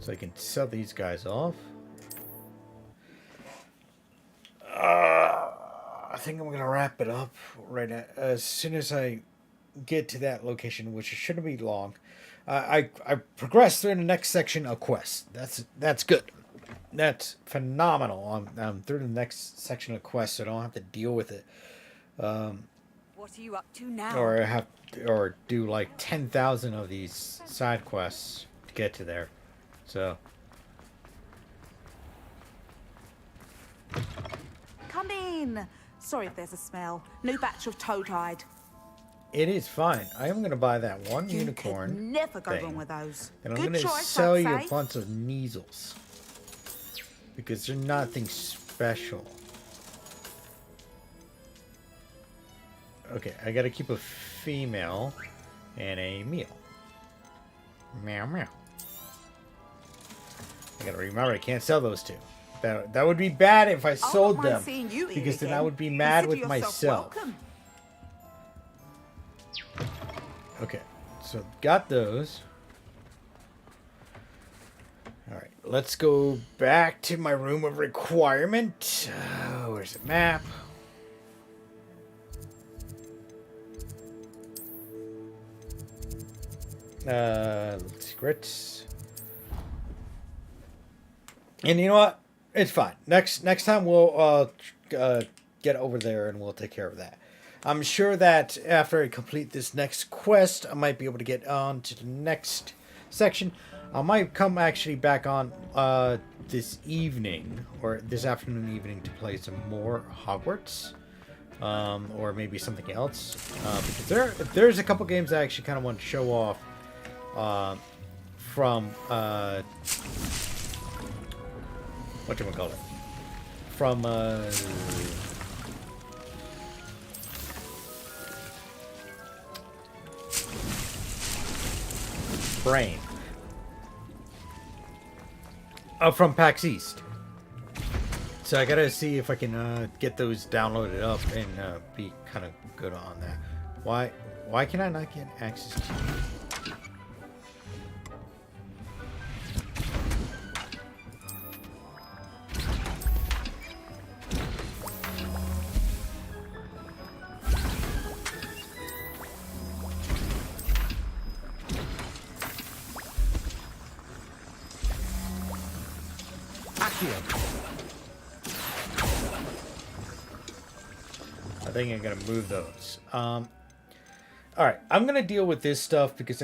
so I can sell these guys off. I think I'm gonna wrap it up right now, as soon as I get to that location, which shouldn't be long. I progressed through the next section of quests. That's good. That's phenomenal. I'm through the next section of quests, so I don't have to deal with it. What are you up to now? Or do like 10,000 of these side quests to get to there. So. Come in. Sorry if there's a smell. New batch of toad-hide. It is fine. I am going to buy that one unicorn. Never go thing, wrong with those. and I'm Good going to choice, sell I'd you a say. bunch of measles. Because they're nothing special. Okay, I got to keep a female and a male. Meow meow. I got to remember I can't sell those two. That would be bad if I sold them. seeing you here Because then I again. would be mad Consider with yourself myself. welcome. Okay, so got those. Alright, let's go back to my room of requirement. Where's the map? Secrets. And you know what? It's fine. Next time we'll get over there and we'll take care of that. I'm sure that after I complete this next quest, I might be able to get on to the next section. I might come actually back on this evening or this afternoon evening to play some more Hogwarts. Or maybe something else. Because there's a couple games I actually kind of want to show off from whatchamacallit? From Brain. From Pax East. So I gotta see if I can get those downloaded up and be kind of good on that. Why can I not get access to you? I think I'm gonna move those. All right, I'm gonna deal with this stuff because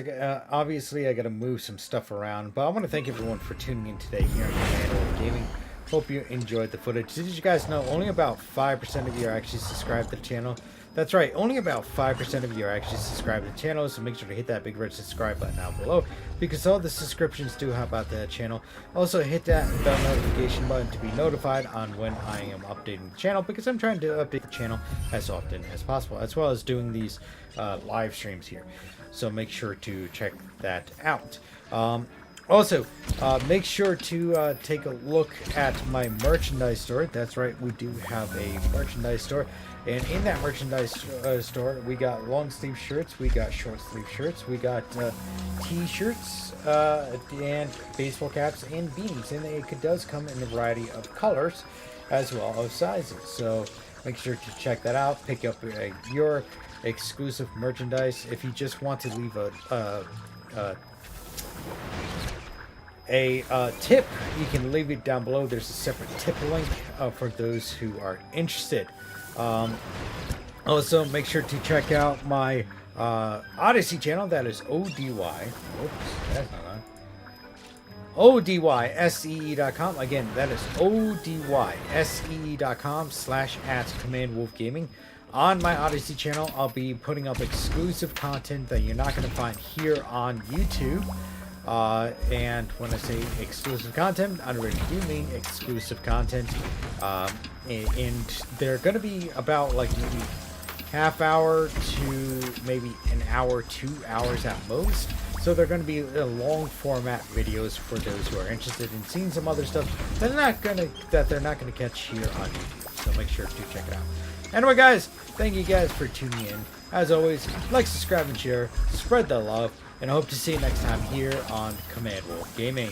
obviously I gotta move some stuff around. But I want to thank everyone for tuning in today here on Command Wolf Gaming. Hope you enjoyed the footage. Did you guys know only about 5% of you are actually subscribed to the channel? That's right, only about 5% of you are actually subscribed to the channel, so make sure to hit that big red subscribe button down below, because all the subscriptions do help out the channel. Also, hit that bell notification button to be notified on when I am updating the channel, because I'm trying to update the channel as often as possible, as well as doing these live streams here. So make sure to check that out. Also, make sure to take a look at my merchandise store. That's right, we do have a merchandise store. And in that merchandise store, we got long sleeve shirts, we got short sleeve shirts, we got t-shirts, and baseball caps and beanies. And it does come in a variety of colors as well as sizes. So make sure to check that out. Pick up your exclusive merchandise. If you just want to leave a tip, you can leave it down below. There's a separate tip link for those who are interested. Also, make sure to check out my Odyssey channel. That is ODY. Oops, that's not on. ODYSEE.com. Again, that is ODYSEE.com/@CommandWolfGaming. On my Odyssey channel, I'll be putting up exclusive content that you're not going to find here on YouTube. And when I say exclusive content, I really do mean exclusive content. And they're going to be about like maybe half hour to maybe an hour, 2 hours at most. So they're going to be long format videos for those who are interested in seeing some other stuff that they're not gonna catch here on YouTube. So make sure to check it out. Anyway, guys, thank you guys for tuning in. As always, like, subscribe, and share. Spread the love, and I hope to see you next time here on Command Wolf Gaming.